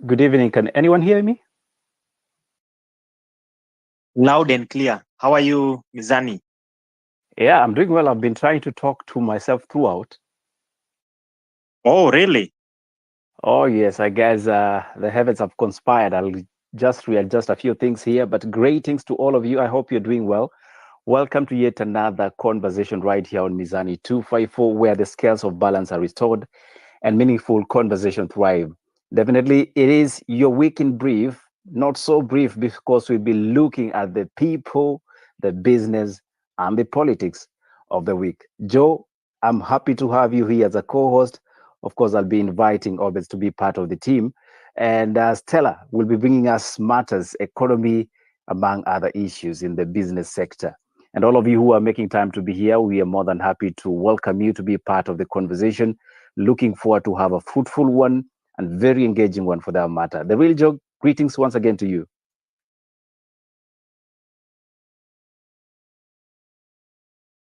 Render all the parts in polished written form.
Good evening. Can anyone hear me? Loud and clear. How are you, Mizani? Yeah, I'm doing well. I've been trying to talk to myself throughout. Oh, really? Oh, yes, I guess the heavens have conspired. I'll just readjust a few things here, but greetings to all of you. I hope you're doing well. Welcome to yet another conversation right here on Mizani 254, where the scales of balance are restored and meaningful conversation thrive. Definitely, it is your week in brief, not so brief because we'll be looking at the people, the business, and the politics of the week. Joe, I'm happy to have you here as a co host. Of course, I'll be inviting Orbits to be part of the team. And Stella will be bringing us matters, economy, among other issues in the business sector. And all of you who are making time to be here, we are more than happy to welcome you to be part of the conversation. Looking forward to have a fruitful one and very engaging one for that matter. The real Joe, greetings once again to you.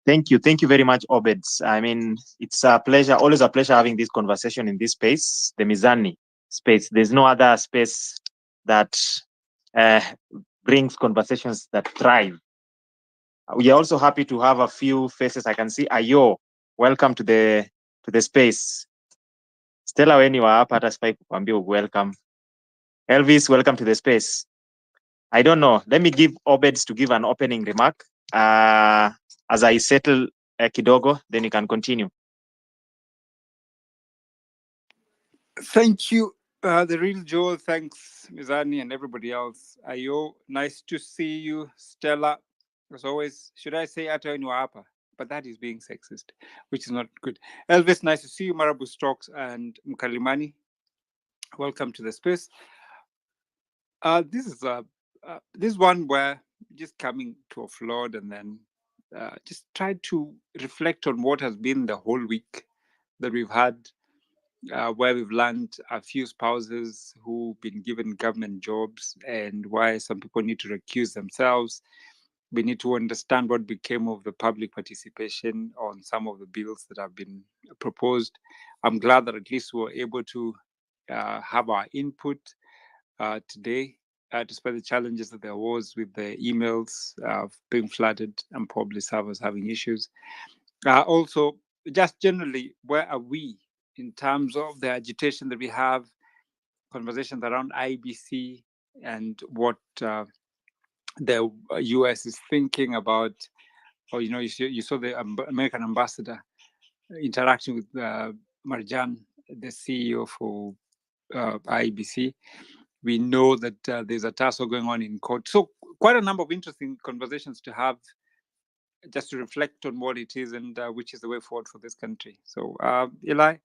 Thank you. Thank you very much, Obeds. I mean, it's a pleasure, always a pleasure having this conversation in this space, the Mizani space. There's no other space that uh, brings conversations that thrive. We are also happy to have a few faces. I can see Ayo. Welcome to the space. Stella, when you are up at a spike, welcome. Elvis, welcome to the space. I don't know. Let me give Obeds to give an opening remark. As I settle kidogo, then you can continue. Thank you, the real Joel. Thanks, Mizani, and everybody else. Ayo, nice to see you, Stella. As always, should I say Ata Apa? But that is being sexist, which is not good. Elvis, nice to see you, Marabu Stocks and Mkalimani. Welcome to the space. This one where just coming to offload and then just try to reflect on what has been the whole week that we've had, where we've learned a few spouses who've been given government jobs and why some people need to recuse themselves. We need to understand what became of the public participation on some of the bills that have been proposed. I'm glad that at least we were able to have our input today, despite the challenges that there was with the emails being flooded and probably servers having issues. Also, just generally, where are we in terms of the agitation that we have, conversations around IBC and what the US is thinking about, or you saw the American ambassador interacting with Marjan, the CEO for IBC. We know that there's a tussle going on in court. So quite a number of interesting conversations to have, just to reflect on what it is and which is the way forward for this country. So Eli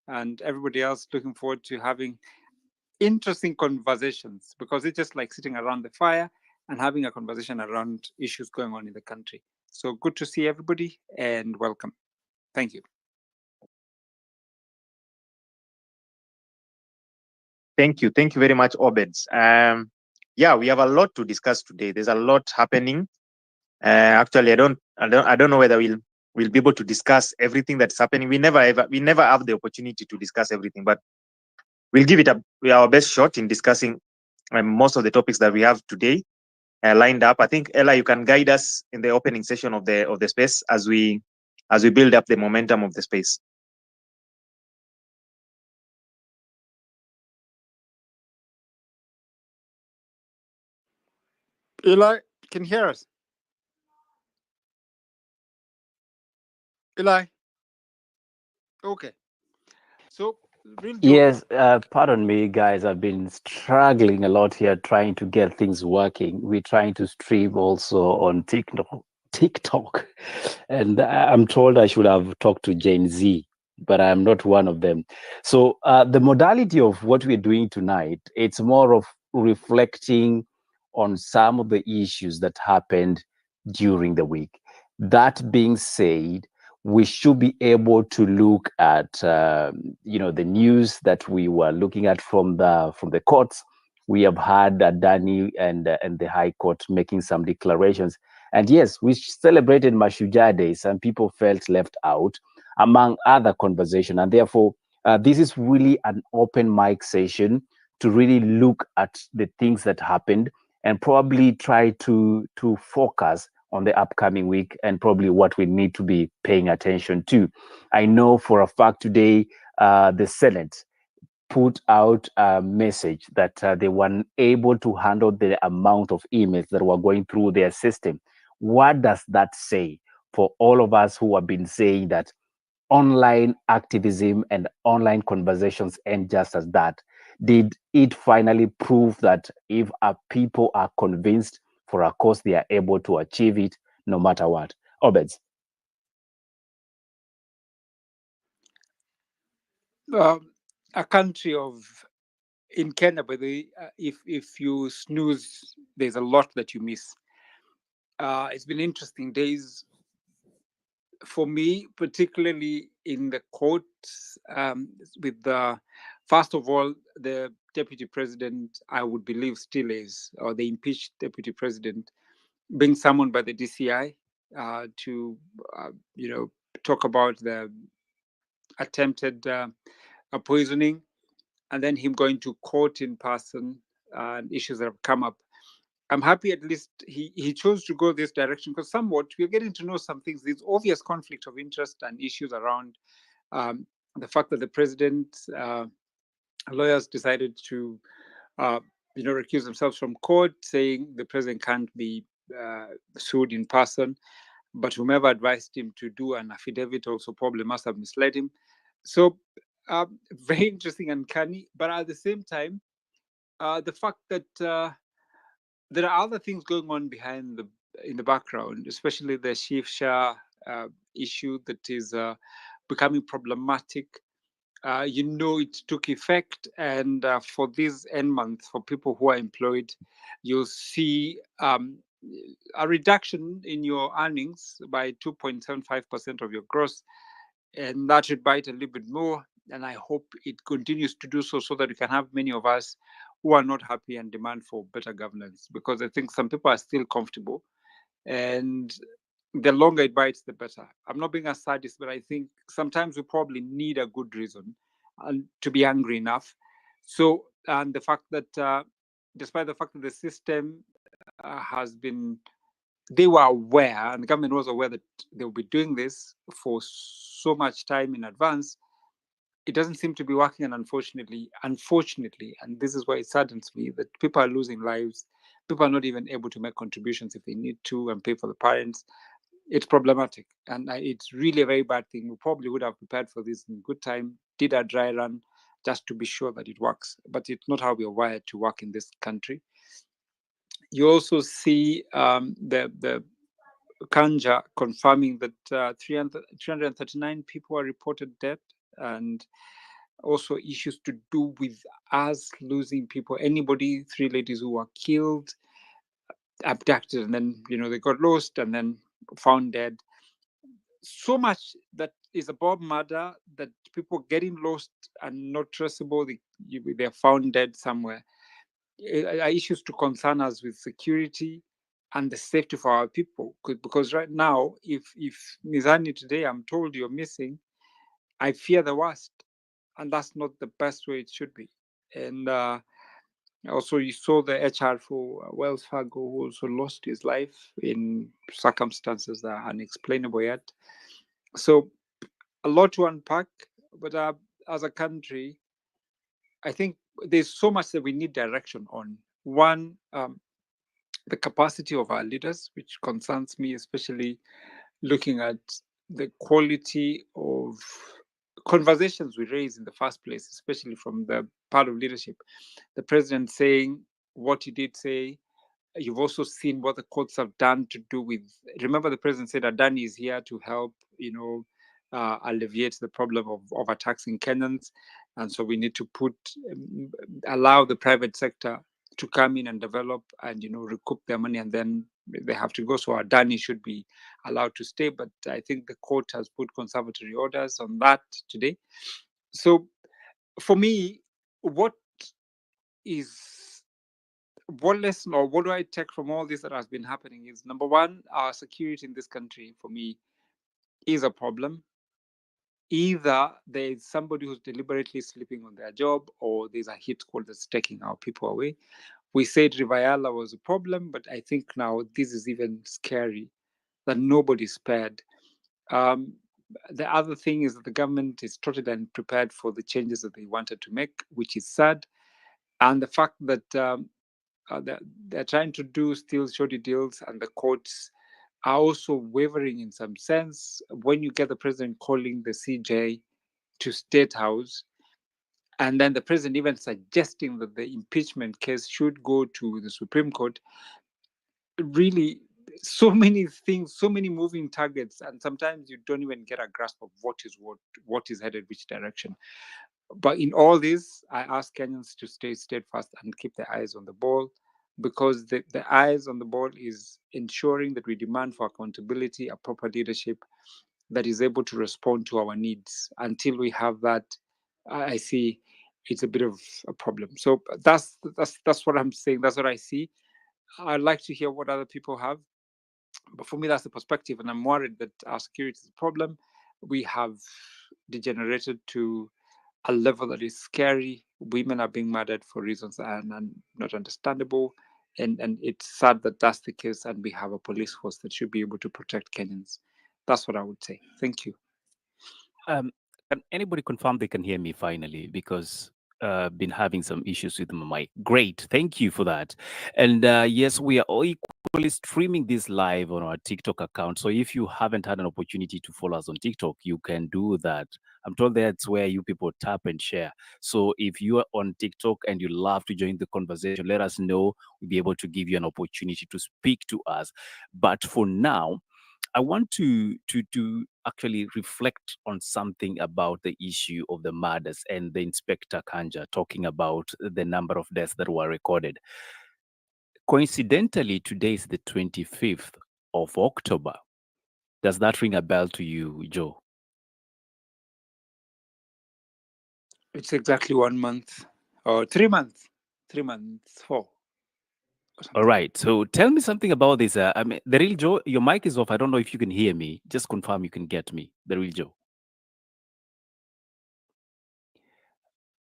and everybody else, looking forward to having interesting conversations, because it's just like sitting around the fire and having a conversation around issues going on in the country. So good to see everybody and welcome. Thank you. Thank you. Thank you very much, Obeds. Yeah, we have a lot to discuss today. There's a lot happening. Actually, I don't know whether we'll be able to discuss everything that's happening. We never have the opportunity to discuss everything, but we'll give it our best shot in discussing most of the topics that we have today lined up. I think Ella, you can guide us in the opening session of the space as we build up the momentum of the space. Eli, can you hear us? Eli? Okay. So, real Joe. Yes, pardon me, guys. I've been struggling a lot here trying to get things working. We're trying to stream also on TikTok, and I'm told I should have talked to Gen Z, but I'm not one of them. So the modality of what we're doing tonight, it's more of reflecting on some of the issues that happened during the week. That being said, we should be able to look at the news that we were looking at from the courts. We have had Adani and the High Court making some declarations, and yes, we celebrated Mashujaa Day. Some people felt left out, among other conversation, and therefore this is really an open mic session to really look at the things that happened and probably try to focus on the upcoming week and probably what we need to be paying attention to. I know for a fact today the Senate put out a message that they were able to handle the amount of emails that were going through their system. What does that say for all of us who have been saying that online activism and online conversations end just as that? Did it finally prove that if our people are convinced for a cause, they are able to achieve it no matter what? Obeds. A country of in Kenya, by the way, if you snooze, there's a lot that you miss. It's been interesting days for me, particularly in the courts, with the first of all, the deputy president, I would believe still is, or the impeached deputy president, being summoned by the DCI to, talk about the attempted poisoning, and then him going to court in person and issues that have come up. I'm happy at least he chose to go this direction, because somewhat we're getting to know some things. There's obvious conflict of interest and issues around the fact that the president lawyers decided to recuse themselves from court, saying the president can't be sued in person. But whomever advised him to do an affidavit also probably must have misled him. So very interesting and canny. But at the same time, the fact that there are other things going on in the background, especially the Chief Shah issue that is becoming problematic. It took effect, and for this end month, for people who are employed, you'll see a reduction in your earnings by 2.75% of your gross, and that should bite a little bit more. And I hope it continues to do so, so that we can have many of us who are not happy and demand for better governance. Because I think some people are still comfortable, and the longer it bites, the better. I'm not being a sadist, but I think sometimes we probably need a good reason to be angry enough. So, and the fact that despite the fact that the system has been, they were aware, and the government was aware that they will be doing this for so much time in advance, it doesn't seem to be working. And unfortunately, and this is why it saddens me, that people are losing lives. People are not even able to make contributions if they need to and pay for the parents. It's problematic, and it's really a very bad thing. We probably would have prepared for this in good time, did a dry run just to be sure that it works, but it's not how we are wired to work in this country. You also see the Kanja confirming that 339 people are reported dead, and also issues to do with us losing people. Anybody, 3 ladies who were killed, abducted, and then they got lost and then found dead. So much that is above murder, that people getting lost and not traceable, they're found dead somewhere, are issues to concern us with security and the safety for our people. Because right now, if Mizani today, I'm told you're missing, I fear the worst, and that's not the best way it should be. And also, you saw the HR for Wells Fargo, who also lost his life in circumstances that are unexplainable yet. So a lot to unpack, but as a country, I think there's so much that we need direction on. One, the capacity of our leaders, which concerns me, especially looking at the quality of conversations we raise in the first place, especially from the part of leadership. The president saying what he did say. You've also seen what the courts have done to do with. Remember, the president said Adani is here to help, alleviate the problem of overtaxing Kenyans, and so we need to allow the private sector to come in and develop and recoup their money, and then they have to go. So Adani should be allowed to stay, but I think the court has put conservatory orders on that today. So for me, what lesson, or what do I take from all this that has been happening, is number one, our security in this country for me is a problem. either there's somebody who's deliberately sleeping on their job, or there's a hit squad that's taking our people away. We said Rivayala was a problem, but I think now this is even scary, that nobody's spared. Um, the other thing is that the government is totally unprepared for the changes that they wanted to make, which is sad. And the fact that they're trying to do still shorty deals, and the courts are also wavering in some sense. When you get the president calling the CJ to State House, and then the president even suggesting that the impeachment case should go to the Supreme Court, really, so many things, so many moving targets, and sometimes you don't even get a grasp of what is headed which direction. But in all this, I ask Kenyans to stay steadfast and keep their eyes on the ball, because the eyes on the ball is ensuring that we demand for accountability, a proper leadership that is able to respond to our needs. Until we have that, I see it's a bit of a problem. So that's what I'm saying. That's what I see. I'd like to hear what other people have, but for me, that's the perspective, and I'm worried that our security is a problem. We have degenerated to a level that is scary. Women are being murdered for reasons that are not understandable, and it's sad that that's the case. And we have a police force that should be able to protect Kenyans. That's what I would say. Thank you. Um, can anybody confirm they can hear me finally? Because been having some issues with my mic. Great, thank you for that. And yes, we are all equally streaming this live on our TikTok account. So if you haven't had an opportunity to follow us on TikTok, you can do that. I'm told that's where you people tap and share. So if you are on TikTok and you love to join the conversation, let us know. We'll be able to give you an opportunity to speak to us. But for now, I want to actually reflect on something about the issue of the murders and the Inspector Kanja talking about the number of deaths that were recorded. Coincidentally, today is the 25th of October. Does that ring a bell to you, Joe? It's exactly 1 month or 3 months, 3 months, four or All something. right. So tell me something about this. I mean, the real Joe, your mic is off. I don't know if you can hear me. Just confirm you can get me. The real Joe.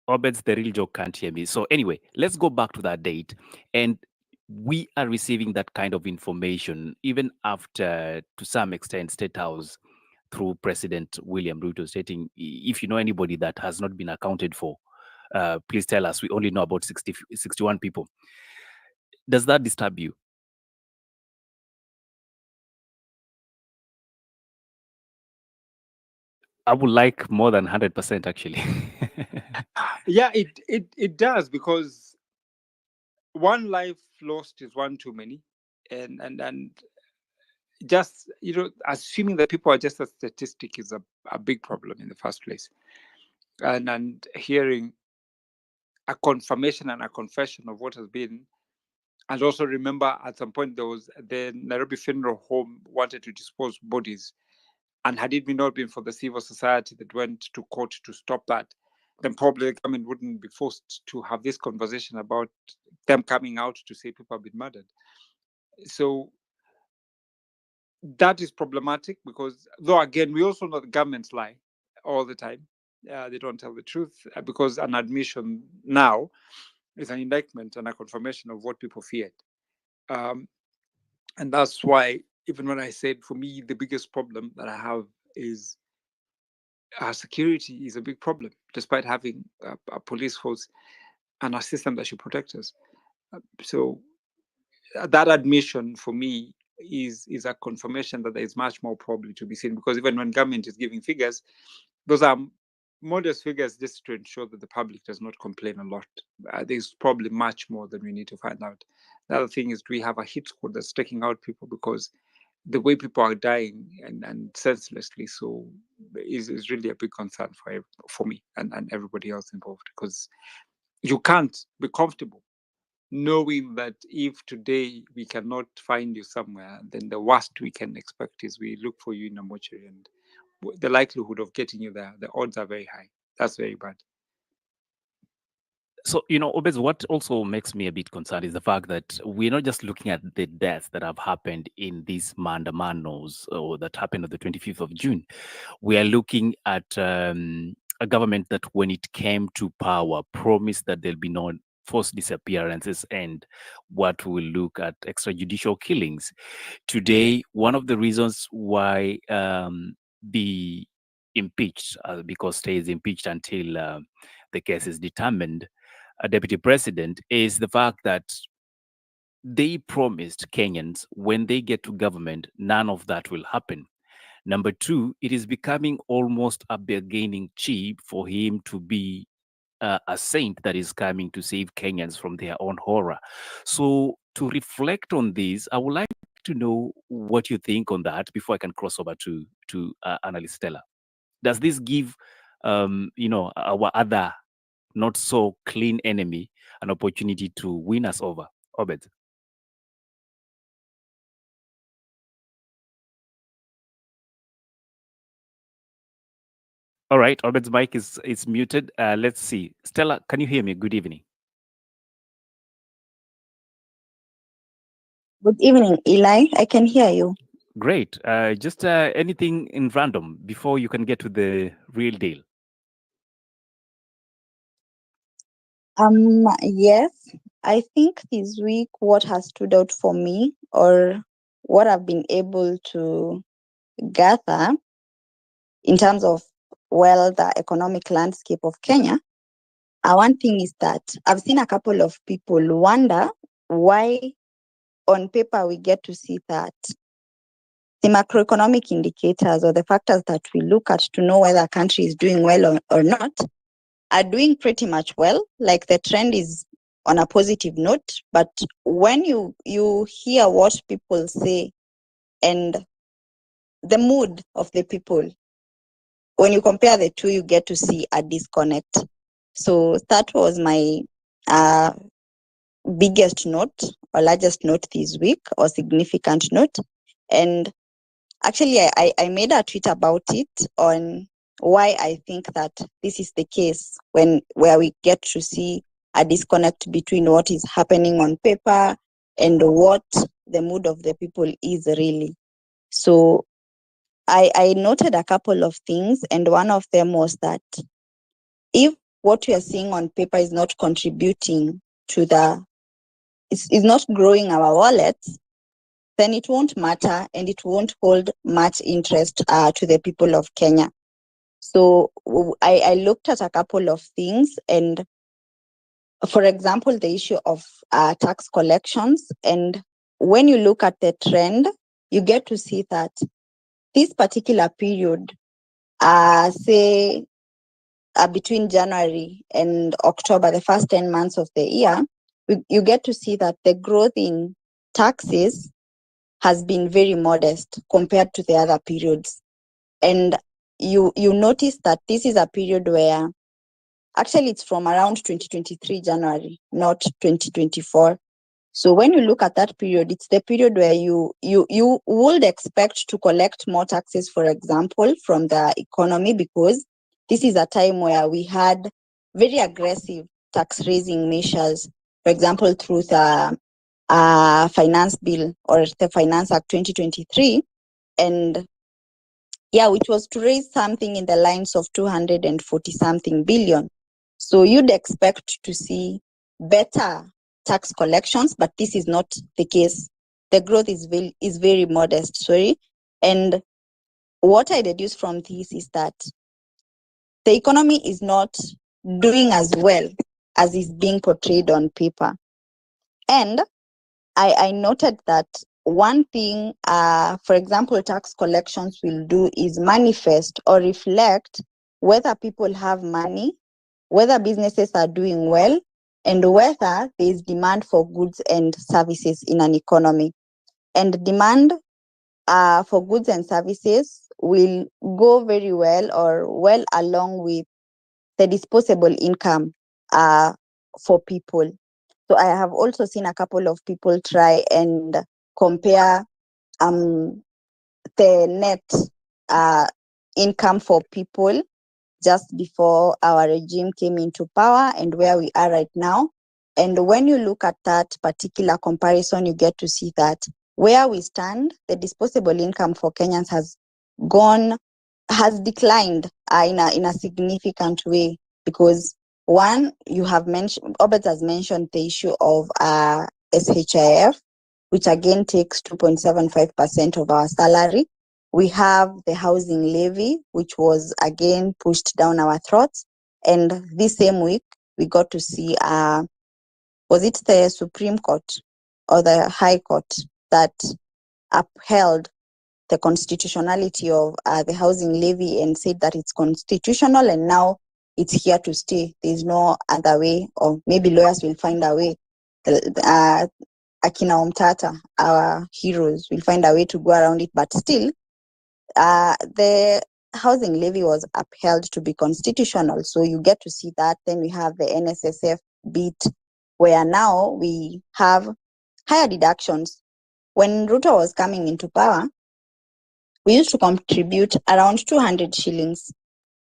Obeds, the real joke, can't hear me. So anyway, let's go back to that date. And we are receiving that kind of information even after, to some extent, State House through President William Ruto stating, if you know anybody that has not been accounted for, please tell us. We only know about 61 people. Does that disturb you? I would like more than 100% actually. Yeah, it does, because one life lost is one too many, and just, assuming that people are just a statistic is a big problem in the first place. And hearing a confirmation and a confession of what has been. And also remember, at some point there was the Nairobi Funeral Home wanted to dispose bodies, and had it not been for the civil society that went to court to stop that, then probably the government wouldn't be forced to have this conversation about them coming out to say people have been murdered. So that is problematic, because, though again, we also know the governments lie all the time. They don't tell the truth, because an admission now is an indictment and a confirmation of what people feared. Um, and that's why, even when I said, for me, the biggest problem that I have is our security is a big problem, despite having a police force and a system that should protect us. So that admission for me is a confirmation that there is much more probably to be seen, because even when government is giving figures, those are modest figures just to ensure that the public does not complain a lot. There's probably much more that we need to find out. The other thing is, do we have a hit squad that's taking out people? Because the way people are dying and senselessly so is really a big concern for me and everybody else involved, because you can't be comfortable knowing that if today we cannot find you somewhere, then the worst we can expect is we look for you in a mortuary, and the likelihood of getting you there, the odds are very high. That's very bad. So, Obez, what also makes me a bit concerned is the fact that we're not just looking at the deaths that have happened in these mandamanos or that happened on the 25th of June. We are looking at a government that, when it came to power, promised that there'll be no forced disappearances and what will look at extrajudicial killings. Today, one of the reasons why the impeached, because stays impeached until the case is determined, a deputy president, is the fact that they promised Kenyans when they get to government, none of that will happen. Number two, it is becoming almost a bargaining chip for him to be a saint that is coming to save Kenyans from their own horror. So, to reflect on this, I would like to know what you think on that before I can cross over to Annalise Stella. Does this give, our other not so clean enemy an opportunity to win us over? Obed. All right, Obed's mic is muted. Let's see. Stella, can you hear me? Good evening. Good evening, Eli. I can hear you. Great. Just anything in random before you can get to the real deal. Yes, I think this week what has stood out for me, or what I've been able to gather in terms of, well, the economic landscape of Kenya, one thing is that I've seen a couple of people wonder why on paper we get to see that the macroeconomic indicators, or the factors that we look at to know whether a country is doing well or not, are doing pretty much well. Like, the trend is on a positive note. But when you hear what people say and the mood of the people, when you compare the two, you get to see a disconnect. So that was my biggest note, or largest note this week, or significant note. And actually, I made a tweet about it on why I think that this is the case, where we get to see a disconnect between what is happening on paper and what the mood of the people is really. So I noted a couple of things, and one of them was that if what we are seeing on paper is not contributing to is not growing our wallets, then it won't matter, and it won't hold much interest to the people of Kenya. So I looked at a couple of things, and for example, the issue of tax collections. And when you look at the trend, you get to see that this particular period, say between January and October, the first 10 months of the year, you get to see that the growth in taxes has been very modest compared to the other periods. And you notice that this is a period where, actually, it's from around 2023 January, not 2024. So when you look at that period, it's the period where you would expect to collect more taxes, for example, from the economy, because this is a time where we had very aggressive tax raising measures, for example, through the finance bill, or the Finance Act 2023. And yeah, which was to raise something in the lines of 240 something billion. So you'd expect to see better tax collections, but this is not the case. The growth is very modest, sorry. And what I deduce from this is that the economy is not doing as well as is being portrayed on paper. And I noted that one thing, for example, tax collections will do is manifest or reflect whether people have money, whether businesses are doing well, and whether there is demand for goods and services in an economy. And demand for goods and services will go very well, or well along with the disposable income for people. So I have also seen a couple of people try and compare the net income for people just before our regime came into power and where we are right now. And when you look at that particular comparison, you get to see that where we stand, the disposable income for Kenyans has declined in a significant way, because one, you have mentioned, Obed has mentioned the issue of SHIF, which again takes 2.75% of our salary. We have the housing levy, which was again pushed down our throats. And this same week, we got to see, was it the Supreme Court or the High Court that upheld the constitutionality of the housing levy and said that it's constitutional and now it's here to stay. There's no other way, or maybe lawyers will find a way. Akina Omtata, our heroes, will find a way to go around it, but still, the housing levy was upheld to be constitutional. So you get to see that. Then we have the NSSF bit, where now we have higher deductions. When Ruto was coming into power, we used to contribute around 200 shillings.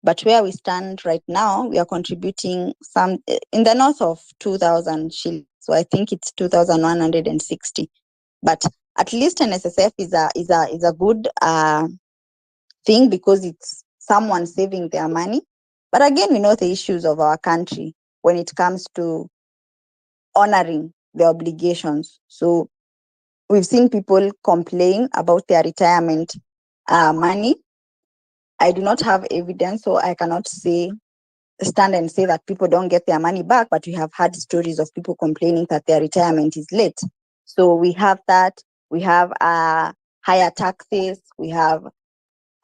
But where we stand right now, we are contributing some in the north of 2,000 shillings. So I think it's 2,160. But at least NSSF is a good thing, because it's someone saving their money. But again, we know the issues of our country when it comes to honoring the obligations. So we've seen people complain about their retirement money. I do not have evidence, so I cannot stand and say that people don't get their money back, but we have had stories of people complaining that their retirement is late. So we have that. We have higher taxes. We have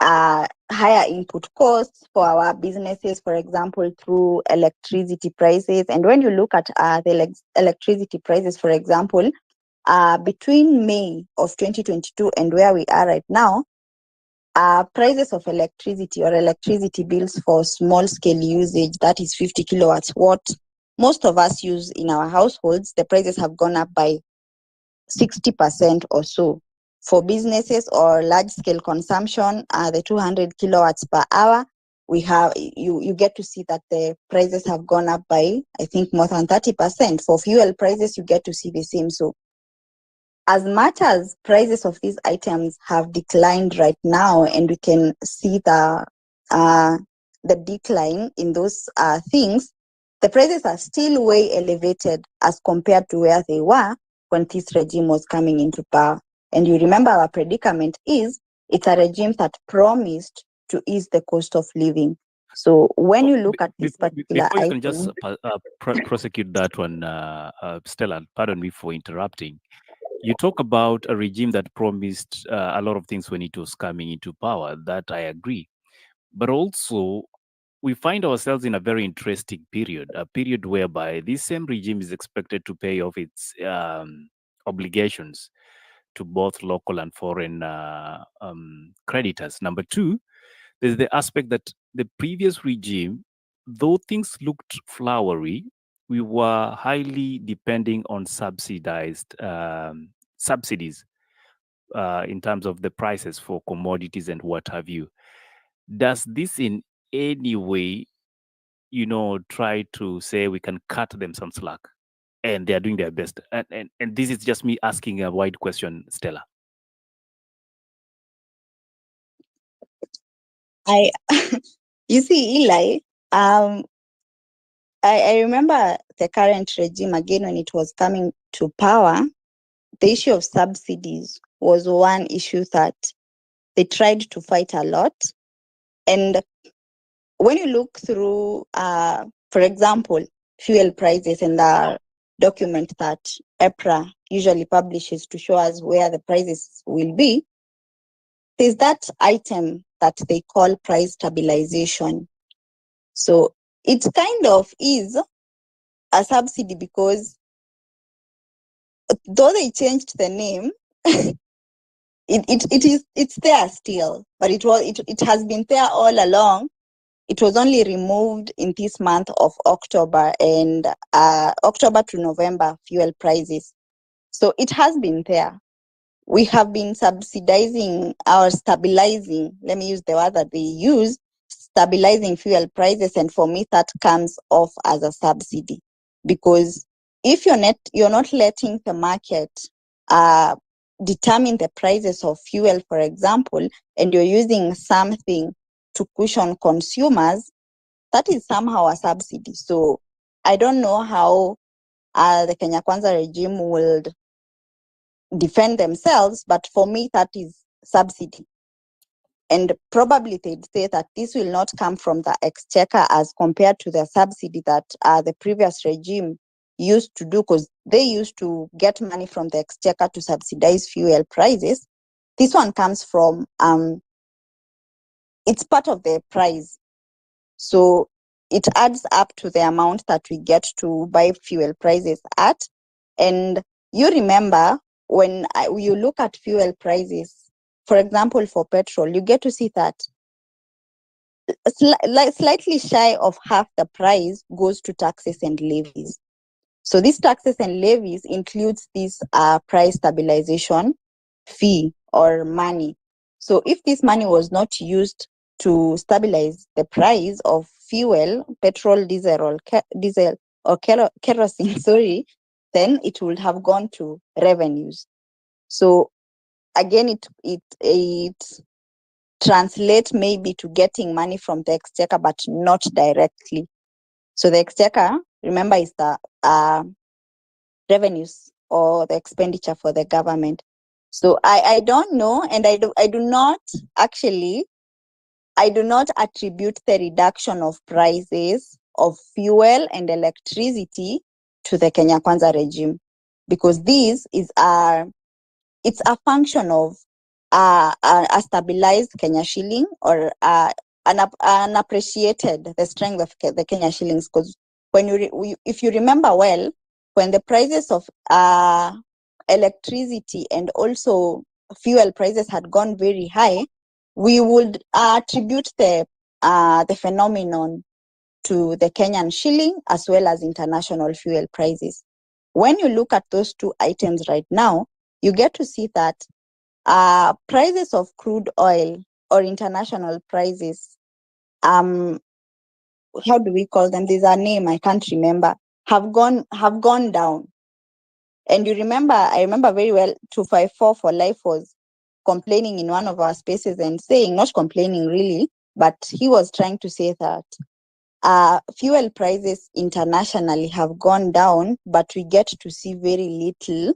higher input costs for our businesses, for example, through electricity prices. And when you look at the electricity prices, for example, between May of 2022 and where we are right now, prices of electricity or electricity bills for small scale usage, that is 50 kilowatts, what most of us use in our households, the prices have gone up by 60% or so. For businesses or large scale consumption, the 200 kilowatts per hour, we have you get to see that the prices have gone up by, I think, more than 30%. For fuel prices, you get to see the same. So as much as prices of these items have declined right now, and we can see the decline in those things, the prices are still way elevated as compared to where they were when this regime was coming into power. And you remember our predicament is, it's a regime that promised to ease the cost of living. So when you look at this particular before you item, can just prosecute that one, Stella, pardon me for interrupting. You talk about a regime that promised a lot of things when it was coming into power. That I agree. But also, we find ourselves in a very interesting period, a period whereby this same regime is expected to pay off its obligations to both local and foreign creditors. Number two, there's the aspect that the previous regime, though things looked flowery, we were highly depending on subsidized subsidies in terms of the prices for commodities and what have you. Does this in any way, try to say we can cut them some slack, and they are doing their best? And this is just me asking a wide question, Stella. you see, Eli, I remember the current regime, again, when it was coming to power, the issue of subsidies was one issue that they tried to fight a lot. And when you look through, for example, fuel prices and the document that EPRA usually publishes to show us where the prices will be, there's that item that they call price stabilization. So it kind of is a subsidy, because though they changed the name, it's there still, but it has been there all along. It was only removed in this month of October, and October to November fuel prices. So it has been there. We have been subsidizing or stabilizing, let me use the word that they use, stabilizing fuel prices, and for me that comes off as a subsidy, because if you're not letting the market determine the prices of fuel, for example, and you're using something to cushion consumers, that is somehow a subsidy. So I don't know how the Kenya Kwanza regime will defend themselves, but for me that is subsidy. And probably they'd say that this will not come from the exchequer as compared to the subsidy that the previous regime used to do, because they used to get money from the exchequer to subsidize fuel prices. This one comes from, it's part of the price. So it adds up to the amount that we get to buy fuel prices at. And you remember when you look at fuel prices, for example, for petrol, you get to see that slightly shy of half the price goes to taxes and levies. So these taxes and levies includes this price stabilization fee or money. So if this money was not used to stabilize the price of fuel, petrol, diesel or kerosene, sorry, then it would have gone to revenues. So again, it translate maybe to getting money from the exchequer, but not directly. So the exchequer, remember, is the revenues or the expenditure for the government. So I don't know, and I do not attribute the reduction of prices of fuel and electricity to the Kenya Kwanza regime, because this is it's a function of a stabilized Kenya shilling, or an appreciated the strength of the Kenya shillings. Because when if you remember well, when the prices of electricity and also fuel prices had gone very high, we would attribute the phenomenon to the Kenyan shilling as well as international fuel prices. When you look at those two items right now, you get to see that prices of crude oil or international prices, how do we call them? There's a name I can't remember. Have gone down. And I remember very well, 254 for life was complaining in one of our spaces and saying, not complaining really, but he was trying to say that fuel prices internationally have gone down, but we get to see very little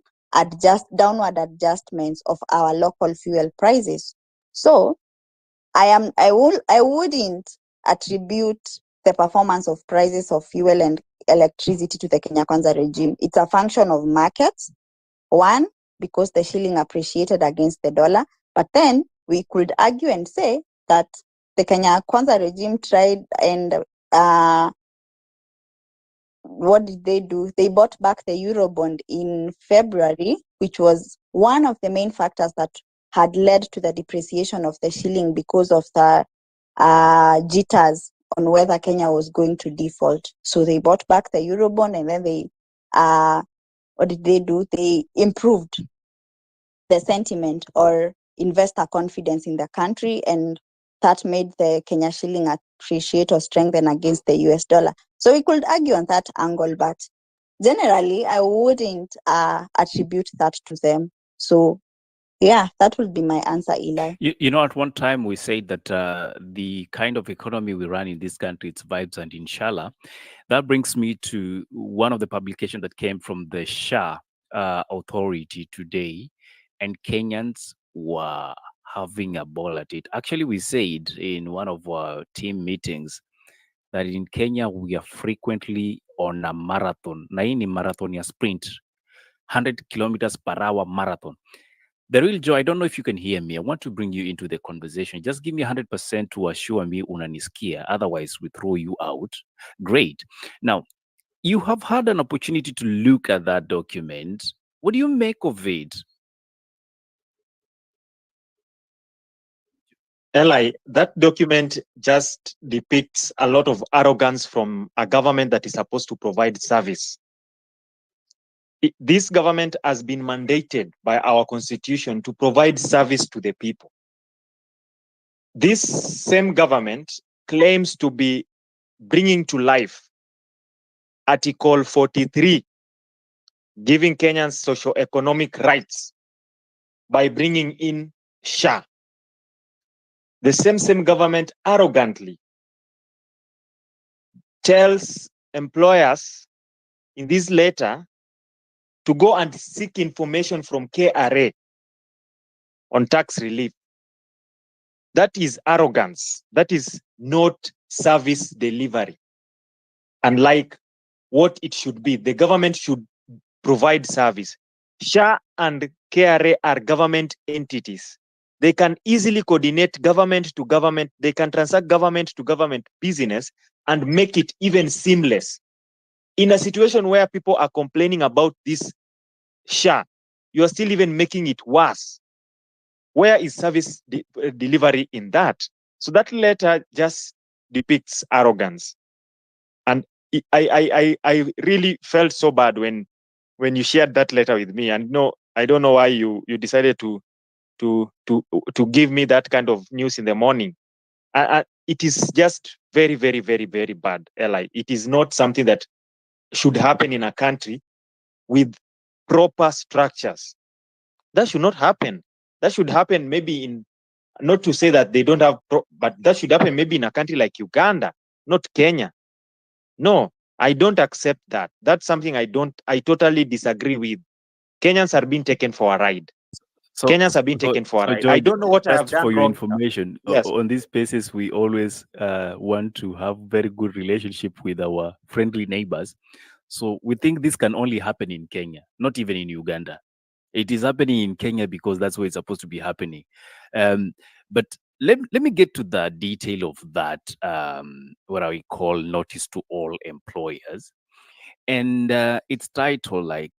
downward adjustments of our local fuel prices. So I wouldn't attribute the performance of prices of fuel and electricity to the Kenya Kwanza regime. It's a function of markets. One, because the shilling appreciated against the dollar, but then we could argue and say that the Kenya Kwanza regime tried and what did they do? They bought back the Eurobond in February, which was one of the main factors that had led to the depreciation of the shilling because of the jitters on whether Kenya was going to default. So they bought back the Eurobond, and then they, what did they do? They improved the sentiment or investor confidence in the country, and that made the Kenya shilling appreciate or strengthen against the US dollar. So we could argue on that angle, but generally I wouldn't attribute that to them. So yeah, that would be my answer, Eli. You know, at one time we said that the kind of economy we run in this country, it's vibes and inshallah. That brings me to one of the publications that came from the Shah authority today, and Kenyans were having a ball at it. Actually, we said in one of our team meetings that in Kenya we are frequently on a marathon. Na hii ni marathon ya sprint, 100 kilometers per hour marathon. The real Joe, I don't know if you can hear me. I want to bring you into the conversation. Just give me 100% to assure me unanisikia. Otherwise, we throw you out. Great. Now, you have had an opportunity to look at that document. What do you make of it? Eli, that document just depicts a lot of arrogance from a government that is supposed to provide service. This government has been mandated by our constitution to provide service to the people. This same government claims to be bringing to life Article 43, giving Kenyans socio-economic rights by bringing in SHA. The same government arrogantly tells employers in this letter to go and seek information from KRA on tax relief. That is arrogance. That is not service delivery. Unlike what it should be, the government should provide service. SHA and KRA are government entities. They can easily coordinate government to government. They can transact government to government business and make it even seamless. In a situation where people are complaining about this SHA, you are still even making it worse. Where is service delivery in that? So that letter just depicts arrogance. And I really felt so bad when you shared that letter with me. And no, I don't know why you decided to give me that kind of news in the morning. It is just very, very, very, very bad, Eli. It is not something that should happen in a country with proper structures. That should not happen. That should happen maybe in, not to say that they don't have, but that should happen maybe in a country like Uganda, not Kenya. No, I don't accept that. That's something I totally disagree with. Kenyans are being taken for a ride. Kenyans are being taken for a ride. George, I don't know what I have just done for your wrong. information, Yes. on these spaces, we always want to have very good relationship with our friendly neighbors. So we think this can only happen in Kenya, not even in Uganda. It is happening in Kenya because that's where it's supposed to be happening. But let me get to the detail of that, what I call notice to all employers. And it's titled like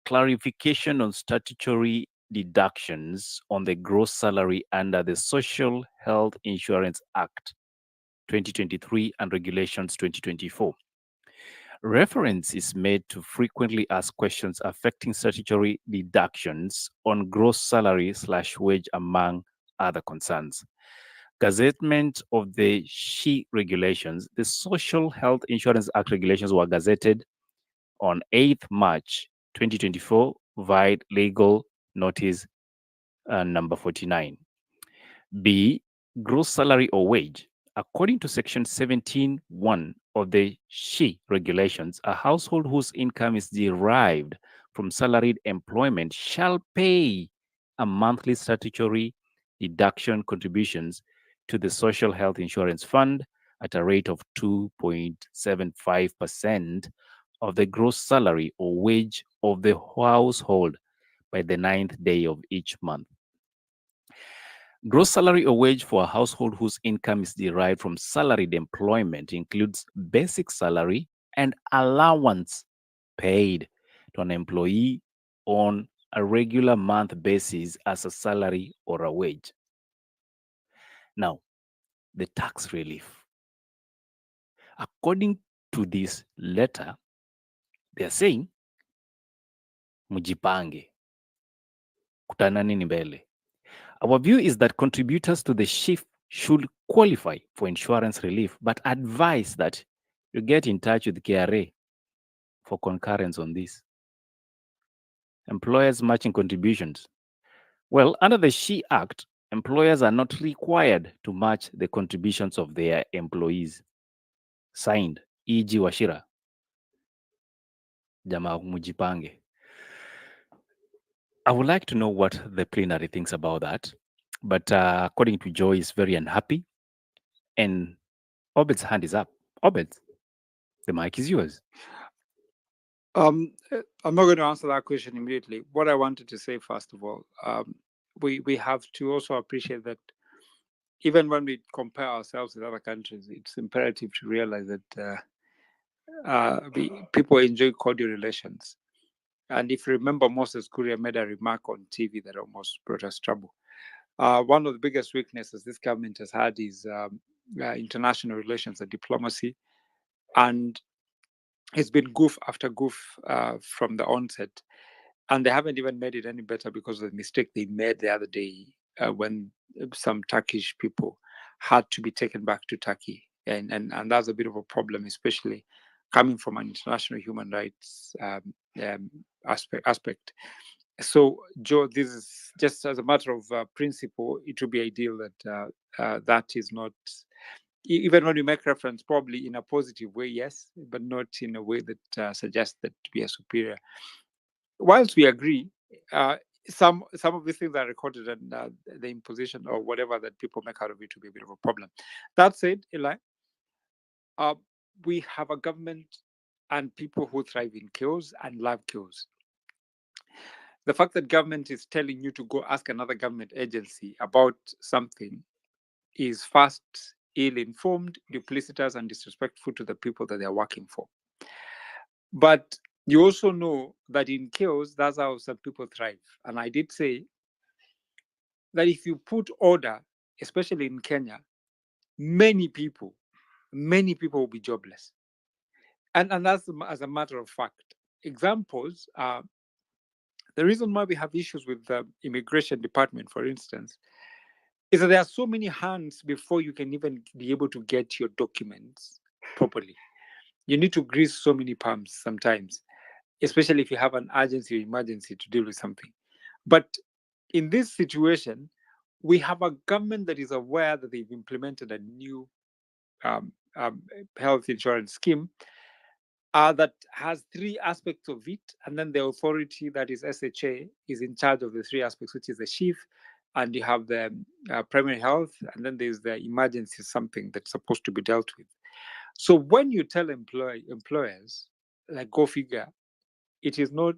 clarification on statutory deductions on the gross salary under the Social Health Insurance Act 2023 and Regulations 2024. Reference is made to frequently asked questions affecting statutory deductions on gross salary / wage, among other concerns. Gazettement of the SHE regulations, the Social Health Insurance Act regulations were gazetted on 8th March 2024 via legal notice number 49. B, gross salary or wage. According to section 17(1) of the SHE regulations, a household whose income is derived from salaried employment shall pay a monthly statutory deduction contributions to the Social Health Insurance Fund at a rate of 2.75% of the gross salary or wage of the household by the 9th day of each month. Gross salary or wage for a household whose income is derived from salaried employment includes basic salary and allowance paid to an employee on a regular month basis as a salary or a wage. Now, the tax relief. According to this letter, they are saying, mujipange, kutanani mbele. Our view is that contributors to the shift should qualify for insurance relief, but advise that you get in touch with KRA for concurrence on this. Employers matching contributions. Well, under the SHE Act, employers are not required to match the contributions of their employees. Signed, E.G. Washira. Jamaa mujipange. I would like to know what the plenary thinks about that. But according to Joy, is very unhappy. And Obed's hand is up. Obed, the mic is yours. I'm not going to answer that question immediately. What I wanted to say, first of all, we have to also appreciate that even when we compare ourselves with other countries, it's imperative to realize that people enjoy cordial relations. And if you remember, Moses Kuria made a remark on TV that almost brought us trouble. One of the biggest weaknesses this government has had is international relations and diplomacy. And it's been goof after goof from the onset. And they haven't even made it any better because of the mistake they made the other day when some Turkish people had to be taken back to Turkey and that's a bit of a problem, especially coming from an international human rights aspect. So, Joe, this is just as a matter of principle. It would be ideal that that is not, even when we make reference, probably in a positive way, yes, but not in a way that suggests that we are superior. Whilst we agree, some of these things are recorded, and the imposition or whatever that people make out of it to be a bit of a problem. That said, Eli, uh, we have a government and people who thrive in chaos and love chaos. The fact that government is telling you to go ask another government agency about something is first ill-informed, duplicitous, and disrespectful to the people that they're working for. But you also know that in chaos, that's how some people thrive. And I did say that if you put order, especially in Kenya, many people will be jobless. And that's as a matter of fact. Examples are the reason why we have issues with the immigration department, for instance, is that there are so many hands before you can even be able to get your documents properly. You need to grease so many palms sometimes, especially if you have an urgency or emergency to deal with something. But in this situation, we have a government that is aware that they've implemented a new um, um, health insurance scheme that has three aspects of it, and then the authority that is SHA is in charge of the three aspects, which is the chief, and you have the primary health, and then there's the emergency, something that's supposed to be dealt with. So when you tell employers, like, go figure, it is not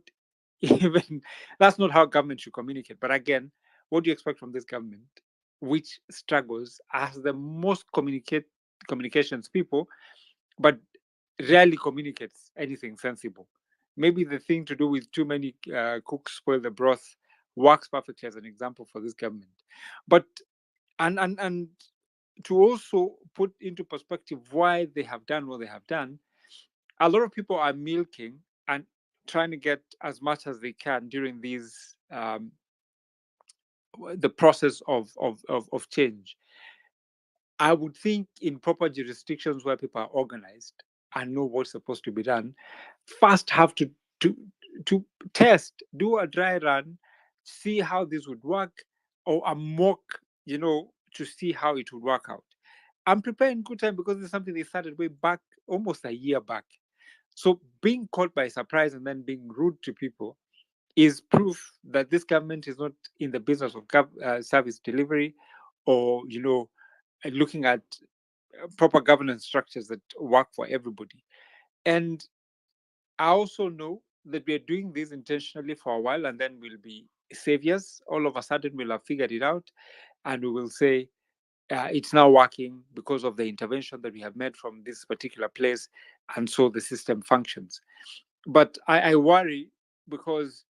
even, that's not how government should communicate. But again, what do you expect from this government, which struggles as the most communications people, but rarely communicates anything sensible? Maybe the thing to do with too many cooks spoil the broth works perfectly as an example for this government. But and to also put into perspective why they have done what they have done, a lot of people are milking and trying to get as much as they can during these the process of change. I would think in proper jurisdictions where people are organized and know what's supposed to be done, first have to to test, do a dry run, see how this would work, or a mock, to see how it would work out. I'm preparing good time because it's something they started way back, almost a year back. So being caught by surprise and then being rude to people is proof that this government is not in the business of service delivery, or looking at proper governance structures that work for everybody. And I also know that we are doing this intentionally for a while, and then we'll be saviors. All of a sudden, we'll have figured it out, and we will say it's now working because of the intervention that we have made from this particular place, and so the system functions. But I worry, because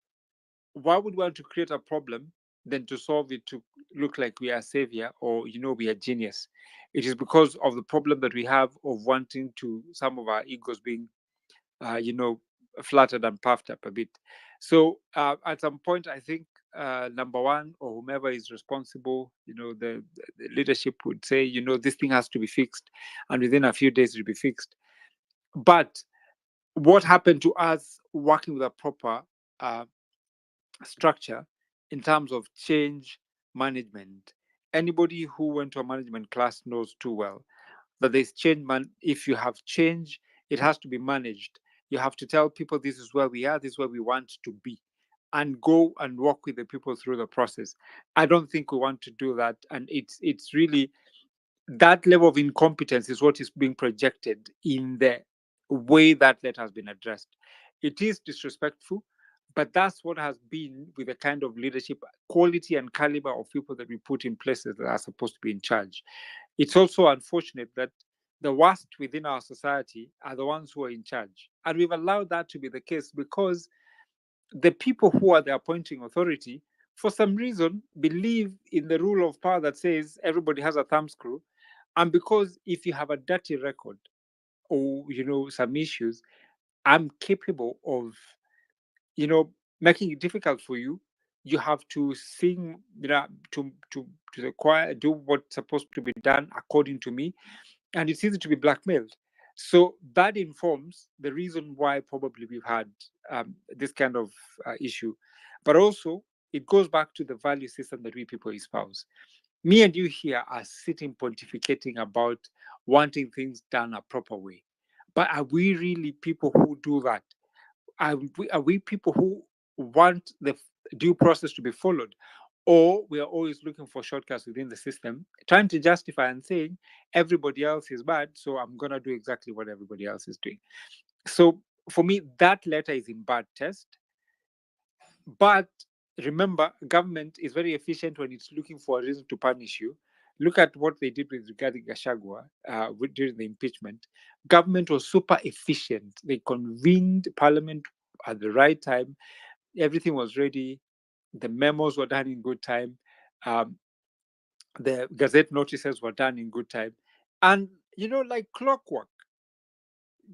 why would we want to create a problem than to solve it to look like we are savior, or we are genius? It is because of the problem that we have of wanting to, some of our egos being uh, you know flattered and puffed up a bit. So at some point, I think number one, or whomever is responsible, the leadership would say, this thing has to be fixed, and within a few days it'll be fixed. But what happened to us working with a proper uh, structure in terms of change management? Anybody who went to a management class knows too well that there's change. If you have change, it has to be managed. You have to tell people, this is where we are, this is where we want to be, and go and walk with the people through the process. I don't think we want to do that, and it's really that level of incompetence is what is being projected in the way that letter has been addressed. It is disrespectful, but that's what has been with the kind of leadership quality and caliber of people that we put in places that are supposed to be in charge. It's also unfortunate that the worst within our society are the ones who are in charge. And we've allowed that to be the case because the people who are the appointing authority, for some reason, believe in the rule of power that says everybody has a thumb screw. And because if you have a dirty record, or some issues, I'm capable of making it difficult for you. You have to sing, to the choir, do what's supposed to be done according to me. and it's easy to be blackmailed. So that informs the reason why probably we've had this kind of issue. But also, it goes back to the value system that we people espouse. Me and you here are sitting pontificating about wanting things done a proper way. But are we really people who do that? Are we people who want the due process to be followed? Or we are always looking for shortcuts within the system, trying to justify and saying everybody else is bad, so I'm going to do exactly what everybody else is doing. So for me, that letter is in bad taste. But remember, government is very efficient when it's looking for a reason to punish you. Look at what they did with regarding Gashagwa during the impeachment. Government was super efficient. They convened parliament at the right time. Everything was ready. The memos were done in good time. Um, the gazette notices were done in good time. And, like clockwork,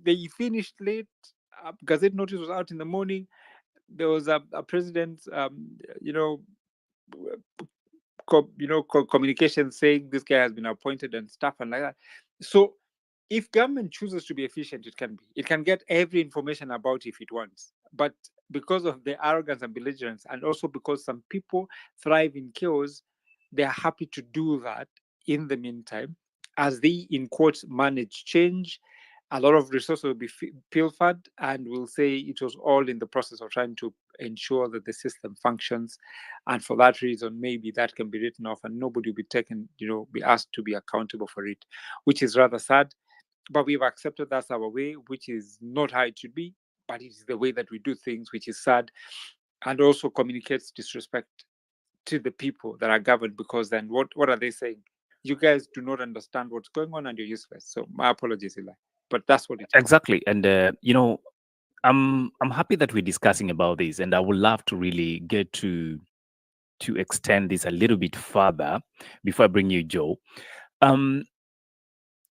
they finished late. Gazette notice was out in the morning. There was a president, communication saying this guy has been appointed and stuff and like that. So if government chooses to be efficient, it can be. It can get every information about if it wants. But because of the arrogance and belligerence, and also because some people thrive in chaos, they're happy to do that in the meantime, as they, in quotes, manage change. A lot of resources will be pilfered, and we'll say it was all in the process of trying to ensure that the system functions. And for that reason, maybe that can be written off and nobody will be taken, be asked to be accountable for it, which is rather sad. But we've accepted that's our way, which is not how it should be, but it is the way that we do things, which is sad, and also communicates disrespect to the people that are governed, because then what are they saying? You guys do not understand what's going on and you're useless. So my apologies, Eli. But that's what it is. Exactly. And, I'm happy that we're discussing about this, and I would love to really get to extend this a little bit further before I bring you, Joe. Um,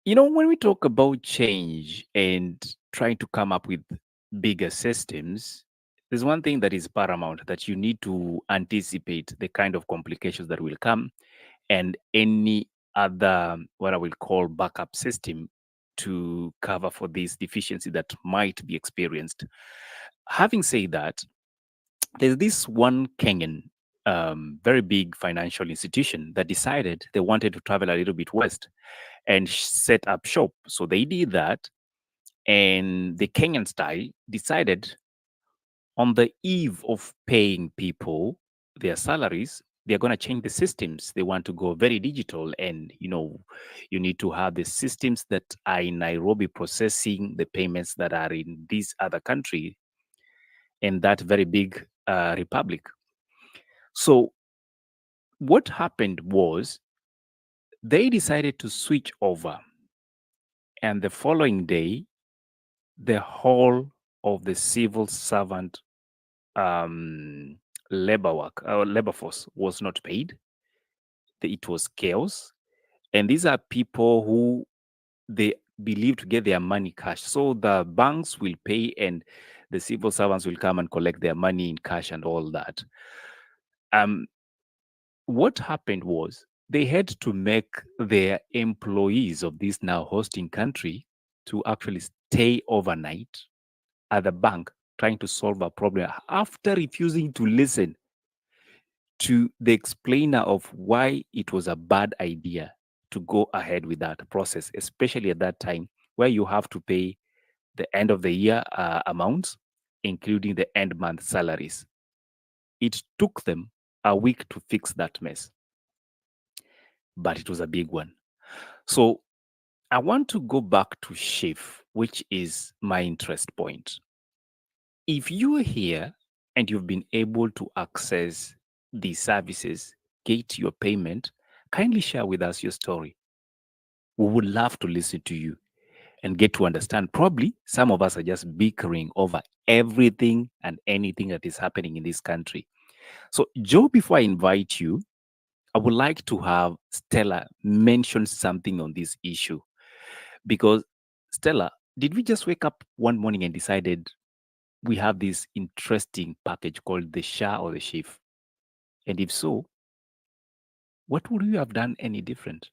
when we talk about change and trying to come up with bigger systems, there's one thing that is paramount, that you need to anticipate the kind of complications that will come, and any other, what I will call, backup system to cover for this deficiency that might be experienced. Having said that, there's this one Kenyan very big financial institution that decided they wanted to travel a little bit west and set up shop. So they did that, and the Kenyan style decided, on the eve of paying people their salaries, they're going to change the systems. They want to go very digital, and you need to have the systems that are in Nairobi processing the payments that are in this other country, in that very big republic. So what happened was, they decided to switch over, and the following day, the whole of the civil servant labor force was not paid. It was chaos, and these are people who they believe to get their money cash. So the banks will pay, and the civil servants will come and collect their money in cash and all that. What happened was, they had to make their employees of this now hosting country to actually stay overnight at the bank, trying to solve a problem, after refusing to listen to the explainer of why it was a bad idea to go ahead with that process, especially at that time where you have to pay the end of the year amounts, including the end month salaries. It took them a week to fix that mess, but it was a big one. So I want to go back to SHIF, which is my interest point. If you're here and you've been able to access these services, get your payment, kindly share with us your story. We would love to listen to you and get to understand. Probably some of us are just bickering over everything and anything that is happening in this country. So, Joe, before I invite you, I would like to have Stella mention something on this issue. Because, Stella, did we just wake up one morning and decided we have this interesting package called the SHA or the SHIF? And if so, what would you have done any different?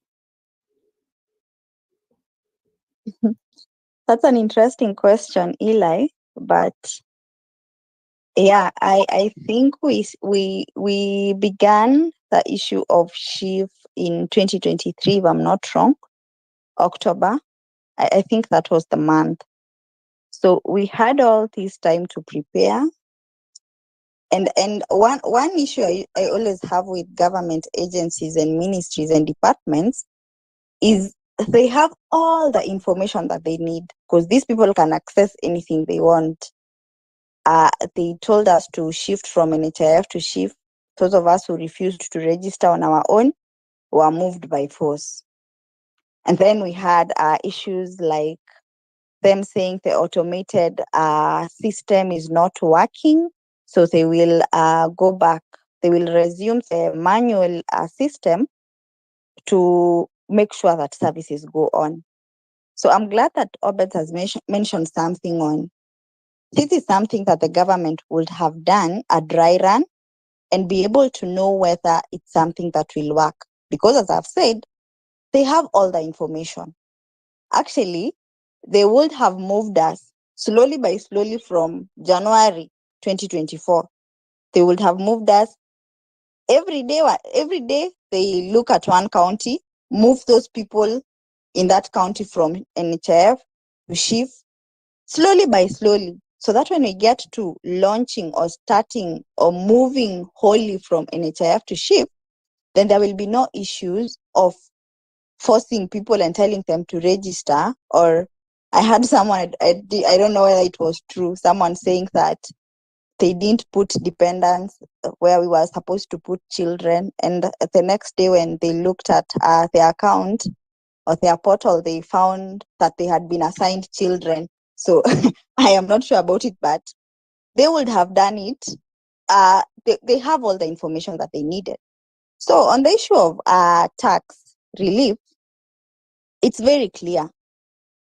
That's an interesting question, Eli. But yeah, I think we began the issue of SHIF in 2023, if I'm not wrong, October. I think that was the month. So we had all this time to prepare. And one issue I always have with government agencies and ministries and departments is they have all the information that they need, because these people can access anything they want. They told us to shift from NHIF to SHIF. Those of us who refused to register on our own were moved by force. And then we had issues like them saying the automated system is not working, so they will go back. They will resume the manual system to make sure that services go on. So I'm glad that Obed has mentioned something on. This is something that the government would have done a dry run and be able to know whether it's something that will work. Because as I've said, they have all the information. Actually, they would have moved us slowly by slowly from January 2024. They would have moved us every day. Every day they look at one county, move those people in that county from NHIF to SHIF, slowly by slowly, so that when we get to launching or starting or moving wholly from NHIF to SHIF, then there will be no issues of forcing people and telling them to register. Or I had someone, I don't know whether it was true, someone saying that they didn't put dependents where we were supposed to put children, and the next day when they looked at their account or their portal, they found that they had been assigned children. So I am not sure about it, but they would have done it. They have all the information that they needed. So on the issue of tax relief, it's very clear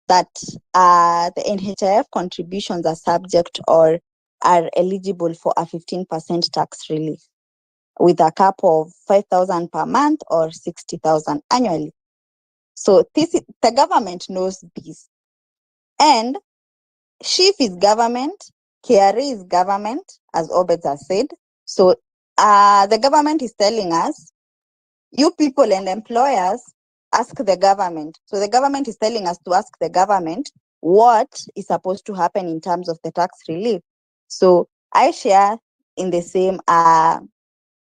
that the NHIF contributions are subject or are eligible for a 15% tax relief with a cap of 5,000 per month or 60,000 annually. So the government knows this. And SHIF is government, KRA is government, as Obed has said. So the government is telling us, you people and employers, ask the government. So the government is telling us to ask the government what is supposed to happen in terms of the tax relief. So I share in the same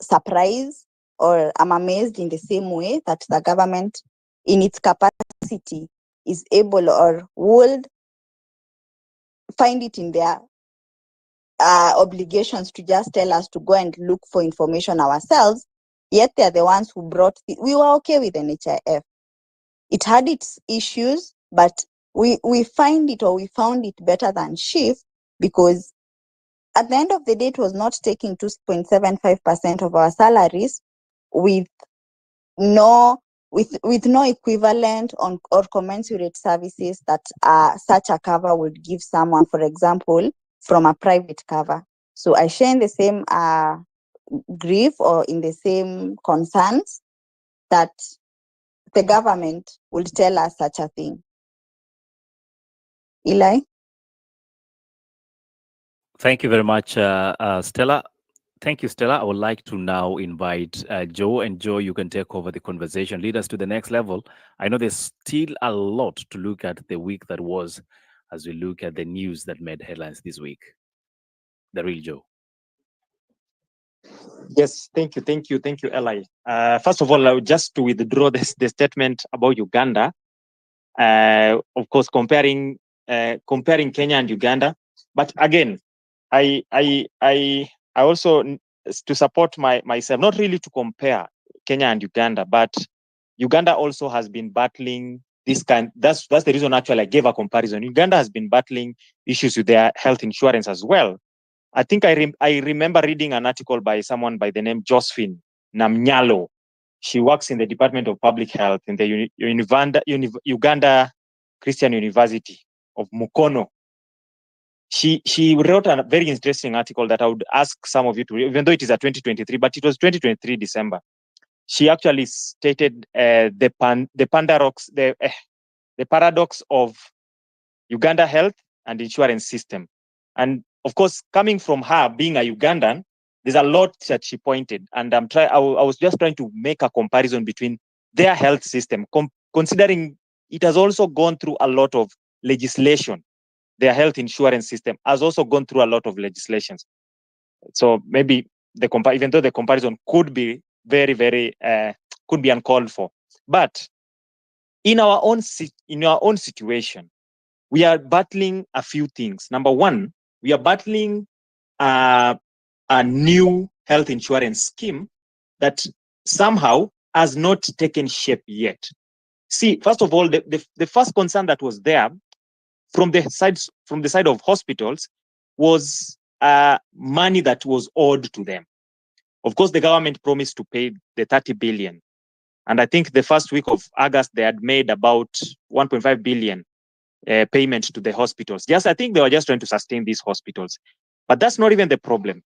surprise, or I'm amazed in the same way that the government in its capacity is able or would find it in their obligations to just tell us to go and look for information ourselves, yet they're the ones who brought we were okay with NHIF. It had its issues, but we found it better than SHIF, because at the end of the day, it was not taking 2.75% of our salaries with no equivalent on or commensurate services that such a cover would give someone, for example, from a private cover. So I share in the same grief or in the same concerns that the government will tell us such a thing. Eli? Thank you very much, Stella. Thank you, Stella. I would like to now invite Joe. And Joe, you can take over the conversation, lead us to the next level. I know there's still a lot to look at the week that was as we look at the news that made headlines this week. The real Joe. Yes, thank you, Eli. First of all, just to withdraw the statement about Uganda. Of course, comparing Kenya and Uganda, but again, I also, to support myself, not really to compare Kenya and Uganda, but Uganda also has been battling this kind. That's the reason actually I gave a comparison. Uganda has been battling issues with their health insurance as well. I think I remember reading an article by someone by the name Josephine Namnyalo. She works in the Department of Public Health in the Uganda Christian University of Mukono. She wrote a very interesting article that I would ask some of you to read, even though it is a 2023, but it was 2023 December. She actually stated the Pandarox, the paradox of Uganda health and insurance system. And of course, coming from her being a Ugandan, there's a lot that she pointed. And I was just trying to make a comparison between their health system, considering it has also gone through a lot of legislation. Their health insurance system has also gone through a lot of legislations. So maybe even though the comparison could be very could be uncalled for, but in our own situation, we are battling a few things. Number one, we are battling a new health insurance scheme that somehow has not taken shape yet. See, first of all, the first concern that was there from the side of hospitals was money that was owed to them. Of course, the government promised to pay the 30 billion. And I think the first week of August, they had made about 1.5 billion payment to the hospitals. I think they were just trying to sustain these hospitals. But that's not even the problem.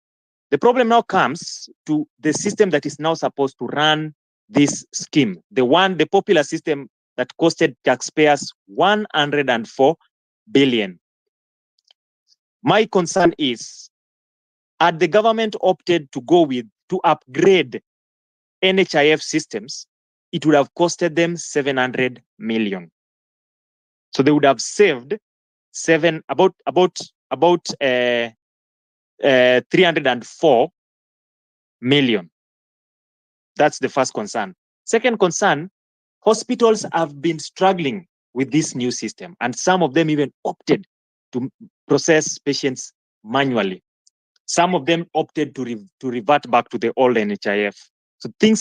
The problem now comes to the system that is now supposed to run this scheme. The popular system that costed taxpayers 104 billion. My concern is, had the government opted to upgrade NHIF systems, it would have costed them 700 million. So they would have saved about 304 million. That's the first concern. Second concern, hospitals have been struggling with this new system, and some of them even opted to process patients manually. Some of them opted to revert back to the old NHIF. So things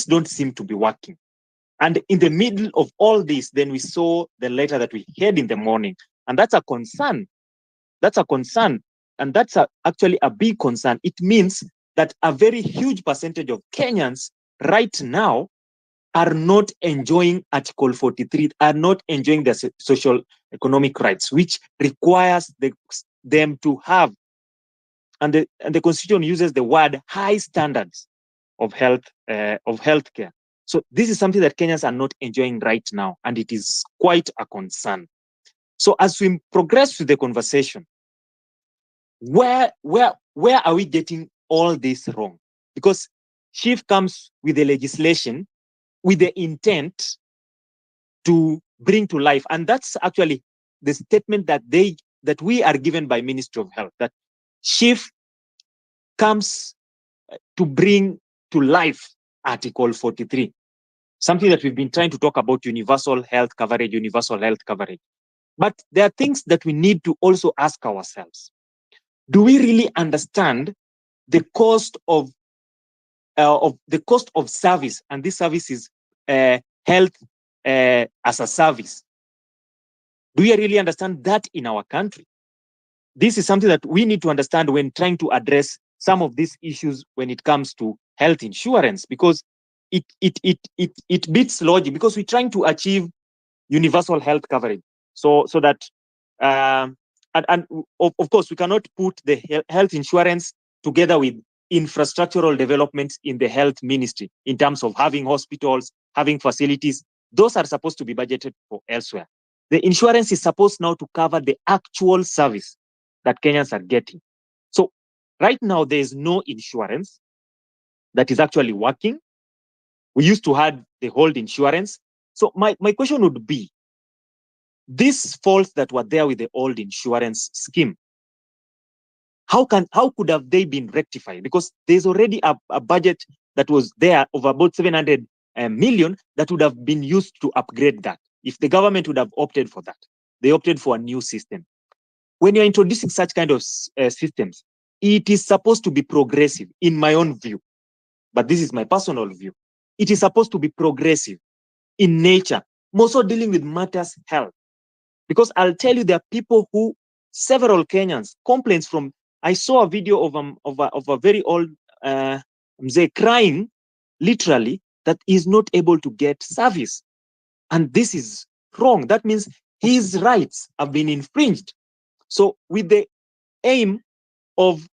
don't seem to be working. And in the middle of all this, then we saw the letter that we had in the morning, and that's a concern. That's a concern, and that's actually a big concern. It means that a very huge percentage of Kenyans right now are not enjoying Article 43, are not enjoying their social economic rights, which requires them to have, and the Constitution uses the word high standards of healthcare. So this is something that Kenyans are not enjoying right now, and it is quite a concern. So as we progress with the conversation, where are we getting all this wrong? Because Chief comes with the legislation with the intent to bring to life, and that's actually the statement that we are given by Ministry of Health, that Chief comes to bring to life Article 43, something that we've been trying to talk about, universal health coverage. But there are things that we need to also ask ourselves. Do we really understand the cost of service? And this service is health as a service. Do we really understand that in our country? This is something that we need to understand when trying to address some of these issues when it comes to health insurance, because it beats logic, because we're trying to achieve universal health coverage. So that and of course we cannot put the health insurance together with infrastructural developments in the health ministry in terms of having hospitals, having facilities. Those are supposed to be budgeted for elsewhere. The insurance is supposed now to cover the actual service that Kenyans are getting. So right now there is no insurance that is actually working. We used to have the old insurance. So my question would be, these faults that were there with the old insurance scheme, how could have they been rectified? Because there's already a budget that was there of about 700 million that would have been used to upgrade that. If the government would have opted for that, they opted for a new system. When you're introducing such kind of systems, it is supposed to be progressive, in my own view. But this is my personal view. It is supposed to be progressive in nature, more so dealing with matters health. Because I'll tell you, there are people who, several Kenyans, complaints from, I saw a video of a very old mzee crying, literally, that he's not able to get service. And this is wrong. That means his rights have been infringed. So with the aim of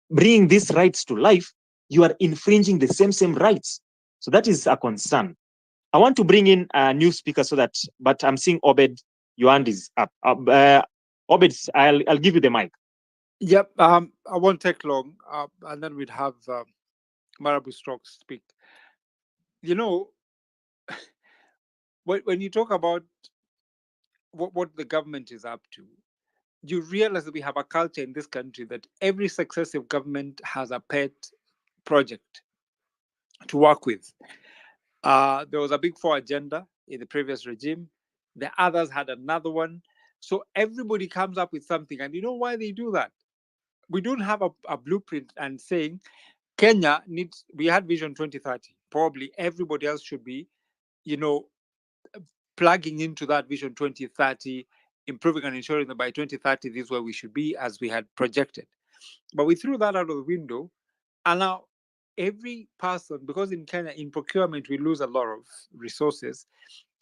bringing these rights to life, you are infringing the same rights. So that is a concern. I want to bring in a new speaker so that, but I'm seeing Obed, your hand is up. Obed, I'll give you the mic. Yep. I won't take long, and then we'd have Marabu Strokes speak. You know, when you talk about what the government is up to, you realize that we have a culture in this country that every successive government has a pet project to work with. There was a Big Four agenda in the previous regime. The others had another one. So everybody comes up with something. And you know why they do that? We don't have a blueprint and saying Kenya needs, we had Vision 2030. Probably everybody else should be, you know, plugging into that Vision 2030, improving and ensuring that by 2030, this is where we should be as we had projected. But we threw that out of the window. And now every person, because in Kenya, in procurement, we lose a lot of resources.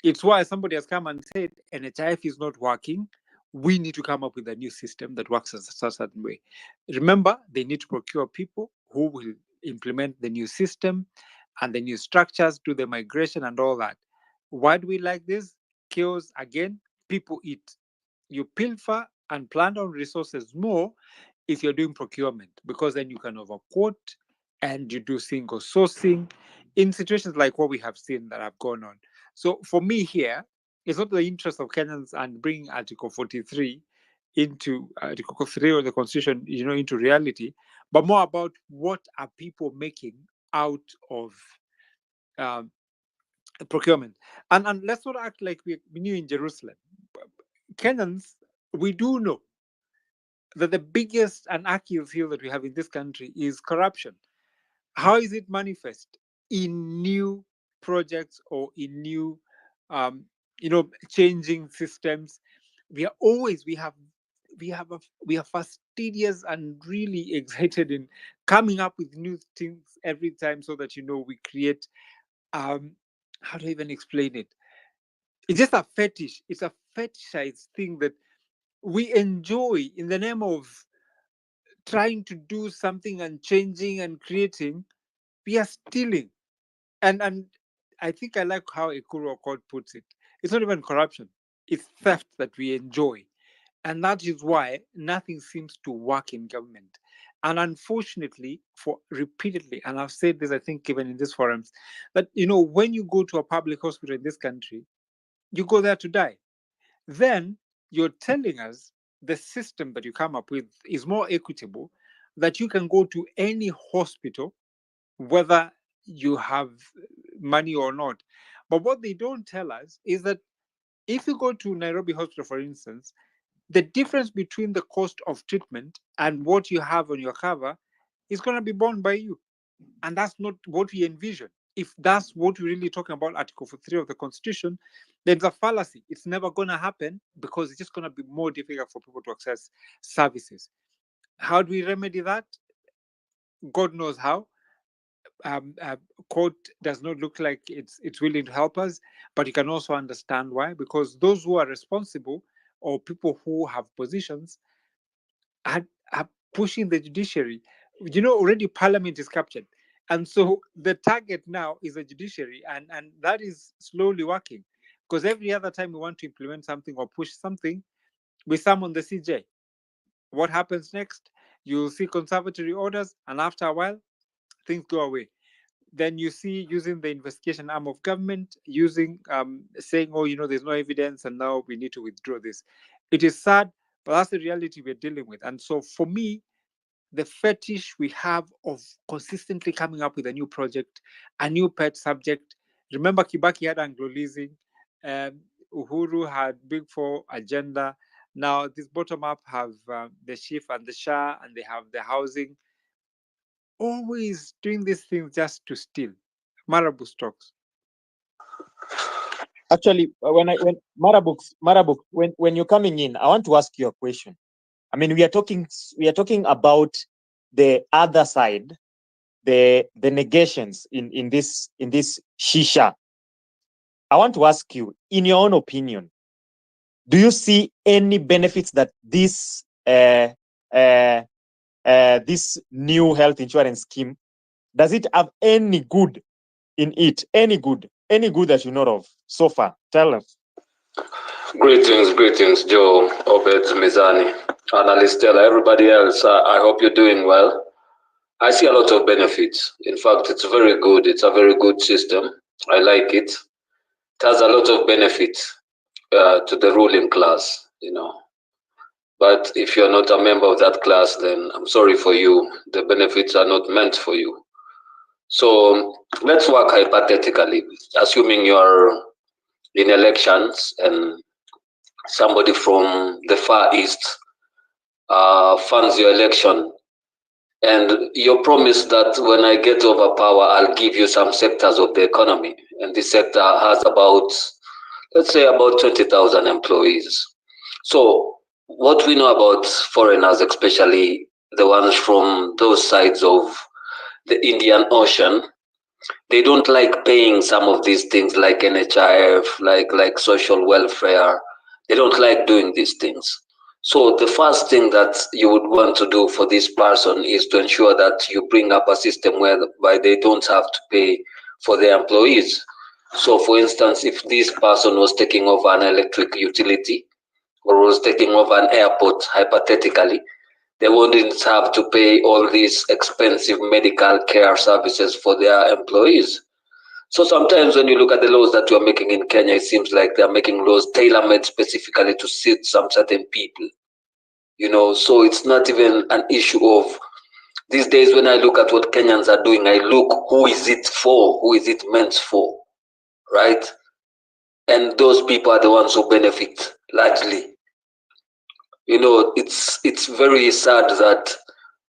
It's why somebody has come and said NHIF is not working. We need to come up with a new system that works a certain way. Remember, they need to procure people who will implement the new system and the new structures, do the migration and all that. Why do we like this? Chaos again, people eat. You pilfer and plan on resources more if you're doing procurement, because then you can overquote and you do single sourcing in situations like what we have seen that have gone on. So for me here, it's not the interest of Kenyans and bringing Article 43 into Article 3 of the Constitution, into reality, but more about what are people making out of um, procurement. And let's not act like we're new in Jerusalem. Kenyans, we do know that the biggest and Achilles heel that we have in this country is corruption. How is it manifest in new projects or in new, changing systems? We are fastidious and really excited in coming up with new things every time, so that we create. How do I even explain it? It's just a fetish. It's a fetishized thing that we enjoy in the name of trying to do something and changing and creating. We are stealing. And I think I like how Ekuru Accord puts it. It's not even corruption, it's theft that we enjoy. And that is why nothing seems to work in government. And unfortunately, for repeatedly, and I've said this, I think, even in these forums, that when you go to a public hospital in this country, you go there to die. Then you're telling us the system that you come up with is more equitable, that you can go to any hospital, whether you have money or not. But what they don't tell us is that if you go to Nairobi Hospital, for instance, the difference between the cost of treatment and what you have on your cover is going to be borne by you. And that's not what we envision. If that's what we're really talking about, Article 3 of the Constitution, then it's a fallacy. It's never going to happen, because it's just going to be more difficult for people to access services. How do we remedy that? God knows how. Court does not look like it's willing to help us, but you can also understand why, because those who are responsible or people who have positions are pushing the judiciary. Already Parliament is captured, and so the target now is the judiciary, and that is slowly working, because every other time we want to implement something or push something, we summon the CJ. What happens next? You'll see conservatory orders, and after a while, things go away. Then you see using the investigation arm of government, using saying, oh, there's no evidence, and now we need to withdraw this. It is sad, but that's the reality we're dealing with. And so for me, the fetish we have of consistently coming up with a new project, a new pet subject. Remember, Kibaki had Anglo-leasing, Uhuru had Big Four agenda. Now this bottom up have the chief and the Shah, and they have the housing. Always doing these things just to steal. Marabu stocks. Actually, when Marabooks, when you're coming in, I want to ask you a question. I mean, we are talking about the other side, the negations in this shisha. I want to ask you, in your own opinion, do you see any benefits that this new health insurance scheme, does it have any good in it? Any good? any good that you know of so far? Tell us. Greetings, Joe, Obed, Mizani, Analyst Stella, everybody else. I hope you're doing well. I see a lot of benefits. In fact, it's very good. It's a very good system. I like it. It has a lot of benefits to the ruling class, But if you're not a member of that class, then I'm sorry for you. The benefits are not meant for you. So let's work hypothetically, assuming you're in elections and somebody from the Far East funds your election, and you promise that when I get over power, I'll give you some sectors of the economy, and this sector has about, let's say, about 20,000 employees. So what we know about foreigners, especially the ones from those sides of the Indian Ocean, they don't like paying some of these things like NHIF, like social welfare. They don't like doing these things. So the first thing that you would want to do for this person is to ensure that you bring up a system whereby they don't have to pay for their employees. So for instance, if this person was taking over an electric utility or was taking over an airport, hypothetically, they wouldn't have to pay all these expensive medical care services for their employees. So sometimes when you look at the laws that you're making in Kenya, it seems like they're making laws tailor-made specifically to suit some certain people. So it's not even an issue of these days. When I look at what Kenyans are doing, I look, who is it for? Who is it meant for? Right? And those people are the ones who benefit largely. It's very sad that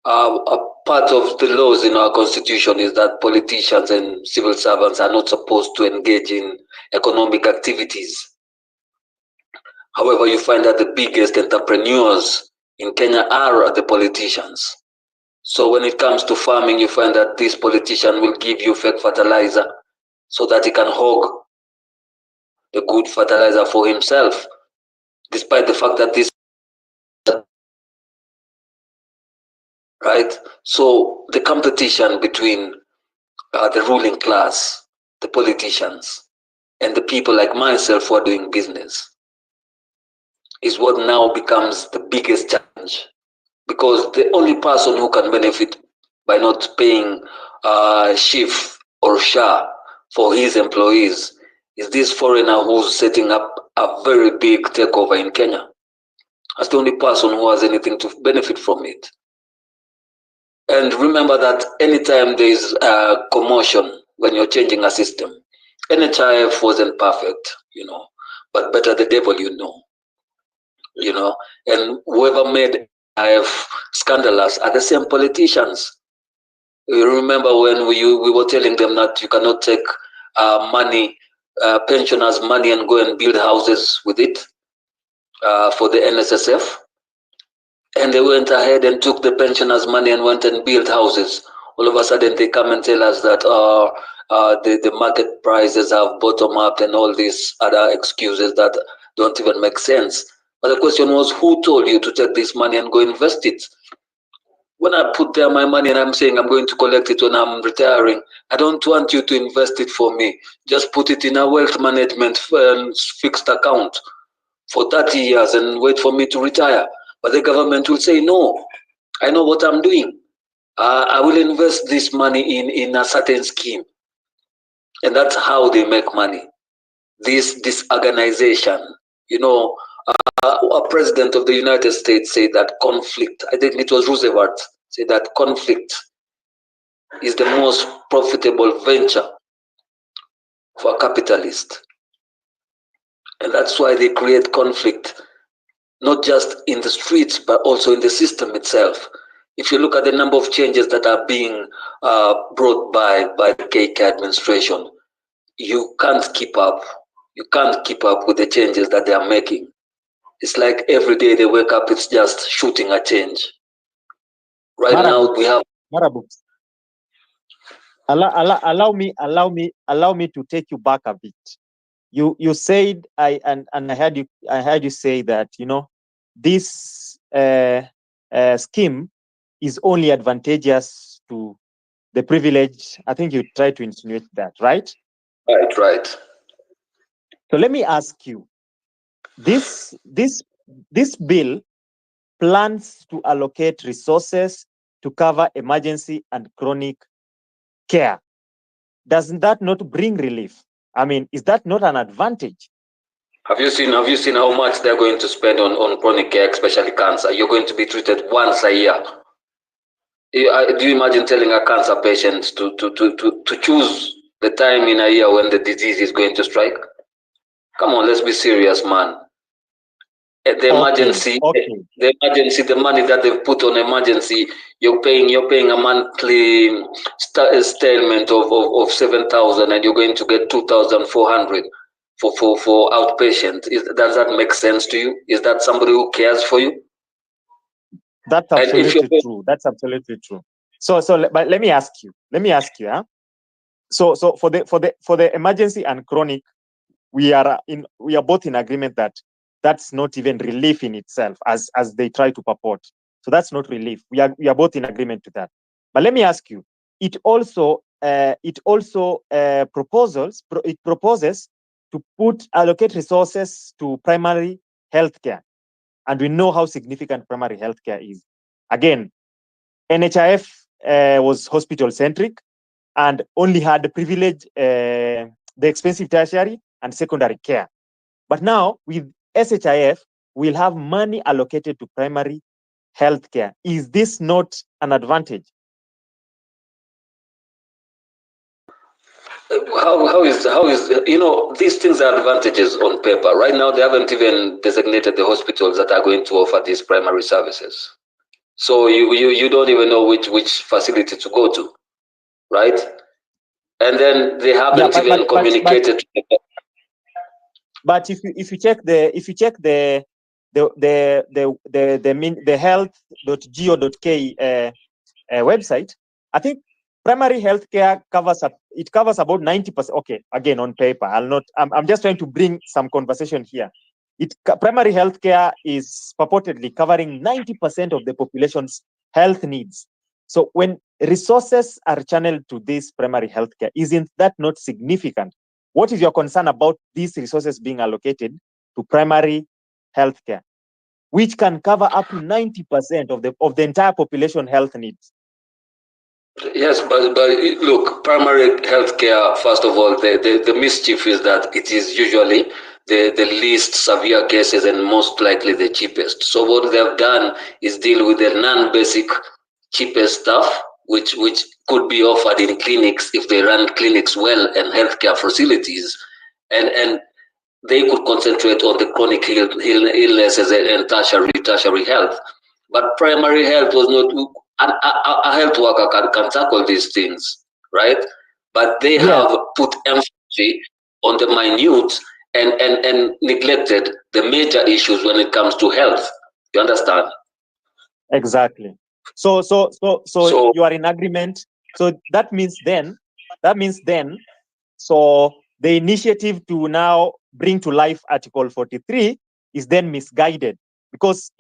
a part of the laws in our constitution is that politicians and civil servants are not supposed to engage in economic activities. However, you find that the biggest entrepreneurs in Kenya are the politicians. So when it comes to farming, you find that this politician will give you fake fertilizer so that he can hog the good fertilizer for himself, despite the fact that this, right? So the competition between the ruling class, the politicians, and the people like myself who are doing business is what now becomes the biggest challenge, because the only person who can benefit by not paying SHIF or SHA for his employees is this foreigner who's setting up a very big takeover in Kenya. That's the only person who has anything to benefit from it. And remember that anytime there is a commotion when you're changing a system, NHIF wasn't perfect, but better the devil and whoever made NHIF scandalous are the same politicians. You remember when we were telling them that you cannot take money, pensioners' money, and go and build houses with it for the NSSF? And they went ahead and took the pensioners' money and went and built houses. All of a sudden, they come and tell us that the market prices have bottomed out and all these other excuses that don't even make sense. But the question was, who told you to take this money and go invest it? When I put there my money and I'm saying I'm going to collect it when I'm retiring, I don't want you to invest it for me. Just put it in a wealth management fixed account for 30 years and wait for me to retire. But the government will say, no, I know what I'm doing. I will invest this money in a certain scheme. And that's how they make money. This organization, a president of the United States said that conflict, I think it was Roosevelt, said that conflict is the most profitable venture for a capitalist. And that's why they create conflict, not just in the streets, but also in the system itself. If you look at the number of changes that are being brought by the KK administration, you can't keep up. You can't keep up with the changes that they are making. It's like every day they wake up, it's just shooting a change. Right now we have Marabooks. Allow me to take you back a bit. You said I heard you say that this scheme is only advantageous to the privileged. I think you tried to insinuate that, right? Right, right. So let me ask you, this bill plans to allocate resources to cover emergency and chronic care. Doesn't that not bring relief? I mean, is that not an advantage? Have you seen how much they're going to spend on chronic care, especially cancer? You're going to be treated once a year. Do you imagine telling a cancer patient to choose the time in a year when the disease is going to strike? Come on, let's be serious, man. The emergency, the money that they've put on emergency, you're paying a monthly installment of 7,000, and you're going to get 2,400 for outpatient. Does that make sense to you? Is that somebody who cares for you? That's absolutely true. That's absolutely true. But let me ask you. Huh? So for the emergency and chronic, we are both in agreement that that's not even relief in itself, as they try to purport. So that's not relief. We are both in agreement to that. But let me ask you. It proposes to allocate resources to primary healthcare, and we know how significant primary healthcare is. Again, NHIF was hospital centric and only had the privilege, the expensive tertiary and secondary care. But now with SHIF, we'll have money allocated to primary healthcare. Is this not an advantage? How is these things are advantages on paper. Right now, they haven't even designated the hospitals that are going to offer these primary services. So you don't even know which facility to go to, right? And then they haven't even communicated. But if you check the health.go.ke website, I think primary healthcare covers about 90%. Okay, again on paper, I'm just trying to bring some conversation here. Primary healthcare is purportedly covering 90% of the population's health needs. So when resources are channeled to this primary healthcare, isn't that not significant? What is your concern about these resources being allocated to primary healthcare, which can cover up to 90% of the entire population health needs? Yes, but look, primary healthcare, first of all, the mischief is that it is usually the least severe cases and most likely the cheapest. So what they've done is deal with the non-basic cheapest stuff, which could be offered in clinics if they run clinics well and healthcare facilities, and they could concentrate on the chronic illnesses and tertiary health. But primary health was not, a health worker can tackle these things, right? But they have put emphasis on the minute and neglected the major issues when it comes to health. You understand? Exactly. So you are in agreement. So that means then, so the initiative to now bring to life Article 43 is then misguided, because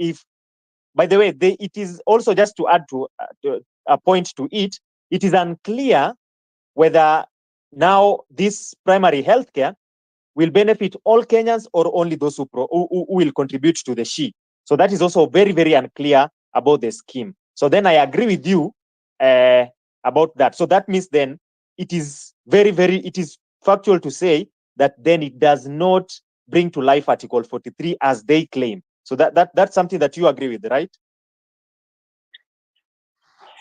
by the way, it is also, just to add to a point to it, it is unclear whether now this primary healthcare will benefit all Kenyans or only those who will contribute to the SHE. So that is also very, very unclear about the scheme. So then I agree with you about that. So that means then it is it is factual to say that then it does not bring to life Article 43 as they claim. So that's something that you agree with, right?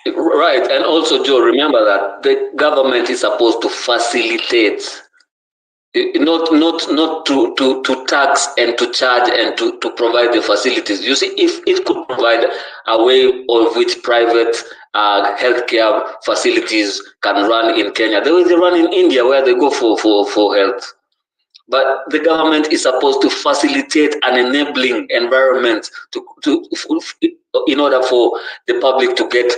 Right. And also, Joe, remember that the government is supposed to facilitate, not to tax and to charge and to provide the facilities. You see, if it could provide a way of which private healthcare facilities can run in Kenya, the way they run in India, where they go for health. But the government is supposed to facilitate an enabling environment in order for the public to get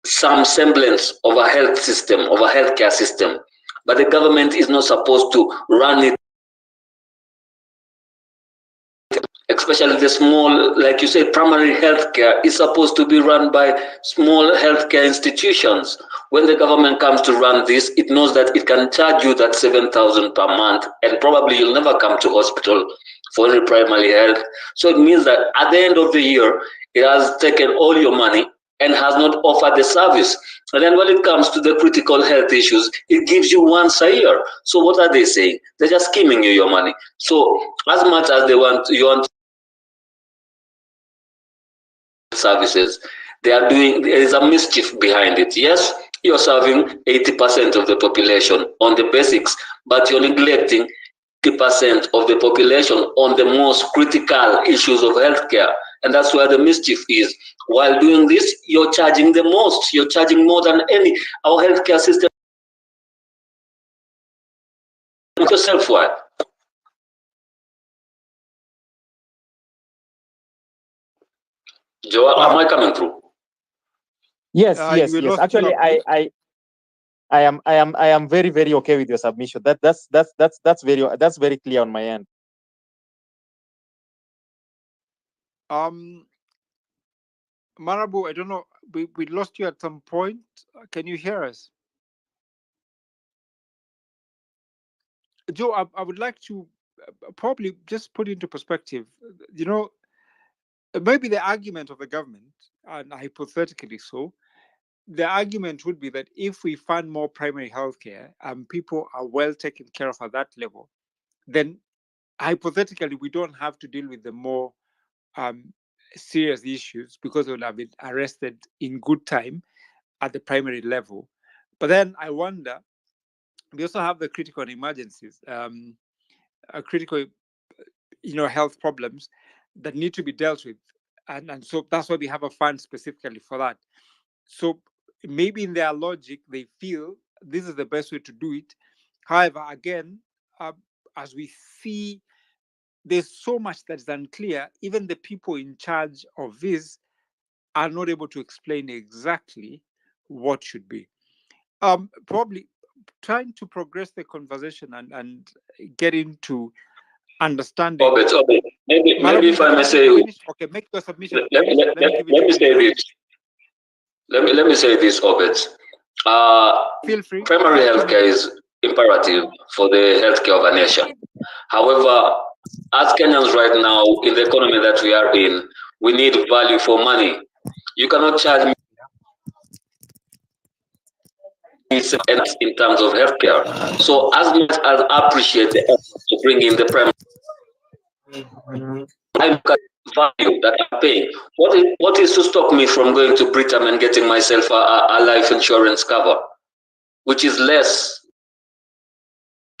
some semblance of a health system, of a healthcare system. But the government is not supposed to run it especially the small, like you said, primary healthcare is supposed to be run by small healthcare institutions. When the government comes to run this, it knows that it can charge you that 7,000 per month, and probably you'll never come to hospital for any primary health. So it means that at the end of the year, it has taken all your money and has not offered the service. And then when it comes to the critical health issues, it gives you once a year. So what are they saying? They're just skimming you your money. So as much as you want services, there is a mischief behind it. Yes, you're serving 80% of the population on the basics, but you're neglecting 80% of the population on the most critical issues of healthcare. And that's where the mischief is. While doing this, you're charging the most. You're charging more than any. Our healthcare system. Yourself, why? Joe, am I coming through? Yes, We yes. lost Actually, you a bit. I am very, very okay with your submission. That's very clear on my end. Marabu, I don't know. We lost you at some point. Can you hear us? Joe, I would like to probably just put into perspective, maybe the argument of the government, and hypothetically so, the argument would be that if we fund more primary healthcare and people are well taken care of at that level, then hypothetically we don't have to deal with the more serious issues because they will have been arrested in good time at the primary level. But then I wonder, we also have the critical and emergencies, critical, health problems that need to be dealt with, and so that's why we have a fund specifically for that. So maybe in their logic, they feel this is the best way to do it. However, again, as we see, there's so much that's unclear. Even the people in charge of this are not able to explain exactly what should be. Probably trying to progress the conversation and get into understanding. Obed, maybe if I may say, okay, make your submission. let me say this. Let me say this, Obed. Feel free. Primary healthcare is imperative for the healthcare of a nation. However, as Kenyans right now, in the economy that we are in, we need value for money. You cannot charge me in terms of healthcare. So as much as I appreciate the effort to bring in the primary, I look at the value that I'm paying. What is to stop me from going to Britain and getting myself a life insurance cover, which is less,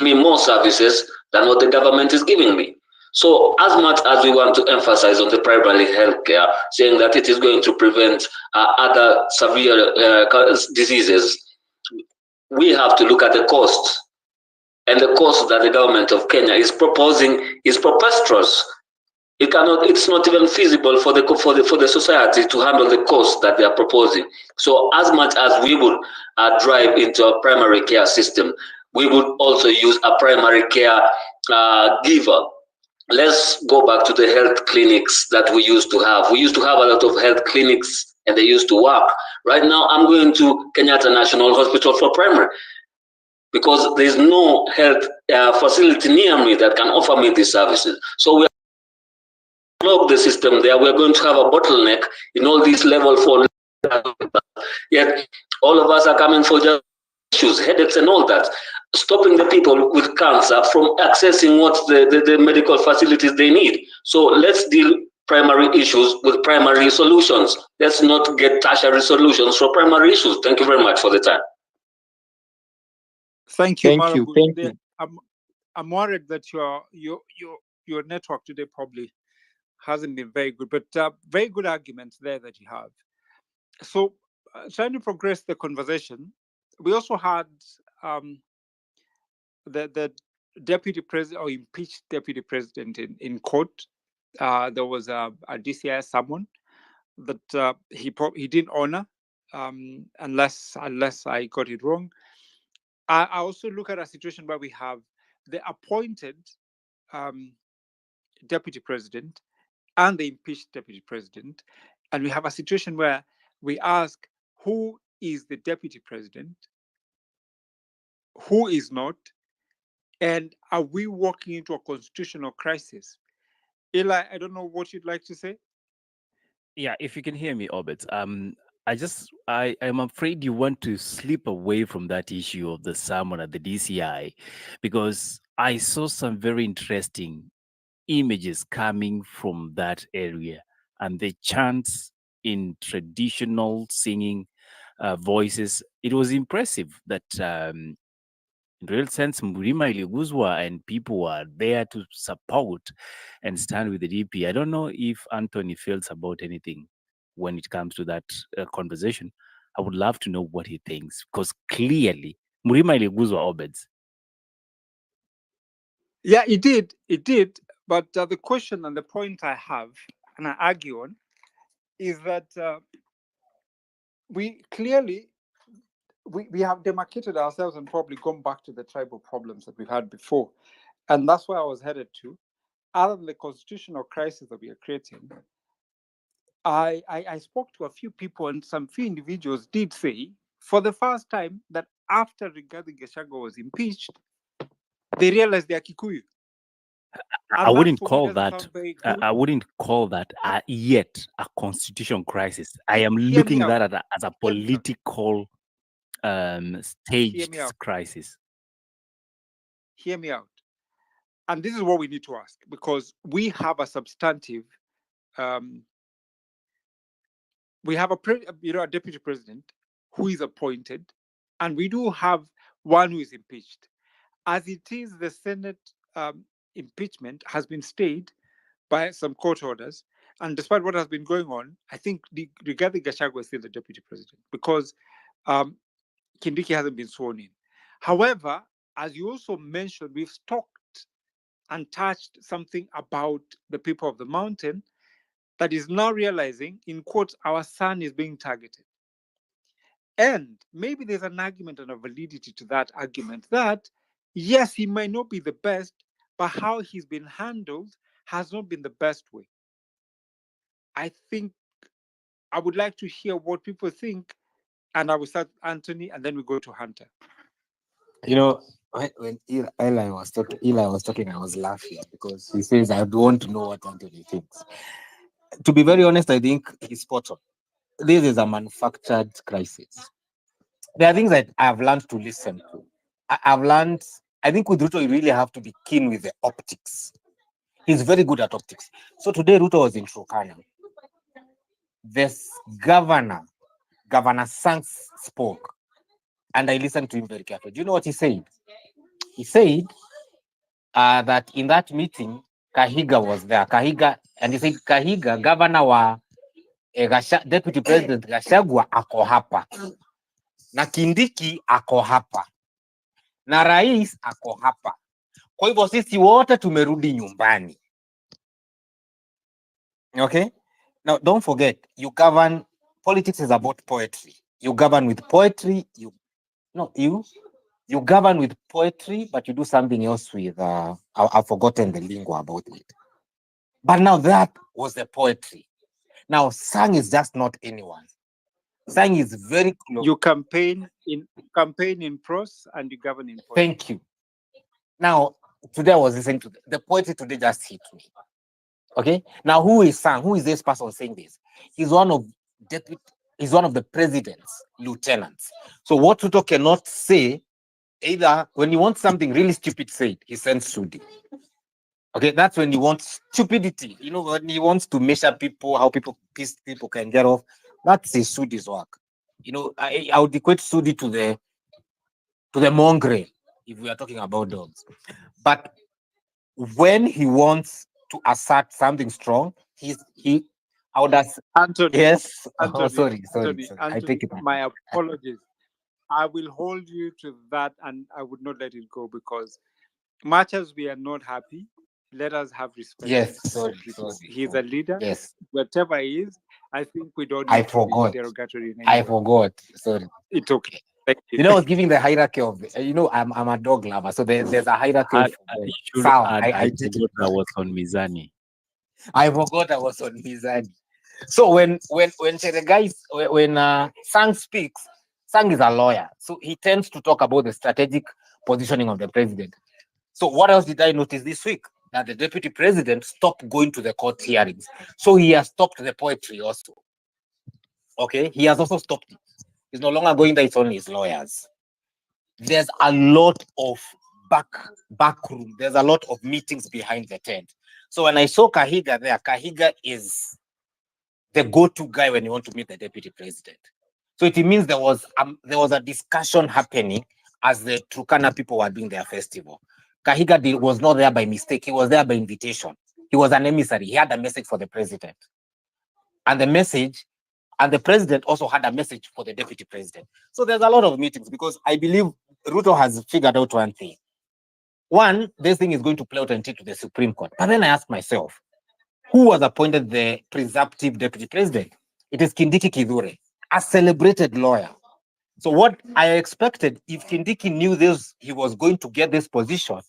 me more services than what the government is giving me? So as much as we want to emphasize on the primary healthcare, saying that it is going to prevent other severe diseases, we have to look at the cost. And the cost that the government of Kenya is proposing is preposterous. It's not even feasible for the society to handle the cost that they are proposing. So as much as we would drive into a primary care system, we would also use a primary care giver. Let's go back to the health clinics that we used to have. We used to have a lot of health clinics and they used to work. Right now, I'm going to Kenyatta National Hospital for primary because there's no health facility near me that can offer me these services. So we block the system there. We're going to have a bottleneck in all these level 4. Yet all of us are coming for just issues, headaches and all that, stopping the people with cancer from accessing what the medical facilities they need. So let's deal primary issues with primary solutions. Let's not get tertiary solutions for primary issues. Thank you very much for the time. Thank you, Thank you. Marabu. Thank you. I'm worried that your network today probably hasn't been very good, but very good arguments there that you have. So trying to progress the conversation, we also had the deputy president or impeached deputy president in court. There was a DCI summon that he didn't honor, unless I got it wrong. I also look at a situation where we have the appointed deputy president and the impeached deputy president. And we have a situation where we ask who is the deputy president, who is not, and are we walking into a constitutional crisis? Eli, I don't know what you'd like to say. Yeah, if you can hear me, Orbit. I'm afraid you want to slip away from that issue of the salmon at the DCI, because I saw some very interesting images coming from that area, and the chants in traditional singing voices. It was impressive that in real sense, Murima iliguzwa and people were there to support and stand with the DP. I don't know if Anthony feels about anything when it comes to that conversation. I would love to know what he thinks, because clearly Murima iliguzwa Obeds. Yeah, it did. It did. But the question and the point I have, and I argue on, is that we clearly we have demarcated ourselves and probably gone back to the tribal problems that we've had before. And that's where I was headed to. Other than the constitutional crisis that we are creating, I spoke to a few people, and some few individuals did say for the first time that after Rigathi Gachagua was impeached, they realized they are Kikuyu. I And that wouldn't for me call doesn't that. sound very good. I wouldn't call that yet a constitutional crisis. I am Hear me looking out. at that as a Hear me out. political staged me out. crisis. Hear me out. And this is what we need to ask, because we have a substantive, we have a deputy president who is appointed, and we do have one who is impeached. As it is, the Senate impeachment has been stayed by some court orders. And despite what has been going on, I think Rigathi Gachagua is still the deputy president, because Kindiki hasn't been sworn in. However, as you also mentioned, we've talked and touched something about the people of the mountain that is now realizing, in quotes, our son is being targeted. And maybe there's an argument and a validity to that argument that, yes, he might not be the best, but how he's been handled has not been the best way. I think I would like to hear what people think, and I will start Anthony, and then we go to Hunter. You know, when Eli was talking, I was laughing because he says, I don't know what Anthony thinks. To be very honest, I think he's spot on. This is a manufactured crisis. There are things that I've learned to listen to. I think with Ruto, you really have to be keen with the optics. He's very good at optics. So today, Ruto was in Turkana. This Governor Sanks spoke, and I listened to him very carefully. Do you know what he said? He said that in that meeting, Kahiga was there. And he said, Kahiga, governor wa Deputy President Gachagua ako hapa. Na Kindiki ako hapa. Na rais ako hapa. Kwa hivyo sisi wote tumerudi nyumbani. Okay? Now, don't forget, politics is about poetry. You govern with poetry. You govern with poetry, but you do something else with, I've forgotten the lingo about it. But now that was the poetry. Now, Sang is just not anyone. Sang is very close. You campaign in prose and you govern in poetry. Thank you. Now, today I was listening to the poetry today just hit me. Okay. Now, who is Sang? Who is this person saying this? He's one of the president's lieutenants. So what Ruto cannot say, either when you want something really stupid said, he sends Sudi. Okay, that's when you want stupidity. You know, when he wants to measure people, how people can get off. That's his Sudi's work. You know, I would equate Sudi to the mongrel if we are talking about dogs. But when he wants to assert something strong, I would ask Anthony. Yes. Anthony, sorry. Anthony, I take it back. my apologies. I will hold you to that, and I would not let it go, because much as we are not happy, let us have respect. Yes, for sorry. He's a leader. Yes. Whatever he is, I think we don't I need to forgot. be derogatory in any I way. forgot. Sorry. It's okay. Thank you. You know, I was giving the hierarchy of, I'm a dog lover, so there's a hierarchy. I I forgot take I it was on Mizani. I forgot I was on Mizani. So when Cheregai when Sang speaks, Sang is a lawyer, so he tends to talk about the strategic positioning of the president. So what else did I notice this week? That the deputy president stopped going to the court hearings. So he has stopped the poetry also. Okay, he has also stopped it. He's no longer going there, it's only his lawyers. There's a lot of back room. There's a lot of meetings behind the tent. So when I saw Kahiga there, Kahiga is the go-to guy when you want to meet the deputy president. So it means there was a discussion happening as the Turkana people were doing their festival. Kahiga was not there by mistake. He was there by invitation. He was an emissary. He had a message for the president. And the president also had a message for the deputy president. So there's a lot of meetings because I believe Ruto has figured out one thing. One, this thing is going to play out until to the Supreme Court. But then I asked myself, who was appointed the presumptive deputy president? It is Kindiki Kithure, a celebrated lawyer. So what I expected, if Kindiki knew this, he was going to get this position,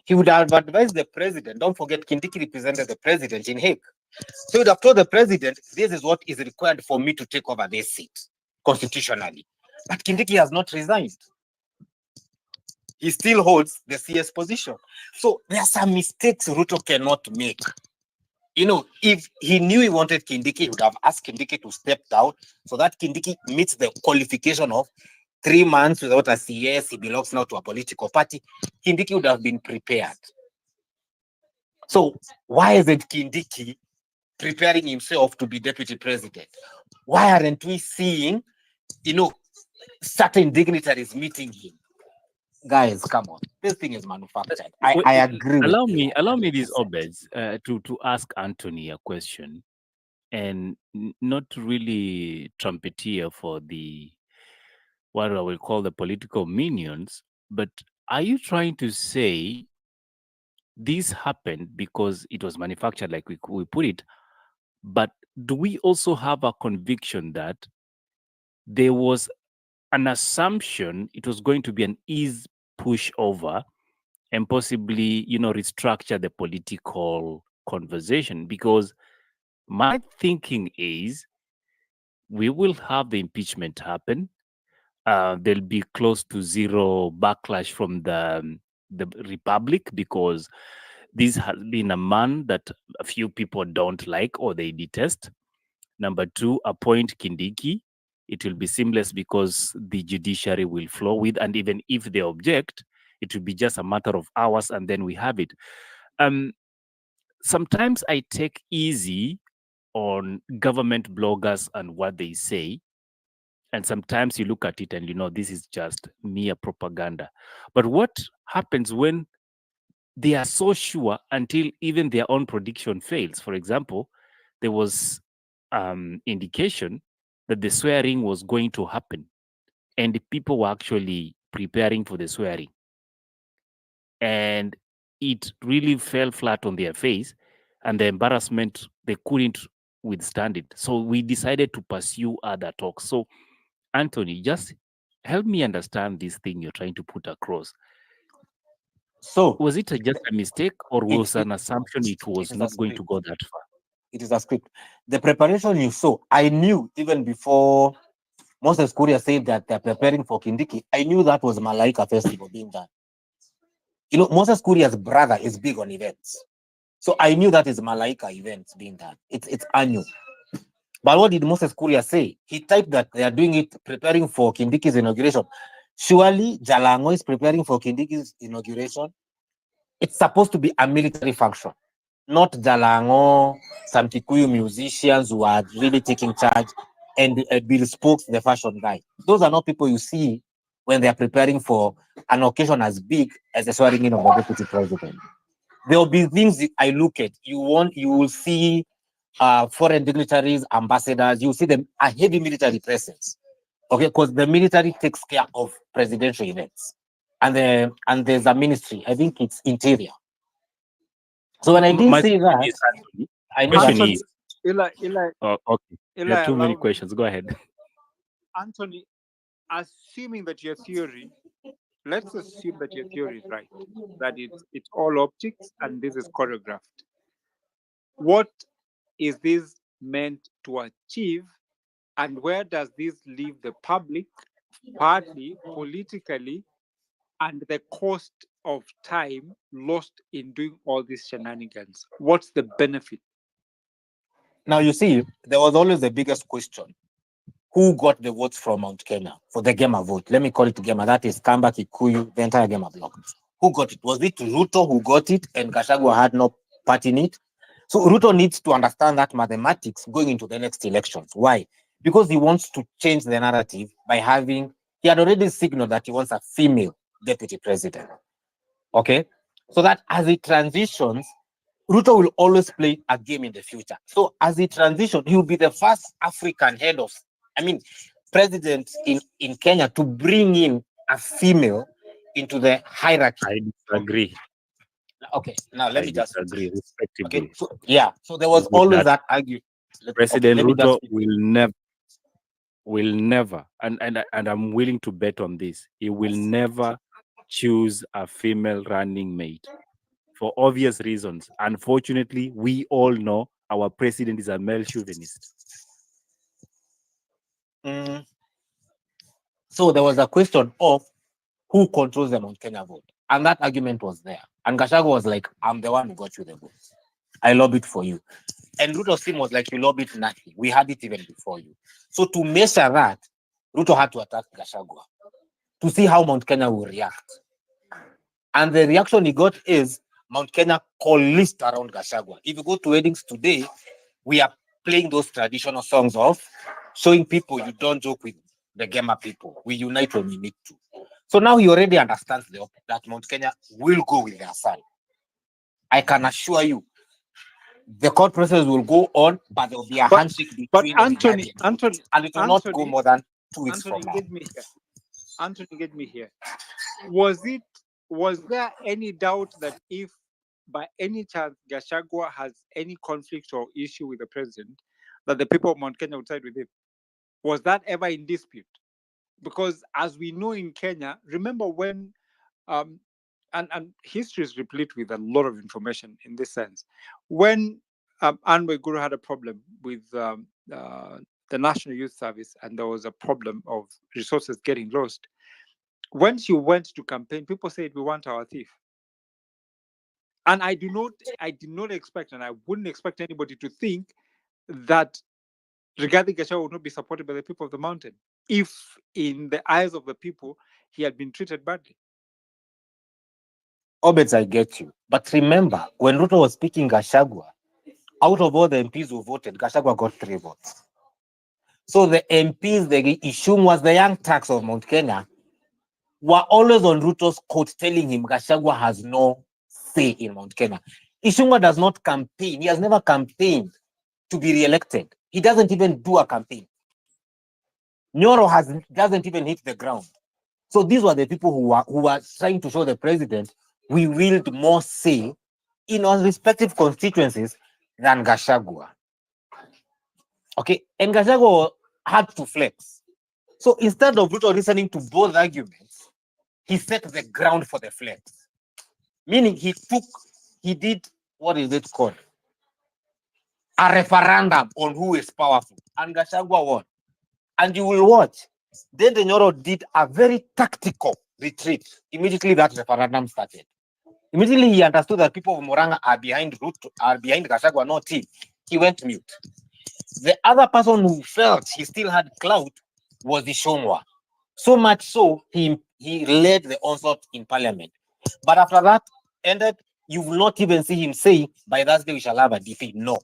he would have advised the president. Don't forget, Kindiki represented the president in Hague. So he would have told the president, this is what is required for me to take over this seat constitutionally. But Kindiki has not resigned. He still holds the CS position. So there are some mistakes Ruto cannot make. You know, if he knew he wanted Kindiki, he would have asked Kindiki to step down so that Kindiki meets the qualification of 3 months without a CS. He belongs now to a political party. Kindiki would have been prepared. So why isn't Kindiki preparing himself to be deputy president? Why aren't we seeing, certain dignitaries meeting him? Guys, come on. This thing is manufactured. I agree with you. Allow me these obeds to ask Anthony a question, and not really trumpeteer for the what I will call the political minions, but are you trying to say this happened because it was manufactured, like we put it, but do we also have a conviction that there was an assumption it was going to be an ease pushover and possibly, restructure the political conversation? Because my thinking is we will have the impeachment happen. There'll be close to zero backlash from the Republic because this has been a man that a few people don't like or they detest. Number two, appoint Kindiki. It will be seamless because the judiciary will flow with, and even if they object, it will be just a matter of hours and then we have it. Sometimes I take easy on government bloggers and what they say. And sometimes you look at it and this is just mere propaganda. But what happens when they are so sure until even their own prediction fails? For example, there was indication that the swearing was going to happen, and the people were actually preparing for the swearing, and it really fell flat on their face, and the embarrassment, they couldn't withstand it. So we decided to pursue other talks. So Anthony, just help me understand this thing you're trying to put across. So Was it just a mistake, or was an assumption it was is not a going to script. go that far? It is a script. The preparation you saw, I knew even before Moses Kuria said that they're preparing for Kindiki. I knew that was Malaika Festival being done. Moses Kuria's brother is big on events. So I knew that is Malaika events being done. It's annual. But what did Moses Kuria say? He typed that they are doing it, preparing for Kindiki's inauguration. Surely Jalango is preparing for Kindiki's inauguration. It's supposed to be a military function, not Jalango, some Kikuyu musicians who are really taking charge, and Bill Spokes, the fashion guy. Those are not people you see when they are preparing for an occasion as big as the swearing in of the deputy president. There will be things I look at. You will see foreign dignitaries, ambassadors. You see them a heavy military presence. Okay, because the military takes care of presidential events, and there's a ministry. I think it's Interior. So when I didn't My say question that, is, Anthony, I know question that. Anthony, is, Eli, oh, okay, there are too allow many me. questions. Go ahead. Anthony, assuming that your theory, let's assume that your theory is right, that it's all optics and this is choreographed. What is this meant to achieve, and where does this leave the public, partly politically, and the cost of time lost in doing all these shenanigans? What's the benefit? Now, you see, there was always the biggest question: who got the votes from Mount Kenya for the Gema vote? Let me call it Gema. That is Kamba, Kikuyu, the entire Gema block. Who got it? Was it Ruto who got it and Gachagua had no part in it? So Ruto needs to understand that mathematics going into the next elections. Why? Because he wants to change the narrative by having, he had already signaled that he wants a female deputy president. Okay? So that as he transitions, Ruto will always play a game in the future. So as he transitions, he will be the first African president in Kenya to bring in a female into the hierarchy. I disagree. Okay, now let I me just disagree finish. respectively. Okay, so yeah, so there was With always that, that argument. President Let me Ruto just will never, and I'm willing to bet on this, he will never choose a female running mate for obvious reasons. Unfortunately, we all know our president is a male chauvinist. Mm, so there was a question of who controls the Mount Kenya vote, and that argument was there. And Gachagua was like, "I'm the one who got you the vote. I lobbied for you." And Ruto's team was like, "You lobbied nothing. We had it even before you." So to measure that, Ruto had to attack Gachagua to see how Mount Kenya will react. And the reaction he got is Mount Kenya coalesced around Gachagua. If you go to weddings today, we are playing those traditional songs of showing people you don't joke with the gamer people. We unite when we need to. So now he already understands that Mount Kenya will go with their side. I can assure you, the court process will go on, but there will be a But handshake but between Onyinye and Ruto, and it will not go Anthony, more than 2 weeks Anthony, from now. get me here. Anthony, get me here. Was there any doubt that if by any chance Gachagua has any conflict or issue with the president, that the people of Mount Kenya would side with him? Was that ever in dispute? Because as we know in Kenya, remember when um and history is replete with a lot of information in this sense. When Anwe Guru had a problem with the National Youth Service and there was a problem of resources getting lost, when she went to campaign, people said, "We want our thief." And I did not expect, and I wouldn't expect anybody to think that Rigathi Gachagua would not be supported by the people of the mountain if, in the eyes of the people, he had been treated badly. Obeds, I get you. But remember, when Ruto was speaking Gachagua, out of all the MPs who voted, Gachagua got 3 votes. So the MPs, the Ishum was the young tax of Mount Kenya, were always on Ruto's coat telling him Gachagua has no say in Mount Kenya. Ishungwa does not campaign. He has never campaigned to be re-elected. He doesn't even do a campaign. Nyoro doesn't even hit the ground. So these were the people who were trying to show the president we wield more say in our respective constituencies than Gachagua. Okay, and Gachagua had to flex. So instead of Ruto listening to both arguments, he set the ground for the flex. Meaning he did, what is it called? A referendum on who is powerful. And Gachagua won. And you will watch. Then the Nyoro did a very tactical retreat immediately that referendum started. Immediately he understood that people of Moranga are behind Gachagua, not him. He went mute. The other person who felt he still had clout was the Shomwa. So much so, he led the onslaught in parliament. But after that ended, you will not even see him say, by Thursday we shall have a defeat. No.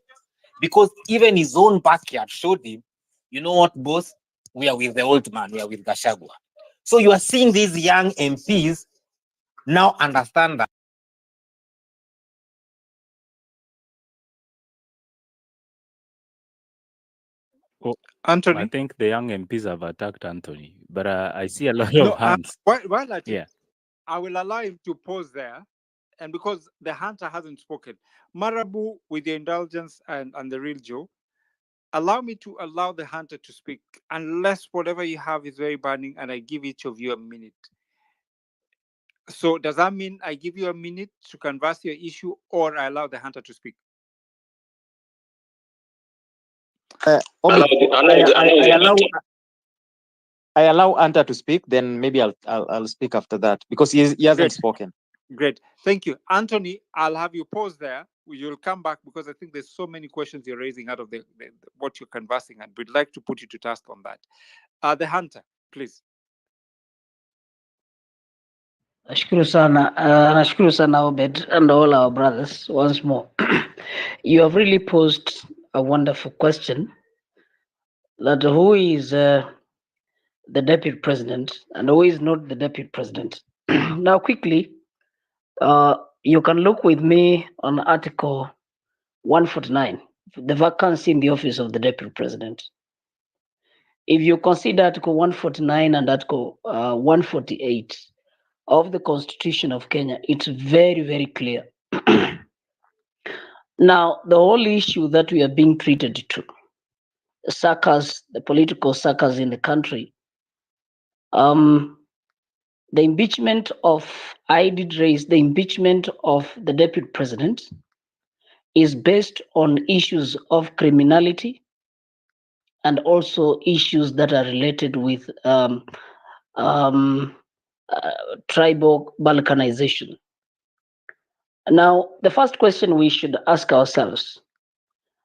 Because even his own backyard showed him, you know what, boss? We are with the old man, we are with Gachagua. So you are seeing these young MPs now understand that. Oh, I Anthony? think the young MPs have attacked Anthony, but I see a lot No, of hands. while at Yeah. it, I will allow him to pause there. And because the hunter hasn't spoken, Marabu, with your indulgence and the real Joe, allow me to allow the hunter to speak, unless whatever you have is very burning and I give each of you a minute. So does that mean I give you a minute to canvass your issue or I allow the hunter to speak? Obed, Allow I the allow answer. I allow Anta to speak. Then maybe I'll speak after that because he hasn't Great. spoken. Great. Thank you. Anthony, I'll have you pause there. You'll come back because I think there's so many questions you're raising out of what you're conversing, and we'd like to put you to task on that. The Hunter, please. Nashukuru sana Obed and all our brothers once more. You have really posed a wonderful question that who is the deputy president and who is not the deputy president. Now, quickly, you can look with me on Article 149, the vacancy in the office of the deputy president. If you consider Article 149 and Article 148 of the Constitution of Kenya, it's very, very clear. Now, the whole issue that we are being treated to, circus, the political circus in the country, the impeachment of, I did raise the impeachment of the deputy president is based on issues of criminality and also issues that are related with tribal balkanization. Now, the first question we should ask ourselves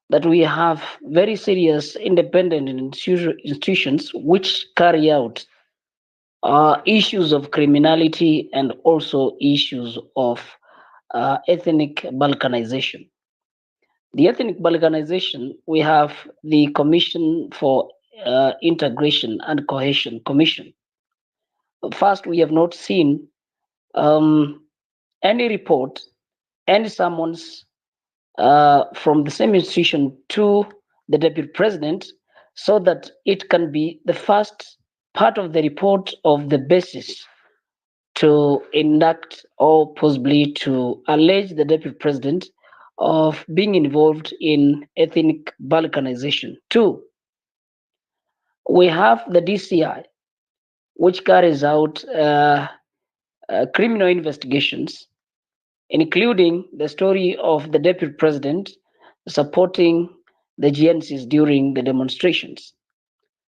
that we have very serious independent institutions which carry out issues of criminality and also issues of ethnic balkanization. The ethnic balkanization, we have the Commission for Integration and Cohesion Commission. First, we have not seen any report, any summons from the same institution to the deputy president so that it can be the first part of the report of the basis to enact or possibly to allege the deputy president of being involved in ethnic balkanization. Two, we have the DCI, which carries out criminal investigations, including the story of the deputy president supporting the GNCs during the demonstrations.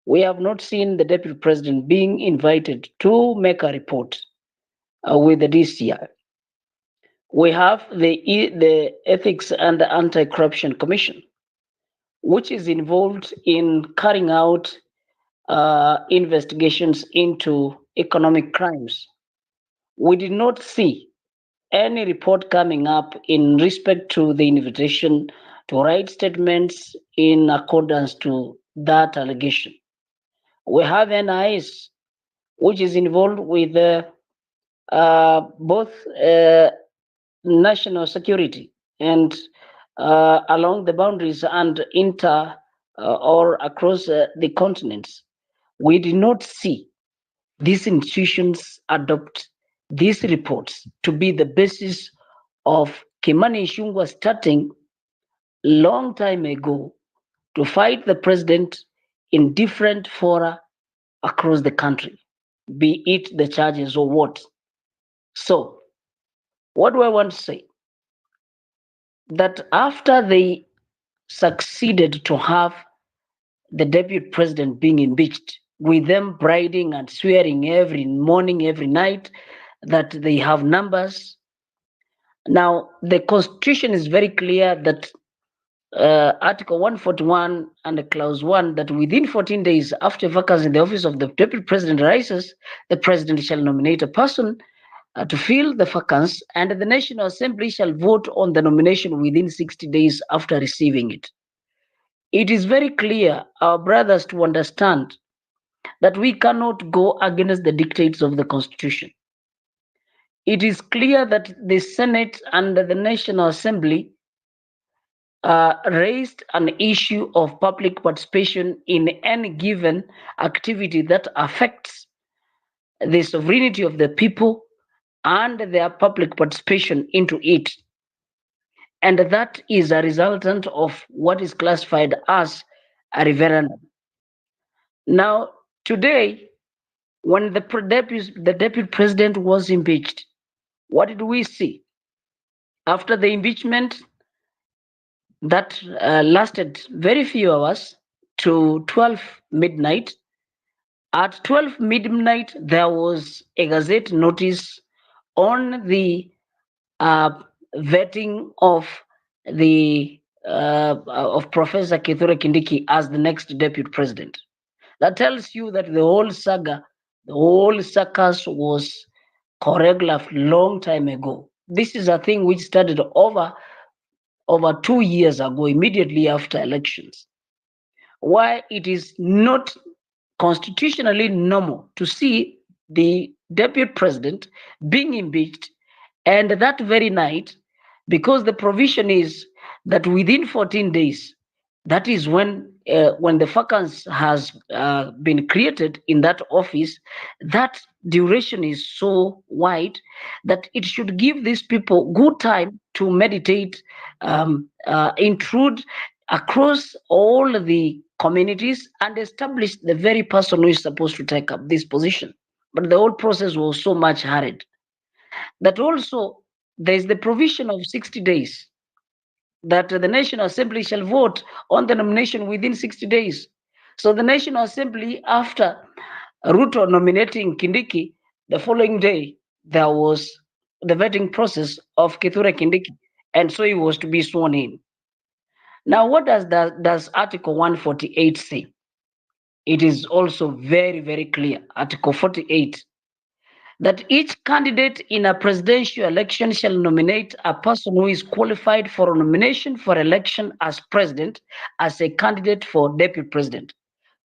We have not seen the deputy president being invited to make a report with the DCI. We have the Ethics and Anti-Corruption Commission, which is involved in carrying out investigations into economic crimes. We did not see any report coming up in respect to the invitation to write statements in accordance to that allegation. We have NIS, which is involved with both national security and along the boundaries and inter or across the continents. We did not see these institutions adopt these reports to be the basis of Kimani Ichung'wah starting long time ago to fight the president in different fora across the country, be it the charges or what. So, what do I want to say? That after they succeeded to have the deputy president being impeached, with them briding and swearing every morning, every night that they have numbers. Now, the constitution is very clear that Article 141 and Clause 1 that within 14 days after vacancy in the office of the deputy president arises, the president shall nominate a person to fill the vacancy, and the National Assembly shall vote on the nomination within 60 days after receiving it. It is very clear, our brothers, to understand that we cannot go against the dictates of the Constitution. It is clear that the Senate and the National Assembly raised an issue of public participation in any given activity that affects the sovereignty of the people and their public participation into it. And that is a resultant of what is classified as a referendum. Now, today, when the deputy president was impeached, what did we see? After the impeachment that lasted very few hours, to 12 midnight. At 12 midnight, there was a gazette notice on the uh, vetting the of Professor Kithure Kindiki as the next deputy president. That tells you that the whole saga, the whole circus was choreographed long time ago. This is a thing which started over 2 years ago, immediately after elections. Why it is not constitutionally normal to see the deputy president being impeached, and that very night, because the provision is that within 14 days, that is when the vacancy has been created in that office, that duration is so wide that it should give these people good time to meditate, intrude across all the communities and establish the very person who is supposed to take up this position. But the whole process was so much hurried that also there is the provision of 60 days that the National Assembly shall vote on the nomination within 60 days. So the National Assembly, after Ruto nominating Kindiki, the following day there was the vetting process of Kithure Kindiki, and so he was to be sworn in. Now, what does Article 148 say? It is also very, very clear. Article 48 that each candidate in a presidential election shall nominate a person who is qualified for a nomination for election as president as a candidate for deputy president.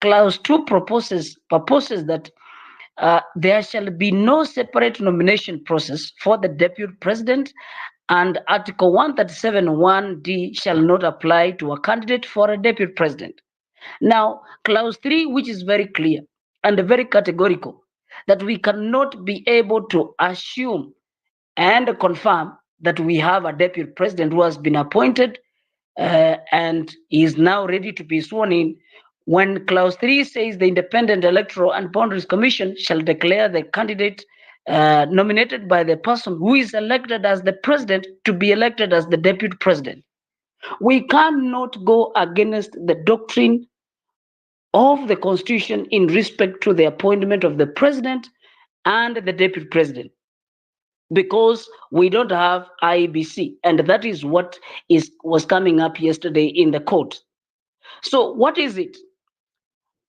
Clause 2 proposes that there shall be no separate nomination process for the deputy president, and Article 137(1)(d) shall not apply to a candidate for a deputy president. Now, clause 3, which is very clear and very categorical, that we cannot be able to assume and confirm that we have a deputy president who has been appointed and is now ready to be sworn in. When clause 3 says the Independent Electoral and Boundaries Commission shall declare the candidate nominated by the person who is elected as the president to be elected as the deputy president. We cannot go against the doctrine of the Constitution in respect to the appointment of the president and the deputy president, because we don't have IEBC, and that is what was coming up yesterday in the court. So what is it?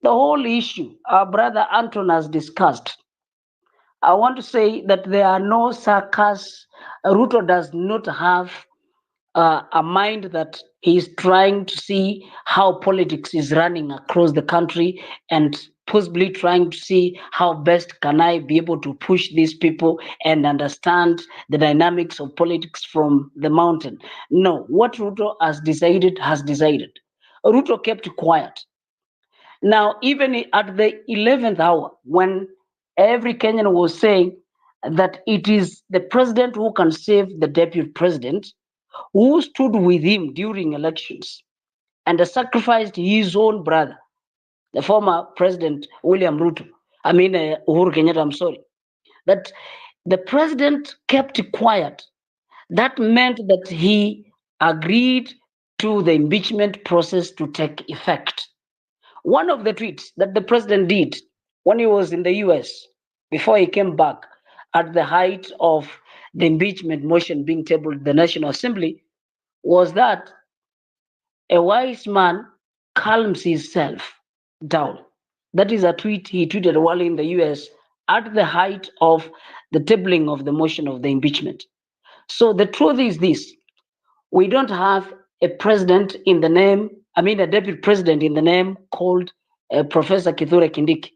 The whole issue our brother Anton has discussed. I want to say that there are no circus. Ruto does not have a mind that he's trying to see how politics is running across the country and possibly trying to see how best can I be able to push these people and understand the dynamics of politics from the mountain. No, what Ruto has decided has decided. Ruto kept quiet. Now, even at the 11th hour, when every Kenyan was saying that it is the president who can save the deputy president, who stood with him during elections and sacrificed his own brother, the former president William Ruto. Uhuru Kenyatta, I'm sorry. That the president kept quiet. That meant that he agreed to the impeachment process to take effect. One of the tweets that the president did when he was in the US, before he came back at the height of the impeachment motion being tabled in the National Assembly, was that a wise man calms himself down. That is a tweet he tweeted while in the US at the height of the tabling of the motion of the impeachment. So the truth is this: we don't have a president in the name, a deputy president in the name called Professor Kithure Kindiki,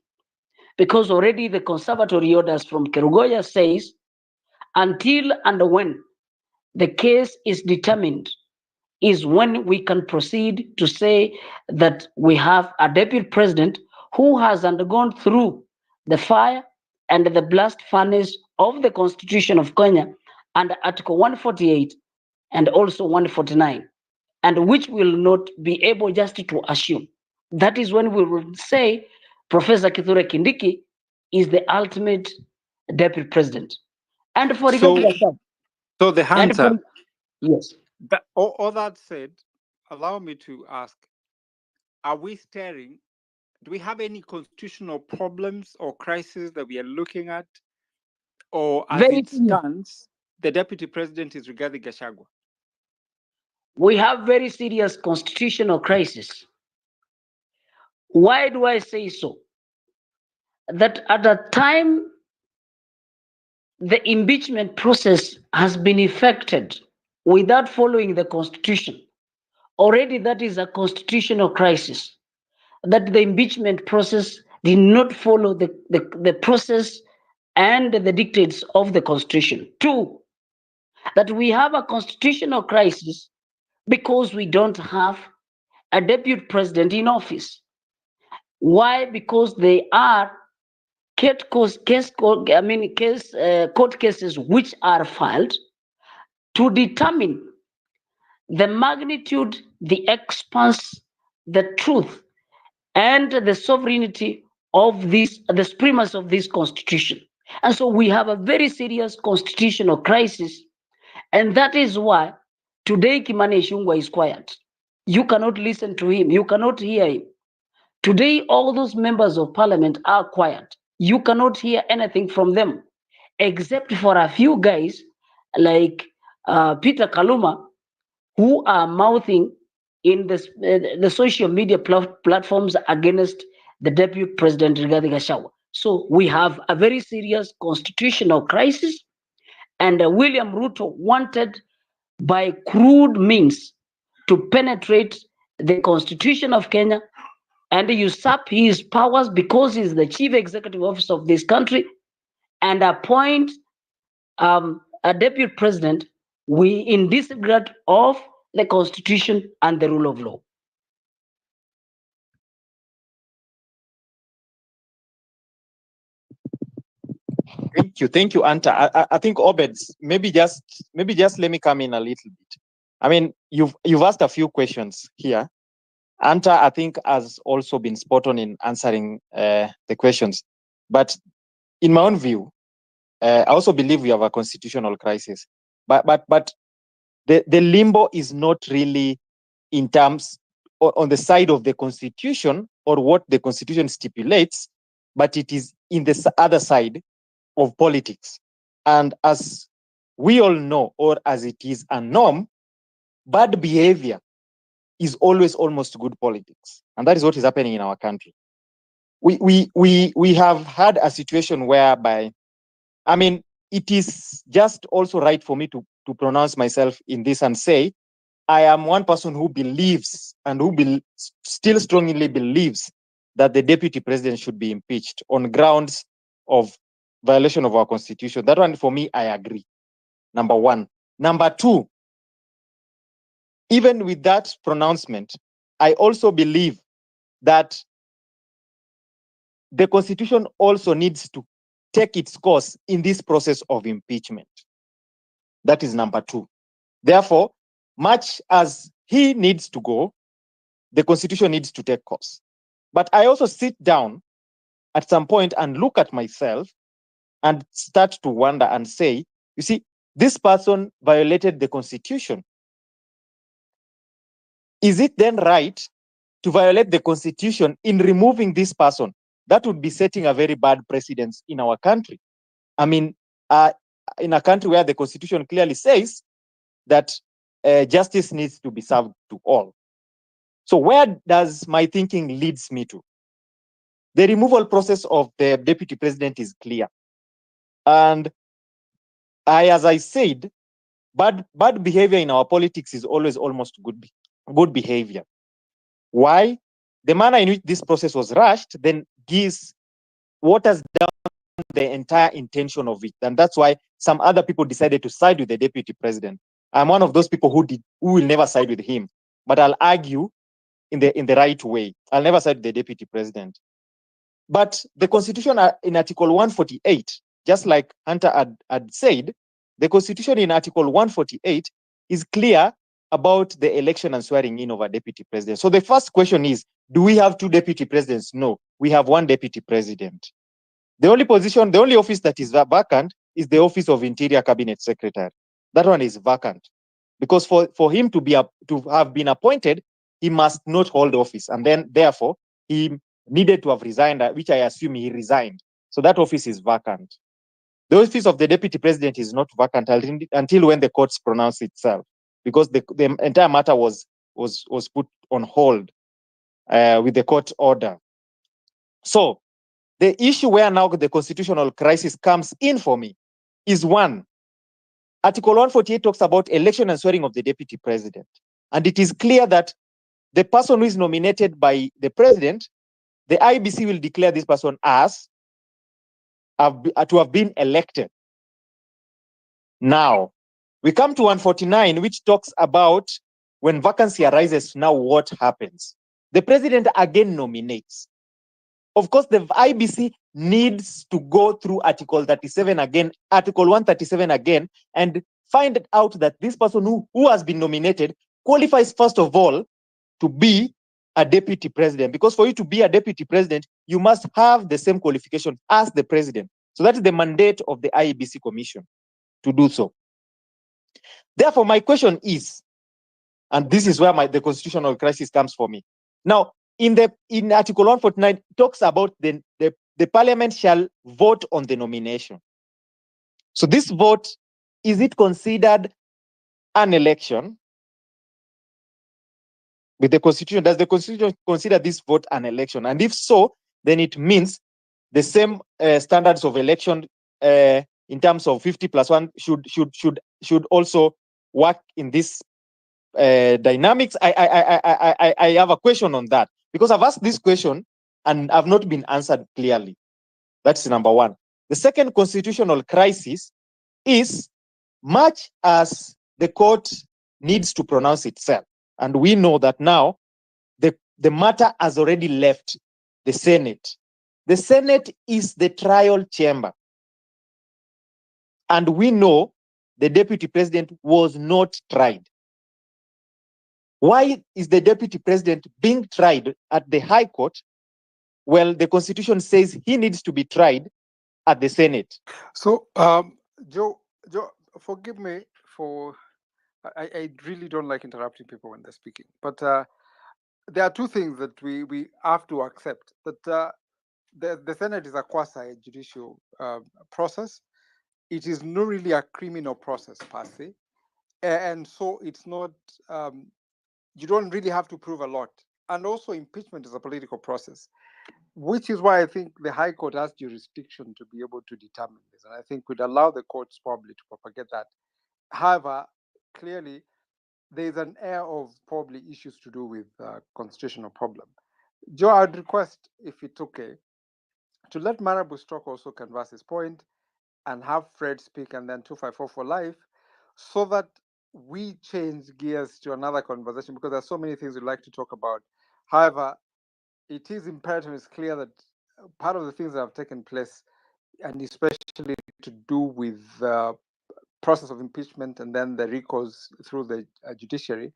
because already the conservatory orders from Kerugoya says until and when the case is determined is when we can proceed to say that we have a deputy president who has undergone through the fire and the blast furnace of the Constitution of Kenya under Article 148 and also 149, and which will not be able just to assume. That is when we will say Professor Kithure Kindiki is the ultimate deputy president. And for So, regular stuff, so the and for, answer. yes. All that said, allow me to ask: are we staring? Do we have any constitutional problems or crises that we are looking at? Or as Very it serious. stands, the deputy president is Rigathi Gachagua? We have very serious constitutional crisis. Why do I say so? That at the time the impeachment process has been effected without following the constitution, already that is a constitutional crisis. That the impeachment process did not follow the process and the dictates of the constitution. Two, that we have a constitutional crisis because we don't have a deputy president in office. Why? Because they are court cases which are filed to determine the magnitude, the expanse, the truth, and the sovereignty of this, the supremacy of this constitution. And so we have a very serious constitutional crisis, and that is why today Kimani Ichung'wah is quiet. You cannot listen to him, you cannot hear him. Today, all those members of parliament are quiet. You cannot hear anything from them, except for a few guys like Peter Kaluma, who are mouthing in the social media platforms against the deputy president Rigathi Gachagua. So we have a very serious constitutional crisis, and William Ruto wanted by crude means to penetrate the constitution of Kenya and usurp his powers because he's the chief executive officer of this country and appoint a deputy president in disregard of the constitution and the rule of law. Thank you, Anta. I think Obed, maybe just let me come in a little bit. I mean, you've asked a few questions here. Anta, I think, has also been spot on in answering the questions. But in my own view, I also believe we have a constitutional crisis. But the limbo is not really in terms on the side of the constitution or what the constitution stipulates, but it is in the other side of politics. And as we all know, or as it is a norm, bad behavior is always almost good politics. And that is what is happening in our country. We have had a situation whereby, I mean, it is just also right for me to pronounce myself in this and say, I am one person who believes and who still strongly believes that the deputy president should be impeached on grounds of violation of our constitution. That one, for me, I agree. Number one. Number two, even with that pronouncement, I also believe that the constitution also needs to take its course in this process of impeachment. That is number two. Therefore, much as he needs to go, the constitution needs to take course. But I also sit down at some point and look at myself and start to wonder and say, you see, this person violated the constitution. Is it then right to violate the constitution in removing this person? That would be setting a very bad precedence in our country. I mean, in a country where the constitution clearly says that justice needs to be served to all. So where does my thinking leads me to? The removal process of the deputy president is clear. And as I said, bad behavior in our politics is always almost good behavior. Why? The manner in which this process was rushed then waters down the entire intention of it. And that's why some other people decided to side with the deputy president. I'm one of those people who will never side with him, but I'll argue in the right way. I'll never side with the deputy president. But the constitution in Article 148, just like Hunter had said, the constitution in Article 148 is clear about the election and swearing in of a deputy president. So the first question is, do we have two deputy presidents? No, we have one deputy president. The only office that is vacant is the office of Interior Cabinet Secretary. That one is vacant because for him to have been appointed, he must not hold office. And then, therefore, he needed to have resigned, which I assume he resigned. So that office is vacant. The office of the deputy president is not vacant until when the courts pronounce itself, because the entire matter was put on hold with the court order. So the issue where now the constitutional crisis comes in for me is one, Article 148 talks about election and swearing of the deputy president. And it is clear that the person who is nominated by the president, the IBC will declare this person as to have been elected. Now, we come to 149, which talks about when vacancy arises, now what happens? The president again nominates. Of course, the IBC needs to go through Article 37 again, Article 137 again, and find out that this person who has been nominated qualifies, first of all, to be a deputy president. Because for you to be a deputy president, you must have the same qualification as the president. So that is the mandate of the IEBC Commission to do so. Therefore, my question is, and this is where the constitutional crisis comes for me. Now, in Article 149, talks about the parliament shall vote on the nomination. So this vote, is it considered an election with the constitution? Does the constitution consider this vote an election? And if so, then it means the same standards of election in terms of 50+1 should also work in this dynamics. I have a question on that, because I've asked this question and I've not been answered clearly. That's number one. The second constitutional crisis is, much as the court needs to pronounce itself, and we know that now the matter has already left the Senate. The Senate is the trial chamber. And we know the deputy president was not tried. Why is the deputy president being tried at the High Court? Well, the Constitution says he needs to be tried at the Senate. So, Joe, forgive me for, I really don't like interrupting people when they're speaking, but there are two things that we have to accept. That the Senate is a quasi-judicial process. It is not really a criminal process per se, and so it's not. You don't really have to prove a lot. And also, impeachment is a political process, which is why I think the High Court has jurisdiction to be able to determine this. And I think we'd allow the courts probably to propagate that. However, clearly, there's an air of probably issues to do with constitutional problem. Joe, I'd request, if it's okay, to let Marabu Stock also canvass his point and have Fred speak, and then 254 for life, so that we change gears to another conversation, because there's so many things we'd like to talk about. However, it is imperative, it's clear that part of the things that have taken place, and especially to do with the process of impeachment and then the recalls through the judiciary,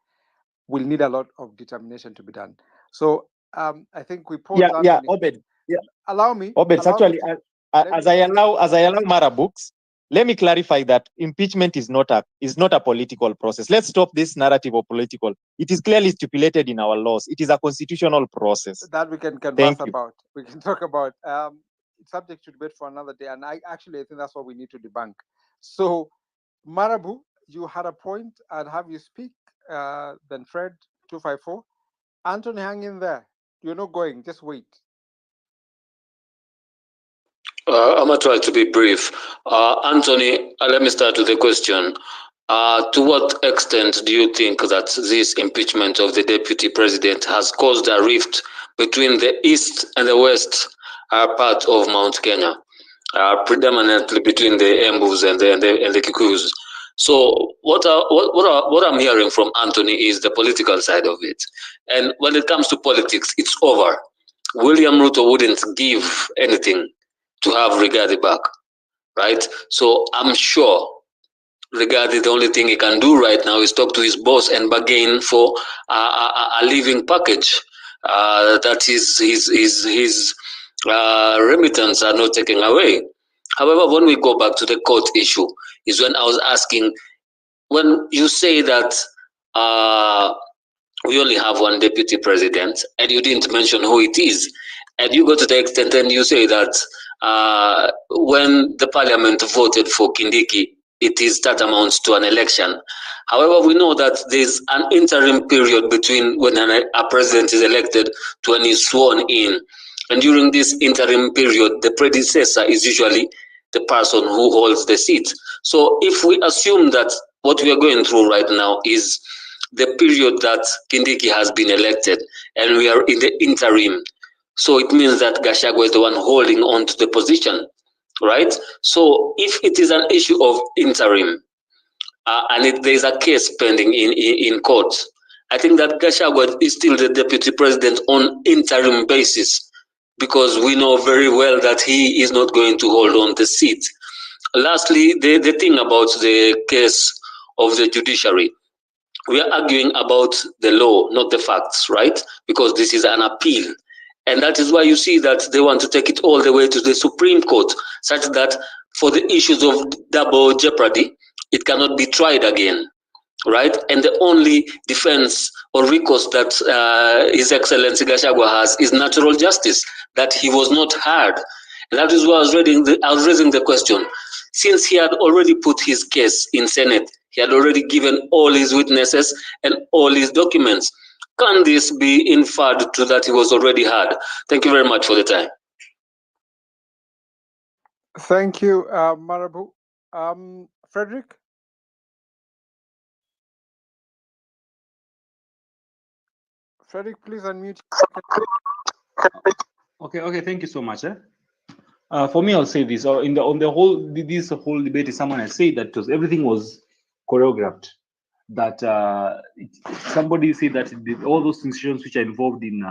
will need a lot of determination to be done. So I think we pause. Yeah, Obed. Yeah. Allow me. Obed, actually, as I allow Marabooks, let me clarify that impeachment is not a political process. Let's stop this narrative of political. It is clearly stipulated in our laws. It is a constitutional process. That we can converse about. We can talk about. It's subject to debate for another day. And I think that's what we need to debunk. So, Marabu, you had a point. I'd have you speak. Then Fred, 254. Anthony, hang in there. You're not going. Just wait. I'm going to try to be brief. Anthony, let me start with the question. To what extent do you think that this impeachment of the deputy president has caused a rift between the east and the west part of Mount Kenya, predominantly between the Embus and the Kikuyus? So what I'm hearing from Anthony is the political side of it. And when it comes to politics, it's over. William Ruto wouldn't give anything to have Rigathi back, right? So I'm sure Rigathi, the only thing he can do right now is talk to his boss and bargain for a living package that his remittance are not taken away. However, when we go back to the court issue, is when I was asking, when you say that we only have one deputy president, and you didn't mention who it is. And you go to the extent and you say that when the parliament voted for Kindiki, it is that amounts to an election. However, we know that there's an interim period between when a president is elected to when he's sworn in. And during this interim period, the predecessor is usually the person who holds the seat. So if we assume that what we are going through right now is the period that Kindiki has been elected and we are in the interim, so it means that Gachagua is the one holding on to the position, right? So if it is an issue of interim, and there is a case pending in court, I think that Gachagua is still the deputy president on interim basis, because we know very well that he is not going to hold on the seat. Lastly, the thing about the case of the judiciary, we are arguing about the law, not the facts, right? Because this is an appeal. And that is why you see that they want to take it all the way to the Supreme Court, such that for the issues of double jeopardy, it cannot be tried again, right? And the only defense or recourse that His Excellency Gachagua has is natural justice, that he was not heard. And that is why I was raising the question. Since he had already put his case in Senate, he had already given all his witnesses and all his documents. Can this be inferred to that he was already heard? Thank you very much for the time. Thank you, Marabu. Frederick? Frederick, please unmute. Okay, thank you so much. For me, I'll say this: this whole debate, someone has said that everything was choreographed. That somebody said that all those institutions which are involved in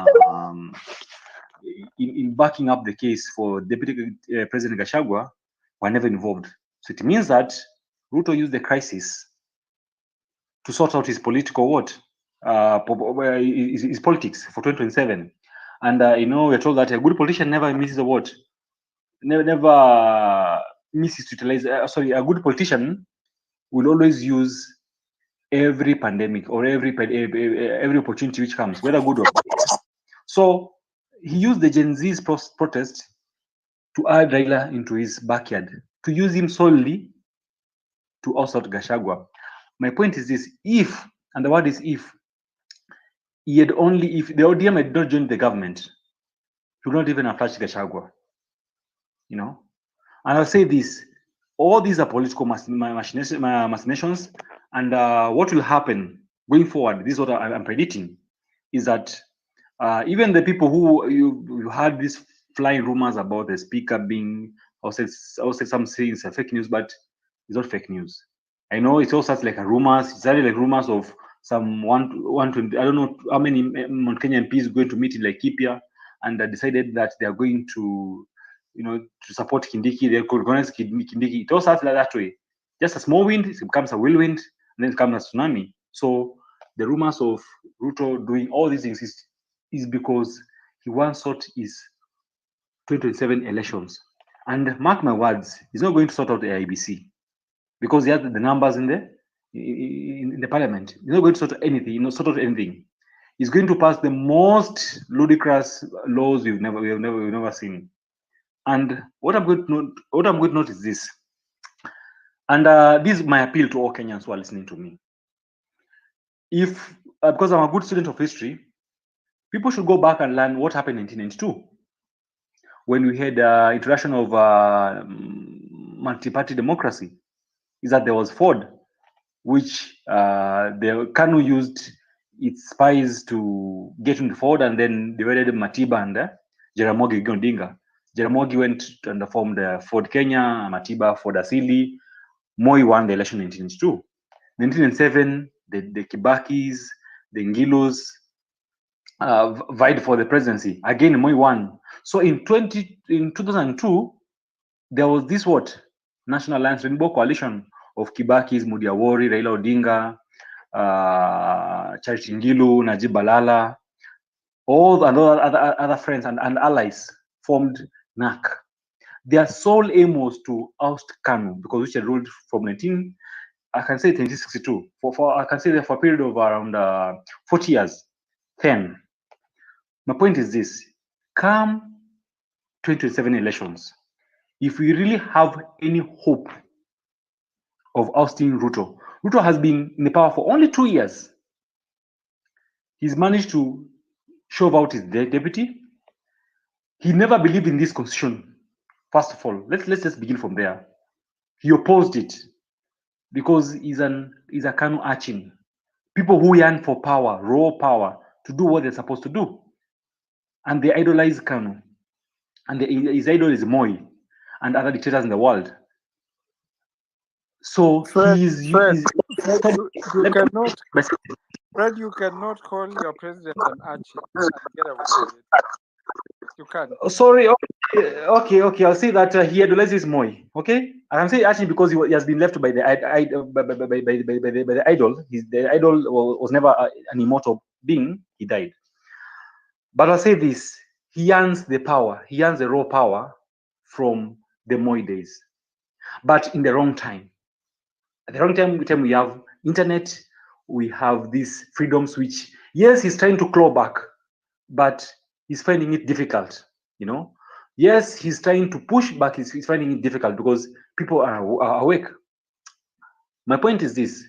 backing up the case for Deputy President Gachagua were never involved. So it means that Ruto used the crisis to sort out his political his politics for 2027. And we're told that a good politician never misses a vote, never misses to utilize. A good politician will always use every pandemic or every opportunity which comes, whether good or bad. So he used the Gen Z's protest to add Raila into his backyard, to use him solely to oust Gachagua. My point is this: if, and the word is if the ODM had not joined the government, he would not even have touched Gachagua. And I'll say this: all these are political machinations, and what will happen going forward, this is what I'm predicting, is that even the people who you had these flying rumors about the speaker being, I'll say some things are fake news, but it's not fake news. I know it's all such like a rumors. It's like rumors of some 120, I don't know how many Mount Kenya MPs going to meet in Laikipia, and decided that they are going to, to support Kindiki. They could organize Kindiki. It all starts like that way. Just a small wind, it becomes a whirlwind, and then it becomes a tsunami. So the rumors of Ruto doing all these things is because he once sought his 2027 elections. And mark my words, he's not going to sort out the IBC because he has the numbers in the parliament. He's not going to sort out anything. He's going to pass the most ludicrous laws we've never seen. And what I'm going to note is this. And this is my appeal to all Kenyans who are listening to me. If because I'm a good student of history, people should go back and learn what happened in 1992 when we had introduction of multi-party democracy. Is that there was Ford, which the KANU used its spies to get into Ford, and then divided Matiba and Jaramogi Odinga. Jaramogi went and formed Ford Kenya, Matiba, Ford Asili. Moi won the election in 1992. 1997, the Kibakis, the Ngilus vied for the presidency. Again, Moi won. So in 2002, there was this National Alliance Rainbow Coalition of Kibakis, Mudi Awori, Raila Odinga, Charity Ngilu, Najib Balala, all and other friends and allies formed NAC. Their sole aim was to oust KANU because which had ruled from 1962 for I can say that for a period of around 40 years. Then, my point is this: come 2027 elections, if we really have any hope of ousting Ruto, Ruto has been in the power for only 2 years. He's managed to shove out his deputy. He never believed in this constitution. First of all, let's just begin from there. He opposed it because he's a Kanu Achin. People who yearn for power, raw power, to do what they're supposed to do. And they idolize Kanu. And his idol is Moi and other dictators in the world. So Fred, he's you cannot call your president an Archie and get away with it. You can't. Sorry, okay. I'll say that he idolizes Moi. Okay, I can say actually because he has been left by the idol. The idol was never an immortal being. He died. But I'll say this: he yearns the power. He yearns the raw power from the Moi days, but in the wrong time. At the wrong time we have internet. We have these freedoms, which yes, he's trying to claw back, but he's finding it difficult. Yes, he's trying to push back. He's finding it difficult because people are awake. My point is this: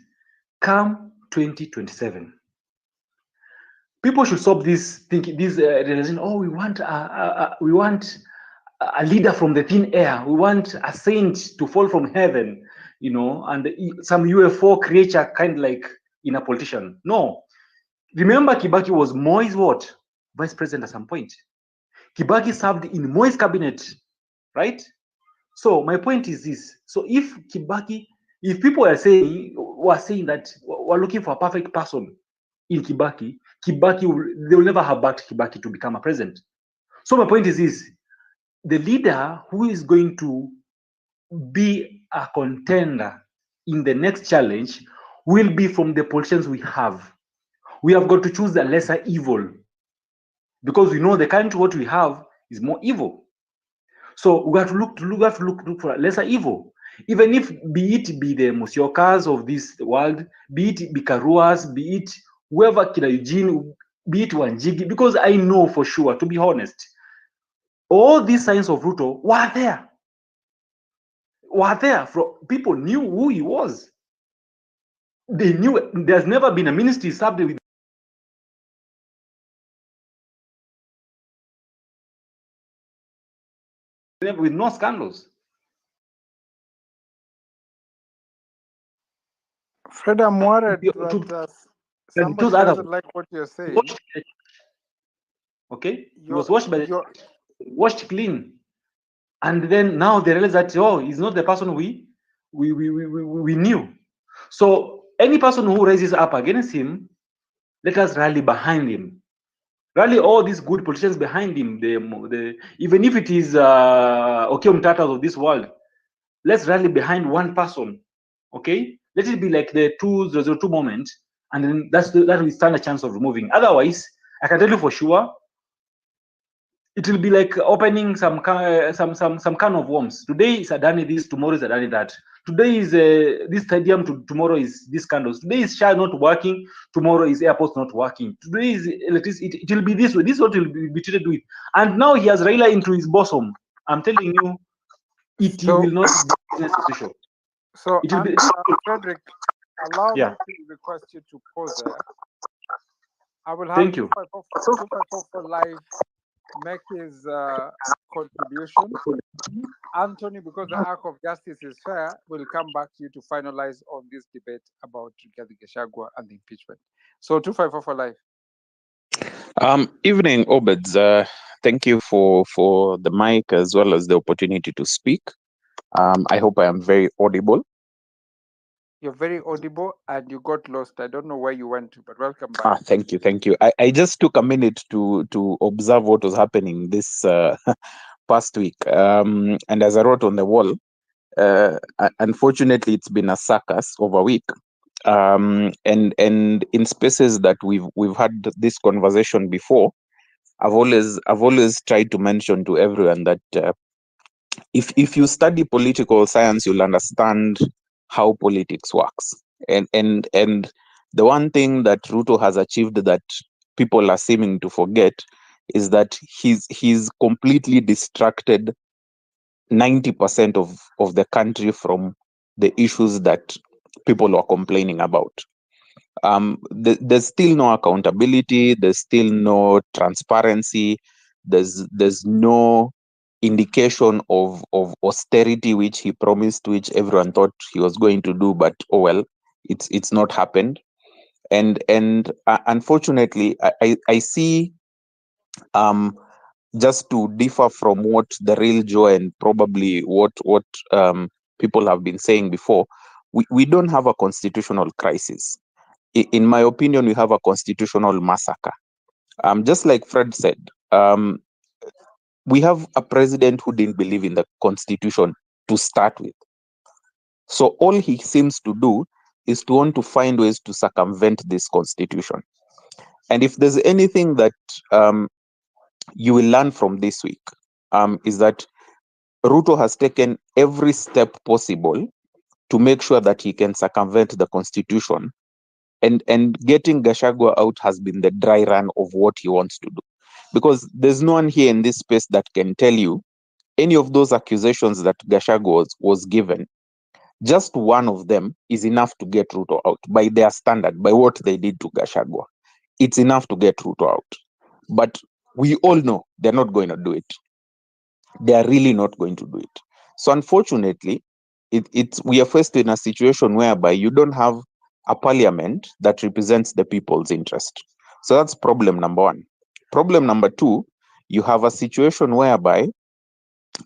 come 2027, people should stop this thinking, this realization. Oh, we want a leader from the thin air. We want a saint to fall from heaven, and some UFO creature, kind of like in a politician. No, remember Kibaki was Moi's what? Vice president at some point. Kibaki served in Moi's cabinet, right? So my point is this: so if people were saying that we're looking for a perfect person in Kibaki, they will never have backed Kibaki to become a president. So my point is this: the leader who is going to be a contender in the next challenge will be from the politicians we have. We have got to choose the lesser evil, because we know the country what we have is more evil. So we have to look for a lesser evil, even if be the Musyokas of this world, be it Bikaruas, be it whoever, Kila Eugene, be it Wanjigi, because I know for sure, to be honest, all these signs of Ruto were there. People knew who he was. They knew there's never been a ministry served with no scandals. Fred, I'm worried that somebody doesn't like what you're saying. Okay, he was washed clean, and then now they realize that he's not the person we knew. So any person who raises up against him, let us rally behind him. Rally all these good politicians behind him. Even if it is okay, Mtatas of this world, let's rally behind one person. Okay, let it be like the 2002 moment, and then that will stand a chance of removing. Otherwise, I can tell you for sure, it will be like opening some can of worms. Today is Adani this, tomorrow is Adani that. Today is this stadium, tomorrow is this candles. Today is Shah not working, tomorrow is airports not working. Today is electricity. It will be this way. This is what will be treated with. And now he has Raila into his bosom. I'm telling you, will not be necessary. So, Frederick, allow me to request you to pause there. I will have Thank you. 254 for live make his contribution. Anthony, because the arc of justice is fair, will come back to you to finalize on this debate about Rigathi Gachagua and the impeachment. So 254 for live. Evening, Obeds. Thank you for the mic as well as the opportunity to speak. I hope I am very audible. You're very audible and you got lost. I don't know where you went to, but welcome back. Thank you. I just took a minute to observe what was happening this past week. And as I wrote on the wall, unfortunately, it's been a circus of a week. And in spaces that we've had this conversation before, I've always tried to mention to everyone that if you study political science, you'll understand how politics works. And the one thing that Ruto has achieved that people are seeming to forget is that he's completely distracted 90% of the country from the issues that people are complaining about. There's still no accountability, there's still no transparency, there's no indication of austerity which he promised, which everyone thought he was going to do, but oh well, it's not happened. And unfortunately, I see, just to differ from what the real joy and probably what people have been saying before, we don't have a constitutional crisis. In my opinion, we have a constitutional massacre. Just like Fred said, we have a president who didn't believe in the constitution to start with. So all he seems to do is to want to find ways to circumvent this constitution. And if there's anything that you will learn from this week, is that Ruto has taken every step possible to make sure that he can circumvent the constitution. And getting Gashagwa out has been the dry run of what he wants to do. Because there's no one here in this space that can tell you any of those accusations that Gashagwa was given. Just one of them is enough to get Ruto out by their standard, by what they did to Gashagwa. It's enough to get Ruto out. But we all know they're not going to do it. They are really not going to do it. So unfortunately, we are faced in a situation whereby you don't have a parliament that represents the people's interest. So that's problem number one. Problem number two, you have a situation whereby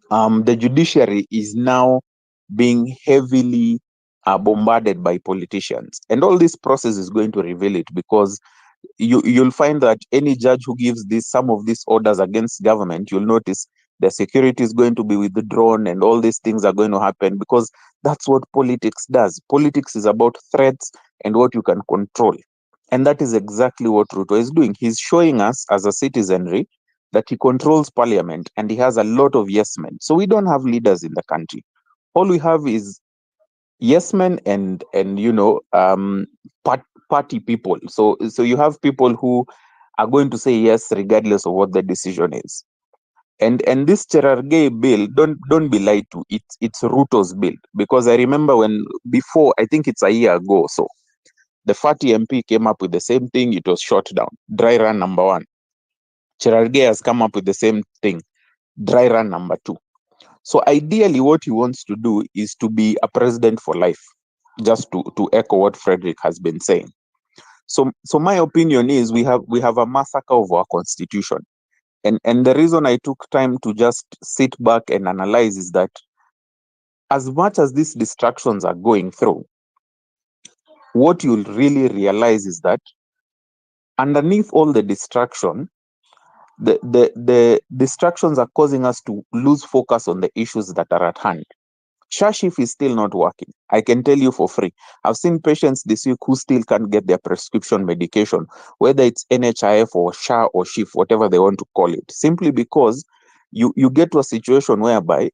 the judiciary is now being heavily bombarded by politicians. And all this process is going to reveal it, because you'll find that any judge who gives some of these orders against government, you'll notice the security is going to be withdrawn and all these things are going to happen, because that's what politics does. Politics is about threats and what you can control. And that is exactly what Ruto is doing. He's showing us as a citizenry that he controls parliament and he has a lot of yes men. So we don't have leaders in the country. All we have is yes men and party people. So you have people who are going to say yes regardless of what the decision is. And this Cherargei bill, don't be lied to. It's Ruto's bill, because I remember when before, I think it's a year ago or so, the Fati MP came up with the same thing. It was shot down. Dry run number one. Cherargei has come up with the same thing. Dry run number two. So ideally, what he wants to do is to be a president for life, just to echo what Frederick has been saying. So my opinion is we have a massacre of our constitution. And the reason I took time to just sit back and analyze is that as much as these distractions are going through, what you'll really realize is that underneath all the distraction, the distractions are causing us to lose focus on the issues that are at hand. SHASHIF is still not working. I can tell you for free. I've seen patients this week who still can't get their prescription medication, whether it's NHIF or SHA or SHIF, whatever they want to call it, simply because you get to a situation whereby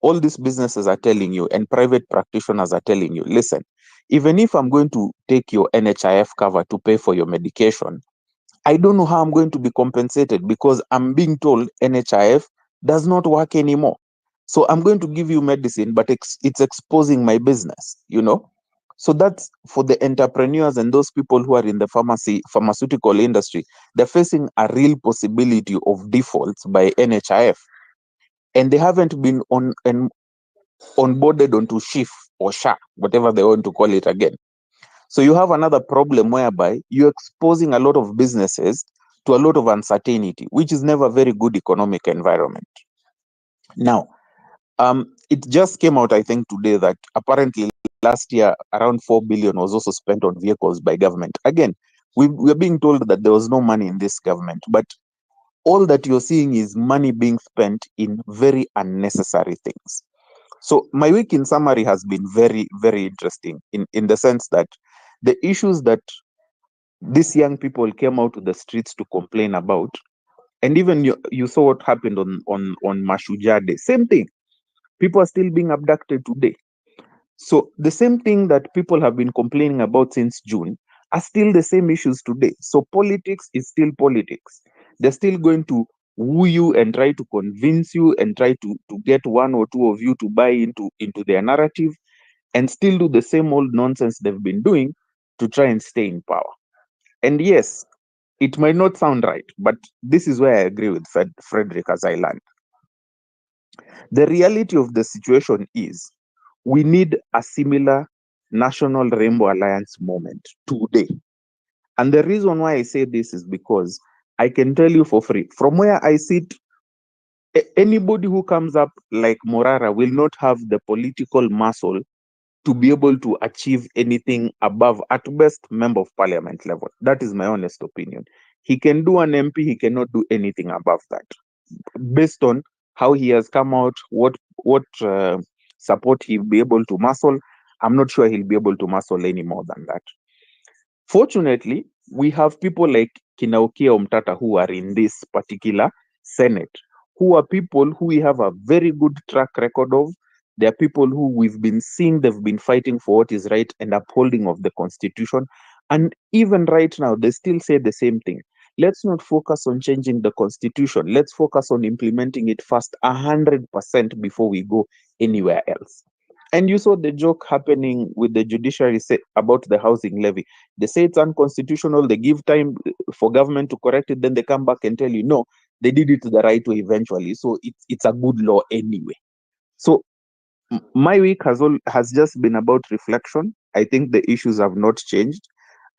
all these businesses are telling you and private practitioners are telling you, listen, even if I'm going to take your NHIF cover to pay for your medication, I don't know how I'm going to be compensated, because I'm being told NHIF does not work anymore. So I'm going to give you medicine, but it's exposing my business, So that's for the entrepreneurs and those people who are in the pharmaceutical industry. They're facing a real possibility of defaults by NHIF. And they haven't been onboarded onto SHIF or SHA, whatever they want to call it again. So you have another problem whereby you're exposing a lot of businesses to a lot of uncertainty, which is never a very good economic environment. Now, it just came out, I think, today that apparently last year around 4 billion was also spent on vehicles by government. Again, we're being told that there was no money in this government, but all that you're seeing is money being spent in very unnecessary things. So my week in summary has been very, very interesting in the sense that the issues that these young people came out to the streets to complain about, and even you saw what happened on Mashujaa Day, same thing. People are still being abducted today. So the same thing that people have been complaining about since June are still the same issues today. So politics is still politics. They're still going to woo you and try to convince you and try to get one or two of you to buy into their narrative and still do the same old nonsense they've been doing to try and stay in power. And yes, it might not sound right, but this is where I agree with Frederick as I learned. The reality of the situation is we need a similar National Rainbow Alliance moment today. And the reason why I say this is because I can tell you for free, from where I sit, anybody who comes up like Morara will not have the political muscle to be able to achieve anything above, at best, member of parliament level. That is my honest opinion. He can do an MP, he cannot do anything above that. Based on how he has come out, what support he'll be able to muscle, I'm not sure he'll be able to muscle any more than that. Fortunately, we have people like Kinaukia Omtata who are in this particular Senate, who are people who we have a very good track record of. They are people who we've been seeing, they've been fighting for what is right and upholding of the Constitution. And even right now, they still say the same thing. Let's not focus on changing the Constitution. Let's focus on implementing it first, 100% before we go anywhere else. And you saw the joke happening with the judiciary about the housing levy. They say it's unconstitutional, they give time for government to correct it, then they come back and tell you, no, they did it the right way eventually. So it's a good law anyway. So my week has just been about reflection. I think the issues have not changed.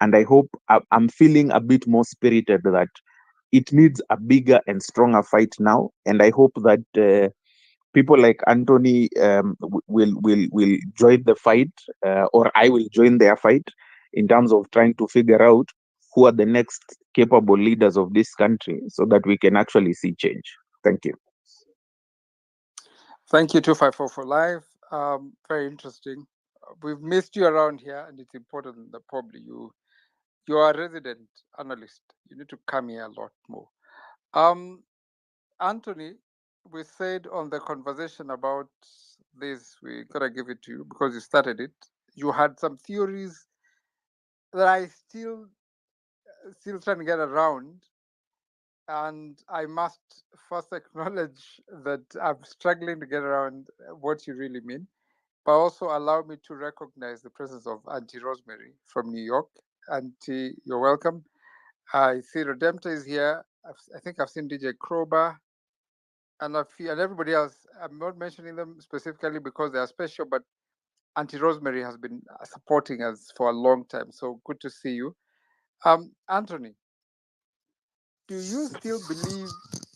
And I hope I'm feeling a bit more spirited that it needs a bigger and stronger fight now. And I hope that people like Anthony will join the fight, or I will join their fight in terms of trying to figure out who are the next capable leaders of this country so that we can actually see change. Thank you. Thank you, 254 for live. Very interesting. We've missed you around here, and it's important that probably you are a resident analyst. You need to come here a lot more. Anthony, we said on the conversation about this, we gotta give it to you because you started it. You had some theories that I still trying to get around, and I must first acknowledge that I'm struggling to get around what you really mean, but also allow me to recognize the presence of Auntie Rosemary from New York. Auntie, you're welcome. I see Redemptor is here. I think I've seen DJ Krober and everybody else. I'm not mentioning them specifically because they are special, but Auntie Rosemary has been supporting us for a long time. So good to see you. Anthony, do you still believe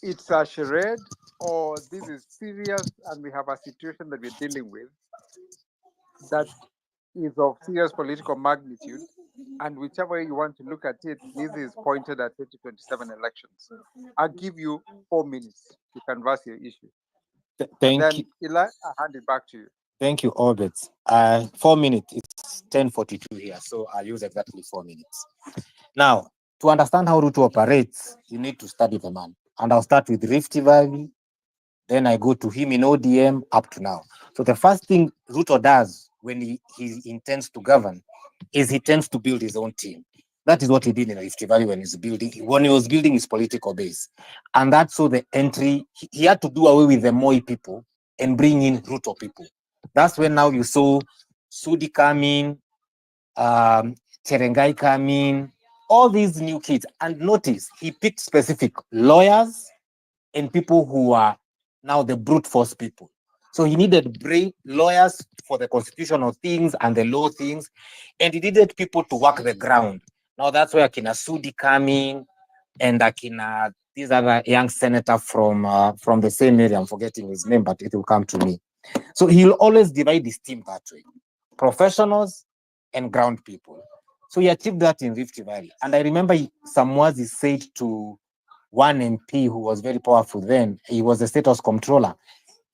it's a charade or this is serious and we have a situation that we're dealing with that is of serious political magnitude? And whichever way you want to look at it, this is pointed at 2027 elections. I'll give you 4 minutes to canvass your issue. And Thank then, you. Eli, I'll hand it back to you. Thank you, Orbit. 4 minutes. It's 10:42 here, so I'll use exactly 4 minutes. Now, to understand how Ruto operates, you need to study the man. And I'll start with Rift Valley, then I go to him in ODM up to now. So the first thing Ruto does when he intends to govern is he tends to build his own team. That is what he did in Rift Valley when he was building his political base. And that's so the entry, he had to do away with the Moi people and bring in Ruto people. That's when now you saw Sudi come in, Cherengai come in, all these new kids. And notice, he picked specific lawyers and people who are now the brute force people. So he needed bring lawyers for the constitutional things and the law things, and he needed people to work the ground. Now that's where Akina Sudi come in, and Akina, these other young senator from the same area, I'm forgetting his name, but it will come to me. So he'll always divide his team that way, professionals and ground people. So he achieved that in Rift Valley. And I remember some words he said to one MP who was very powerful then. He was the status comptroller.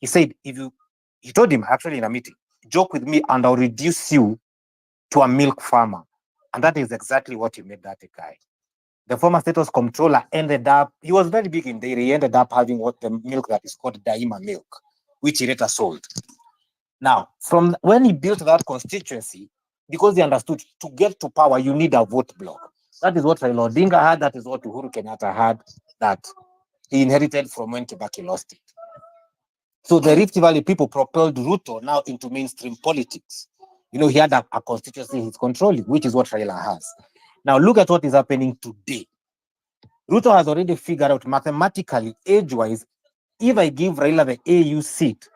He said, he told him actually in a meeting, joke with me and I'll reduce you to a milk farmer. And that is exactly what he made that guy. The former status comptroller ended up, he was very big in dairy, he ended up having what the milk that is called Daima milk, which he later sold. Now, from when he built that constituency, because he understood to get to power, you need a vote block. That is what Raila Odinga had. That is what Uhuru Kenyatta had, that he inherited from when Kibaki lost it. So the Rift Valley people propelled Ruto now into mainstream politics. He had a constituency he's controlling, which is what Raila has. Now look at what is happening today. Ruto has already figured out mathematically, age-wise, if I give Raila the AU seat,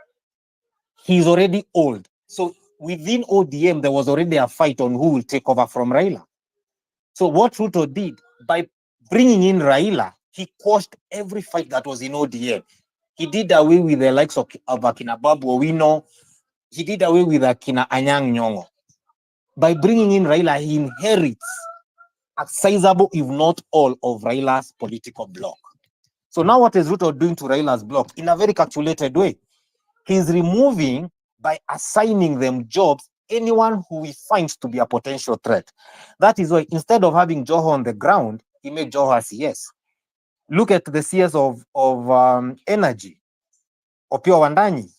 he's already old. So within ODM, there was already a fight on who will take over from Raila. So what Ruto did, by bringing in Raila, he quashed every fight that was in ODM. He did away with the likes of Akina Babu Owino. He did away with Akina Anyang' Nyong'o. By bringing in Raila, he inherits a sizable, if not all, of Raila's political bloc. So now what is Ruto doing to Raila's bloc? In a very calculated way. He's removing, by assigning them jobs, anyone who he finds to be a potential threat. That is why instead of having Joho on the ground, he made Joho a CS. Look at the CS of energy, Opiyo Wandanyi.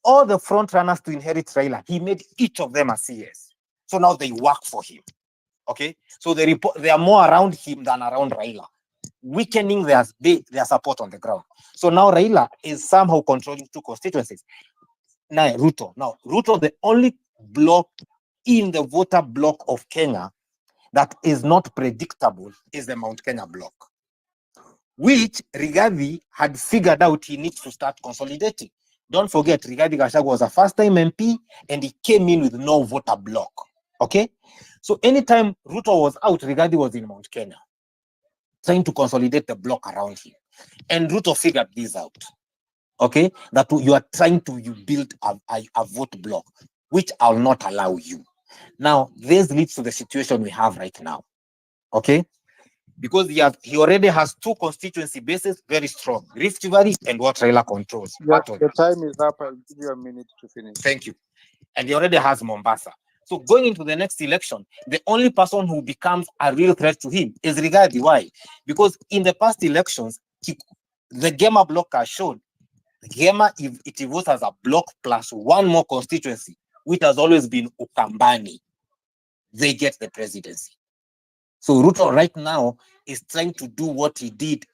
All the front runners to inherit Raila, he made each of them a CS. So now they work for him. Okay, so they are more around him than around Raila, weakening their support on the ground. So now Raila is somehow controlling two constituencies. Now Ruto, the only block in the voter block of Kenya that is not predictable is the Mount Kenya block, which Rigathi had figured out he needs to start consolidating. Don't forget, Rigathi Gachagua was a first-time MP and he came in with no voter block. Okay? So anytime Ruto was out, Rigathi was in Mount Kenya, trying to consolidate the block around him. And Ruto figured this out. Okay? That you are trying to build a vote block, which I'll not allow you. Now, this leads to the situation we have right now. Okay? Because he already has two constituency bases, very strong, Rift Valley and what Raila controls. Your time is up. I'll give you a minute to finish. Thank you. And he already has Mombasa. So going into the next election, the only person who becomes a real threat to him is Rigathi. Why? Because in the past elections, the Gema block has shown Gema, if it votes as a block plus one more constituency, which has always been Ukambani, they get the presidency. So Ruto right now is trying to do what he did.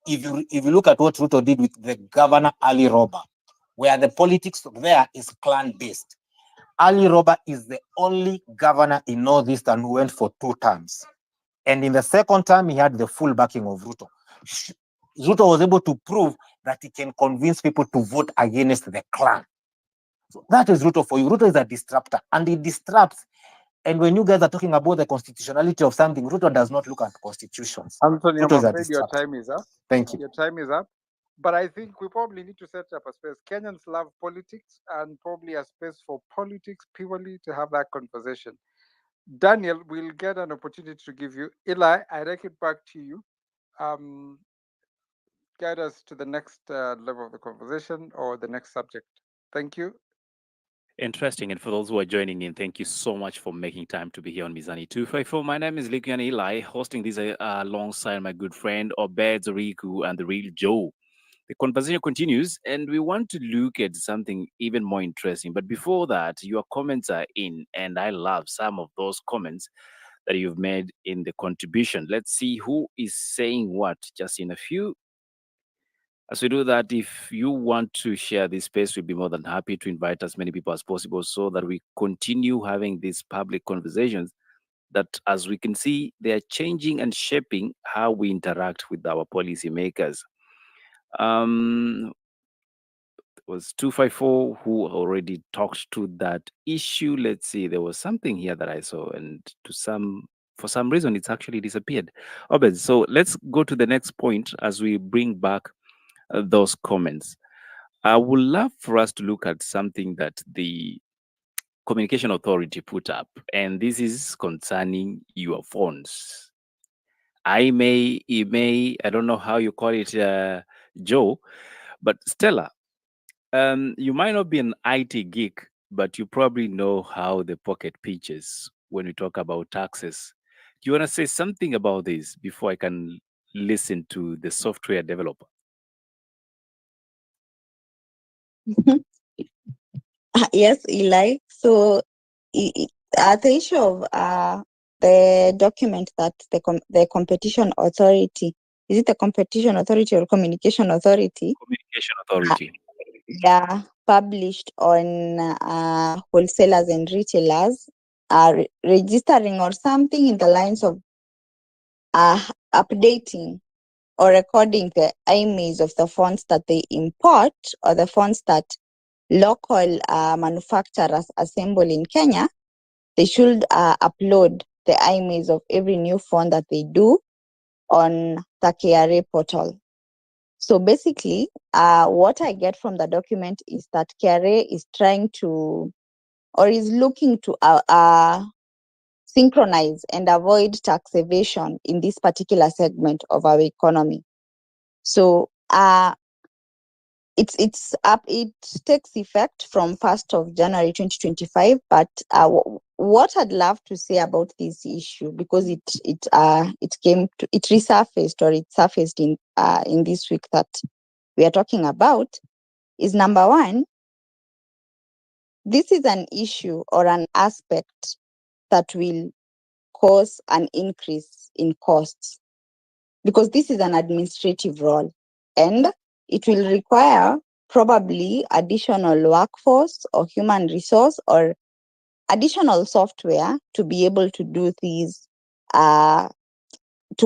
If you look at what Ruto did with the governor Ali Roba, where the politics there is clan-based. Ali Roba is the only governor in Northeastern who went for 2 terms. And in the second term, he had the full backing of Ruto. Ruto was able to prove that he can convince people to vote against the clan. So that is Ruto for you. Ruto is a disruptor, and he disrupts. And when you guys are talking about the constitutionality of something, Ruto does not look at constitutions. Anthony, Ruto I'm afraid your time is up. Thank you. Your time is up. But I think we probably need to set up a space. Kenyans love politics, and probably a space for politics purely to have that conversation. Daniel, we'll get an opportunity to give you. Eli, I direct it back to you. Guide us to the next level of the conversation or the next subject. Thank you. Interesting. And for those who are joining in, thank you so much for making time to be here on Mizani 254. My name is Likian Eli, hosting this alongside my good friend Obed Zoriku and the real Joe. The conversation continues, and we want to look at something even more interesting. But before that, your comments are in, and I love some of those comments that you've made in the contribution. Let's see who is saying what just in a few. As we do that, if you want to share this space, we'd be more than happy to invite as many people as possible so that we continue having these public conversations that, as we can see, they are changing and shaping how we interact with our policymakers. It was 254 who already talked to that issue. Let's see, there was something here that I saw, and for some reason, it's actually disappeared. Obed, so let's go to the next point as we bring back those comments. I would love for us to look at something that the Communication Authority put up, and this is concerning your phones. I don't know how you call it, Joe, but Stella, you might not be an IT geek, but you probably know how the pocket pitches when we talk about taxes. Do you want to say something about this before I can listen to the software developer? Yes, Eli. So the issue of the document that the competition authority, is it the competition authority or communication authority? Communication Authority. Yeah, published on wholesalers and retailers are registering or something in the lines of updating or recording the IMEIs of the phones that they import or the phones that local manufacturers assemble in Kenya. They should upload the IMEIs of every new phone that they do on the KRA portal. So basically, what I get from the document is that KRA is trying to, or is looking to synchronize and avoid tax evasion in this particular segment of our economy. So it takes effect from 1st of January 2025. But what I'd love to say about this issue, because it resurfaced, or it surfaced in this week that we are talking about, is number one, this is an issue or an aspect that will cause an increase in costs, because this is an administrative role and it will require probably additional workforce or human resource or additional software to be able to do these, to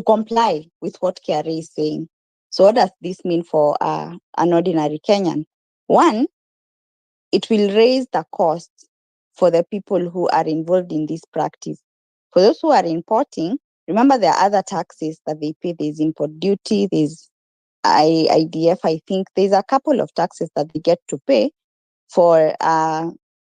comply with what KRA is saying. So what does this mean for an ordinary Kenyan? One, it will raise the costs for the people who are involved in this practice. For those who are importing, remember there are other taxes that they pay. There's import duty, there's IDF, I think. There's a couple of taxes that they get to pay for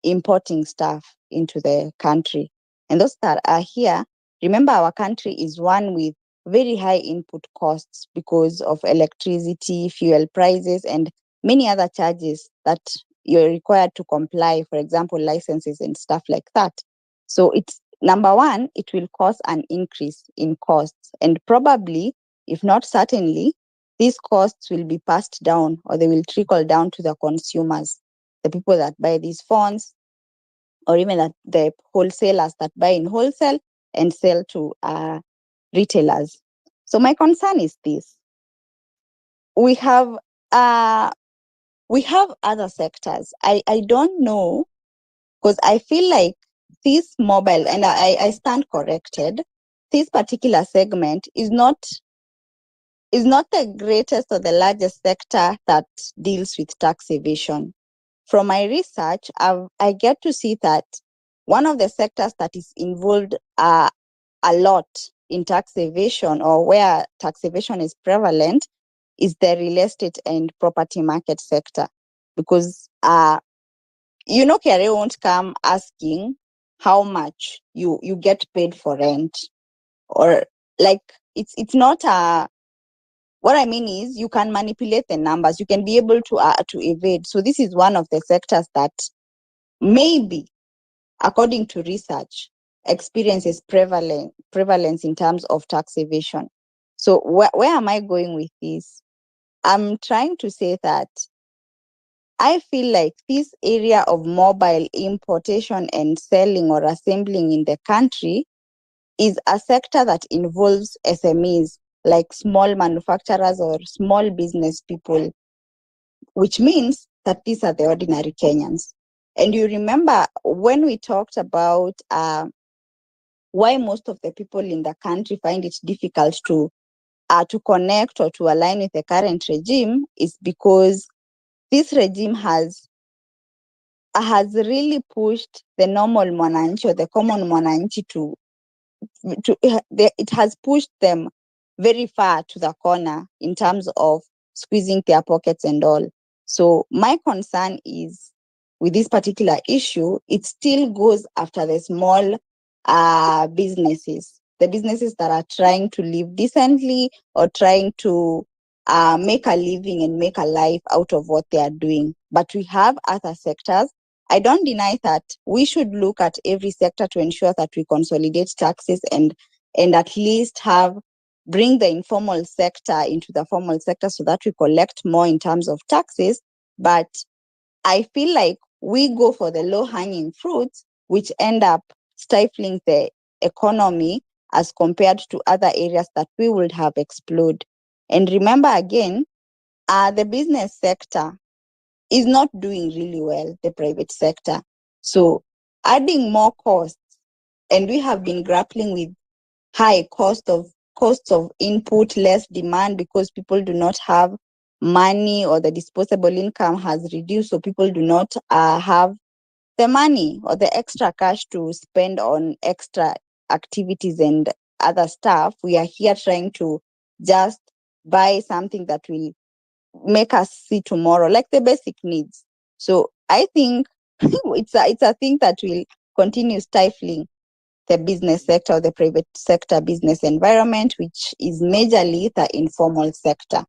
importing stuff into the country. And those that are here, remember our country is one with very high input costs because of electricity, fuel prices, and many other charges that you're required to comply, for example, licenses and stuff like that. So it's number one, it will cause an increase in costs, and probably, if not certainly, these costs will be passed down, or they will trickle down to the consumers, the people that buy these phones, or even the wholesalers that buy in wholesale and sell to retailers. So my concern is this: we have other sectors. I don't know, because I feel like this mobile, and I stand corrected, this particular segment is not the greatest or the largest sector that deals with tax evasion. From my research, I get to see that one of the sectors that is involved a lot in tax evasion, or where tax evasion is prevalent, is the real estate and property market sector. Because KRA won't come asking how much you get paid for rent, or like it's not a. What I mean is, you can manipulate the numbers. You can be able to evade. So this is one of the sectors that maybe, according to research, experiences prevalence in terms of tax evasion. So where am I going with this? I'm trying to say that I feel like this area of mobile importation and selling or assembling in the country is a sector that involves SMEs, like small manufacturers or small business people, which means that these are the ordinary Kenyans. And you remember when we talked about why most of the people in the country find it difficult to connect or to align with the current regime, is because this regime has really pushed the normal mwananchi, or the common mwananchi, it has pushed them very far to the corner in terms of squeezing their pockets and all. So my concern is, with this particular issue, it still goes after the small businesses, the businesses that are trying to live decently, or trying to make a living and make a life out of what they are doing. But we have other sectors. I don't deny that we should look at every sector to ensure that we consolidate taxes and at least bring the informal sector into the formal sector, so that we collect more in terms of taxes. But I feel like we go for the low hanging fruits, which end up stifling the economy as compared to other areas that we would have explored. And remember again, the business sector is not doing really well, the private sector. So adding more costs, and we have been grappling with high costs of input, less demand because people do not have money, or the disposable income has reduced, so people do not have the money or the extra cash to spend on extra activities and other stuff. We are here trying to just buy something that will make us see tomorrow, like the basic needs. So I think it's a thing that will continue stifling the business sector or the private sector business environment, which is majorly the informal sector.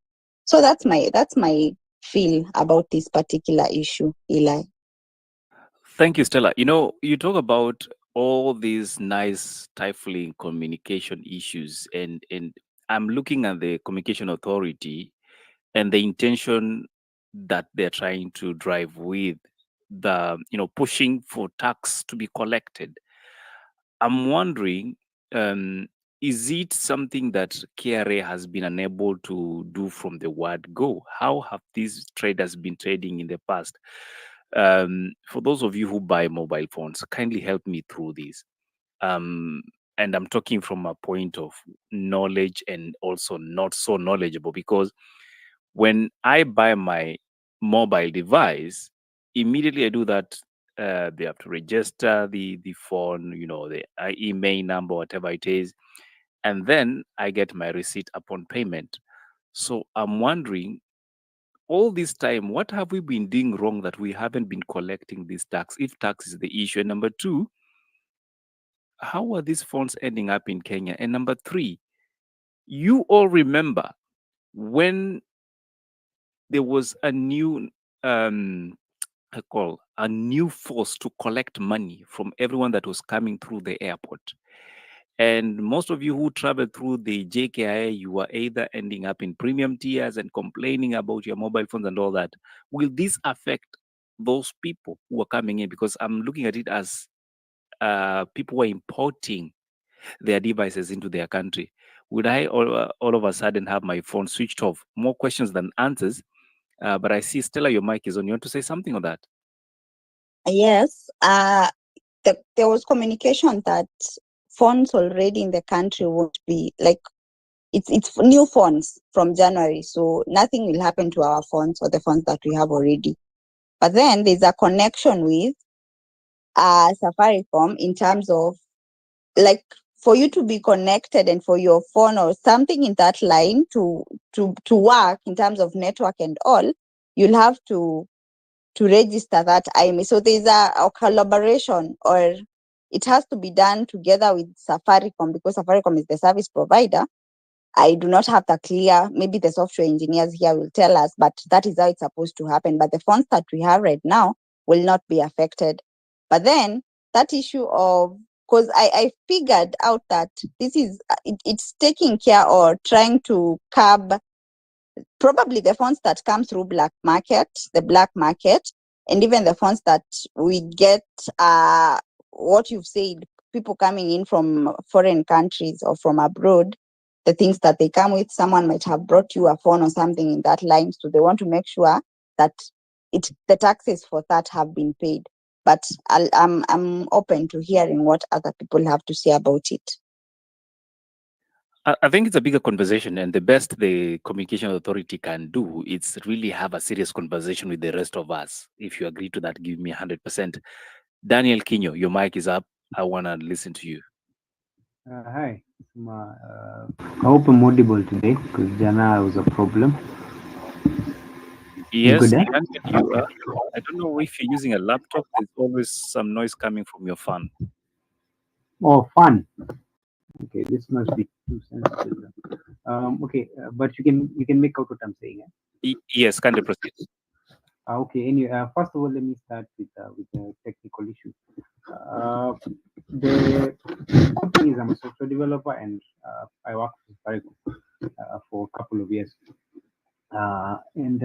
So that's my feel about this particular issue, Eli. Thank you, Stella. You know, you talk about all these nice stifling communication issues, and I'm looking at the communication authority and the intention that they're trying to drive with the, pushing for tax to be collected. I'm wondering, um, is it something that KRA has been unable to do from the word go? How have these traders been trading in the past? For those of you who buy mobile phones, kindly help me through this. Um, and I'm talking from a point of knowledge and also not so knowledgeable, because when I buy my mobile device, immediately I do that. They have to register the phone, the email number, whatever it is, and then I get my receipt upon payment. So I'm wondering, all this time, what have we been doing wrong that we haven't been collecting this tax? If tax is the issue, and number two, how are these phones ending up in Kenya? And number three, you all remember when there was a new I call a new force to collect money from everyone that was coming through the airport. And most of you who travel through the JKIA, you were either ending up in premium tiers and complaining about your mobile phones and all that. Will this affect those people who are coming in? Because I'm looking at it as people who are importing their devices into their country. Would I all of a sudden have my phone switched off? More questions than answers. But I see, Stella, your mic is on. You want to say something on that? Yes, there was communication that phones already in the country won't be like, it's new phones from January, so nothing will happen to our phones or the phones that we have already. But then there's a connection with Safaricom in terms of, like, for you to be connected and for your phone or something in that line to work in terms of network and all, you'll have to register that IMEI. So there's a collaboration, or it has to be done together with Safaricom, because Safaricom is the service provider. I do not have the clear, maybe the software engineers here will tell us, but that is how it's supposed to happen. But the phones that we have right now will not be affected. But then that issue of, because I figured out that this is, it's taking care or trying to curb probably the phones that come through the black market, and even the phones that we get, what you've said, people coming in from foreign countries or from abroad, the things that they come with, someone might have brought you a phone or something in that line, so they want to make sure that the taxes for that have been paid. But I'm open to hearing what other people have to say about it. I think it's a bigger conversation, and the best the communication authority can do is really have a serious conversation with the rest of us. If you agree to that, give me 100%. Daniel Kinyo, your mic is up. I want to listen to you. Hi. I hope I'm audible today because Jana was a problem. Yes, Good, we eh? can hear you. I don't know if you're using a laptop. There's always some noise coming from your phone. Oh, fun. Okay, this must be too sensitive. Okay, but you can make out what I'm saying. Eh? Yes, can you proceed? Okay. Anyway, first of all, let me start with the technical issue. The good thing is I'm a software developer and I work with Safaricom for a couple of years. And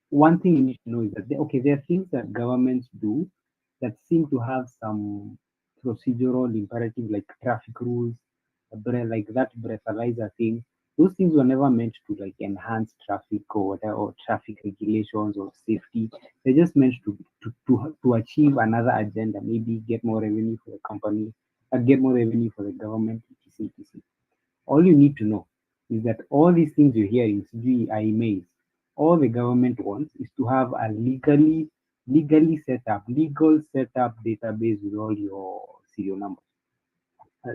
one thing you need to know is that there are things that governments do that seem to have some procedural imperative like traffic rules, like that breathalyzer thing. Those things were never meant to like enhance traffic or whatever, or traffic regulations or safety. They're just meant to achieve another agenda, maybe get more revenue for the company, get more revenue for the government, etc. etc. All you need to know is that all these things you're hearing, sijui IMAs, all the government wants is to have a legally set up, legal set up database with all your serial numbers.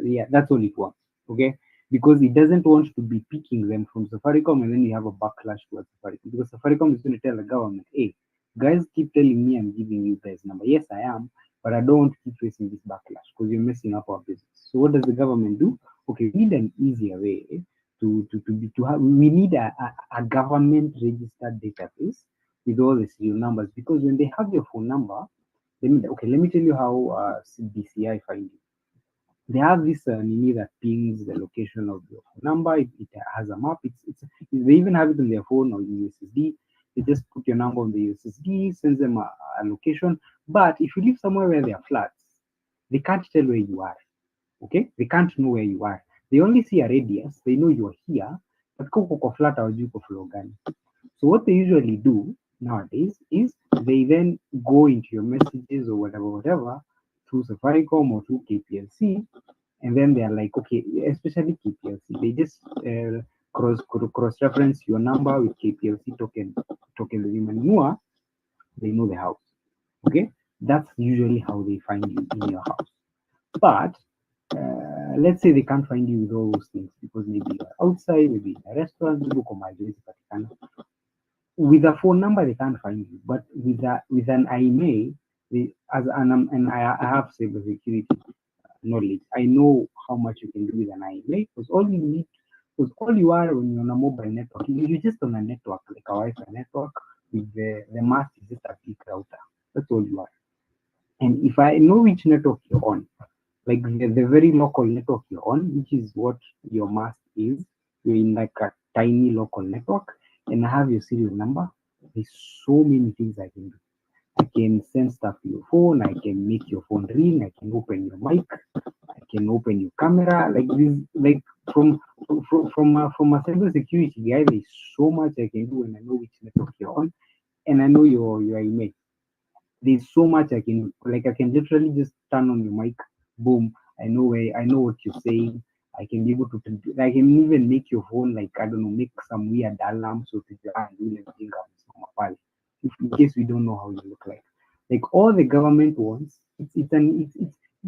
Yeah, that's all it wants. Okay, because it doesn't want to be picking them from Safaricom and then you have a backlash towards Safaricom, because Safaricom is going to tell the government, hey, guys keep telling me I'm giving you guys number. Yes, I am, but I don't want to keep facing this backlash because you're messing up our business. So what does the government do? Okay, we need an easier way to have. We need a government registered database with all the serial numbers, because when they have your phone number, let me tell you how BCI find you. They have this Nini that pings the location of your phone number. It has a map. They even have it on their phone or USSD. They just put your number on the USSD, sends them a location. But if you live somewhere where there are floods, they can't tell where you are. Okay, they can't know where you are. They only see a radius. They know you're here, but koko flat or flow gani. So what they usually do nowadays is they then go into your messages or whatever through Safaricom or through KPLC, and then they are like, okay, especially KPLC, they just cross reference your number with KPLC token umenunua, they know the house. Okay, that's usually how they find you in your house. But let's say they can't find you with all those things because maybe you're outside, maybe in a restaurant, with a phone number they can't find you, but with an IMEI, and I have cybersecurity knowledge. I know how much you can do with an IMEI, because all you need, because all you are when you're on a mobile network, you're just on a network like a Wi-Fi network with the mast is just a big router. That's all you are. And if I know which network you're on, like the very local network you're on, which is what your mast is, you're in like a tiny local network, and I have your serial number, there's so many things I can do. I can send stuff to your phone, I can make your phone ring, I can open your mic, I can open your camera, like this, like from a cybersecurity guy, there's so much I can do when I know which network you're on, and I know your email. There's so much I can do. Like I can literally just turn on your mic, boom. I know what you're saying. I can be able to. I can even make your phone like I don't know, make some weird alarm so to do everything in case we don't know how you look like. Like all the government wants, it's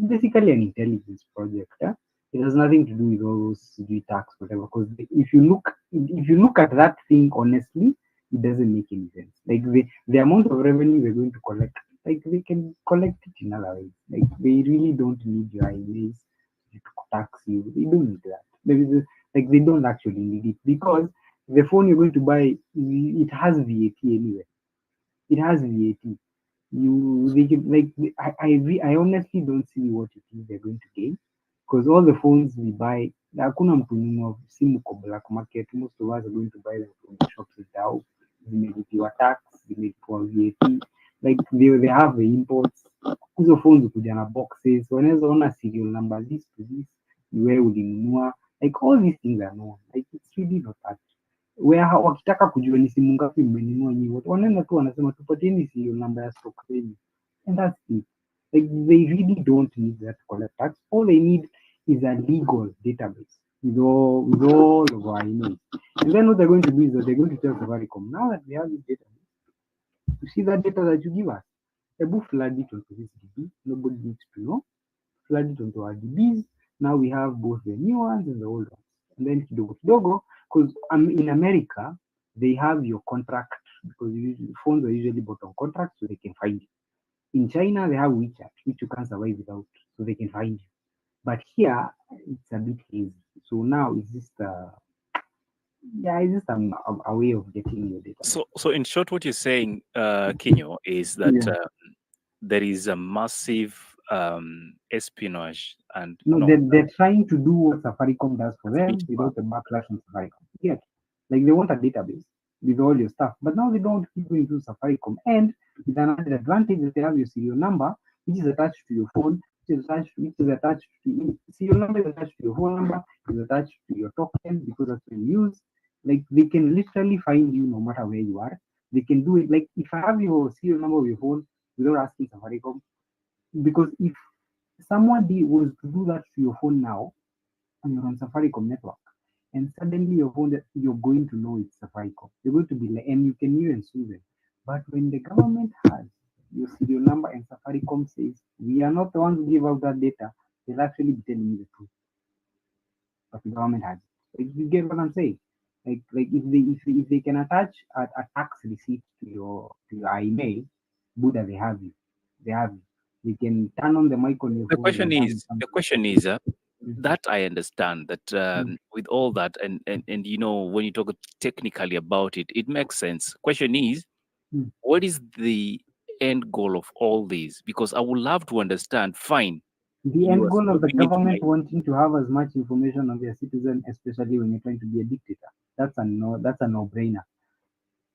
basically an intelligence project. It has nothing to do with all those tax whatever. Because if you look at that thing honestly, it doesn't make any sense. Like the amount of revenue they're going to collect, like they can collect it in other ways. Like they really don't need your IMAs to tax you. They don't need that. Like they don't actually need it, because the phone you're going to buy, it has VAT anyway. It has VAT. I honestly don't see what it is they're going to gain, because all the phones we buy, hakuna mtu hununua simu kwa black market. Most of us are going to buy them from the shops without zimelipiwa tax, zimelipiwa VAT, like they have the imports. Hizo phones kuja na boxes, wanaweza ona serial number this to this, where ulinunua, like all these things are known. Like it's really not that wakitaka kujua ni simu ngapi mmenunua nyinyi wote, wanaenda tu wanasema tupatieni serial number ya stock yenu, and that's it. Like they really don't need that to collect tax. All they need is a legal database with all of our emails. And then what they're going to do is that they're going to tell Safaricom, now that we have this database, you see that data that you give us, flood it onto this DB. Nobody needs to know. Flood it onto our DBs. Now we have both the new ones and the old ones. And then kidogo, because in America, they have your contract, because phones are usually bought on contract, so they can find you. In China, they have WeChat, which you can't survive without, so they can find you. But here, it's a bit hazy. So now it's just a way of getting your data. So in short, what you're saying, Kinyo, is that there is a massive espionage and they're trying to do what Safaricom does for them without the backlash on Safaricom. Yeah, like they want a database with all your stuff, but now they don't keep going to Safaricom. And with another advantage that they have your serial number, which is attached to your phone, which is attached to serial number is attached to your phone number, is attached to your token because that's when you use. Like they can literally find you no matter where you are. They can do it. Like if I have your serial number of your phone without asking Safaricom, because if somebody was to do that to your phone now, and you're on Safaricom network, and suddenly your phone that you're going to know it's Safaricom. You're going to be like, and you can even sue them. But when the government has your serial number and Safaricom says we are not the ones who give out that data, they'll actually be telling you the truth. But the government has. Like, you get what I'm saying? Like if they can attach a tax receipt to your email, Buddha, they have you. They have you. They can turn on the mic on your The phone question and have you is, come the to the question phone. is, that I understand that with all that, and you know, when you talk technically about it, it makes sense. Question is, Mm. what is the end goal of all this? Because I would love to understand. Fine, The you end are goal of the snooping into my. government wanting to have as much information of their citizen, especially when you're trying to be a dictator. That's a no-brainer.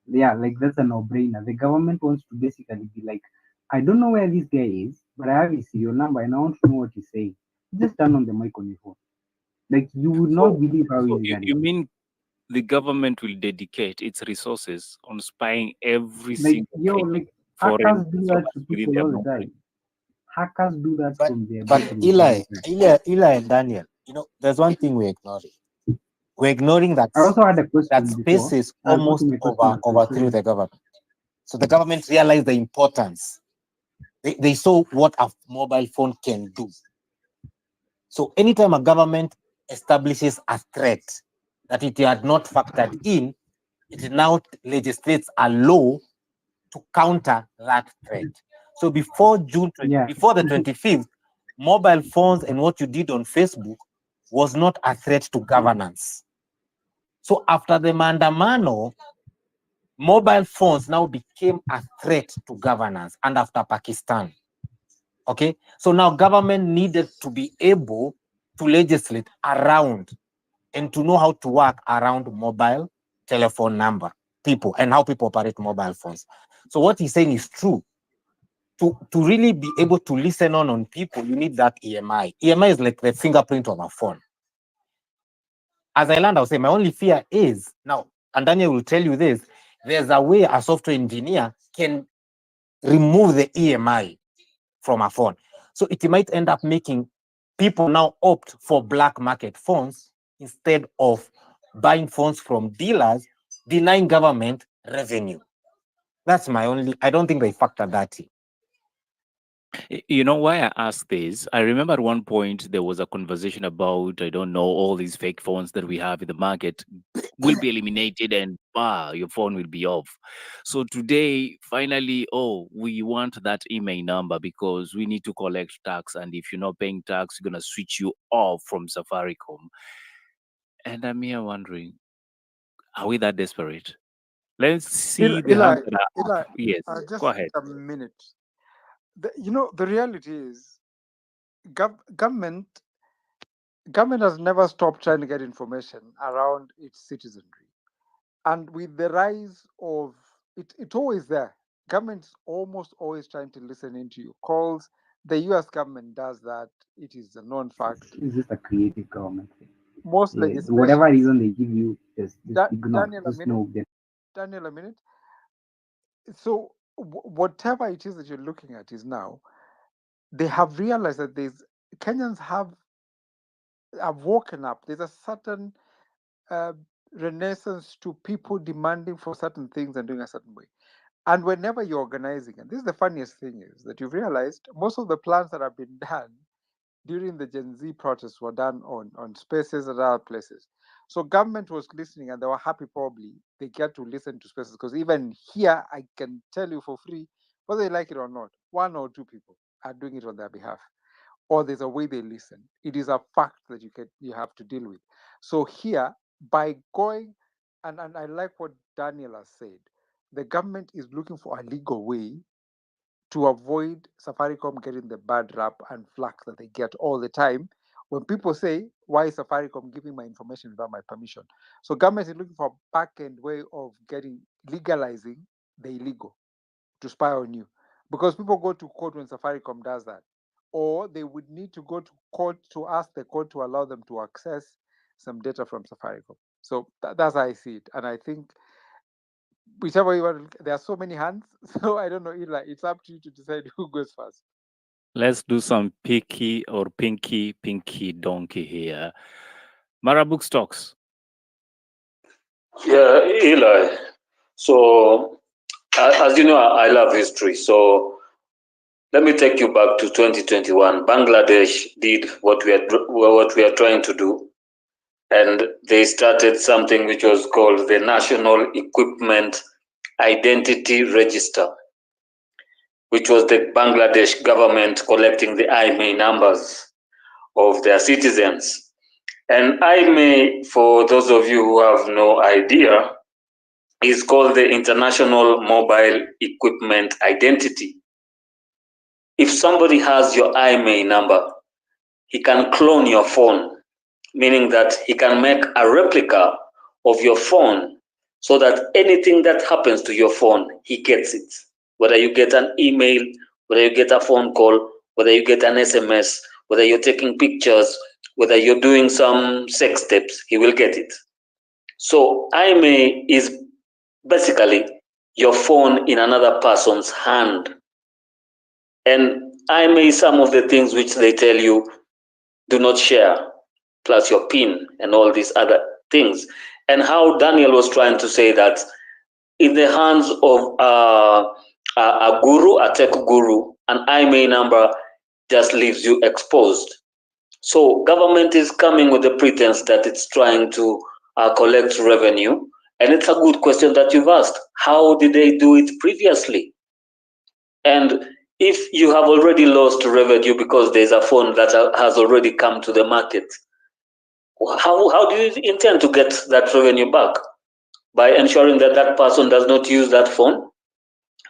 Yeah, like that's a no-brainer. The government wants to basically be like, I don't know where this guy is, but I have his serial number and I want to know what he's saying. Just turn on the mic on your phone. Like you would not So, believe how so easy that you is. mean the government will dedicate its resources on spying every Like single yo, Kenyan like foreign hackers do that source to within people their all the boundaries? time. Hackers do that But from their but bedrooms all Eli, the time. Eli and Daniel, there's one thing we're ignoring. We're ignoring that I also had a that question space before. is I'll go to almost my question after this. overthrew the government. So the government realized the importance. They saw what a mobile phone can do. So anytime a government establishes a threat that it had not factored in, it now legislates a law to counter that threat. So before Yeah. before the 25th, mobile phones and what you did on Facebook was not a threat to governance. So after the Mandamano, mobile phones now became a threat to governance, and after Pakistan. Okay, so now government needed to be able to legislate around and to know how to work around mobile telephone number people and how people operate mobile phones. So what he's saying is true. To really be able to listen on people, you need that EMI. EMI is like the fingerprint of a phone. As I learned, I'll say my only fear is now, and Daniel will tell you this, there's a way a software engineer can remove the EMI from a phone. So it might end up making people now opt for black market phones instead of buying phones from dealers, denying government revenue. That's my only, I don't think they factor that in. You know why I asked this? I remember at one point there was a conversation about, I don't know, all these fake phones that we have in the market will be eliminated and your phone will be off. So today, finally, we want that email number because we need to collect tax. And if you're not paying tax, we're going to switch you off from Safaricom. And I'm here wondering, are we that desperate? Let's see the Eli, hands that are Eli, up. Yes, go just ahead. a minute. The reality is, government has never stopped trying to get information around its citizenry, and with the rise of it's always there. Government's almost always trying to listen into your calls. The U.S. government does that. It is a known fact. It's just a creative government thing. Most Yeah, whatever legislation. reason they give you, just ignore. Daniel, a Just minute. know that Daniel, a minute. So whatever it is that you're looking at is now they have realized that Kenyans have woken up. There's a certain uh, renaissance to people demanding for certain things and doing a certain way. And whenever you're organizing, and this is the funniest thing is that you've realized most of the plans that have been done during the Gen Z protests were done on spaces and other places. So government was listening and they were happy probably they get to listen to spaces because even here I can tell you for free, whether they like it or not, one or two people are doing it on their behalf. Or there's a way they listen. It is a fact that you have to deal with. So here, by going and I like what Daniel has said, the government is looking for a legal way to avoid Safaricom getting the bad rap and flack that they get all the time when people say, why is Safaricom giving my information without my permission? So government is looking for a back-end way of legalizing the illegal to spy on you. Because people go to court when Safaricom does that. or they would need to go to court to ask the court to allow them to access some data from Safaricom. So that's how I see it. And I think whichever you want, there are so many hands. So I don't know, Eli, it's up to you to decide who goes first. Let's do some picky or pinky donkey here. Marabuk stocks. Yeah, Eli. So, as you know, I love history. So, let me take you back to 2021. Bangladesh did what we are trying to do, and they started something which was called the National Equipment Identity Register, which was the Bangladesh government collecting the IMEI numbers of their citizens. And IMEI, for those of you who have no idea, is called the International Mobile Equipment Identity. If somebody has your IMEI number, he can clone your phone, meaning that he can make a replica of your phone so that anything that happens to your phone, he gets it. Whether you get an email, whether you get a phone call, whether you get an SMS, whether you're taking pictures, whether you're doing some sex tapes, he will get it. So IMEI is basically your phone in another person's hand. And IMEI is some of the things which they tell you do not share, plus your PIN and all these other things. And how Daniel was trying to say that in the hands of a guru, a tech guru, an IMEI number just leaves you exposed. So government is coming with the pretense that it's trying to collect revenue. And it's a good question that you've asked. How did they do it previously? And if you have already lost revenue because there's a phone that has already come to the market, how do you intend to get that revenue back? By ensuring that that person does not use that phone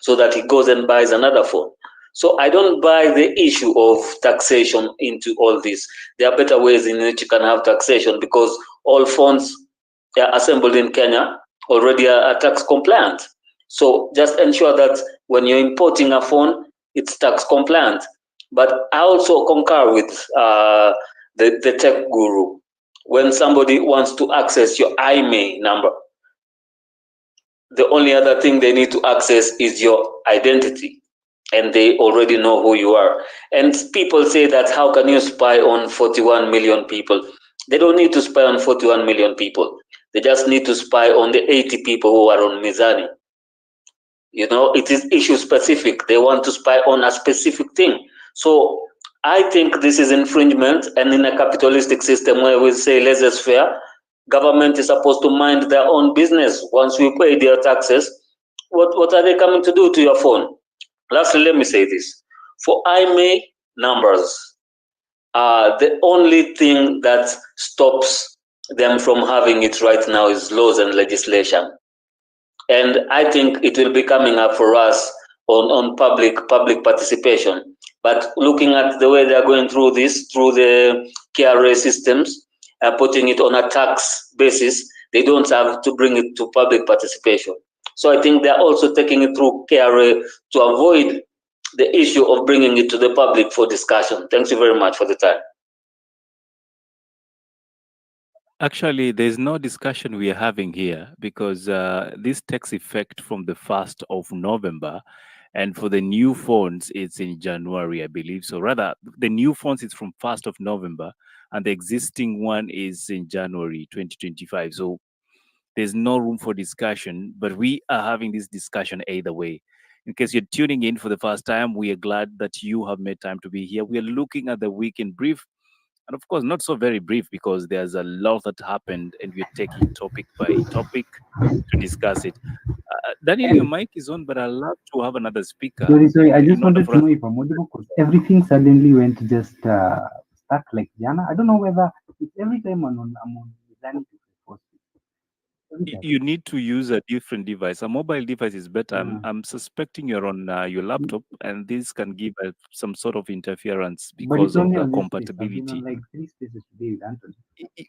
so that he goes and buys another phone. So I don't buy the issue of taxation into all this. There are better ways in which you can have taxation because all phones assembled in Kenya already are tax compliant. So just ensure that when you're importing a phone, it's tax compliant. But I also concur with the tech guru. When somebody wants to access your IMEI number, the only other thing they need to access is your identity, and they already know who you are. And people say that how can you spy on 41 million people? They don't need to spy on 41 million people. They just need to spy on the 80 people who are on Mizani. You know, it is issue specific. They want to spy on a specific thing. So I think this is infringement, and in a capitalistic system where we say laissez-faire, government is supposed to mind their own business. Once we pay their taxes, what are they coming to do to your phone? Lastly, let me say this. For IMEI numbers, the only thing that stops them from having it right now is laws and legislation. And I think it will be coming up for us on public participation. But looking at the way they are going through this, through the KRA systems, putting it on a tax basis, they don't have to bring it to public participation. So I think they're also taking it through KRA to avoid the issue of bringing it to the public for discussion. Thanks you very much for the time. Actually, there's no discussion we are having here because this takes effect from the 1st of November. And for the new phones, it's in January, I believe. So rather, the new phones is from 1st of November, and the existing one is in January 2025. So there's no room for discussion, but we are having this discussion either way. In case you're tuning in for the first time, we are glad that you have made time to be here. We are looking at the week in brief, and of course, not so very brief because there's a lot that happened, and we're taking topic by topic to discuss it. Daniel, your mic is on, but I'd love to have another speaker. Sorry. I in just order wanted for to us know if I'm audible because everything suddenly went just stuck like Jana. I don't know whether it's every time I'm on Mizani to post it. Every time. you need to use a different device. A mobile device is better. I'm suspecting you're on your laptop, and this can give some sort of interference But it's because of only the on this space. I've been compatibility. on like 3 spaces today with Anthony.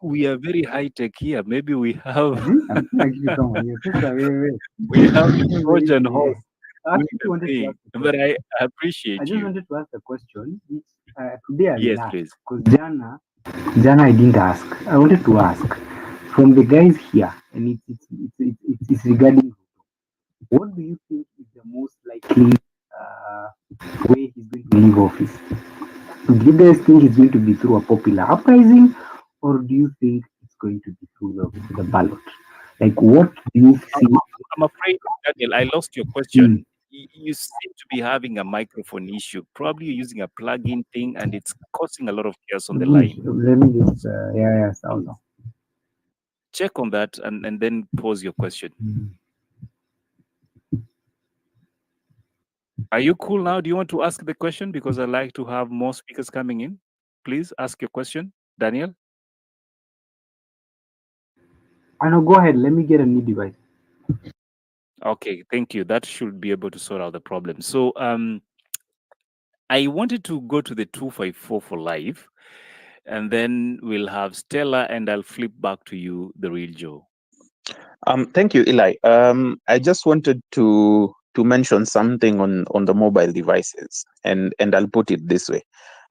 We are very high tech here. Maybe we have I'm actually someone here. Sister, wait. we have the Trojan horse. I doing actually the wanted to thing, ask a but question. I I appreciate just you. wanted to ask a question. Which, today I will Yes, ask please. because Jana I didn't ask. I wanted to ask from the guys here, and it's regarding what do you think is the most likely uh, way he's going to leave office? Do you guys think it's going to be through a popular uprising, or do you think it's going to be through the ballot? Like, what do you I'm, think? I'm afraid, Daniel, I lost your Hmm. question. You seem to be having a microphone issue. Probably you're using a plug-in thing, and it's causing a lot of chaos on the line. Let me just, yeah, sound. Check on that and then pose your question. Are you cool now? Do you want to ask the question? Because I like to have more speakers coming in. Please ask your question, Daniel. I know, go ahead. Let me get a new device. Okay, thank you. That should be able to sort out the problem. So I wanted to go to the 254 for live, and then we'll have Stella, and I'll flip back to you, the real Joe. Thank you, Eli. I just wanted to mention something on the mobile devices, and I'll put it this way.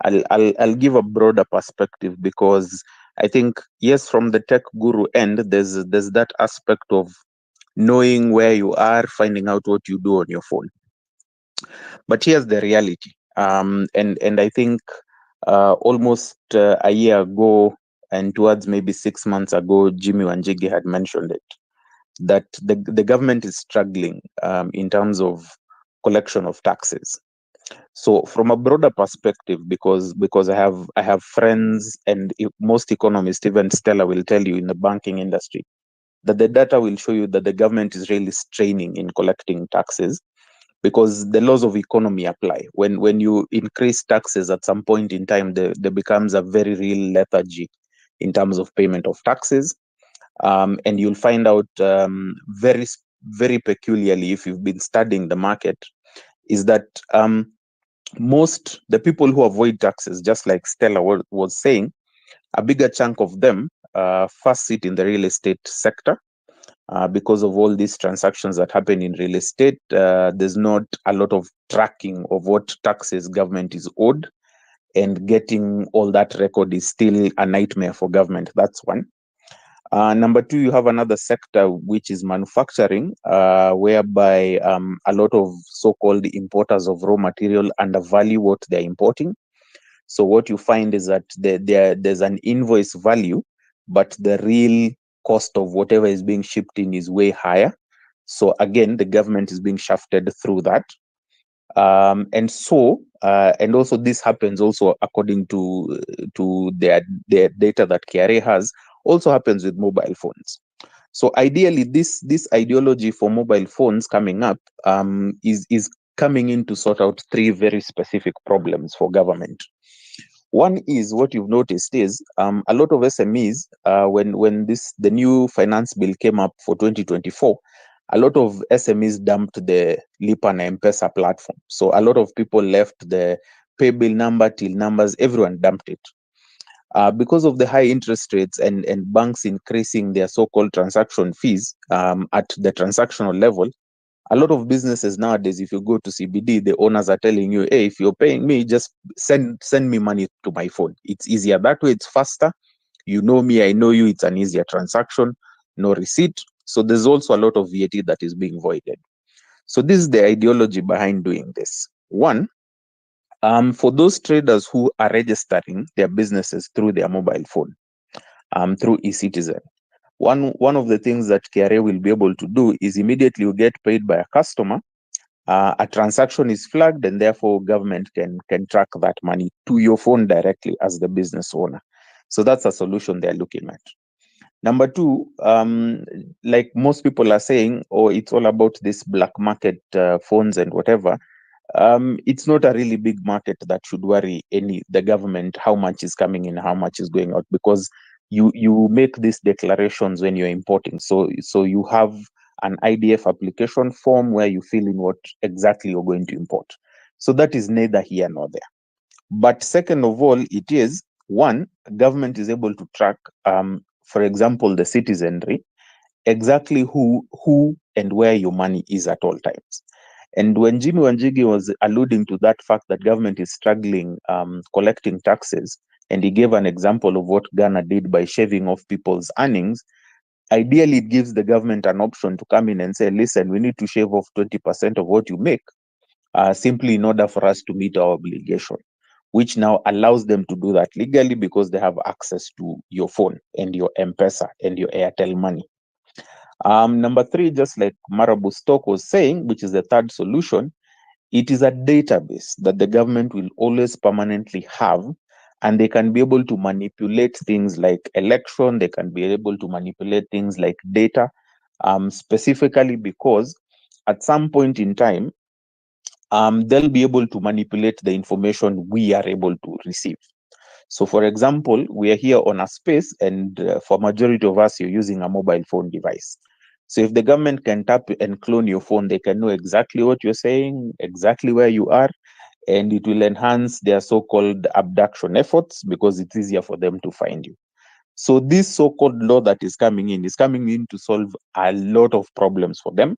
I'll give a broader perspective because I think, yes, from the tech guru end, there's that aspect of knowing where you are, finding out what you do on your phone. But here's the reality. And I think almost a year ago, and towards maybe 6 months ago, Jimmy Wanjigi had mentioned it, that the government is struggling in terms of collection of taxes. So from a broader perspective, because I have friends and most economists, even Stella will tell you in the banking industry, that the data will show you that the government is really straining in collecting taxes because the laws of economy apply. When you increase taxes at some point in time, there becomes a very real lethargy in terms of payment of taxes. And you'll find out very peculiarly, if you've been studying the market, is that most the people who avoid taxes, just like Stella was saying, a bigger chunk of them first sit in the real estate sector. Because of all these transactions that happen in real estate, there's not a lot of tracking of what taxes government is owed, and getting all that record is still a nightmare for government. That's one. Number two, you have another sector, which is manufacturing, whereby a lot of so-called importers of raw material undervalue what they're importing. So what you find is that there's an invoice value, but the real cost of whatever is being shipped in is way higher. So again, the government is being shafted through that. And also this happens also according to their data that KRA has, also happens with mobile phones. So ideally, this ideology for mobile phones coming up is coming in to sort out three very specific problems for government. One is, what you've noticed is a lot of SMEs, when the new finance bill came up for 2024, a lot of SMEs dumped the Lipa na M-Pesa platform. So a lot of people left the pay bill number, till numbers, everyone dumped it. Because of the high interest rates and banks increasing their so-called transaction fees at the transactional level, a lot of businesses nowadays, if you go to CBD, the owners are telling you, hey, if you're paying me, just send me money to my phone. It's easier that way. It's faster. You know me, I know you. It's an easier transaction, no receipt. So there's also a lot of VAT that is being voided. So this is the ideology behind doing this. One, for those traders who are registering their businesses through their mobile phone, through eCitizen, one of the things that KRA will be able to do is immediately you get paid by a customer, a transaction is flagged, and therefore government can track that money to your phone directly as the business owner. So that's a solution they're looking at. Number two, like most people are saying, oh, it's all about this black market phones and whatever. It's not a really big market that should worry the government how much is coming in, how much is going out, because you make these declarations when you're importing. So you have an IDF application form where you fill in what exactly you're going to import. So that is neither here nor there. But second of all, it is one, government is able to track, for example, the citizenry, exactly who and where your money is at all times. And when Jimmy Wanjigi was alluding to that fact that government is struggling collecting taxes, and he gave an example of what Ghana did by shaving off people's earnings, ideally it gives the government an option to come in and say, listen, we need to shave off 20% of what you make, simply in order for us to meet our obligation, which now allows them to do that legally because they have access to your phone and your M-Pesa and your Airtel money. Number three, just like Marabu Stock was saying, which is the third solution, it is a database that the government will always permanently have, and they can be able to manipulate things like election, they can be able to manipulate things like data, specifically because at some point in time, they'll be able to manipulate the information we are able to receive. So for example, we are here on a space, and for majority of us, you're using a mobile phone device. So if the government can tap and clone your phone, they can know exactly what you're saying, exactly where you are, and it will enhance their so-called abduction efforts because it's easier for them to find you. So this so-called law that is coming in to solve a lot of problems for them.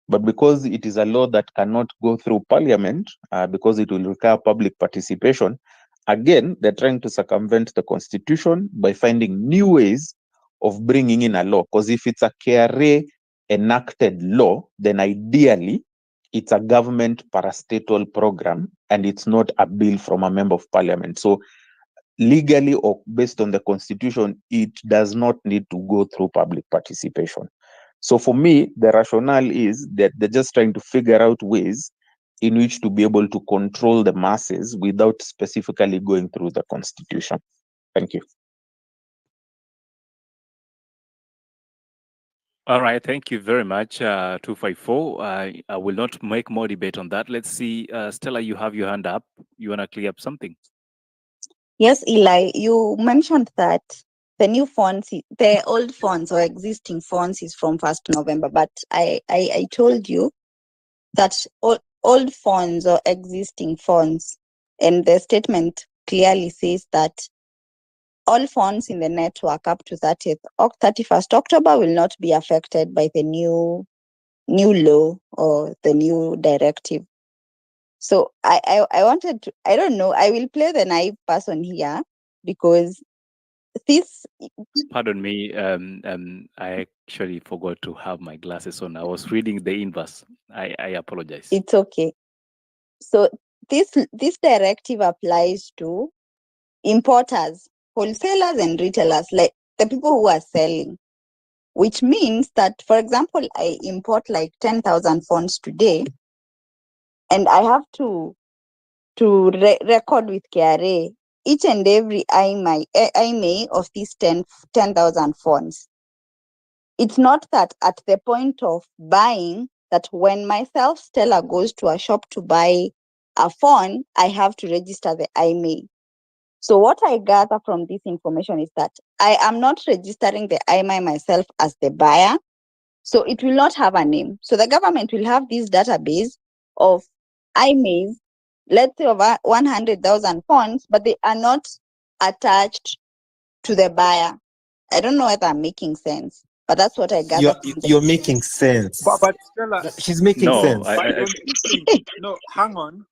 But because it is a law that cannot go through parliament, because it will require public participation, again, they're trying to circumvent the constitution by finding new ways of bringing in a law. Because if it's a KRA enacted law, then ideally, it's a government parastatal program and it's not a bill from a member of parliament. So legally or based on the constitution, it does not need to go through public participation. So for me, the rationale is that they're just trying to figure out ways in which to be able to control the masses without specifically going through the constitution. Thank you. All right, thank you very much, 254. I will not make more debate on that. Let's see, Stella, you have your hand up. You want to clear up something? Yes, Eli, you mentioned that the new fonts, the old fonts or existing fonts is from 1st November, but I told you that old fonts or existing fonts, and the statement clearly says that all fonts in the network up to 31st October will not be affected by the new law or the new directive. So I wanted to, I don't know, I will play the naive person here because this. Pardon me, I actually forgot to have my glasses on. I was reading the inverse. I apologize. It's okay. So this directive applies to importers, wholesalers, and retailers, like the people who are selling. Which means that, for example, I import like 10,000 fonts today, and I have to record with KRA each and every IMEI of these 10,000 fonts. It's not that at the point of buying, that when myself, Stella, goes to a shop to buy a phone, I have to register the IMEI. So what I gather from this information is that I am not registering the IMEI myself as the buyer. So it will not have a name. So the government will have this database of IMEIs, let's say over 100,000 fonts, but they are not attached to the buyer. I don't know whether I'm making sense, but that's what I gather. You're making sense. But Stella, She's making sense. But don't you think? No, hang on.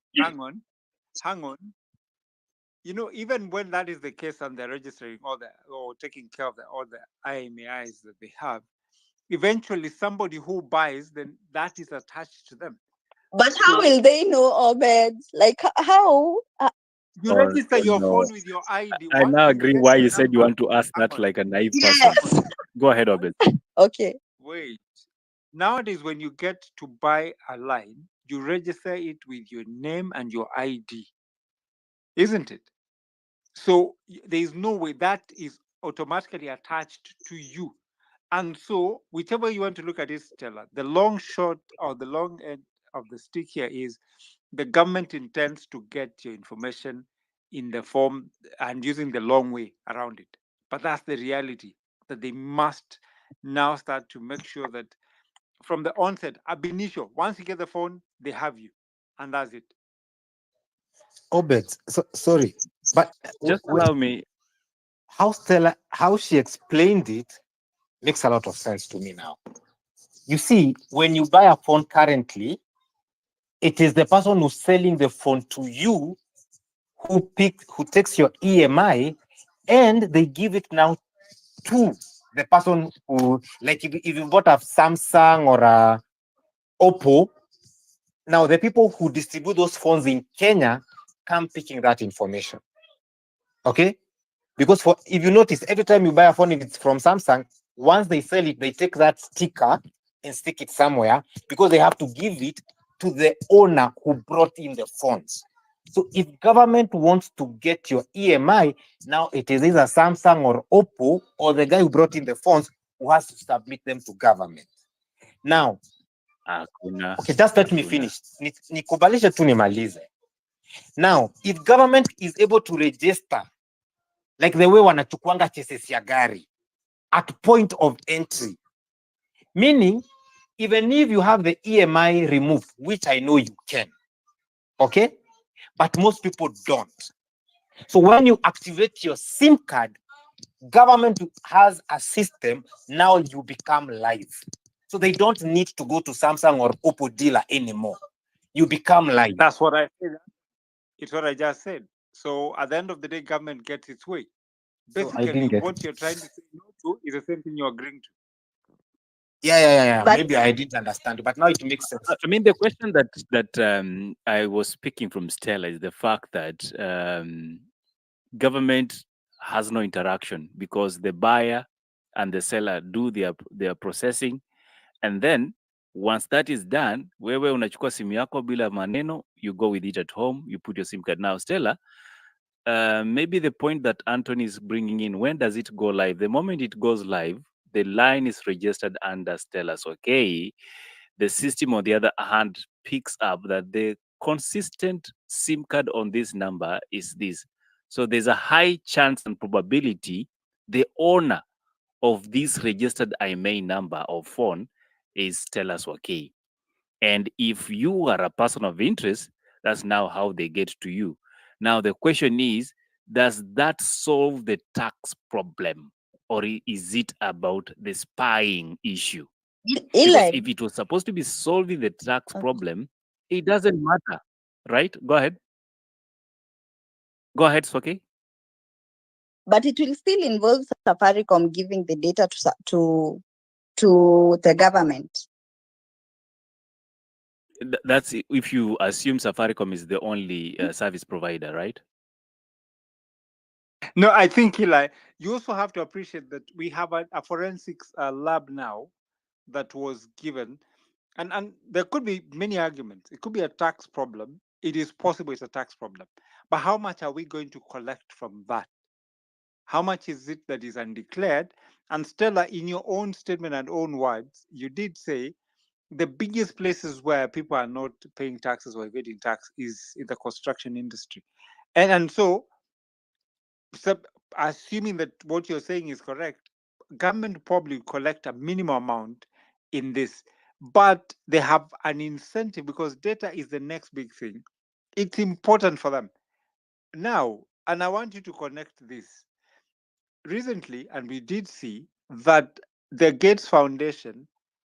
You know, even when that is the case and they're registering or taking care of all the IMEIs that they have, eventually somebody who buys, then that is attached to them. But how will they know, Obed? Like how? You register your phone with your ID. I now agree why you said you want to ask that like a naive person. Go ahead, Obed. Okay. Wait. Nowadays, when you get to buy a line, you register it with your name and your ID, isn't it? So there is no way that is automatically attached to you. And so, whichever you want to look at it, Stella, the long short or the long end of the stick here is the government intends to get your information in the form and using the long way around it. But that's the reality, that they must now start to make sure that from the onset, ab initio, once you get the phone, they have you. And that's it. Obed, sorry, but just allow me. How she explained it makes a lot of sense to me now. You see, when you buy a phone currently, it is the person who's selling the phone to you who takes your EMI, and they give it now to the person who, like if you bought a Samsung or a Oppo, now the people who distribute those phones in Kenya come picking that information. Okay? Because if you notice, every time you buy a phone, if it's from Samsung, once they sell it, they take that sticker and stick it somewhere because they have to give it to the owner who brought in the phones. So if government wants to get your EMI, now it is either Samsung or Oppo or the guy who brought in the phones who has to submit them to government. Now, okay, just let me finish. Nikubalishe tu nimalize. Now, if government is able to register like the way wanachukuanga cheses ya gari at point of entry, meaning even if you have the EMI removed, which I know you can, okay, but most people don't. So when you activate your SIM card, government has a system, now you become live. So they don't need to go to Samsung or Oppo dealer anymore. You become live. That's what I said. It's what I just said. So at the end of the day, government gets its way. Basically, what you're trying to say no to is the same thing you're agreeing to. Yeah. Maybe I didn't understand, but now it makes sense. I mean, the question that I was speaking from Stella is the fact that government has no interaction because the buyer and the seller do their processing, and then once that is done, wewe unachukua simu yako bila maneno, you go with it at home, you put your SIM card. Now, Stella, maybe the point that Anthony is bringing in, when does it go live? The moment it goes live, the line is registered under Stella's okay. The system, on the other hand, picks up that the consistent SIM card on this number is this. So there's a high chance and probability the owner of this registered IMEI number of phone is Stella Swakei. And if you are a person of interest, that's now how they get to you. Now, the question is, does that solve the tax problem? Or is it about the spying issue? Because if it was supposed to be solving the tax problem, it doesn't matter, right? Go ahead. Go ahead, Swakei. But it will still involve Safaricom giving the data to the government. That's if you assume Safaricom is the only service provider, right? No, I think, Eli, you also have to appreciate that we have a forensics lab now that was given. And there could be many arguments. It could be a tax problem. It is possible it's a tax problem. But how much are we going to collect from that? How much is it that is undeclared? And Stella, in your own statement and own words, you did say the biggest places where people are not paying taxes or evading tax is in the construction industry. And so assuming that what you're saying is correct, government probably collect a minimum amount in this, but they have an incentive because data is the next big thing. It's important for them. Now, and I want you to connect this. Recently, and we did see that the Gates Foundation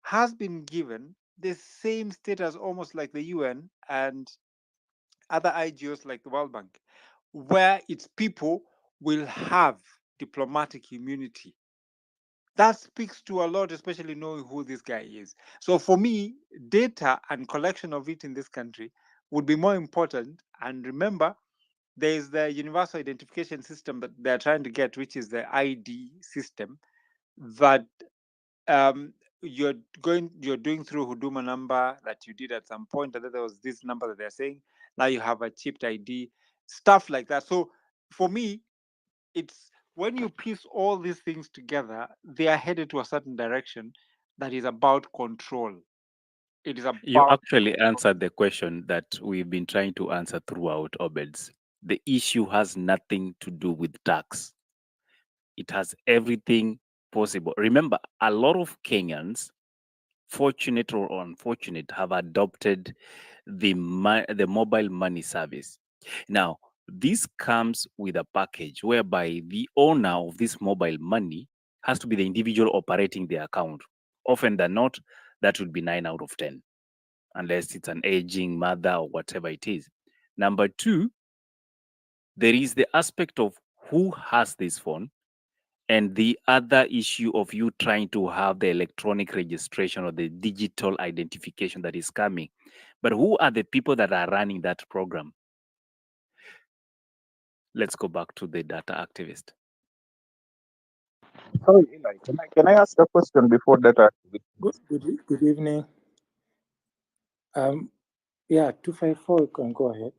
has been given the same status almost like the UN and other IGOs like the World Bank, where its people will have diplomatic immunity. That speaks to a lot, especially knowing who this guy is. So for me, data and collection of it in this country would be more important. And remember, there is the universal identification system that they're trying to get, which is the ID system that you're doing through Huduma number that you did at some point, and then there was this number that they're saying now you have a chipped ID, stuff like that. So for me, it's when you piece all these things together, they are headed to a certain direction that is about control. It is about You actually answered the question that we've been trying to answer throughout, Obeds. The issue has nothing to do with tax. It has everything possible. Remember, a lot of Kenyans, fortunate or unfortunate, have adopted the mobile money service. Now, this comes with a package whereby the owner of this mobile money has to be the individual operating the account. Often than not, that would be 9 out of 10. unless it's an aging mother or whatever it is. Number two, there is the aspect of who has this phone, and the other issue of you trying to have the electronic registration or the digital identification that is coming. But who are the people that are running that program? Let's go back to the data activist. Sorry, Eli, can I ask a question before that? Good evening. Yeah, 254, you can go ahead.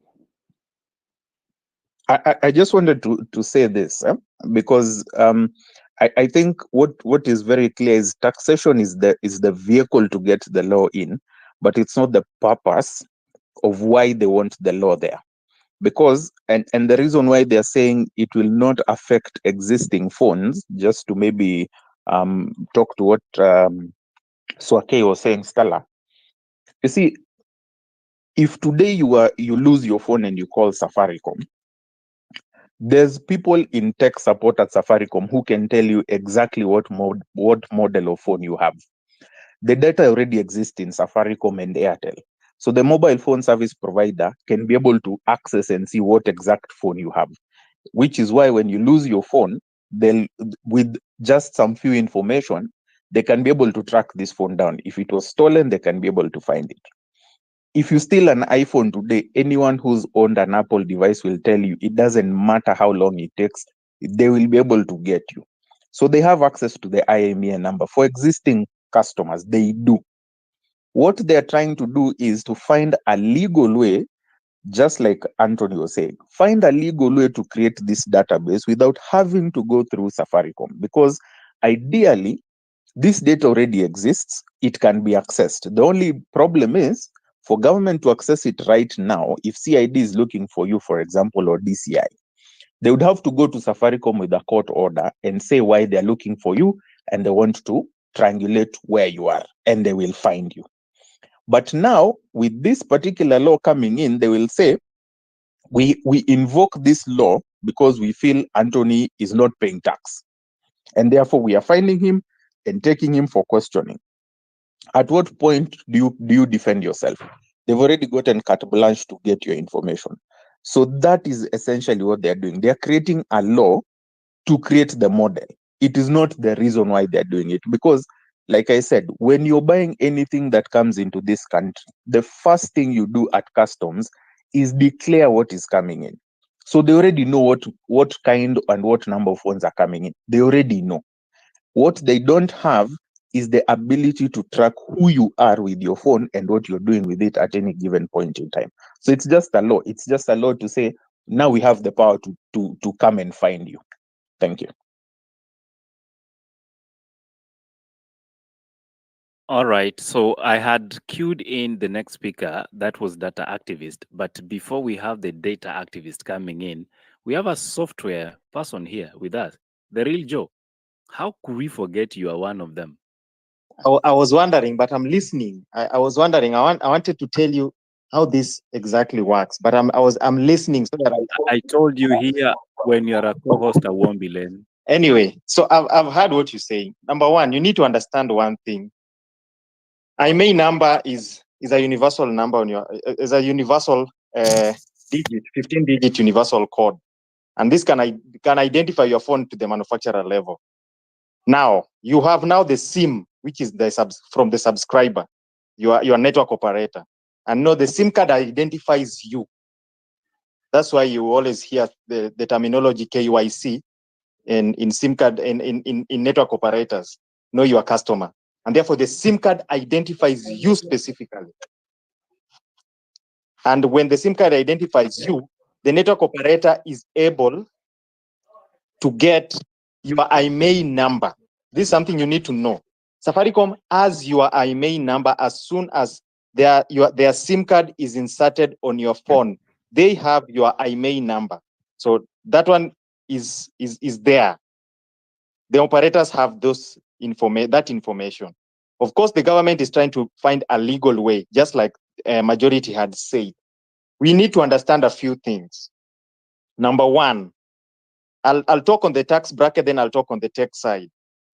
I just wanted to say this because I think what is very clear is taxation is the vehicle to get the law in, but it's not the purpose of why they want the law there. Because and the reason why they're saying it will not affect existing phones, just to maybe talk to what Swake was saying, Stella. You see, if today you lose your phone and you call Safaricom, there's people in tech support at Safaricom who can tell you exactly what model of phone you have. The data already exists in Safaricom and Airtel. So the mobile phone service provider can be able to access and see what exact phone you have, which is why when you lose your phone, they'll, with just some few information, they can be able to track this phone down. If it was stolen, they can be able to find it. If you steal an iPhone today, anyone who's owned an Apple device will tell you it doesn't matter how long it takes, they will be able to get you. So they have access to the IMEI number. For existing customers, they do. What they're trying to do is to find a legal way, just like Anthony was saying, find a legal way to create this database without having to go through Safaricom. Because ideally, this data already exists, it can be accessed. The only problem is for government to access it right now, if CID is looking for you, for example, or DCI, they would have to go to Safaricom with a court order and say why they're looking for you, and they want to triangulate where you are, and they will find you. But now, with this particular law coming in, they will say, we invoke this law because we feel Anthony is not paying tax. And therefore, we are finding him and taking him for questioning. At what point do you defend yourself? They've already gotten carte blanche to get your information. So that is essentially what they're doing. They're creating a law to create the model. It is not the reason why they're doing it. Because, like I said, when you're buying anything that comes into this country, the first thing you do at customs is declare what is coming in. So they already know what kind and what number of phones are coming in. They already know. What they don't have is the ability to track who you are with your phone and what you're doing with it at any given point in time. So it's just a law. It's just a law to say, now we have the power to come and find you. Thank you. All right. So I had queued in the next speaker. That was data activist. But before we have the data activist coming in, we have a software person here with us, the real Joe. How could we forget you are one of them? I was wondering, but I'm listening. I was wondering. I wanted to tell you how this exactly works, but I'm listening so that I told you here when you're a co-host, I won't be late. Anyway, so I've heard what you're saying. Number one, you need to understand one thing. IMEI number is a universal number on your is a universal digit, 15-digit universal code, and this can identify your phone to the manufacturer level. Now you have the SIM, which is from the subscriber, your network operator, and now the SIM card identifies you. That's why you always hear the terminology KYC in SIM card in network operators. Know your customer, and therefore the SIM card identifies you specifically. And when the SIM card identifies you, the network operator is able to get your IMEI number. This is something you need to know. Safaricom has your IMEI number as soon as their SIM card is inserted on your phone. They have your IMEI number. So that one is there. The operators have that information. Of course, the government is trying to find a legal way, just like majority had said. We need to understand a few things. Number one, I'll talk on the tax bracket, then I'll talk on the tech side.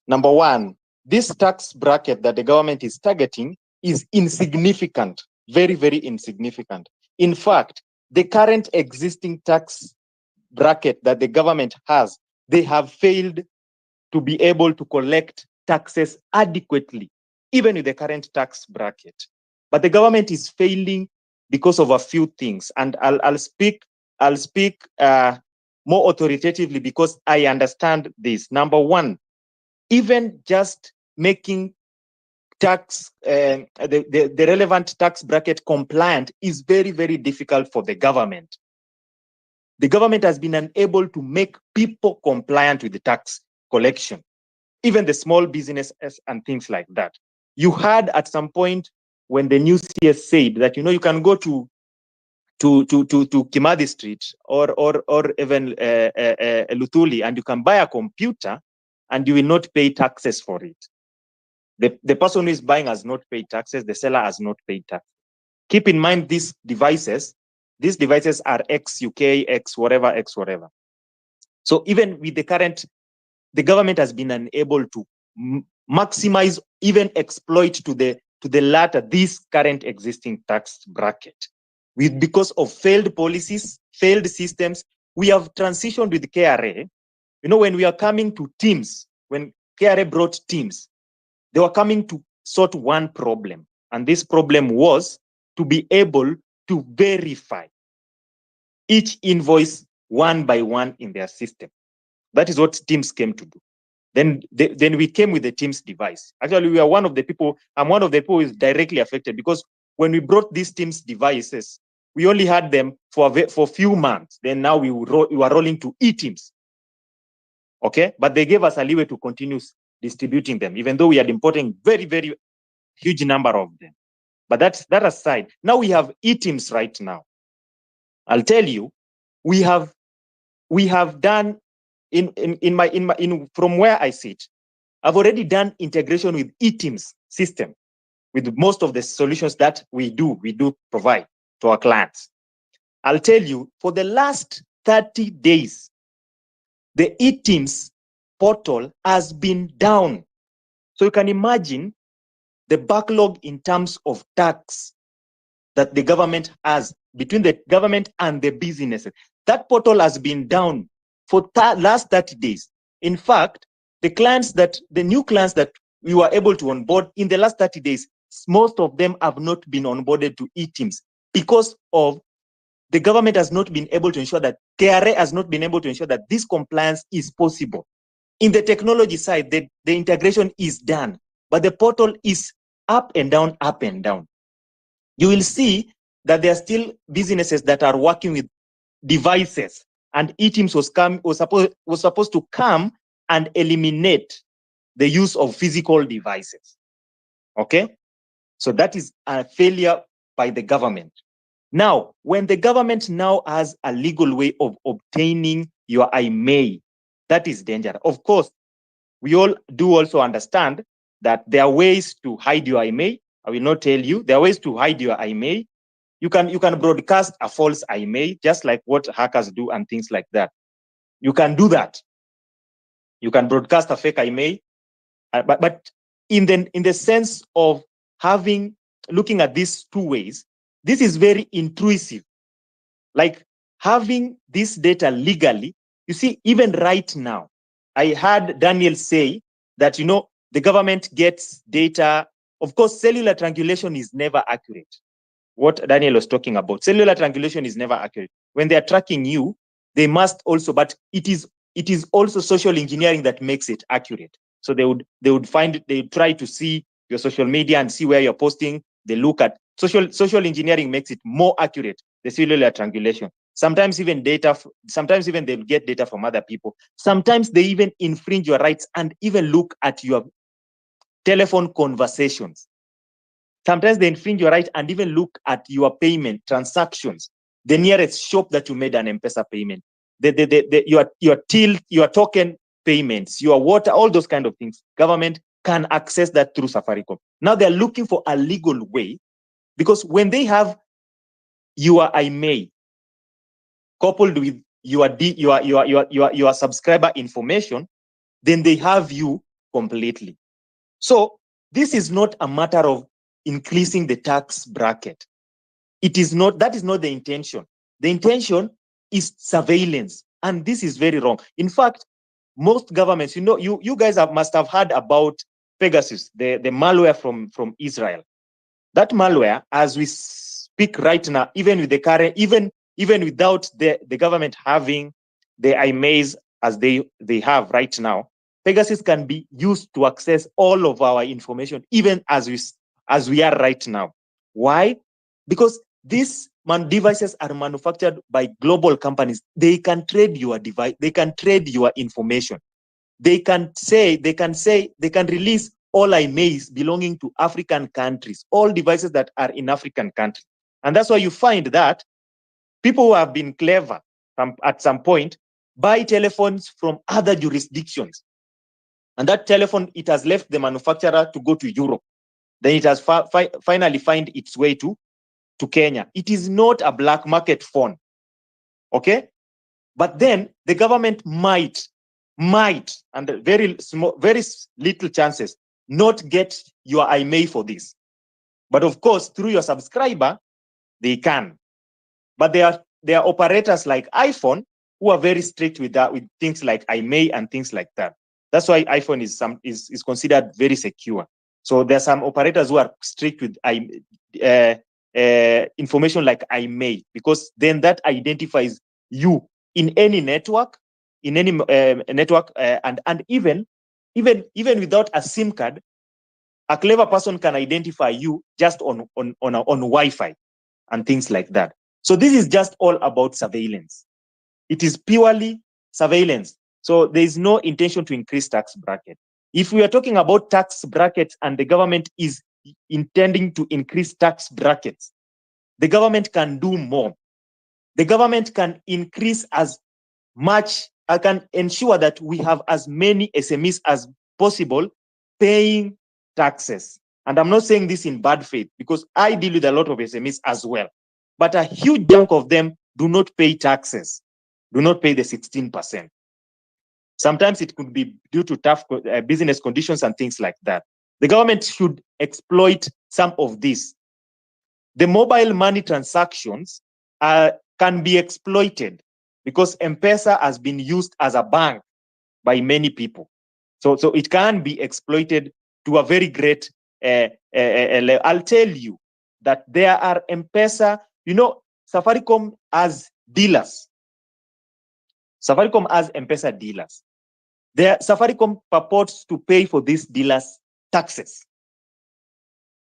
Number one, this tax bracket that the government is targeting is insignificant. very, very insignificant. In fact, the current existing tax bracket that the government has, they have failed to be able to collect taxes adequately, even with the current tax bracket. But the government is failing because of a few things. And I'll speak more authoritatively because I understand this. Number one, even just making tax the relevant tax bracket compliant is very, very difficult for the government. The government has been unable to make people compliant with the tax collection, even the small businesses and things like that. You heard at some point when the new CS said that, you can go to Kimathi Street or even Luthuli, and you can buy a computer and you will not pay taxes for it. The person who is buying has not paid taxes, the seller has not paid tax. Keep in mind these devices are ex-UK, ex-whatever. So even with the government has been unable to maximize, even exploit to the latter, this current existing tax bracket. Because of failed policies, failed systems, we have transitioned with KRA. When we are coming to teams, when KRA brought teams, they were coming to sort one problem. And this problem was to be able to verify each invoice one by one in their system. That is what teams came to do. Then we came with the Teams device. Actually, we are one of the people, I'm one of the people who is directly affected, because when we brought these Teams devices, we only had them for a few months. Then now we are rolling to e-Teams. Okay? But they gave us a leeway to continue distributing them, even though we had importing very, very huge number of them. But that aside, now we have e-Teams right now. I'll tell you, we have done from where I sit, I've already done integration with e-Teams system with most of the solutions that we do provide to our clients. I'll tell you, for the last 30 days, the e-Teams portal has been down. So you can imagine the backlog in terms of tax that the government has between the government and the businesses. That portal has been down for last 30 days. In fact, the new clients that we were able to onboard in the last 30 days, most of them have not been onboarded to e-Teams because of the government has not been able to ensure that, KRA has not been able to ensure that this compliance is possible. In the technology side, the integration is done, but the portal is up and down, up and down. You will see that there are still businesses that are working with devices, and e-Teams was supposed to come and eliminate the use of physical devices. Okay? So that is a failure by the government. Now, when the government now has a legal way of obtaining your IMEI, that is dangerous. Of course, we all do also understand that there are ways to hide your IMEI. I will not tell you. There are ways to hide your IMEI. You can broadcast a false IMEI, just like what hackers do and things like that. You can do that. You can broadcast a fake IMEI, but in the sense of looking at these two ways, this is very intrusive. Like having this data legally, you see, even right now, I heard Daniel say that, the government gets data. Of course, cellular triangulation is never accurate. What Daniel was talking about, cellular triangulation is never accurate. When they are tracking you, they must also, but it is also social engineering that makes it accurate. So they would try to see your social media and see where you're posting. They look at social engineering makes it more accurate, the cellular triangulation. Sometimes even they'll get data from other people. Sometimes they even infringe your rights and even look at your telephone conversations. Sometimes they infringe your right and even look at your payment transactions, the nearest shop that you made an M-Pesa payment, your token payments, your water, all those kind of things. Government can access that through Safaricom. Now they're looking for a legal way, because when they have your IMEI coupled with your subscriber information, then they have you completely. So this is not a matter of increasing the tax bracket. It is not, that is not the intention. The intention is surveillance. And this is very wrong. In fact, most governments, you guys must have heard about Pegasus, the malware from Israel. That malware, as we speak right now, even with the current, even without the government having the IMEIs as they have right now, Pegasus can be used to access all of our information, even as we are right now. Why? Because these devices are manufactured by global companies. They can trade your device, they can trade your information. They can release all IMEIs belonging to African countries, all devices that are in African countries. And that's why you find that people who have been clever at some point buy telephones from other jurisdictions. And that telephone, it has left the manufacturer to go to Europe. Then it has finally find its way to Kenya. It is not a black market phone. Okay? But then the government might, and very small, very little chances, not get your IMEI for this. But of course, through your subscriber, they can. But there are operators like iPhone who are very strict with that, with things like IMEI and things like that. That's why iPhone is considered very secure. So there are some operators who are strict with information like IMEI, because then that identifies you in any network, and even without a SIM card, a clever person can identify you just on Wi-Fi and things like that. So this is just all about surveillance. It is purely surveillance. So there is no intention to increase tax bracket. If we are talking about tax brackets and the government is intending to increase tax brackets, the government can do more. The government can increase as much, I can ensure that we have as many SMEs as possible paying taxes. And I'm not saying this in bad faith, because I deal with a lot of SMEs as well. But a huge chunk of them do not pay taxes, do not pay the 16%. Sometimes it could be due to tough business conditions and things like that. The government should exploit some of this. The mobile money transactions can be exploited because M-Pesa has been used as a bank by many people. So it can be exploited to a very great level. I'll tell you that there are M-Pesa, Safaricom as dealers. Safaricom as M-Pesa dealers. Safaricom purports to pay for these dealers taxes.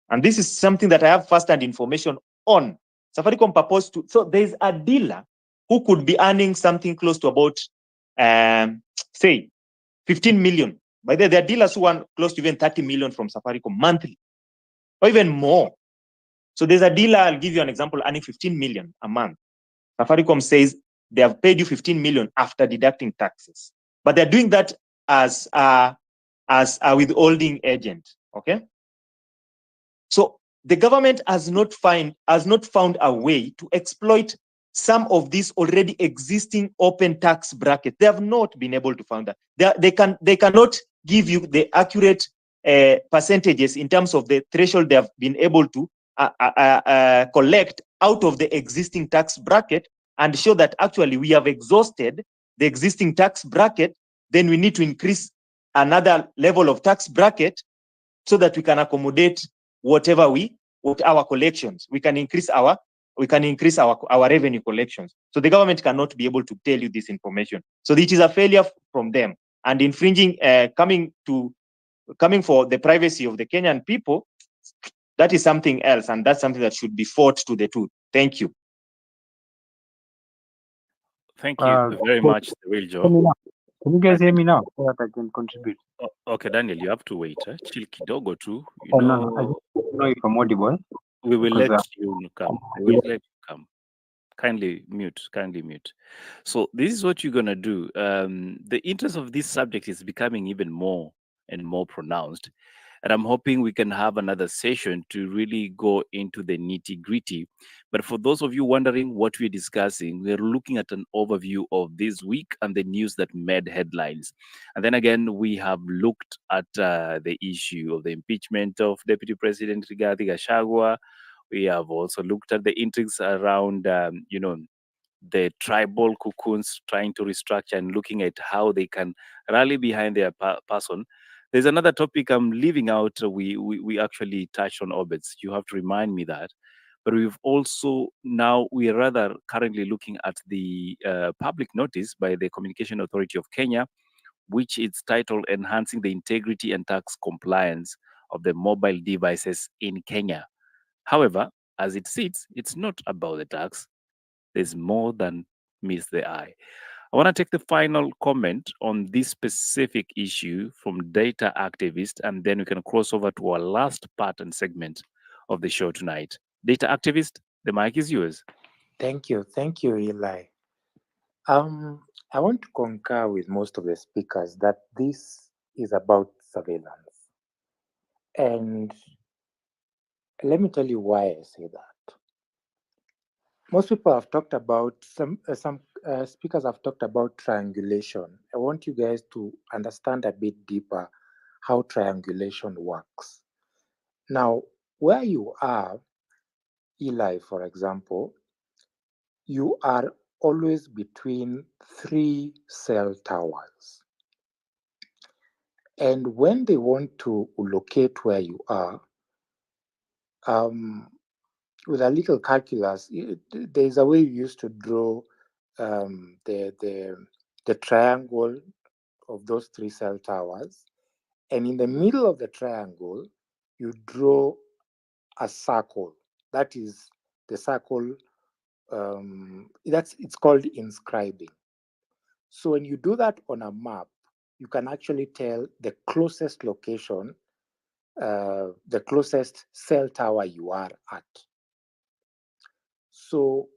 And this is something that I have first-hand information on. Safaricom purports to, so there's a dealer who could be earning something close to about, say, 15 million. By the way, there are dealers who earn close to even 30 million from Safaricom monthly, or even more. So there's a dealer, I'll give you an example, earning 15 million a month. Safaricom says they have paid you 15 million after deducting taxes. But they're doing that as a withholding agent, okay? So the government has not found a way to exploit some of these already existing open tax brackets. They have not been able to find that. They cannot give you the accurate percentages in terms of the threshold they have been able to collect out of the existing tax bracket and show that actually we have exhausted the existing tax bracket. Then we need to increase another level of tax bracket so that we can accommodate whatever what our collections. We can increase our revenue collections. So the government cannot be able to tell you this information. So it is a failure from them, and infringing, coming for the privacy of the Kenyan people. That is something else, and that's something that should be fought to the tooth. Thank you. Thank you very much, the real Joe. Can you guys hear me now so that I can contribute? Okay, Daniel, you have to wait. Chill kidogo tu. No, I just don't know if I'm audible. We will because, let you come. We will let you come. Kindly mute. So this is what you're gonna do. The interest of this subject is becoming even more and more pronounced, and I'm hoping we can have another session to really go into the nitty-gritty. But for those of you wondering what we're discussing, we're looking at an overview of this week and the news that made headlines. And then again, we have looked at the issue of the impeachment of Deputy President Rigathi Gachagua. We have also looked at the intrigues around, the tribal cocoons trying to restructure and looking at how they can rally behind their person. There's another topic I'm leaving out. We actually touched on orbits. You have to remind me that. But we've also now we are rather currently looking at the public notice by the Communication Authority of Kenya, which is titled "Enhancing the Integrity and Tax Compliance of the Mobile Devices in Kenya." However, as it sits, it's not about the tax. There's more than meets the eye. I want to take the final comment on this specific issue from data activist, and then we can cross over to our last part and segment of the show tonight. Data activist, the mic is yours. Thank you, Eli. I want to concur with most of the speakers that this is about surveillance, and let me tell you why I say that. Most people have talked about some speakers have talked about triangulation. I want you guys to understand a bit deeper how triangulation works. Now, where you are, Eli, for example, you are always between 3 cell towers. And when they want to locate where you are, with a little calculus, there's a way you used to draw the triangle of those 3 cell towers, and in the middle of the triangle, you draw a circle. That is the circle. It's called inscribing. So when you do that on a map, you can actually tell the closest location, the closest cell tower you are at. So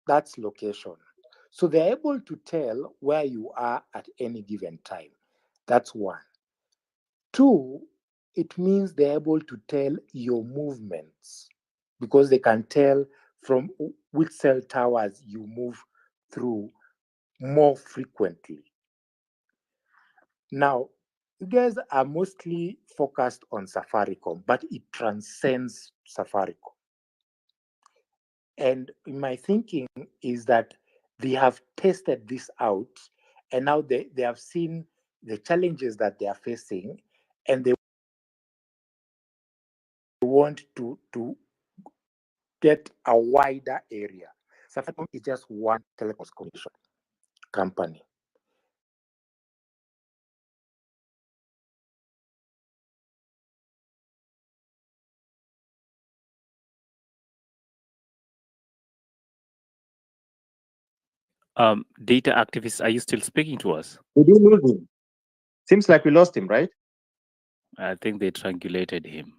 that's location. So they're able to tell where you are at any given time. That's one. Two, it means they're able to tell your movements because they can tell from which cell towers you move through more frequently. Now, you guys are mostly focused on Safaricom, but it transcends Safaricom. And my thinking is that they have tested this out and now they have seen the challenges that they are facing and they want to get a wider area. Safaricom is just one telecommunication company. Data activists, are you still speaking to us? Did you lose him? Seems like we lost him, right? I think they triangulated him.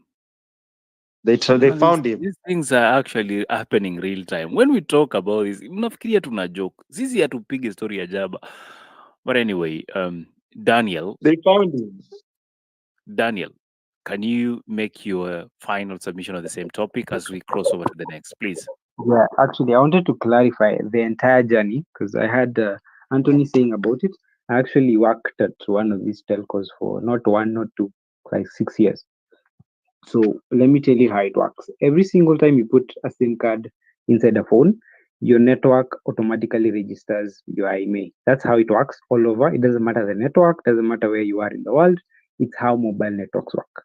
They found him. These things are actually happening real time. When we talk about this, mnafikiria tuna joke. Sisi hatupige story ya jaba. But anyway, Daniel. They found him. Daniel, can you make your final submission on the same topic as we cross over to the next, please? Yeah, actually, I wanted to clarify the entire journey because I had Anthony saying about it. I actually worked at one of these telcos for not one, not two, like 6 years. So let me tell you how it works. Every single time you put a SIM card inside a phone, your network automatically registers your IMEI. That's how it works all over. It doesn't matter the network, doesn't matter where you are in the world. It's how mobile networks work.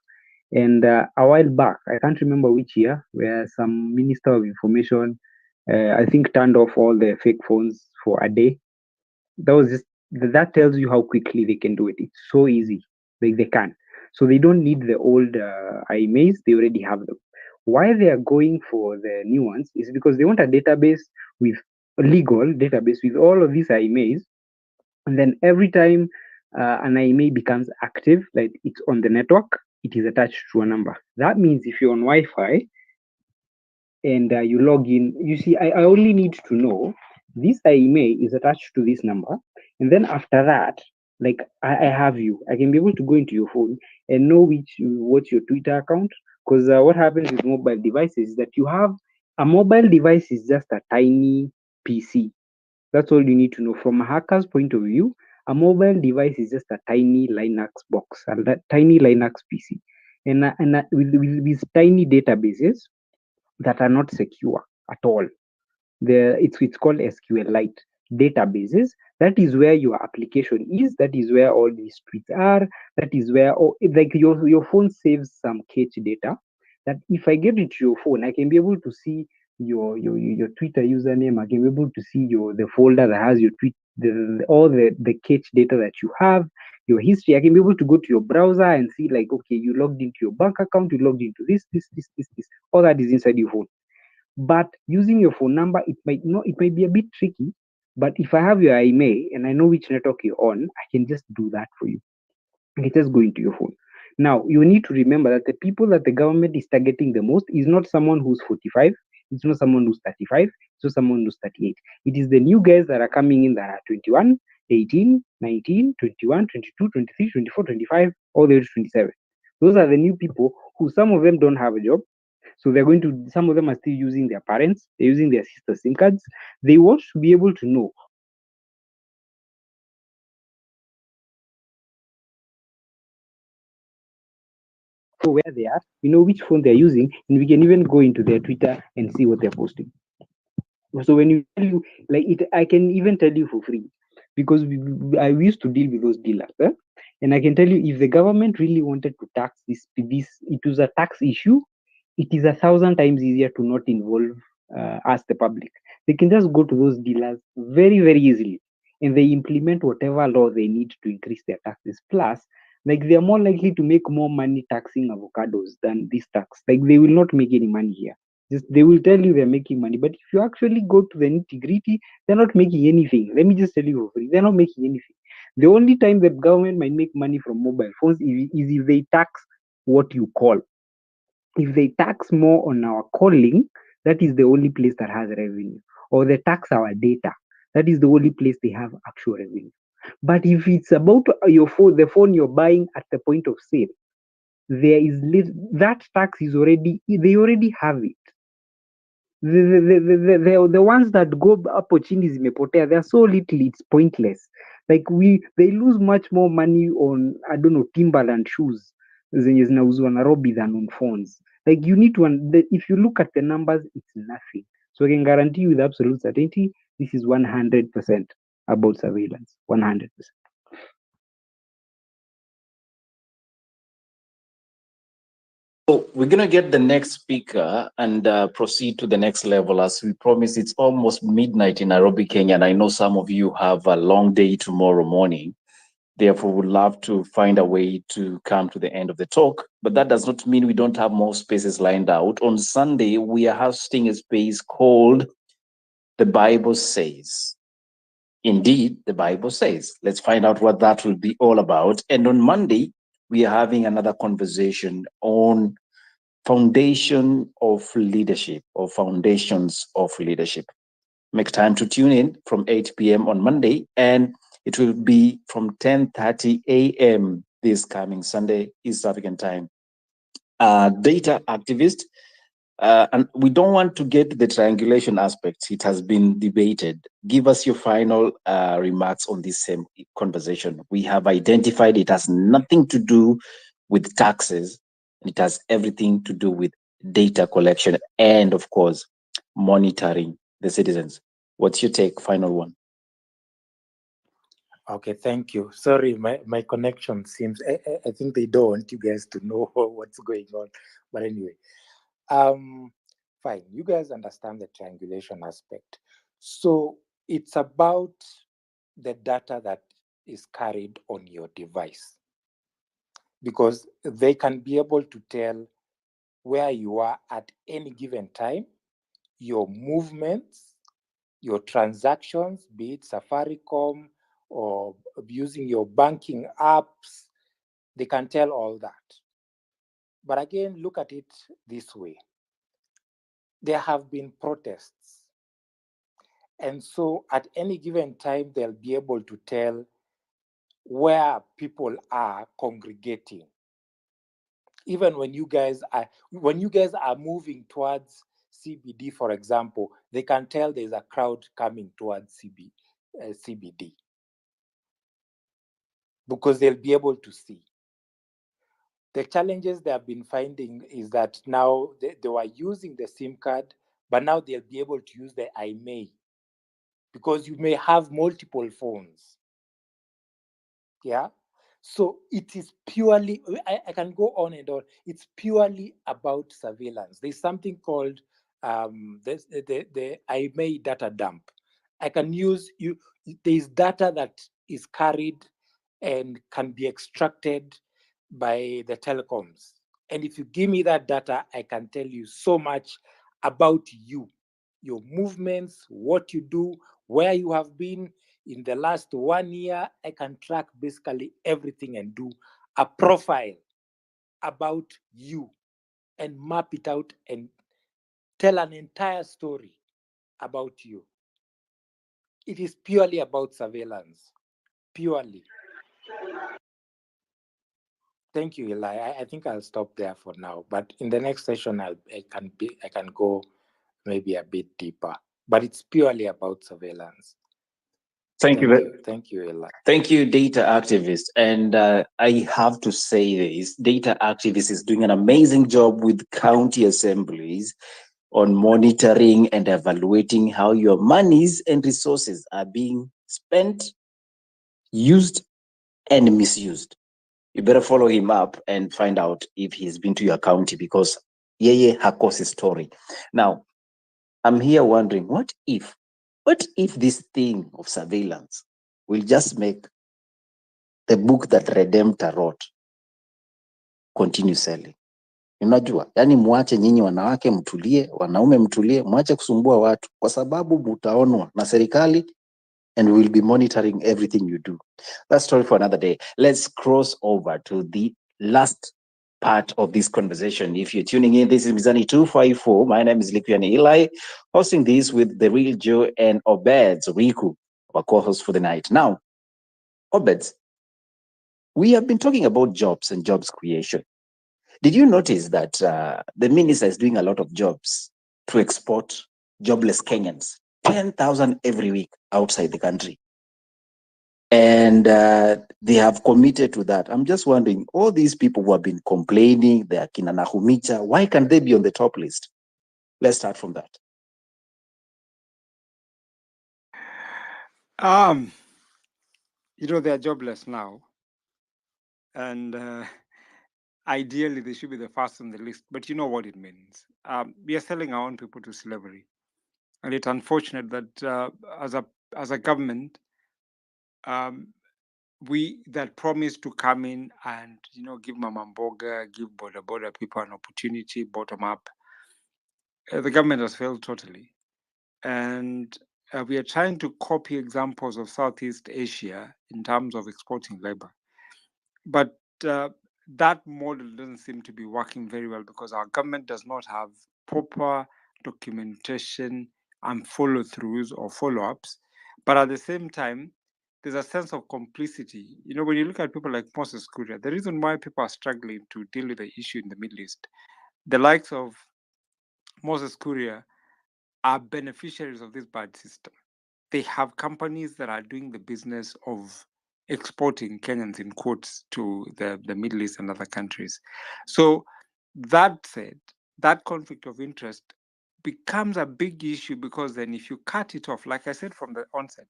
And a while back, I can't remember which year, where some Minister of Information, I think, turned off all the fake phones for a day. That tells you how quickly they can do it. It's so easy. They can. So they don't need the old IMEIs. They already have them. Why they are going for the new ones is because they want a database with a legal database with all of these IMEIs. And then every time an IMEI becomes active, like it's on the network, it is attached to a number. That means if you're on Wi-Fi and you log in, you see, I only need to know this IMEI is attached to this number. And then after that, like I have you, I can be able to go into your phone and know what's your Twitter account. Because what happens with mobile devices is that you have a mobile device is just a tiny PC. That's all you need to know. From a hacker's point of view, a mobile device is just a tiny Linux box, a tiny Linux PC. And with tiny databases, that are not secure at all. It's called SQLite databases. That is where your application is. That is where all these tweets are. That is where like your phone saves some cache data. That if I get into your phone, I can be able to see your Twitter username. I can be able to see the folder that has your tweet, all the cache data that you have, your history. I can be able to go to your browser and see like, okay, you logged into your bank account, you logged into this. All that is inside your phone. But using your phone number, it might be a bit tricky. But if I have your IMEI and I know which network you're on, I can just do that for you. I can just go into your phone. Now you need to remember that the people that the government is targeting the most is not someone who's 45, it's not someone who's 35, it's not someone who's 38. It is the new guys that are coming in that are 21, 18, 19, 21, 22, 23, 24, 25, all the way to 27. Those are the new people who some of them don't have a job. So they're going to, some of them are still using their parents, they're using their sister SIM cards. They want to be able to know where they are, we know which phone they're using, and we can even go into their Twitter and see what they're posting. So when you tell you like it, I can even tell you for free because I used to deal with those dealers, and I can tell you if the government really wanted to tax this, it was a tax issue. It is 1,000 times easier to not involve us, the public. They can just go to those dealers very, very easily, and they implement whatever law they need to increase their taxes. Plus, like they are more likely to make more money taxing avocados than this tax. Like they will not make any money here. Just they will tell you they're making money, but if you actually go to the nitty gritty, they're not making anything. Let me just tell you for free, they're not making anything. The only time the government might make money from mobile phones is if they tax what you call. If they tax more on our calling, that is the only place that has revenue. Or they tax our data, that is the only place they have actual revenue. But if it's about your phone, the phone you're buying at the point of sale, that tax is already, they already have it. The ones that go hapo chini zimepotea, they're so little, it's pointless. Like they lose much more money on, I don't know, Timberland shoes zenye zinauzwa Nairobi than on phones. Like you need to, if you look at the numbers, it's nothing. So I can guarantee you with absolute certainty, this is 100% about surveillance. 100%. So we're going to get the next speaker and proceed to the next level. As we promised, it's almost midnight in Nairobi, Kenya, and I know some of you have a long day tomorrow morning. Therefore, would love to find a way to come to the end of the talk. But that does not mean we don't have more spaces lined out. On Sunday, we are hosting a space called The Bible Says. Indeed, the Bible says. Let's find out what that will be all about. And on Monday, we are having another conversation on foundation of leadership or foundations of leadership. Make time to tune in from 8 p.m. on Monday, and it will be from 10:30 a.m. this coming Sunday, East African time. Data activist, and we don't want to get the triangulation aspects. It has been debated. Give us your final remarks on this same conversation. We have identified it has nothing to do with taxes. It has everything to do with data collection and, of course, monitoring the citizens. What's your take? Final one. Okay, thank you. Sorry, my connection seems, I think they don't want you guys to know what's going on. But anyway, fine. You guys understand the triangulation aspect. So it's about the data that is carried on your device, because they can be able to tell where you are at any given time, your movements, your transactions, be it Safaricom or using your banking apps. They can tell all that. But again, look at it this way. There have been protests. And so at any given time, they'll be able to tell where people are congregating. Even when you guys are moving towards CBD, for example, they can tell there's a crowd coming towards CBD, because they'll be able to see. The challenges they have been finding is that now they were using the SIM card, but now they'll be able to use the IMEI because you may have multiple phones. Yeah. So it is purely, I can go on and on. It's purely about surveillance. There's something called the IMEI data dump. I can use you. There's data that is carried and can be extracted by the telecoms. And if you give me that data, I can tell you so much about you, your movements, what you do, where you have been in the last 1 year. I can track basically everything and do a profile about you and map it out and tell an entire story about you. It is purely about surveillance, purely. Thank you, Eli. I think I'll stop there for now. But in the next session, I can go maybe a bit deeper. But it's purely about surveillance. Thank you. Thank you, Eli. Thank you, data activist. And I have to say this, data activist is doing an amazing job with county assemblies on monitoring and evaluating how your monies and resources are being spent, used, and misused. You better follow him up and find out if he's been to your county, because yeye hakosi story. Now, I'm here wondering, what if this thing of surveillance will just make the book that Redemptor wrote continue selling? Unajua, yani muache nyinyi wanawake mtulie, wanaume mtulie, muache kusumbua watu, kwa sababu mutaonwa na serikali and we'll be monitoring everything you do. That's story for another day. Let's cross over to the last part of this conversation. If you're tuning in, this is Mizani 254. My name is Lipian Eli, hosting this with the real Joe and Obeds Riku, our co-host for the night. Now, Obeds, we have been talking about jobs and jobs creation. Did you notice that the minister is doing a lot of jobs to export jobless Kenyans? 10,000 every week outside the country. And they have committed to that. I'm just wondering, all these people who have been complaining, they are kina Nahumicha, why can't they be on the top list? Let's start from that. They are jobless now, and ideally they should be the first on the list. But you know what it means. We are selling our own people to slavery, and it's unfortunate that as a government, we that promised to come in and give Mama Mboga, give border people an opportunity, bottom up. The government has failed totally, and we are trying to copy examples of Southeast Asia in terms of exporting labor, but that model doesn't seem to be working very well because our government does not have proper documentation and follow-throughs or follow-ups. But at the same time, there's a sense of complicity. When you look at people like Moses Kuria, the reason why people are struggling to deal with the issue in the Middle East, the likes of Moses Kuria are beneficiaries of this bad system. They have companies that are doing the business of exporting Kenyans in quotes to the Middle East and other countries. So that said, that conflict of interest becomes a big issue because then if you cut it off, like I said from the onset,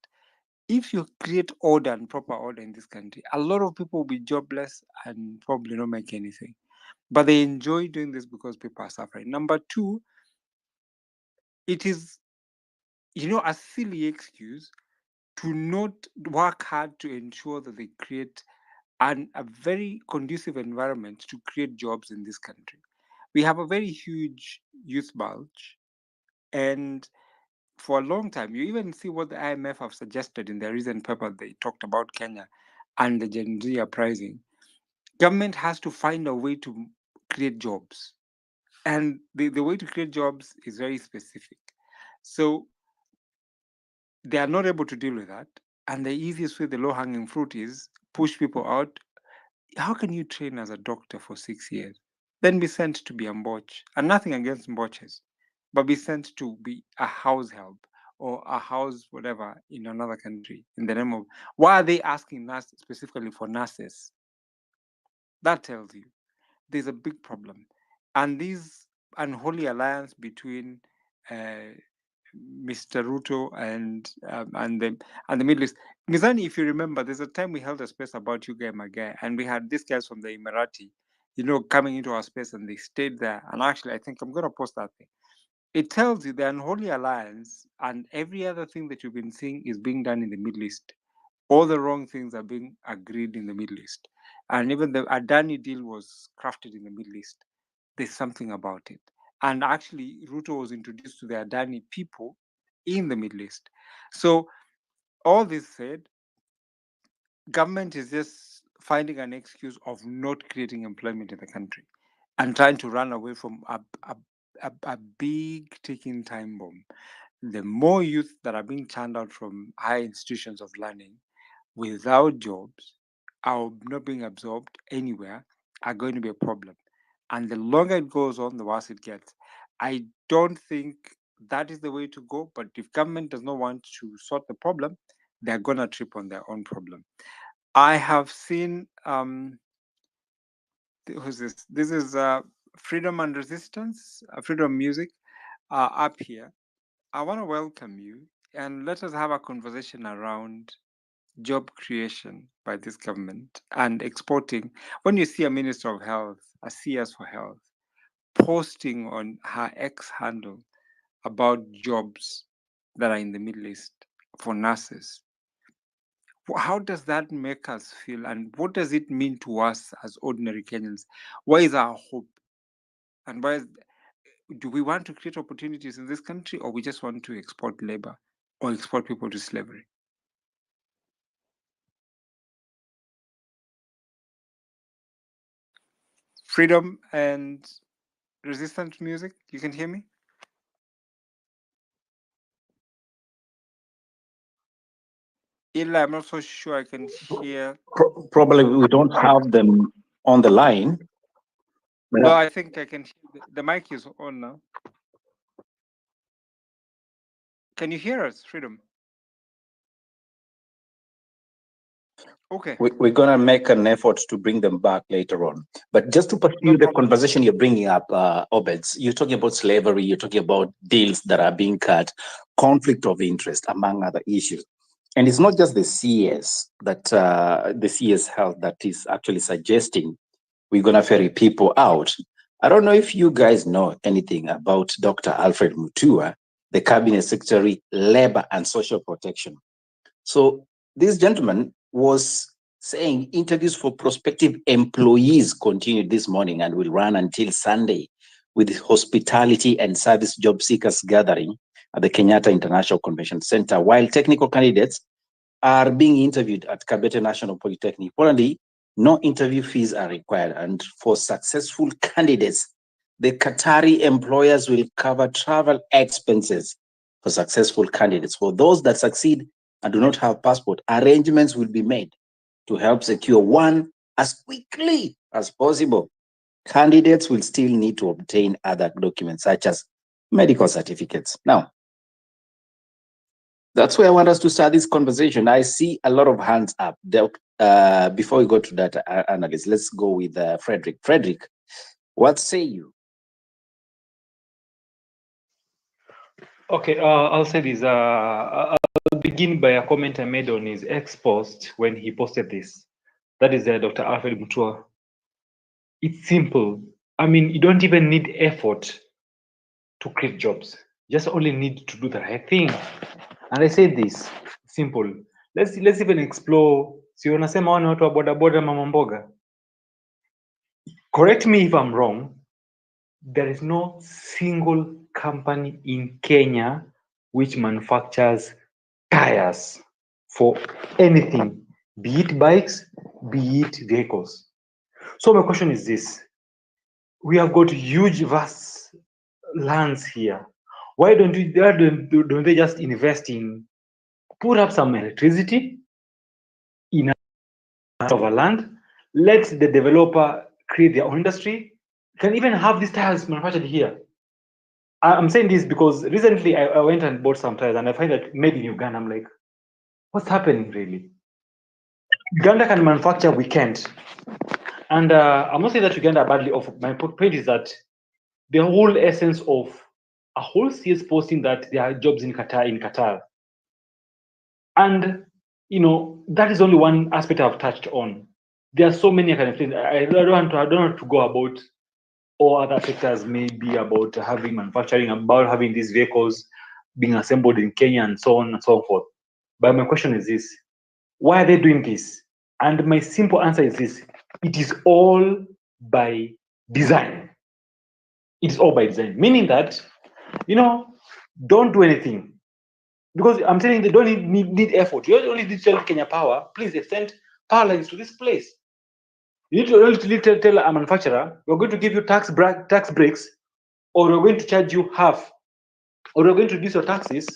if you create order and proper order in this country, a lot of people will be jobless and probably not make anything. But they enjoy doing this because people are suffering. Number two, it is, a silly excuse to not work hard to ensure that they create a very conducive environment to create jobs in this country. We have a very huge youth bulge, and for a long time, you even see what the IMF have suggested in their recent paper. They talked about Kenya and the Gen Z uprising. Government has to find a way to create jobs, and the way to create jobs is very specific. So they are not able to deal with that. And the easiest way, the low hanging fruit, is push people out. How can you train as a doctor for 6 years, then be sent to be a mbotch? And nothing against mbotches, but be sent to be a house help or a house whatever in another country in the name of, why are they asking us specifically for nurses? That tells you. there's a big problem. And this unholy alliance between Mr. Ruto and the Middle East. Mizani, if you remember, there's a time we held a space about you guy, my guy, and we had these guys from the Emirati, coming into our space, and they stayed there. And actually, I think I'm gonna post that thing. It tells you the unholy alliance and every other thing that you've been seeing is being done in the Middle East. All the wrong things are being agreed in the Middle East. And even the Adani deal was crafted in the Middle East. There's something about it. And actually, Ruto was introduced to the Adani people in the Middle East. So, all this said, government is just finding an excuse of not creating employment in the country and trying to run away from a big ticking time bomb. The more youth that are being churned out from higher institutions of learning without jobs or not being absorbed anywhere are going to be a problem. And the longer it goes on, the worse it gets. I don't think that is the way to go, but if government does not want to sort the problem, they're going to trip on their own problem. I have seen, who's this? This is Freedom and Resistance, Freedom Music up here. I want to welcome you and let us have a conversation around job creation by this government and exporting. When you see a Minister of Health, a CS for Health, posting on her X handle about jobs that are in the Middle East for nurses, how does that make us feel, and what does it mean to us as ordinary Kenyans? Where is our hope, and do we want to create opportunities in this country, or we just want to export labor or export people to slavery? Freedom and Resistance Music, you can hear me? Illa, I'm not so sure I can hear. Probably we don't have them on the line. No, I think I can hear. The mic is on now. Can you hear us, Freedom? Okay. We're going to make an effort to bring them back later on. But just to pursue the conversation you're bringing up, Obeds, you're talking about slavery, you're talking about deals that are being cut, conflict of interest, among other issues. And it's not just the CS that the CS Health that is actually suggesting we're going to ferry people out. I don't know if you guys know anything about Dr. Alfred Mutua, the Cabinet Secretary, Labor and Social Protection. So this gentleman was saying interviews for prospective employees continued this morning and will run until Sunday with hospitality and service job seekers gathering at the Kenyatta International Convention Center, while technical candidates are being interviewed at Kabete National Polytechnic. Importantly, no interview fees are required. And for successful candidates, the Qatari employers will cover travel expenses for successful candidates. For those that succeed and do not have passport, arrangements will be made to help secure one as quickly as possible. Candidates will still need to obtain other documents such as medical certificates. Now, that's where I want us to start this conversation. I see a lot of hands up. Before we go to that analyst, let's go with Frederick. Frederick, what say you? Okay, I'll say this. I'll begin by a comment I made on his ex post when he posted this. That is Dr. Alfred Mutua. It's simple. I mean, you don't even need effort to create jobs. You just only need to do the right thing. And I say this simple. Let's even explore. Si unasema wana watu wa bodaboda mama mboga. Correct me if I'm wrong. There is no single company in Kenya which manufactures tires for anything, be it bikes, be it vehicles. So my question is this: we have got huge, vast lands here. Why don't they just invest in, put up some electricity in a land? Let the developer create their own industry. Can even have these tires manufactured here. I'm saying this because recently I went and bought some tires and I find that made in Uganda. I'm like, what's happening really? Uganda can manufacture, we can't. And I'm not saying that Uganda are badly off. My point is that the whole essence of a whole CS posting that there are jobs in Qatar. And that is only one aspect I've touched on. There are so many kind of things. I don't want to go about all other sectors, maybe about having manufacturing, about having these vehicles being assembled in Kenya and so on and so forth. But my question is this: why are they doing this? And my simple answer is this: it is all by design. It is all by design, meaning that don't do anything. Because I'm telling you, they don't need effort. You only need to tell Kenya Power, please extend power lines to this place. You need to only tell a manufacturer, we're going to give you tax breaks, or we're going to charge you half, or we're going to reduce your taxes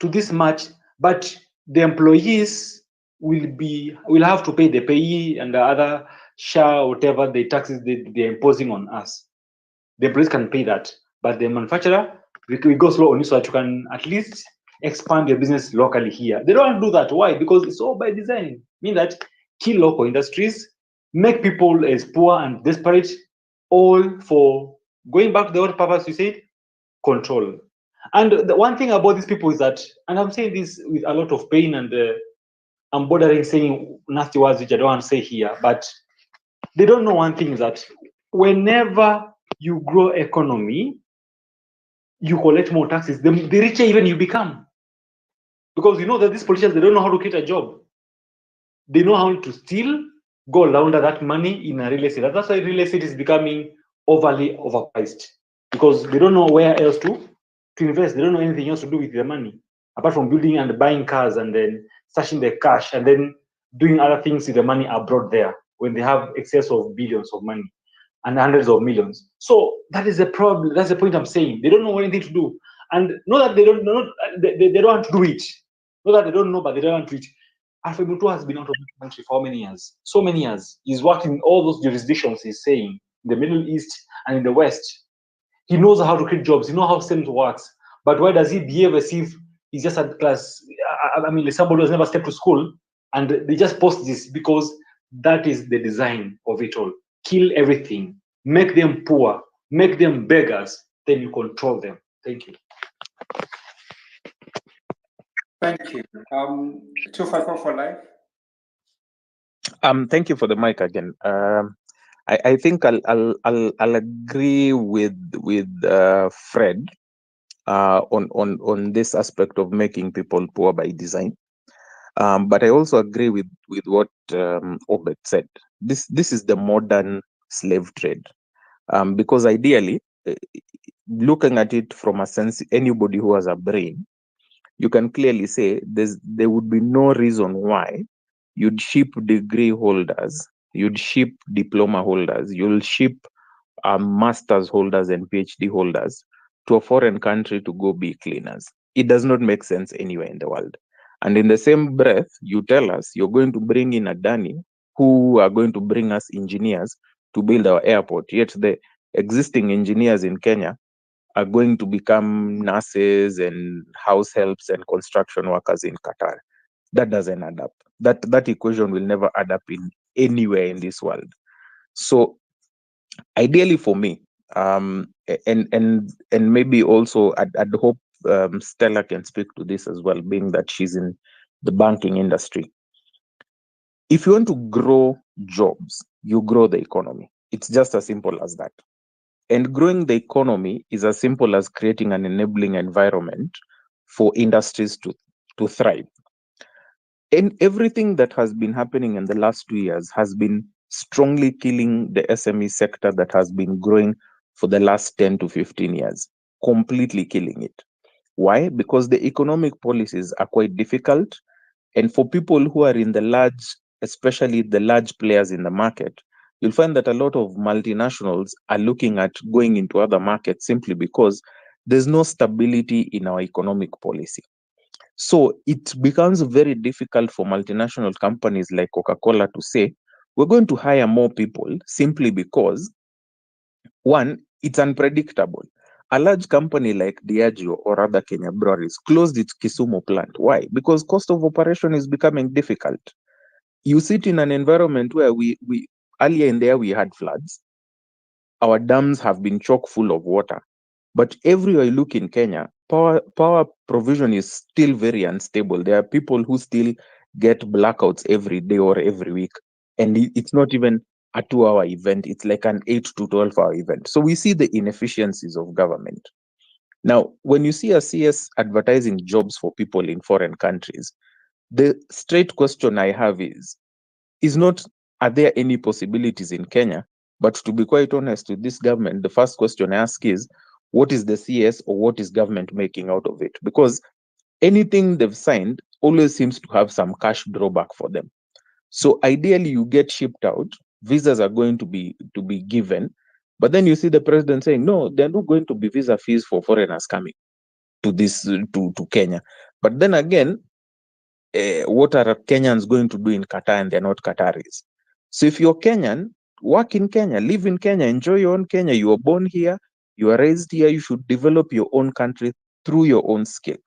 to this much, but the employees will have to pay the payee and the other share whatever the taxes they're imposing on us. The employees can pay that, but the manufacturer, we go slow on you so that you can at least expand your business locally here. They don't do that. Why? Because it's all by design. Mean that kill local industries, make people as poor and desperate, all for going back to the old purpose you said, control. And the one thing about these people is that, and I'm saying this with a lot of pain, and I'm bordering saying nasty words which I don't want to say here, but they don't know one thing is that whenever you grow economy, you collect more taxes, the richer even you become. Because you know that these politicians, they don't know how to create a job. They know how to steal, go launder that money in a real estate. That's why real estate is becoming overly overpriced. Because they don't know where else to invest. They don't know anything else to do with their money. Apart from building and buying cars and then stashing their cash and then doing other things with the money abroad there when they have excess of billions of money and hundreds of millions. So that is the problem. That's the point I'm saying. They don't know anything to do. And not that they don't know, they don't want to do it. Not that they don't know, but they don't want to do it. Alfred Mutua has been out of the country for how many years? So many years. He's worked in all those jurisdictions, he's saying, in the Middle East and in the West. He knows how to create jobs. He knows how STEM works. But why does he behave as if he's just at class? I mean, somebody who's never stepped to school, and they just post this because that is the design of it all. Kill everything, make them poor, make them beggars, then you control them. Thank you. Thank you. 254 for life. Thank you for the mic again. I think I'll agree with Fred on this aspect of making people poor by design. But I also agree with what Obed said. This is the modern slave trade. Because ideally, looking at it from a sense, anybody who has a brain, you can clearly say there would be no reason why you'd ship degree holders, you'd ship diploma holders, you'll ship master's holders and PhD holders to a foreign country to go be cleaners. It does not make sense anywhere in the world. And in the same breath, you tell us you're going to bring in Adani, who are going to bring us engineers to build our airport, yet the existing engineers in Kenya are going to become nurses and house helps and construction workers in Qatar. That doesn't add up. That equation will never add up in anywhere in this world. So ideally for me, and maybe also I'd hope Stella can speak to this as well, being that she's in the banking industry. If you want to grow jobs, you grow the economy. It's just as simple as that. And growing the economy is as simple as creating an enabling environment for industries to thrive. And everything that has been happening in the last 2 years has been strongly killing the SME sector that has been growing for the last 10 to 15 years, completely killing it. Why? Because the economic policies are quite difficult. And for people who are in the large, especially the large players in the market, you'll find that a lot of multinationals are looking at going into other markets simply because there's no stability in our economic policy. So it becomes very difficult for multinational companies like Coca-Cola to say, we're going to hire more people simply because, one, it's unpredictable. A large company like Diageo or other Kenya breweries closed its Kisumu plant. Why? Because cost of operation is becoming difficult. You sit in an environment where earlier in there we had floods. Our dams have been chock full of water. But everywhere you look in Kenya, power provision is still very unstable. There are people who still get blackouts every day or every week. And it's not even a 2-hour event, it's like an 8 to 12-hour event. So we see the inefficiencies of government. Now, when you see a CS advertising jobs for people in foreign countries, the straight question I have is not, are there any possibilities in Kenya? But to be quite honest with this government, the first question I ask is, what is the CS or what is government making out of it? Because anything they've signed always seems to have some cash drawback for them. So ideally, you get shipped out, visas are going to be given, but then you see the president saying, no, they're not going to be visa fees for foreigners coming to this to Kenya. But then again, what are Kenyans going to do in Qatar and they're not Qataris? So if you're Kenyan, work in Kenya, live in Kenya, enjoy your own Kenya. You were born here, you are raised here, you should develop your own country through your own skill.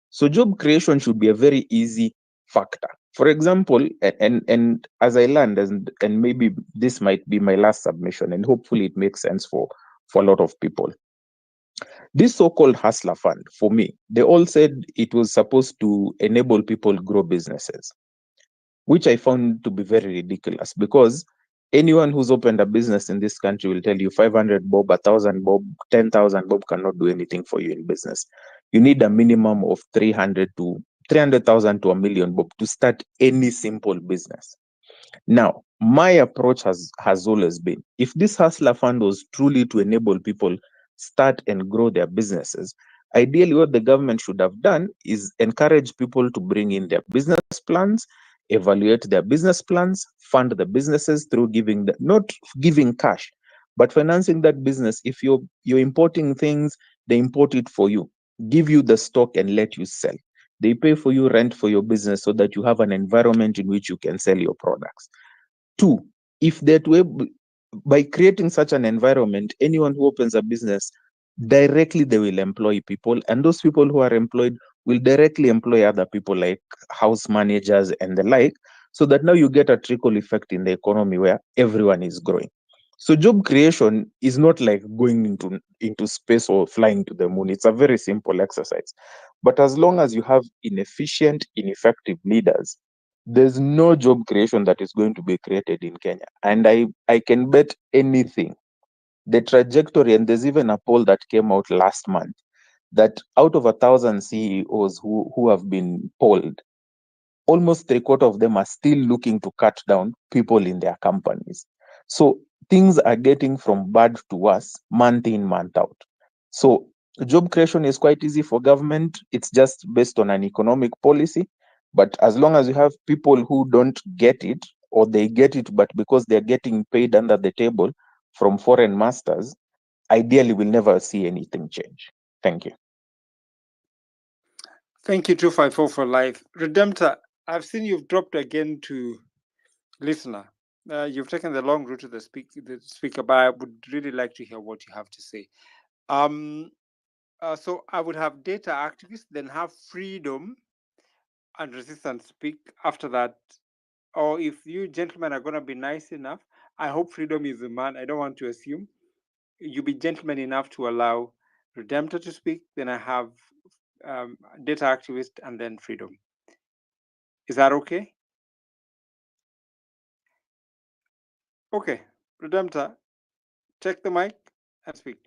So job creation should be a very easy factor. For example, and as I learned, and maybe this might be my last submission, and hopefully it makes sense for a lot of people. This so-called hustler fund, for me, they all said it was supposed to enable people grow businesses, which I found to be very ridiculous, because anyone who's opened a business in this country will tell you 500 bob, 1,000 bob, 10,000 bob cannot do anything for you in business. You need a minimum of 300,000 to a million bob to start any simple business. Now, my approach has always been, if this hustler fund was truly to enable people start and grow their businesses, ideally what the government should have done is encourage people to bring in their business plans, evaluate their business plans, fund the businesses through not giving cash, but financing that business. If you're importing things, they import it for you, give you the stock and let you sell. They pay for you rent for your business so that you have an environment in which you can sell your products. Two, if that way, by creating such an environment, anyone who opens a business, directly they will employ people, and those people who are employed will directly employ other people like house managers and the like, so that now you get a trickle effect in the economy where everyone is growing. So job creation is not like going into space or flying to the moon. It's a very simple exercise. But as long as you have inefficient, ineffective leaders, there's no job creation that is going to be created in Kenya. And I can bet anything, the trajectory, and there's even a poll that came out last month, that out of 1,000 CEOs who have been polled, almost 3/4 of them are still looking to cut down people in their companies. So things are getting from bad to worse, month in, month out. So job creation is quite easy for government. It's just based on an economic policy. But as long as you have people who don't get it, or they get it, but because they're getting paid under the table from foreign masters, ideally we'll never see anything change. Thank you. Thank you, 254 for life. Redemptor, I've seen you've dropped again to listener. You've taken the long route to the speaker, but I would really like to hear what you have to say. So I would have data activists, then have freedom and resistance speak after that. Or if you gentlemen are going to be nice enough, I hope freedom is the man. I don't want to assume. You be gentlemen enough to allow Redemptor to speak. Then I have data activist and then freedom. Is that okay? Okay, Redemptor, take the mic and speak.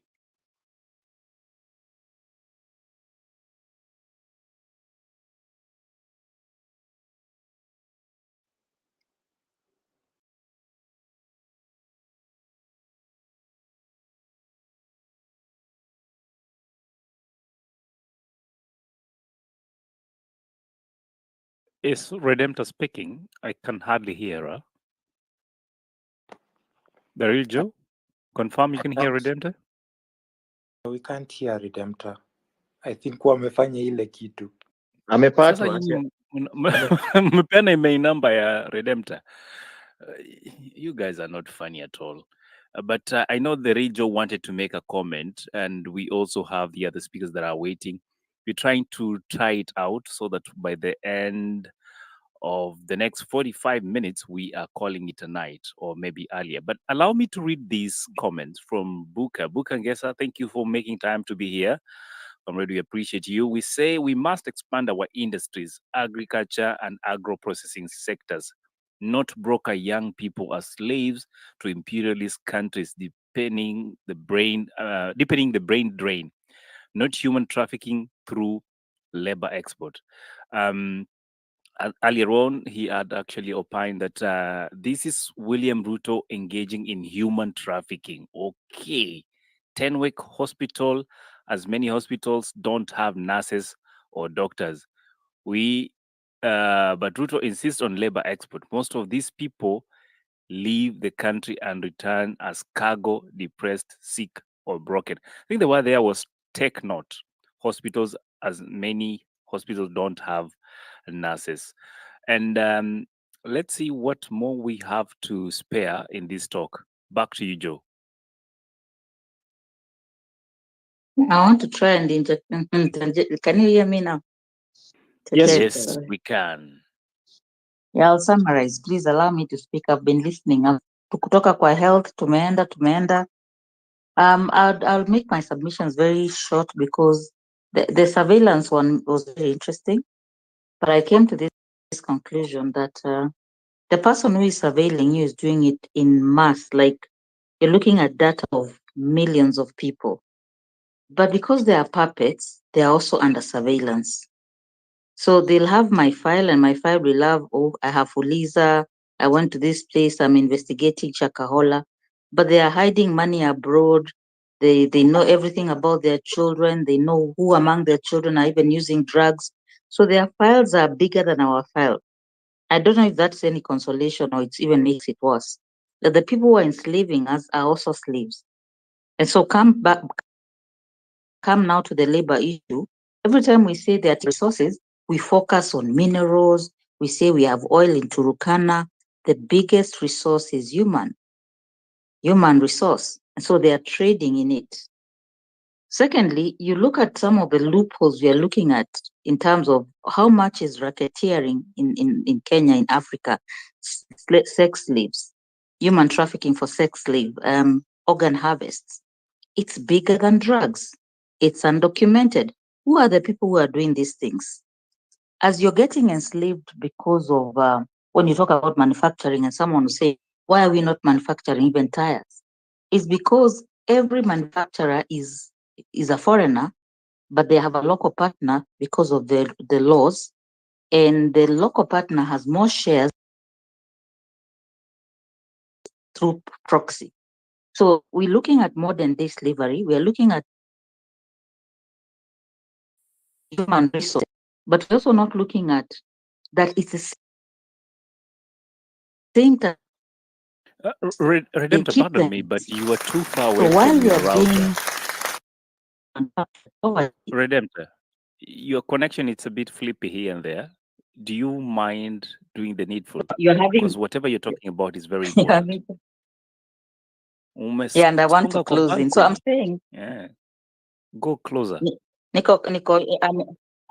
Is Redemptor speaking? I can hardly hear her. The real Joe? Confirm you can hear Redemptor? We can't hear Redemptor. I think wamefanya ile kitu. Sasa Amepatwa. nyinyi mmepeana email number ya Redemptor. You guys are not funny at all. But I know the Rejo wanted to make a comment, and we also have the other speakers that are waiting. We're trying to try it out so that by the end of the next 45 minutes, we are calling it a night or maybe earlier. But allow me to read these comments from Buka. Buka Ngesa, thank you for making time to be here. Comrade, we appreciate you. We say we must expand our industries, agriculture and agro-processing sectors, not broker young people as slaves to imperialist countries, deepening the brain drain, not human trafficking through labor export. Um, Earlier on, he had actually opined that this is William Ruto engaging in human trafficking. Okay. 10-week hospital, as many hospitals don't have nurses or doctors. But Ruto insists on labor export. Most of these people leave the country and return as cargo, depressed, sick, or broken. I think the word there was take note. Hospitals, as many hospitals don't have nurses. And let's see what more we have to spare in this talk. Back to you, Joe. I want to try and can you hear me now? Yes, we can. Yeah, I'll summarize. Please allow me to speak. I've been listening. Kutoka kwa health, tumeenda. I'll make my submissions very short because the surveillance one was very interesting. But I came to this conclusion that the person who is surveilling you is doing it in mass, like you're looking at data of millions of people. But because they are puppets, they are also under surveillance. So they'll have my file and my file will have, oh, I have Uliza, I went to this place, I'm investigating Shakahola, but they are hiding money abroad. They know everything about their children. They know who among their children are even using drugs. So their files are bigger than our file. I don't know if that's any consolation or it even makes it worse. That the people who are enslaving us are also slaves. And so come now to the labor issue. Every time we say that resources, we focus on minerals. We say we have oil in Turukana. The biggest resource is human resource. And so they are trading in it. Secondly, you look at some of the loopholes we are looking at in terms of how much is racketeering in Kenya, in Africa, sex slaves, human trafficking for sex slave, organ harvests. It's bigger than drugs. It's undocumented. Who are the people who are doing these things? As you're getting enslaved because of, when you talk about manufacturing and someone will say, why are we not manufacturing even tires? It's because every manufacturer is a foreigner, but they have a local partner because of the laws, and the local partner has more shares through proxy. So we're looking at modern day slavery. We're looking at human resources, but we're also not looking at that it's the same time. Redemptor, pardon me, but you are too far away So while from we your are router. being Redemptor, your connection is a bit flippy here and there. Do you mind doing the needful? you're having Because whatever you're talking about is very important. Yeah, and I want to Umesonga kwa close in. So I'm balcony. saying, Yeah. Go closer. Nico,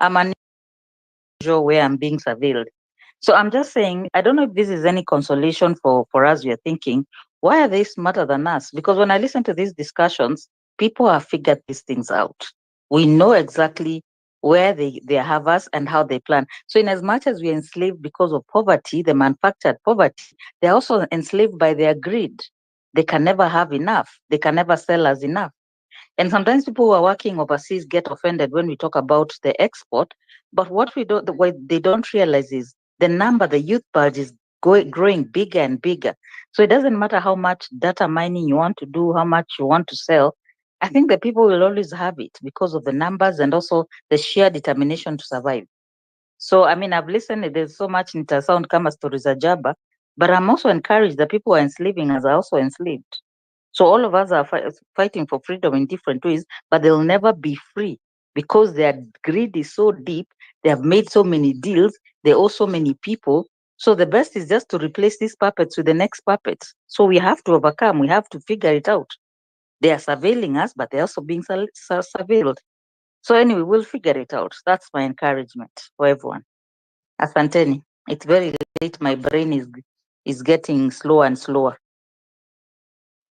I'm unusual where I'm being surveilled. So I'm just saying, I don't know if this is any consolation for us. We are thinking, why are they smarter than us? Because when I listen to these discussions, people have figured these things out. We know exactly where they have us and how they plan. So in as much as we're enslaved because of poverty, the manufactured poverty, they're also enslaved by their greed. They can never have enough. They can never sell us enough. And sometimes people who are working overseas get offended when we talk about the export. But what they don't realize is the number, the youth purge is growing bigger and bigger. So it doesn't matter how much data mining you want to do, how much you want to sell. I think the people will always have it because of the numbers and also the sheer determination to survive. So, I mean, I've listened, there's so much sound kama stories za jaba, but I'm also encouraged that people who are enslaving us are also enslaved. So all of us are fighting for freedom in different ways, but they'll never be free because their greed is so deep. They have made so many deals. They owe so many people. So the best is just to replace these puppets with the next puppets. So we have to overcome. We have to figure it out. They are surveilling us, but they're also being surveilled. So anyway, we'll figure it out. That's my encouragement for everyone. Asanteni. It's very late. My brain is getting slower and slower.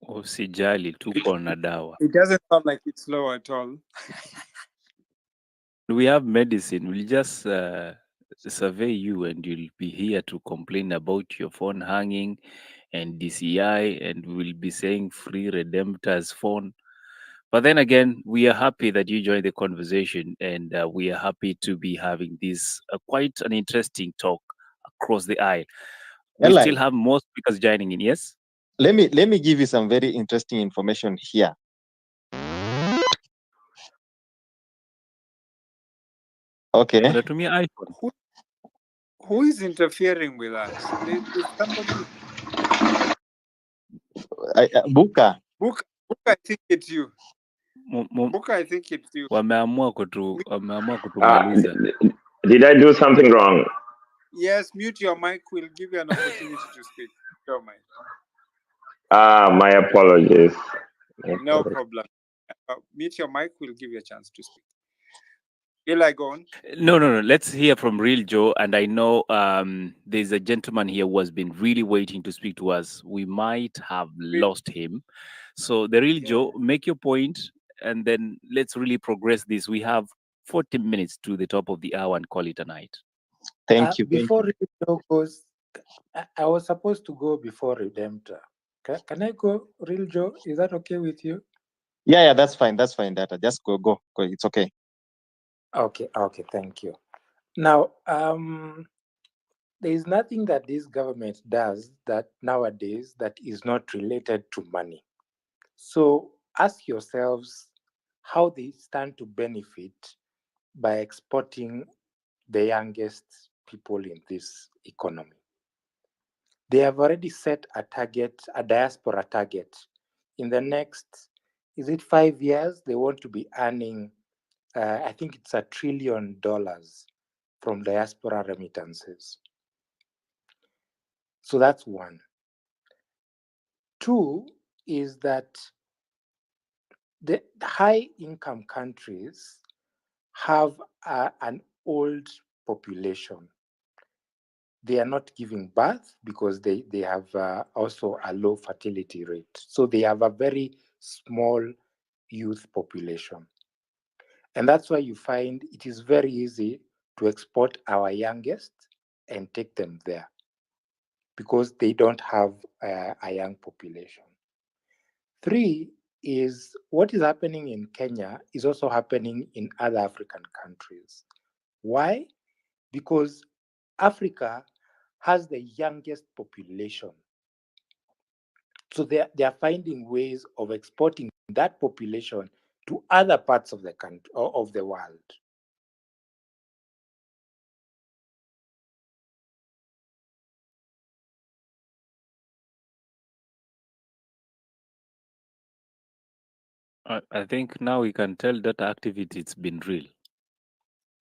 Usijali, tuko na dawa. It doesn't sound like it's slow at all. We have medicine. We'll just survey you, and you'll be here to complain about your phone hanging and DCI, and we'll be saying free Redemptor's phone. But then again, we are happy that you joined the conversation, and we are happy to be having this quite an interesting talk across the aisle. We Eli, still have more speakers joining in. Yes. let me give you some very interesting information here. Okay. Unatumia iPhone. Who is interfering with us? There's somebody. Buka. Book, I think it's you. Mu- mu- Book, I think it's you. wameamua kutumaliza. Did I do something wrong? Yes, mute your mic. We'll give you an opportunity to speak. Your mic. My apologies. No problem. Mute your mic. We'll give you a chance to speak. Eli, go on. No. Let's hear from Real Joe. And I know there's a gentleman here who has been really waiting to speak to us. We might have lost him. So the Real Joe, make your point, and then let's really progress this. We have 40 minutes to the top of the hour and call it a night. Thank you. Before Real goes, I was supposed to go before Redemptor. Can I go, Real Joe? Is that okay with you? Yeah, that's fine. That's fine. Data. Just go. It's okay. Okay, thank you. Now, there is nothing that this government does that nowadays that is not related to money. So ask yourselves how they stand to benefit by exporting the youngest people in this economy. They have already set a target, a diaspora target. In the next, is it 5 years? They want to be earning, I think it's $1 trillion from diaspora remittances. So that's one. Two is that the high income countries have an old population. They are not giving birth because they have also a low fertility rate. So they have a very small youth population. And that's why you find it is very easy to export our youngest and take them there because they don't have a young population. Three is what is happening in Kenya is also happening in other African countries. Why? Because Africa has the youngest population. So they are finding ways of exporting that population to other parts of the country or of the world. I think now we can tell that activity it's been real.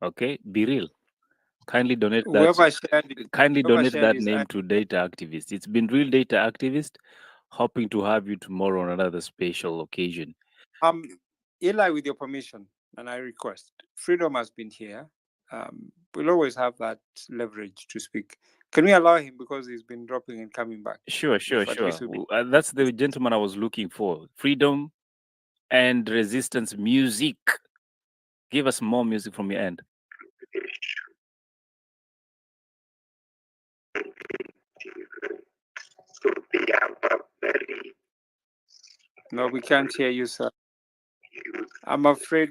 Okay, be real. Kindly donate Whoever that. shared it, Kindly whoever donate shared that his name to Data Activist. It's been real Data Activist. Hoping to have you tomorrow on another special occasion. Eli, with your permission, and I request, Freedom has been here. We'll always have that leverage to speak. Can we allow him because he's been dropping and coming back? Sure. That's the gentleman I was looking for. Freedom and resistance music. Give us more music from your end. No, we can't hear you, sir. I'm afraid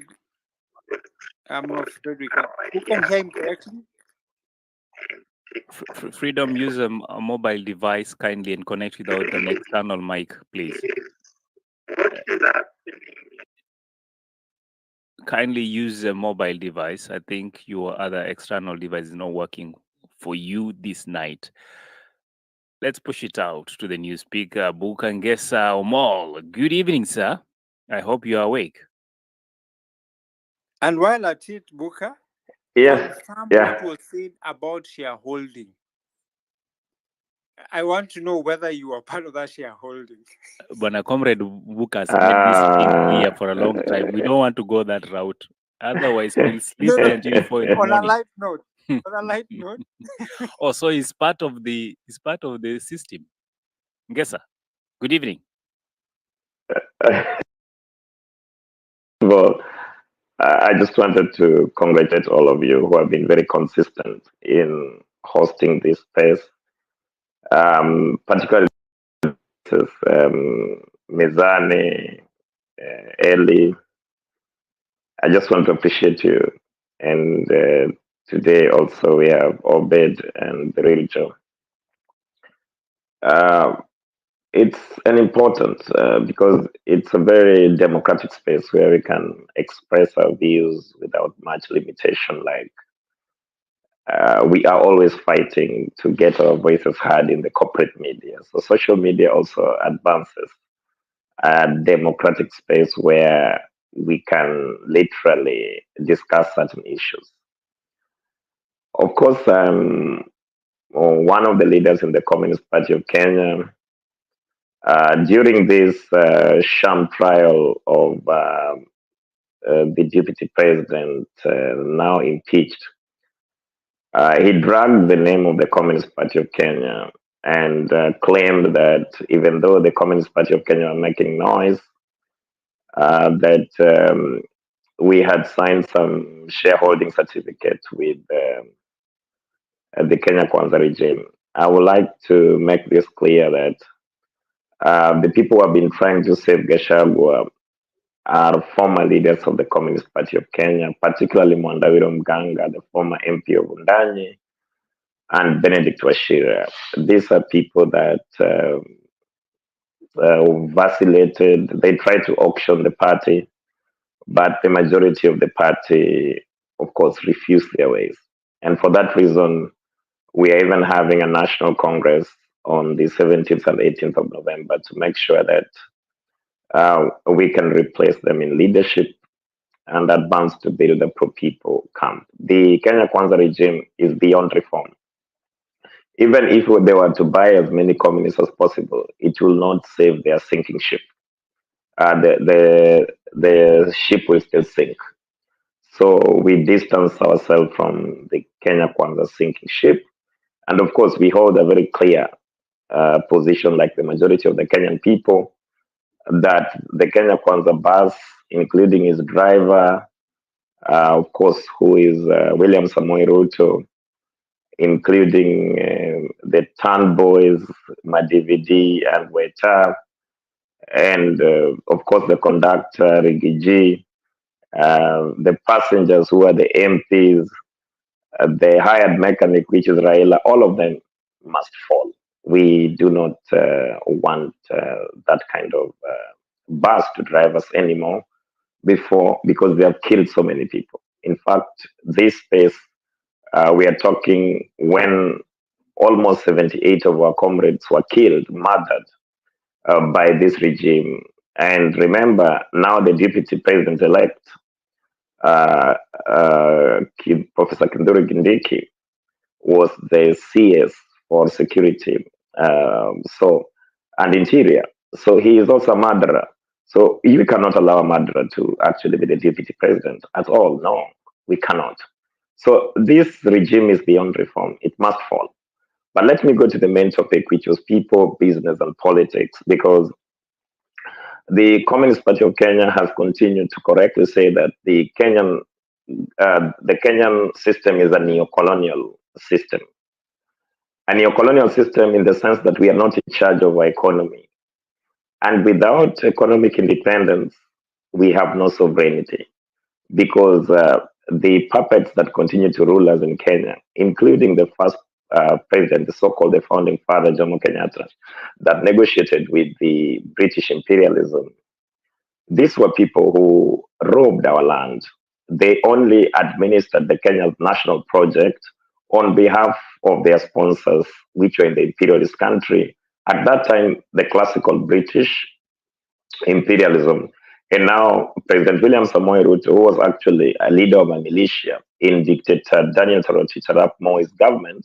we can. Who can hear him correctly? Freedom, use a mobile device kindly and connect without an external mic, please. Kindly use a mobile device. I think your other external device is not working for you this night. Let's push it out to the new speaker, Bukangesa Omol. Good evening, sir. I hope you are awake. And while at it, Buka, confirm what was said about shareholding. I want to know whether you are part of that shareholding. Bwana Comrade Buka has made this thing here for a long time. We don't want to go that route. Otherwise, we'll sleep until 4 in the morning. On a light note, On a light note. Oh, so he's part of the system. Ngesa, good evening. Well, I just wanted to congratulate all of you who have been very consistent in hosting this space, particularly Mizani, Eli. I just want to appreciate you. And today also we have Obed and Riljo. It's an important because it's a very democratic space where we can express our views without much limitation. Like we are always fighting to get our voices heard in the corporate media. So social media also advances a democratic space where we can literally discuss certain issues. Of course, one of the leaders in the Communist Party of Kenya. During this sham trial of the deputy president now impeached, he dragged the name of the Communist Party of Kenya and claimed that even though the Communist Party of Kenya are making noise, that we had signed some shareholding certificate with the Kenya Kwanza regime. I would like to make this clear that the people who have been trying to save Gachagua are former leaders of the Communist Party of Kenya, particularly Mwandawiro Mganga, the former MP of Undanyi, and Benedict Washira. These are people that vacillated. They tried to auction the party, but the majority of the party, of course, refused their ways. And for that reason, we are even having a national congress on the 17th and 18th of November to make sure that we can replace them in leadership and advance to build a pro-people camp. The Kenya Kwanza regime is beyond reform. Even if they were to buy as many communists as possible, it will not save their sinking ship. The ship will still sink. So we distance ourselves from the Kenya Kwanza sinking ship. And of course, we hold a very clear position, like the majority of the Kenyan people, that the Kenya Kwanza bus, including its driver, of course, who is William Samoei Ruto, including the Tan Boys, Madividi, and Weta, and of course the conductor, Rigiji, the passengers who are the MPs, the hired mechanic, which is Raila, all of them must fall. We do not want that kind of bus to drive us anymore because they have killed so many people. In fact, this space, we are talking when almost 78 of our comrades were killed, murdered by this regime. And remember, now the deputy president elect, Professor Kinduri Gindiki, was the CS for security, and interior. So he is also a murderer. So you cannot allow a murderer to actually be the deputy president at all. No, we cannot. So this regime is beyond reform. It must fall. But let me go to the main topic, which was people, business, and politics, because the Communist Party of Kenya has continued to correctly say that the Kenyan system is a neo-colonial system. A neo-colonial system in the sense that we are not in charge of our economy. And without economic independence, we have no sovereignty because the puppets that continue to rule us in Kenya, including the first president, the so-called the founding father, Jomo Kenyatta, that negotiated with the British imperialism. These were people who robbed our land. They only administered the Kenya's national project on behalf of their sponsors, which were in the imperialist country. At that time, the classical British imperialism. And now President William Samoei Ruto, who was actually a leader of a militia in dictator Daniel Toroitich arap Moi's government,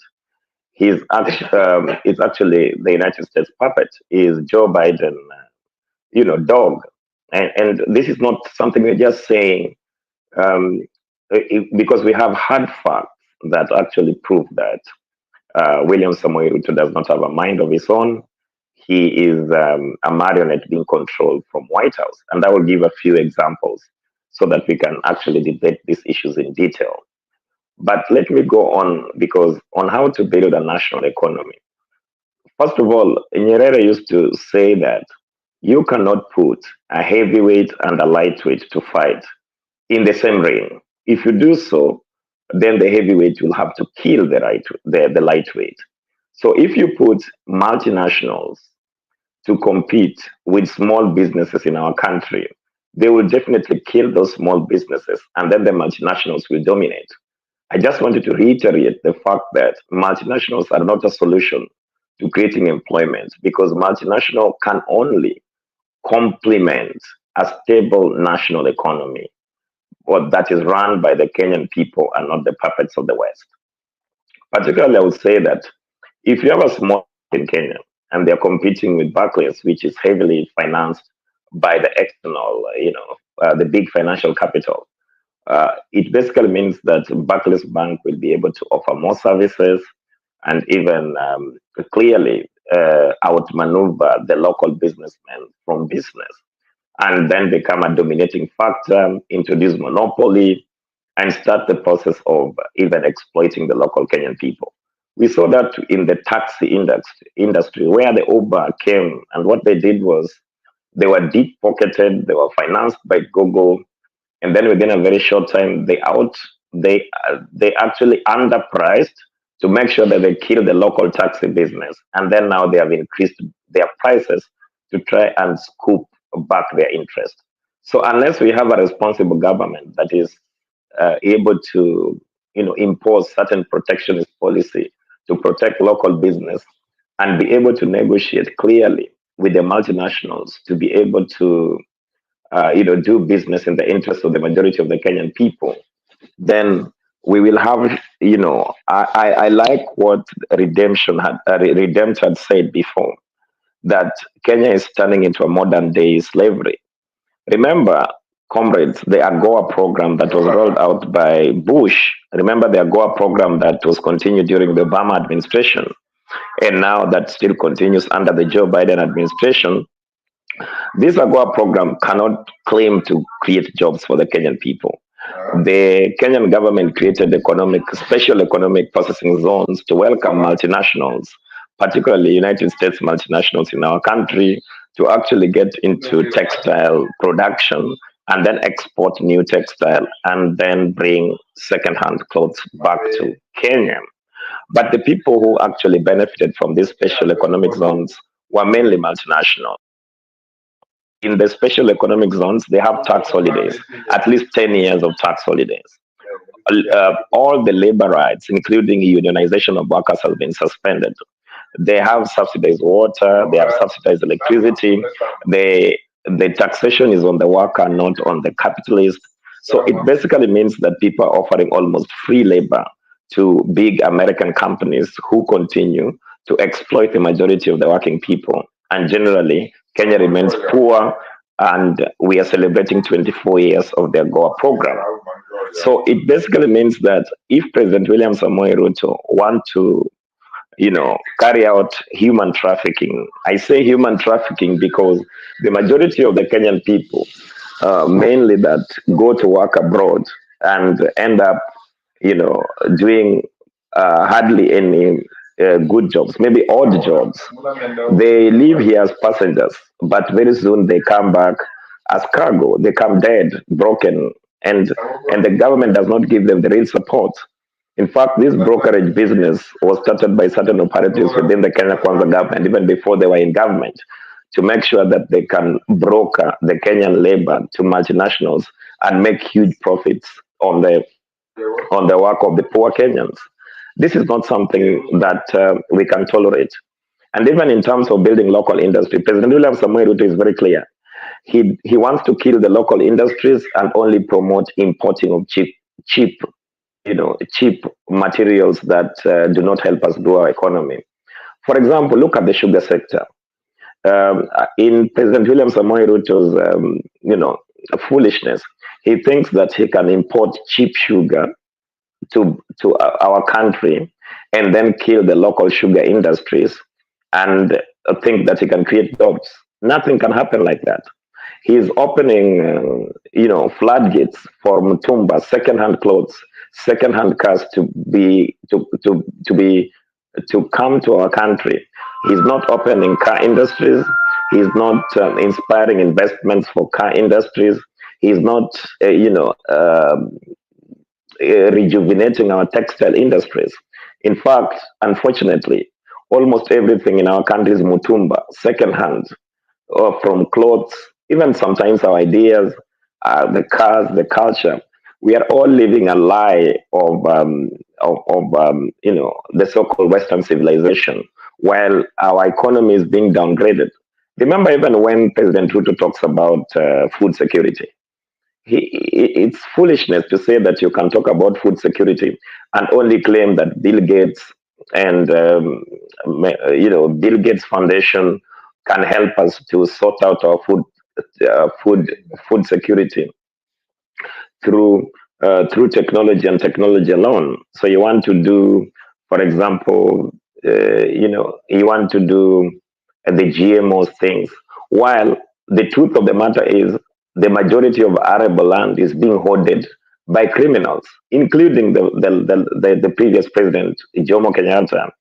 is actually the United States puppet. Is Joe Biden, dog. And this is not something we're just saying because we have hard facts that actually prove that William Samoei Ruto does not have a mind of his own. He is a marionette being controlled from White House. And I will give a few examples so that we can actually debate these issues in detail. But let me go on because on how to build a national economy. First of all, Nyerere used to say that you cannot put a heavyweight and a lightweight to fight in the same ring. If you do so, then the heavyweight will have to kill the lightweight. So if you put multinationals to compete with small businesses in our country, they will definitely kill those small businesses and then the multinationals will dominate. I just wanted to reiterate the fact that multinationals are not a solution to creating employment because multinational can only complement a stable national economy or that is run by the Kenyan people and not the puppets of the West. Particularly, I would say that if you have a small in Kenya and they're competing with Barclays, which is heavily financed by the external, the big financial capital, it basically means that Barclays Bank will be able to offer more services and even clearly outmaneuver the local businessmen from business and then become a dominating factor, introduce monopoly, and start the process of even exploiting the local Kenyan people. We saw that in the taxi industry where the Uber came, and what they did was they were deep pocketed, they were financed by Google, and then within a very short time they actually underpriced to make sure that they kill the local taxi business, and then now they have increased their prices to try and scoop back their interest. So unless we have a responsible government that is able to impose certain protectionist policy to protect local business and be able to negotiate clearly with the multinationals to be able to do business in the interest of the majority of the Kenyan people, then we will have, I like what Redemption had said before, that Kenya is turning into a modern day slavery. Remember, comrades, the AGOA program that was rolled out by Bush, remember the AGOA program that was continued during the Obama administration, and now that still continues under the Joe Biden administration. This AGOA program cannot claim to create jobs for the Kenyan people. The Kenyan government created special economic processing zones to welcome multinationals, particularly United States multinationals in our country, to actually get into textile production and then export new textile and then bring second-hand clothes back to Kenya. But the people who actually benefited from these special economic zones were mainly multinational. In the special economic zones, they have tax holidays, at least 10 years of tax holidays. All the labor rights, including unionization of workers, have been suspended. They have subsidized water, they have subsidized electricity, the taxation is on the worker, not on the capitalist. So it basically means that people are offering almost free labor to big American companies who continue to exploit the majority of the working people. And generally, Kenya remains poor, and we are celebrating 24 years of the AGOA program. So it basically means that if President William Samoei Ruto want to carry out human trafficking. I say human trafficking because the majority of the Kenyan people, mainly that go to work abroad and end up, doing hardly any good jobs, maybe odd jobs. They live here as passengers, but very soon they come back as cargo. They come dead, broken, and the government does not give them the real support. In fact, this brokerage business was started by certain operatives within the Kenya Kwanza government, even before they were in government, to make sure that they can broker the Kenyan labor to multinationals and make huge profits on the work of the poor Kenyans. This is not something that we can tolerate. And even in terms of building local industry, President William Samoei Ruto is very clear. He wants to kill the local industries and only promote importing of cheap cheap materials that do not help us grow our economy. For example, look at the sugar sector. In President William Samoei Ruto's, foolishness, he thinks that he can import cheap sugar our country and then kill the local sugar industries and think that he can create jobs. Nothing can happen like that. He's opening, floodgates for Mutumba, second-hand clothes, second-hand cars to come to our country. He's not opening car industries. He's not inspiring investments for car industries. He's not, rejuvenating our textile industries. In fact, unfortunately, almost everything in our country is Mutumba, second-hand, or from clothes, even sometimes our ideas, the cars, the culture. We are all living a lie of the so-called Western civilization, while our economy is being downgraded. Remember, even when President Ruto talks about food security, it's foolishness to say that you can talk about food security and only claim that Bill Gates and Bill Gates Foundation can help us to sort out our uh, food food security through technology and technology alone. So you want to do, for example, you want to do the GMO things, while the truth of the matter is the majority of arable land is being hoarded by criminals, including the previous president, Jomo Kenyatta,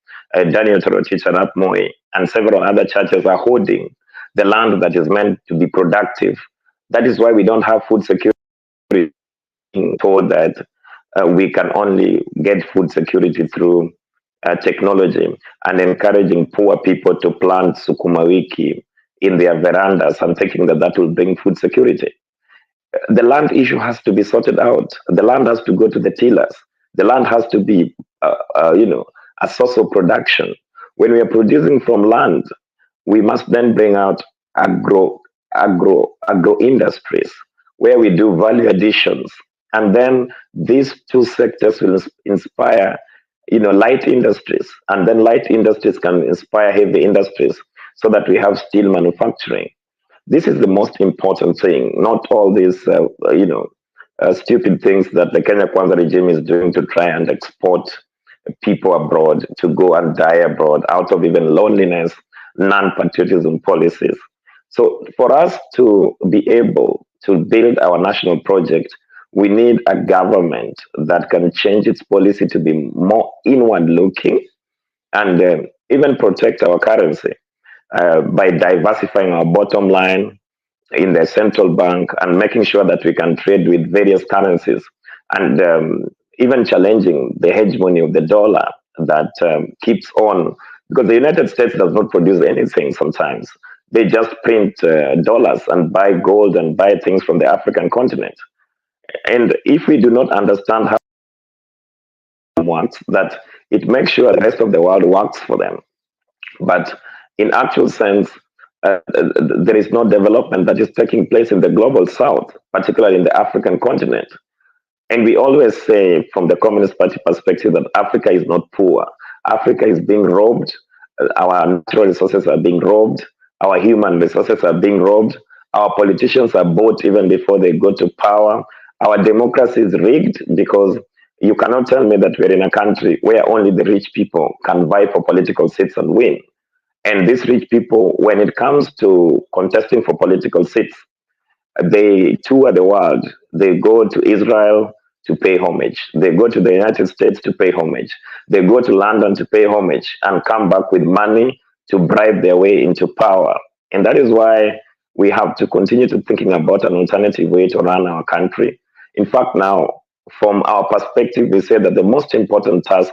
Daniel Toroitich arap Moi, and several other churches are hoarding the land that is meant to be productive. That is why we don't have food security, told that we can only get food security through technology and encouraging poor people to plant sukuma wiki in their verandas and thinking that that will bring food security. The land issue has to be sorted out. The land has to go to the tillers. The land has to be, a source of production. When we are producing from land, we must then bring out agro industries where we do value additions, and then these two sectors will inspire light industries, and then light industries can inspire heavy industries so that we have steel manufacturing. This is the most important thing, not all these stupid things that the Kenya Kwanza regime is doing to try and export people abroad to go and die abroad out of even loneliness, non-patriotism policies. So for us to be able to build our national project, we need a government that can change its policy to be more inward looking and even protect our currency by diversifying our bottom line in the central bank and making sure that we can trade with various currencies and even challenging the hegemony of the dollar that keeps on, because the United States does not produce anything sometimes. They just print dollars and buy gold and buy things from the African continent. And if we do not understand how it works, that it makes sure the rest of the world works for them. But in actual sense, there is no development that is taking place in the global south, particularly in the African continent. And we always say, from the Communist Party perspective, that Africa is not poor. Africa is being robbed. Our natural resources are being robbed. Our human resources are being robbed. Our politicians are bought even before they go to power. Our democracy is rigged because you cannot tell me that we're in a country where only the rich people can vie for political seats and win. And these rich people, when it comes to contesting for political seats, they tour the world. They go to Israel to pay homage. They go to the United States to pay homage. They go to London to pay homage and come back with money to bribe their way into power. And that is why we have to continue to thinking about an alternative way to run our country. In fact, now, from our perspective, we say that the most important task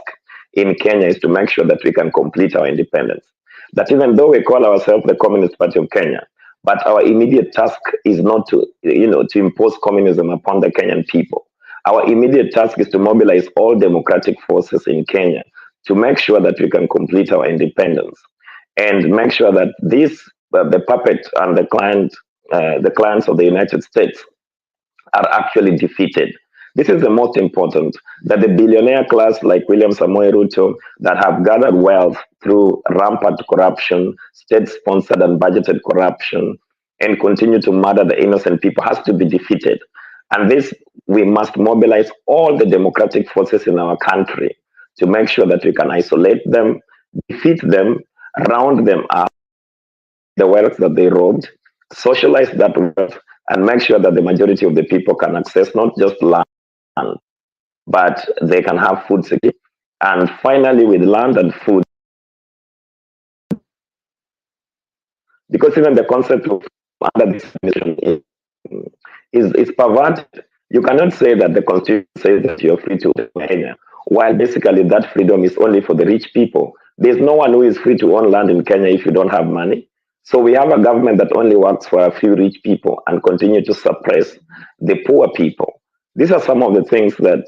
in Kenya is to make sure that we can complete our independence. That even though we call ourselves the Communist Party of Kenya, but our immediate task is not to impose communism upon the Kenyan people. Our immediate task is to mobilize all democratic forces in Kenya to make sure that we can complete our independence and make sure that the puppet and the clients of the United States are actually defeated. This is the most important, that the billionaire class like William Samoei Ruto that have gathered wealth through rampant corruption, state-sponsored and budgeted corruption, and continue to murder the innocent people has to be defeated. And this, we must mobilize all the democratic forces in our country to make sure that we can isolate them, defeat them, round them up, the wealth that they robbed, socialize that wealth, and make sure that the majority of the people can access not just land, but they can have food security. And finally, with land and food, because even the concept of under this mission is perverted. You cannot say that the constitution says that you're free to own Kenya, while basically that freedom is only for the rich people. There's no one who is free to own land in Kenya if you don't have money. So we have a government that only works for a few rich people and continue to suppress the poor people. These are some of the things that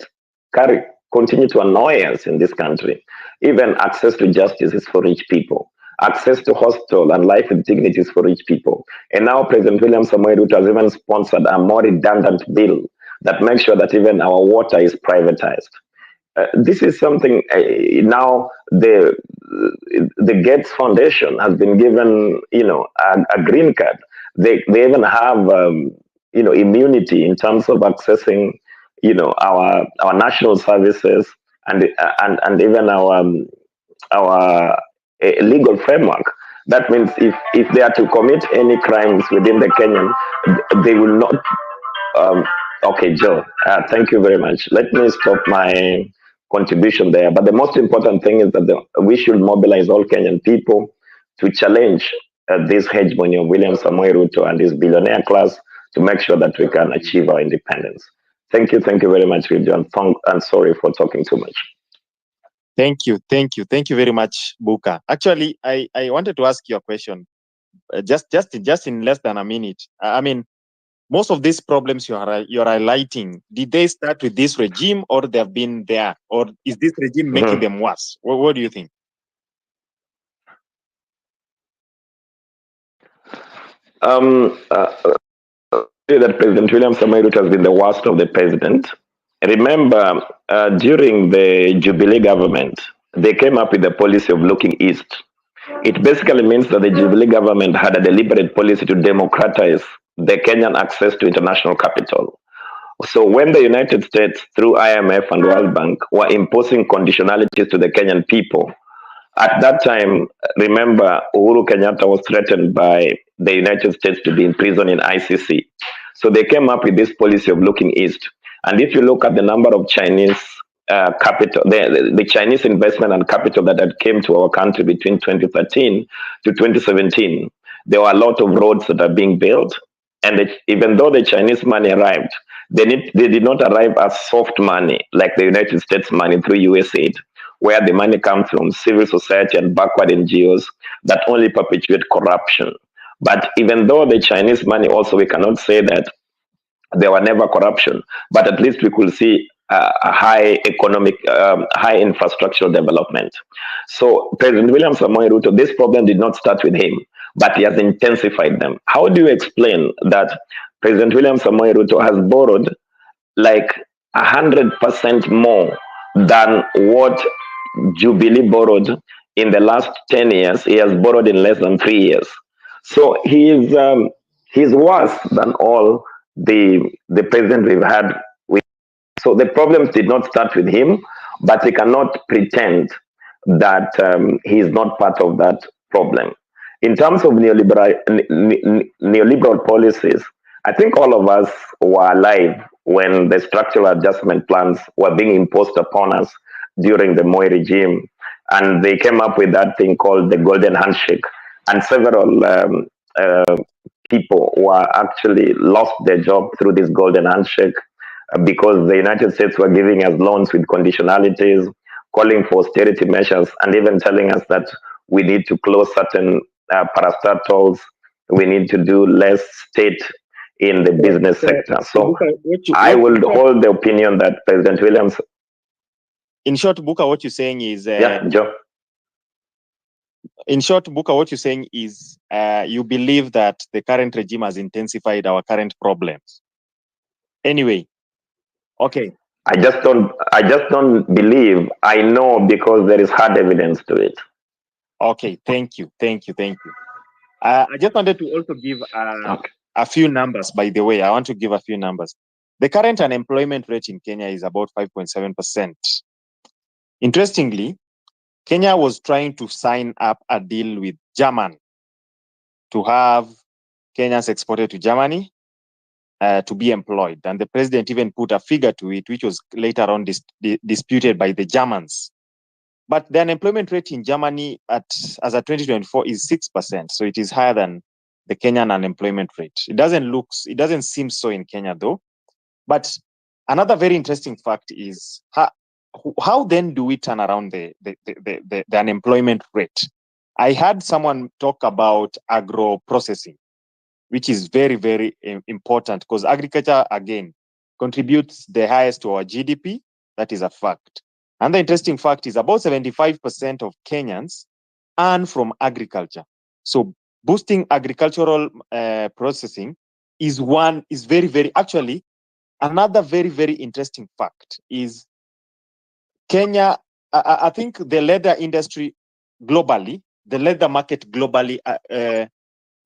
continue to annoy us in this country. Even access to justice is for rich people. Access to hospital and life with dignity is for rich people. And now President William Samoei Ruto has even sponsored a more redundant bill that makes sure that even our water is privatized. This is something now the Gates Foundation has been given, a green card. They even have, immunity in terms of accessing, our national services and even our legal framework. That means if they are to commit any crimes within the Kenyan, they will not. Um, okay, Joe, thank you very much. Let me stop my contribution there. But the most important thing is that we should mobilize all Kenyan people to challenge this hegemony of William Samoei Ruto and his billionaire class to make sure that we can achieve our independence. Thank you very much, Rijo, and sorry for talking too much. Thank you very much, Buka. Actually, I wanted to ask you a question, just in less than a minute. I mean, most of these problems you're highlighting, did they start with this regime, or they have been there, or is this regime making them worse? What do you think? That President William Samoei Ruto has been the worst of the president. Remember, during the Jubilee government, they came up with the policy of looking east. It basically means that the Jubilee government had a deliberate policy to democratize the Kenyan access to international capital. So when the United States, through IMF and World Bank, were imposing conditionalities to the Kenyan people, at that time, remember, Uhuru Kenyatta was threatened by the United States to be imprisoned in ICC. So they came up with this policy of looking east. And if you look at the number of Chinese capital, the Chinese investment and capital that had came to our country between 2013 to 2017, there were a lot of roads that are being built. And even though the Chinese money arrived, they did not arrive as soft money like the United States money through USAID, where the money comes from civil society and backward NGOs that only perpetuate corruption. But even though the Chinese money also, we cannot say that there were never corruption, but at least we could see a high economic, high infrastructural development. So President William Samoei Ruto, this problem did not start with him, but he has intensified them. How do you explain that President William Samoei Ruto has borrowed like 100% more than what Jubilee borrowed in the last 10 years? He has borrowed in less than 3 years. So he's worse than all the president we've had. So the problems did not start with him, but he cannot pretend that he is not part of that problem. In terms of neoliberal policies, I think all of us were alive when the structural adjustment plans were being imposed upon us during the Moi regime. And they came up with that thing called the golden handshake. And several people were actually lost their job through this golden handshake because the United States were giving us loans with conditionalities, calling for austerity measures, and even telling us that we need to close certain parastatals, we need to do less state in the business sector. So I will hold the opinion that President Williams. In short, Buka, what you're saying is. Yeah, Joe. In short, Buka, what you're saying is you believe that the current regime has intensified our current problems. Anyway, okay. I just don't believe. I know because there is hard evidence to it. Okay, thank you. I just wanted to also give a few numbers, by the way. I want to give a few numbers. The current unemployment rate in Kenya is about 5.7%. Interestingly, Kenya was trying to sign up a deal with Germany to have Kenyans exported to Germany to be employed. And the president even put a figure to it, which was later on disputed by the Germans. But the unemployment rate in Germany as of 2024 is 6%. So it is higher than the Kenyan unemployment rate. It doesn't seem so in Kenya though. But another very interesting fact is how then do we turn around the unemployment rate? I heard someone talk about agro processing, which is very, very important because agriculture, again, contributes the highest to our GDP. That is a fact. And the interesting fact is about 75% of Kenyans earn from agriculture. So boosting agricultural processing is very, very, actually, another very, very interesting fact is Kenya, I think the leather industry globally, the leather market globally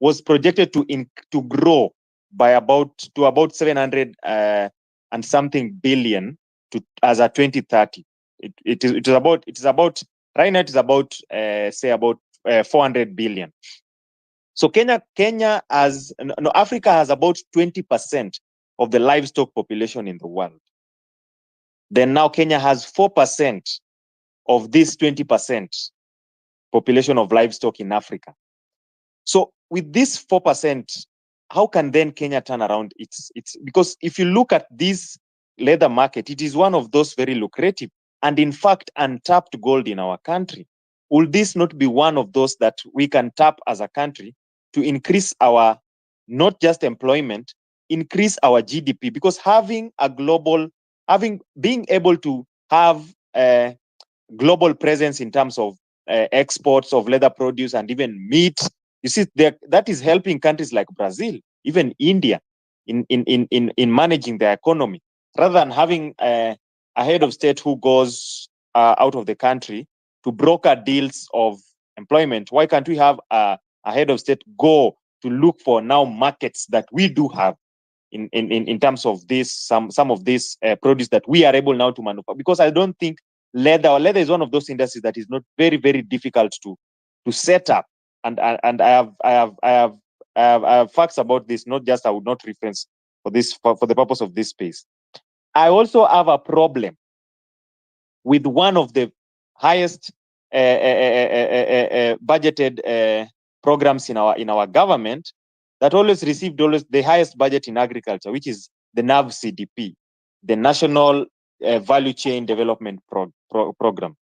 was projected to grow by about 700 and something billion as at 2030. It is about right now. It is about say about 400 billion. So Kenya Africa has about 20% of the livestock population in the world. Then now Kenya has 4% of this 20% population of livestock in Africa. So with this 4%, how can then Kenya turn around? It's because if you look at this leather market, it is one of those very lucrative and in fact untapped gold in our country. Will this not be one of those that we can tap as a country to increase our, not just employment, increase our GDP? Because being able to have a global presence in terms of exports of leather produce and even meat, you see, that is helping countries like Brazil, even India, in managing their economy, rather than having a head of state who goes out of the country to broker deals of employment. Why can't we have a head of state go to look for now markets that we do have in terms of this some of this produce that we are able now to manufacture? Because I don't think leather is one of those industries that is not very, very difficult to set up. And I have facts about this. Not just, I would not reference for the purpose of this space. I also have a problem with one of the highest budgeted programs in our government that always received the highest budget in agriculture, which is the NAV CDP, the National Value Chain Development Program.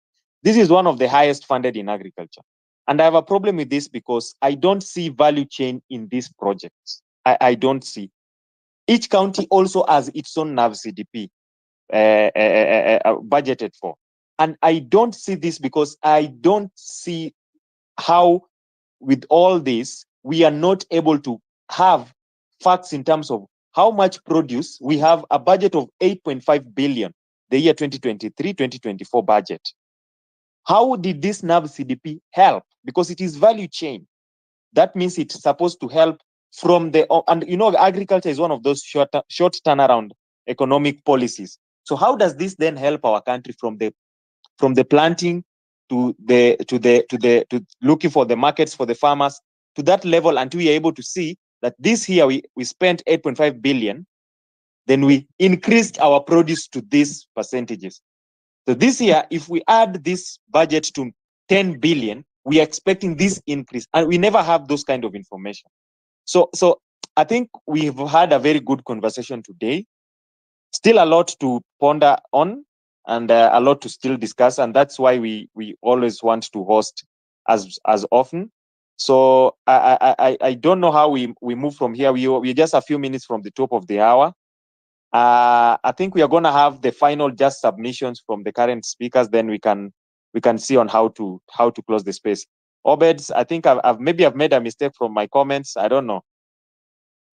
This is one of the highest funded in agriculture. And I have a problem with this because I don't see value chain in these projects. I don't see. Each county also has its own NAV CDP budgeted for. And I don't see this because I don't see how, with all this, we are not able to have facts in terms of how much produce. We have a budget of 8.5 billion, the year 2023-2024 budget. How did this NAV CDP help? Because it is value chain. That means it's supposed to help from and agriculture is one of those short turnaround economic policies. So how does this then help our country from the planting to looking for the markets for the farmers to that level until we are able to see that this year we spent 8.5 billion, then we increased our produce to these percentages. So this year, if we add this budget to 10 billion, we are expecting this increase, and we never have those kind of information. So I think we've had a very good conversation today. Still a lot to ponder on, and a lot to still discuss, and that's why we always want to host as often. So I don't know how we move from here. We're just a few minutes from the top of the hour. I think we are going to have the final just submissions from the current speakers. Then we can see on how to close the space. Obeds, I think I've made a mistake from my comments. I don't know.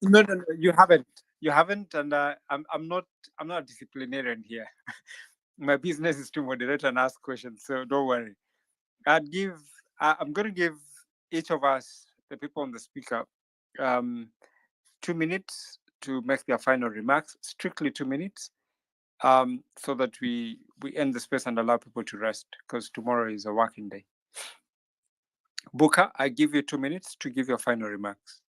No, you haven't, and I'm not a disciplinarian here. My business is to moderate and ask questions, so don't worry. I'm going to give each of us, the people on the speaker, 2 minutes to make their final remarks, strictly 2 minutes, so that we end the space and allow people to rest, because tomorrow is a working day. Buka, I give you 2 minutes to give your final remarks.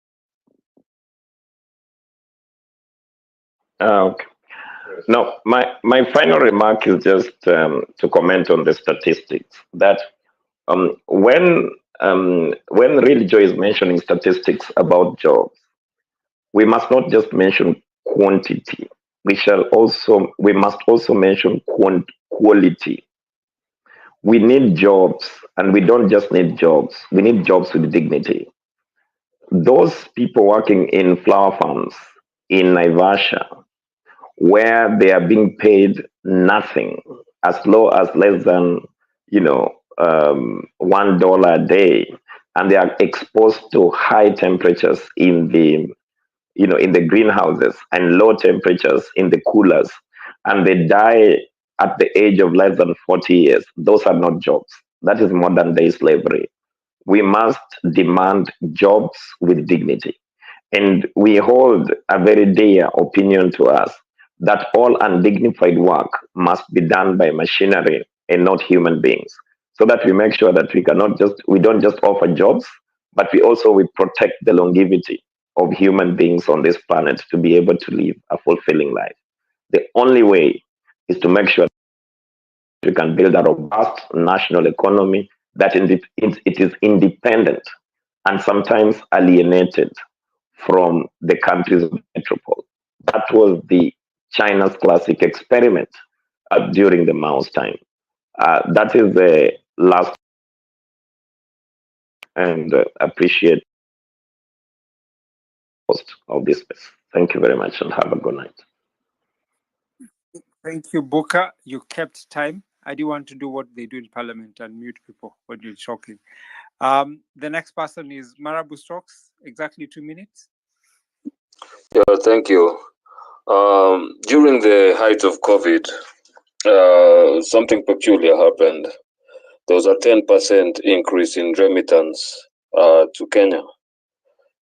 Okay. No, my final remark is just to comment on the statistics that when Real Joy is mentioning statistics about jobs, we must not just mention quantity. We must also mention quality. We need jobs, and we don't just need jobs. We need jobs with dignity. Those people working in flower farms in Naivasha, where they are being paid nothing, as low as less than $1 a day, and they are exposed to high temperatures in the greenhouses and low temperatures in the coolers, and they die at the age of less than 40 years. Those are not jobs. That is modern day slavery. We must demand jobs with dignity. And we hold a very dear opinion to us that all undignified work must be done by machinery and not human beings. So that we make sure that we don't just offer jobs, but we protect the longevity of human beings on this planet to be able to live a fulfilling life. The only way is to make sure we can build a robust national economy that it is independent and sometimes alienated from the countries of metropole. That was the China's classic experiment during the Mao's time. That is the last, and appreciate most of this space. Thank you very much and have a good night. Thank you, Buka. You kept time. I do want to do what they do in Parliament and mute people when you're talking. The next person is Marabu Stokes. Exactly 2 minutes. Yeah, thank you. During the height of COVID, something peculiar happened. There was a 10% increase in remittance to Kenya,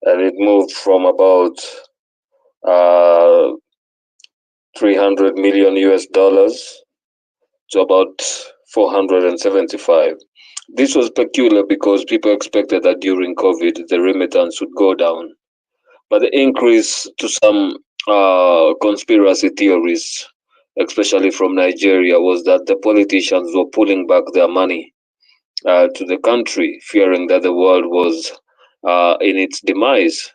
and it moved from about 300 million US dollars to about 475. This was peculiar because people expected that during COVID the remittance would go down, but the increase, to some conspiracy theorists, especially from Nigeria, was that the politicians were pulling back their money to the country, fearing that the world was in its demise.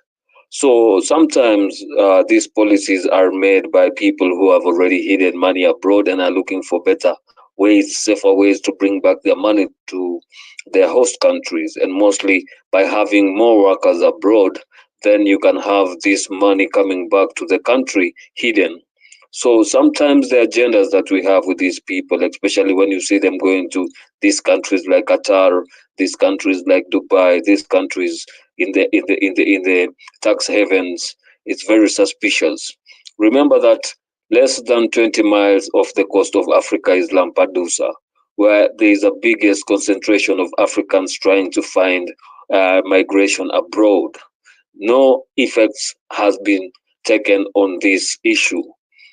So sometimes these policies are made by people who have already hidden money abroad and are looking for better ways, safer ways to bring back their money to their host countries. And mostly by having more workers abroad, then you can have this money coming back to the country hidden. So sometimes the agendas that we have with these people, especially when you see them going to these countries like Qatar, these countries like Dubai, these countries in the tax havens, it's very suspicious. Remember that less than 20 miles off the coast of Africa is Lampedusa, where there is a biggest concentration of Africans trying to find migration abroad. No effects has been taken on this issue.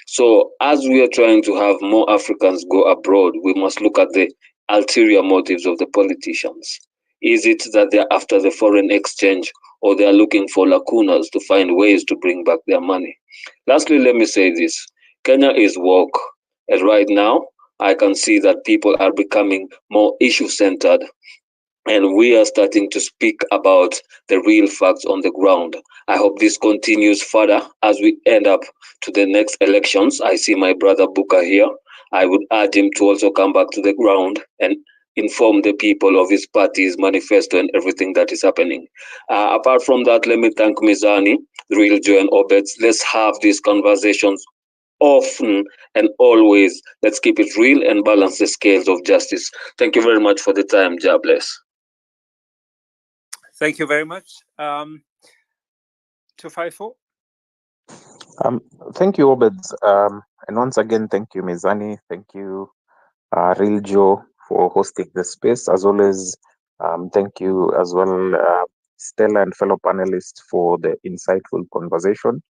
So as we are trying to have more Africans go abroad, we must look at the ulterior motives of the politicians. Is it that they're after the foreign exchange, or they are looking for lacunas to find ways to bring back their money? Lastly, let me say this. Kenya is woke, and right now I can see that people are becoming more issue-centered, and we are starting to speak about the real facts on the ground. I hope this continues further as we end up to the next elections. I see my brother Buka here. I would urge him to also come back to the ground and inform the people of his party's manifesto and everything that is happening. Apart from that, let me thank Mizani, Real Joy and Obeds. Let's have these conversations often and always. Let's keep it real and balance the scales of justice. Thank you very much for the time. God bless. Thank you very much. 254. Thank you, Obeds. And once again, thank you, Mizani. Thank you, Real Joe, for hosting the space. As always, thank you as well, Stella and fellow panelists, for the insightful conversation.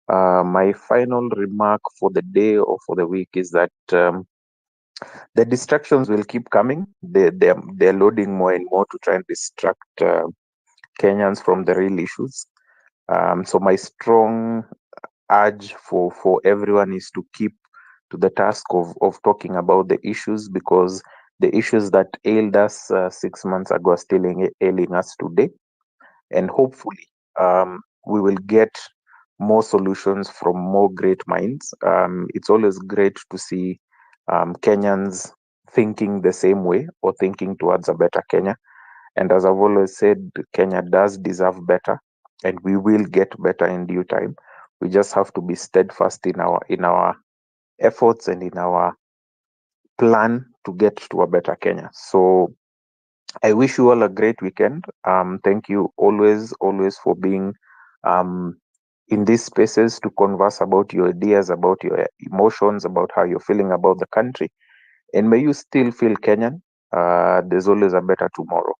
My final remark for the day or for the week is that the distractions will keep coming. They're loading more and more to try and distract Kenyans from the real issues. So my strong urge for everyone is to keep to the task of talking about the issues, because the issues that ailed us 6 months ago are still ailing us today. And hopefully we will get more solutions from more great minds. It's always great to see Kenyans thinking the same way or thinking towards a better Kenya. And as I've always said, Kenya does deserve better, and we will get better in due time. We just have to be steadfast in our efforts and in our plan to get to a better Kenya. So I wish you all a great weekend. Thank you always for being in these spaces to converse about your ideas, about your emotions, about how you're feeling about the country. And may you still feel Kenyan. There's always a better tomorrow.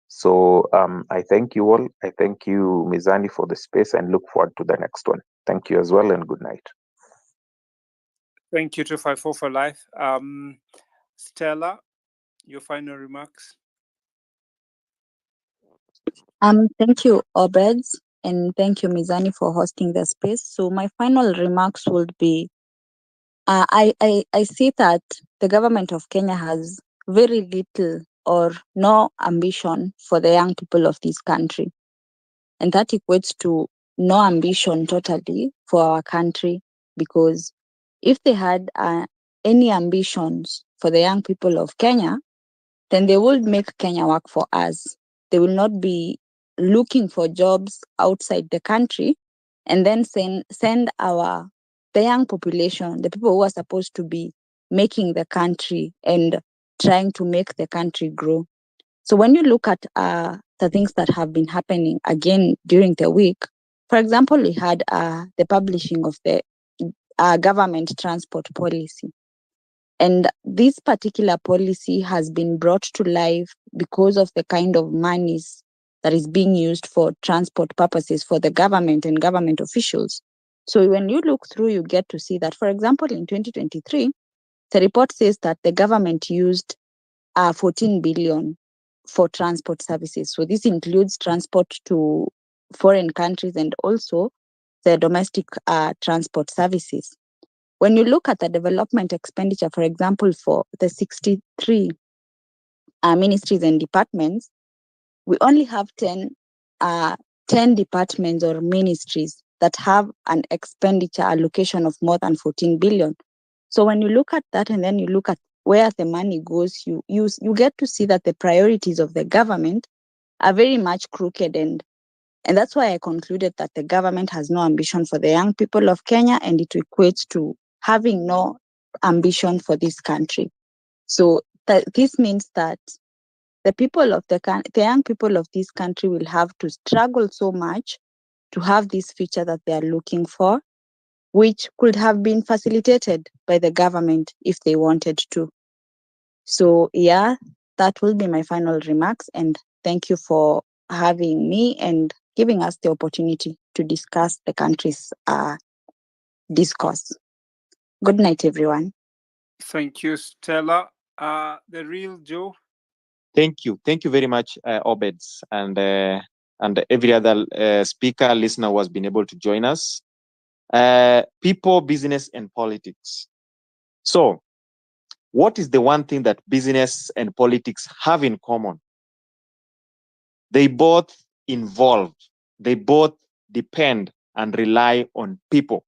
So I thank you all. I thank you, Mizani, for the space, and look forward to the next one. Thank you as well, and good night. Thank you, 254 for life. Stella, your final remarks. Thank you, Obeds, and thank you, Mizani, for hosting the space. So my final remarks would be, I see that the government of Kenya has very little or no ambition for the young people of this country. And that equates to no ambition totally for our country, because if they had any ambitions for the young people of Kenya, then they would make Kenya work for us. They will not be looking for jobs outside the country and then send the young population, the people who are supposed to be making the country and trying to make the country grow. So when you look at the things that have been happening again during the week, for example, we had the publishing of the government transport policy. And this particular policy has been brought to life because of the kind of monies that is being used for transport purposes for the government and government officials. So when you look through, you get to see that, for example, in 2023, the report says that the government used 14 billion for transport services. So this includes transport to foreign countries and also the domestic transport services. When you look at the development expenditure, for example, for the 63 ministries and departments, we only have 10 departments or ministries that have an expenditure allocation of more than 14 billion. So when you look at that and then you look at where the money goes, you get to see that the priorities of the government are very much crooked, and that's why I concluded that the government has no ambition for the young people of Kenya, and it equates to having no ambition for this country. So this means that the young people of this country will have to struggle so much to have this future that they are looking for, which could have been facilitated by the government if they wanted to. So yeah, that will be my final remarks, and thank you for having me and giving us the opportunity to discuss the country's discourse. Good night, everyone. Thank you, Stella. The real Joe. Thank you very much, Obeds, and every other speaker, listener who has been able to join us. People, business, and politics. So, what is the one thing that business and politics have in common? They both involve, they both depend and rely on people.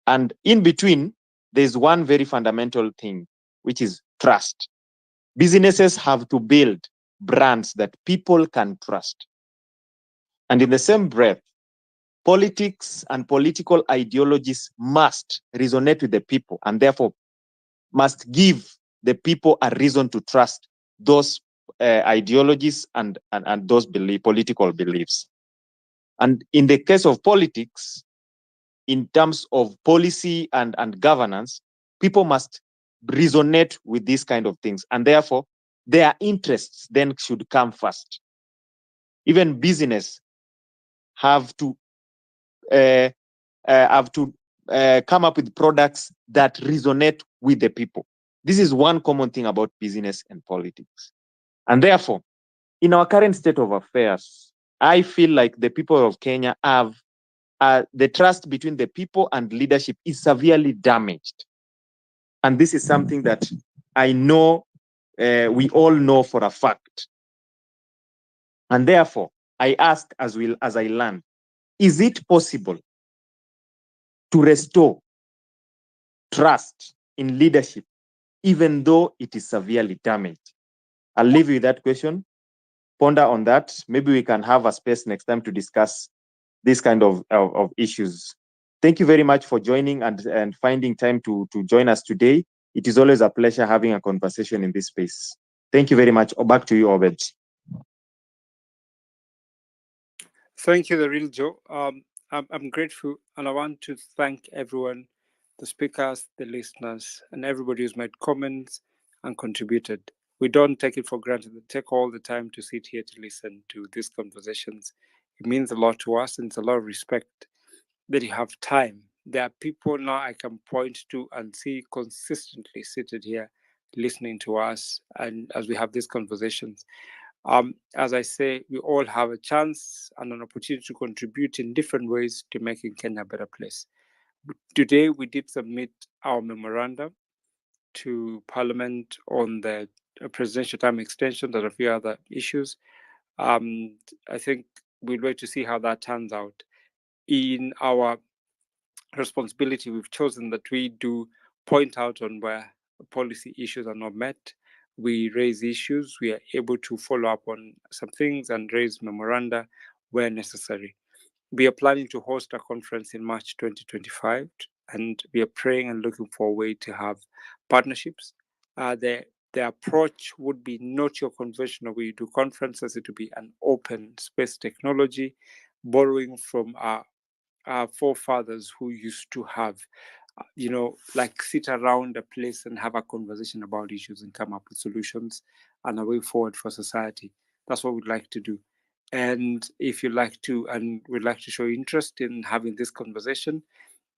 And in between, there's one very fundamental thing, which is trust. Businesses have to build brands that people can trust. And in the same breath, politics and political ideologies must resonate with the people, and therefore must give the people a reason to trust those ideologies and those political beliefs. And in the case of politics, in terms of policy and governance, people must resonate with these kind of things, and therefore their interests then should come first. Even business have to come up with products that resonate with the people. This is one common thing about business and politics. And therefore, in our current state of affairs, I feel like the people of Kenya have the trust between the people and leadership is severely damaged. And this is something that I know we all know for a fact. And therefore, I ask as I learn, is it possible to restore trust in leadership, even though it is severely damaged? I'll leave you with that question. Ponder on that. Maybe we can have a space next time to discuss this kind of issues. Thank you very much for joining and finding time to join us today. It is always a pleasure having a conversation in this space. Thank you very much. Back to you, Obed. Thank you, the real Joe. I'm grateful, and I want to thank everyone, the speakers, the listeners, and everybody who's made comments and contributed. We don't take it for granted. We take all the time to sit here to listen to these conversations. It means a lot to us, and it's a lot of respect that you have time. There are people now I can point to and see consistently seated here listening to us, and as we have these conversations. As I say, we all have a chance and an opportunity to contribute in different ways to making Kenya a better place. Today, we did submit our memorandum to Parliament on the presidential time extension and a few other issues. I think we'll wait to see how that turns out. In our responsibility, we've chosen that we do point out on where policy issues are not met. We raise issues, we are able to follow up on some things and raise memoranda where necessary. We are planning to host a conference in March 2025, and we are praying and looking for a way to have partnerships. The approach would be not your conventional way you do conferences. It would be an open space technology, borrowing from our forefathers who used to have like sit around a place and have a conversation about issues and come up with solutions and a way forward for society. That's what we'd like to do. And if you like to, and we'd like to show interest in having this conversation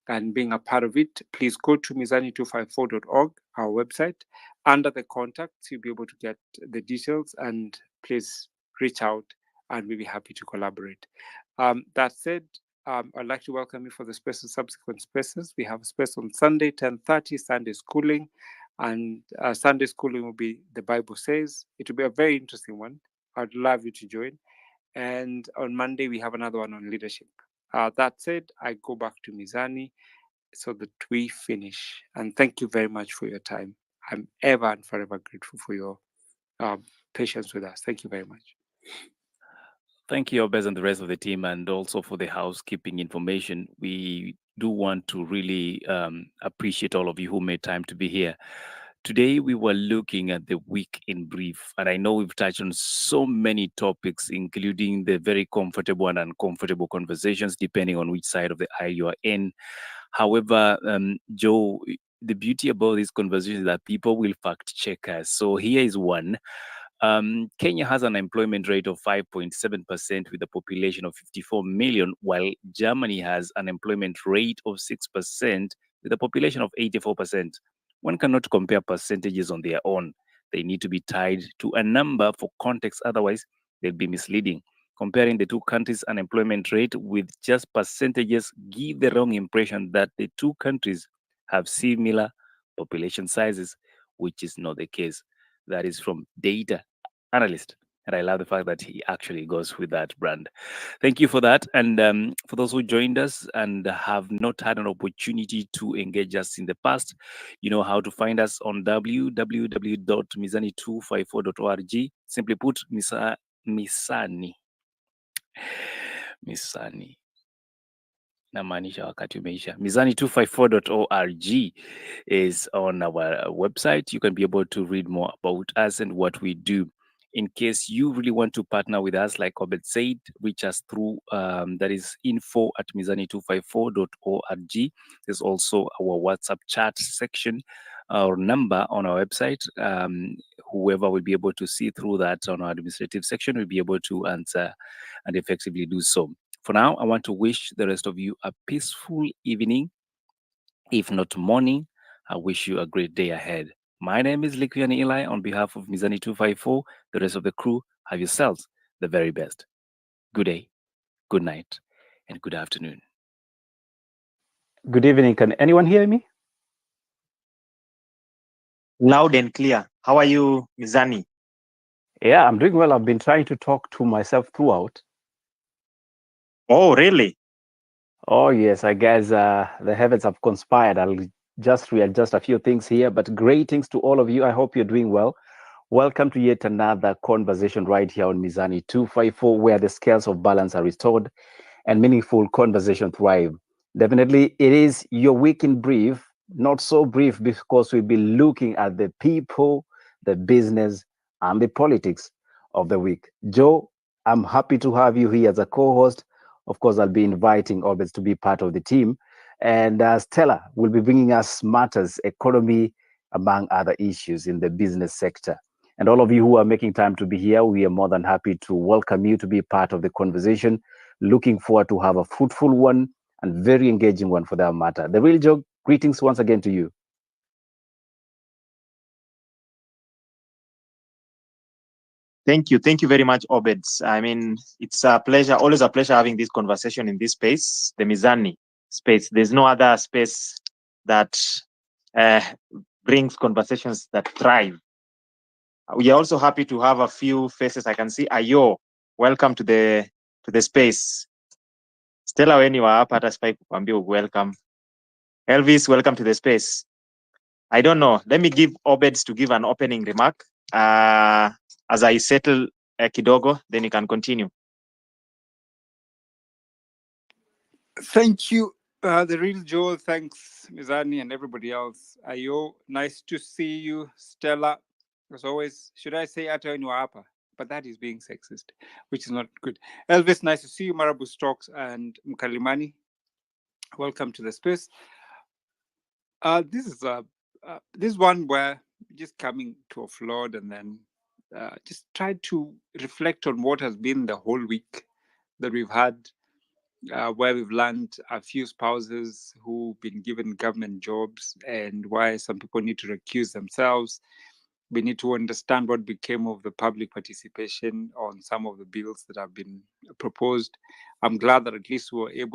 and being a part of it, please go to mizani254.org, our website. Under the contacts, you'll be able to get the details, and please reach out and we'll be happy to collaborate. That said, I'd like to welcome you for the space and subsequent spaces. We have a space on Sunday, 10:30, Sunday schooling. And Sunday schooling will be The Bible Says. It will be a very interesting one. I'd love you to join. And on Monday, we have another one on leadership. That said, I go back to Mizani so that we finish. And thank you very much for your time. I'm ever and forever grateful for your patience with us. Thank you very much. Thank you, Obez, and the rest of the team, and also for the housekeeping information. We do want to really appreciate all of you who made time to be here. Today, we were looking at the week in brief, and I know we've touched on so many topics, including the very comfortable and uncomfortable conversations, depending on which side of the aisle you are in. However, Joe, the beauty about these conversations is that people will fact check us. So here is one. Kenya has an employment rate of 5.7% with a population of 54 million, while Germany has an employment rate of 6% with a population of 84%. One cannot compare percentages on their own. They need to be tied to a number for context, otherwise they'll be misleading. Comparing the two countries' unemployment rate with just percentages give the wrong impression that the two countries have similar population sizes, which is not the case. That is from data analyst. And I love the fact that he actually goes with that brand. Thank you for that. And for those who joined us and have not had an opportunity to engage us in the past, you know how to find us on www.mizani254.org. Simply put, Misani. Namaanisha wakati umeisha. Mizani254.org is on our website. You can be able to read more about us and what we do. In case you really want to partner with us, like Obed said, reach us through, that is info@mizani254.org. There's also our WhatsApp chat section or number on our website. Whoever will be able to see through that on our administrative section will be able to answer and effectively do so. For now, I want to wish the rest of you a peaceful evening. If not morning, I wish you a great day ahead. My name is Liquian Eli. On behalf of Mizani 254, the rest of the crew, have yourselves the very best. Good day, good night, and good afternoon. Good evening. Can anyone hear me? Loud and clear. How are you, Mizani? Yeah, I'm doing well. I've been trying to talk to myself throughout. Oh, really? Oh, yes. I guess the heavens have conspired. I'll just readjust a few things here, but greetings to all of you. I hope you're doing well. Welcome to yet another conversation right here on Mizani 254, where the scales of balance are restored and meaningful conversation thrive. Definitely, it is your week in brief, not so brief because we'll be looking at the people, the business, and the politics of the week. Joe, I'm happy to have you here as a co host. Of course, I'll be inviting Orbits to be part of the team. And Stella will be bringing us matters, economy, among other issues in the business sector. And all of you who are making time to be here, we are more than happy to welcome you to be part of the conversation. Looking forward to have a fruitful one and very engaging one for that matter. The Real Joe, greetings once again to you. Thank you. Thank you very much, Obeds. I mean, it's a pleasure, always a pleasure having this conversation in this space, the Mizani space. There's no other space that brings conversations that thrive. We are also happy to have a few faces. I can see Ayo. Welcome to the space. Stella, when you are up at a spike, welcome. Elvis, welcome to the space. I don't know. Let me give Obeds to give an opening remark. As I settle kidogo, then you can continue. Thank you, the real Joel. Thanks, Mizani, and everybody else. Ayo, nice to see you. Stella, as always. Should I say Ata Apa? But that is being sexist, which is not good. Elvis, nice to see you. Marabu Stocks and Mkalimani, welcome to the space. This is one where just coming to a flood and then just try to reflect on what has been the whole week that we've had, where we've learned a few spouses who've been given government jobs and why some people need to recuse themselves. We need to understand what became of the public participation on some of the bills that have been proposed. I'm glad that at least we were able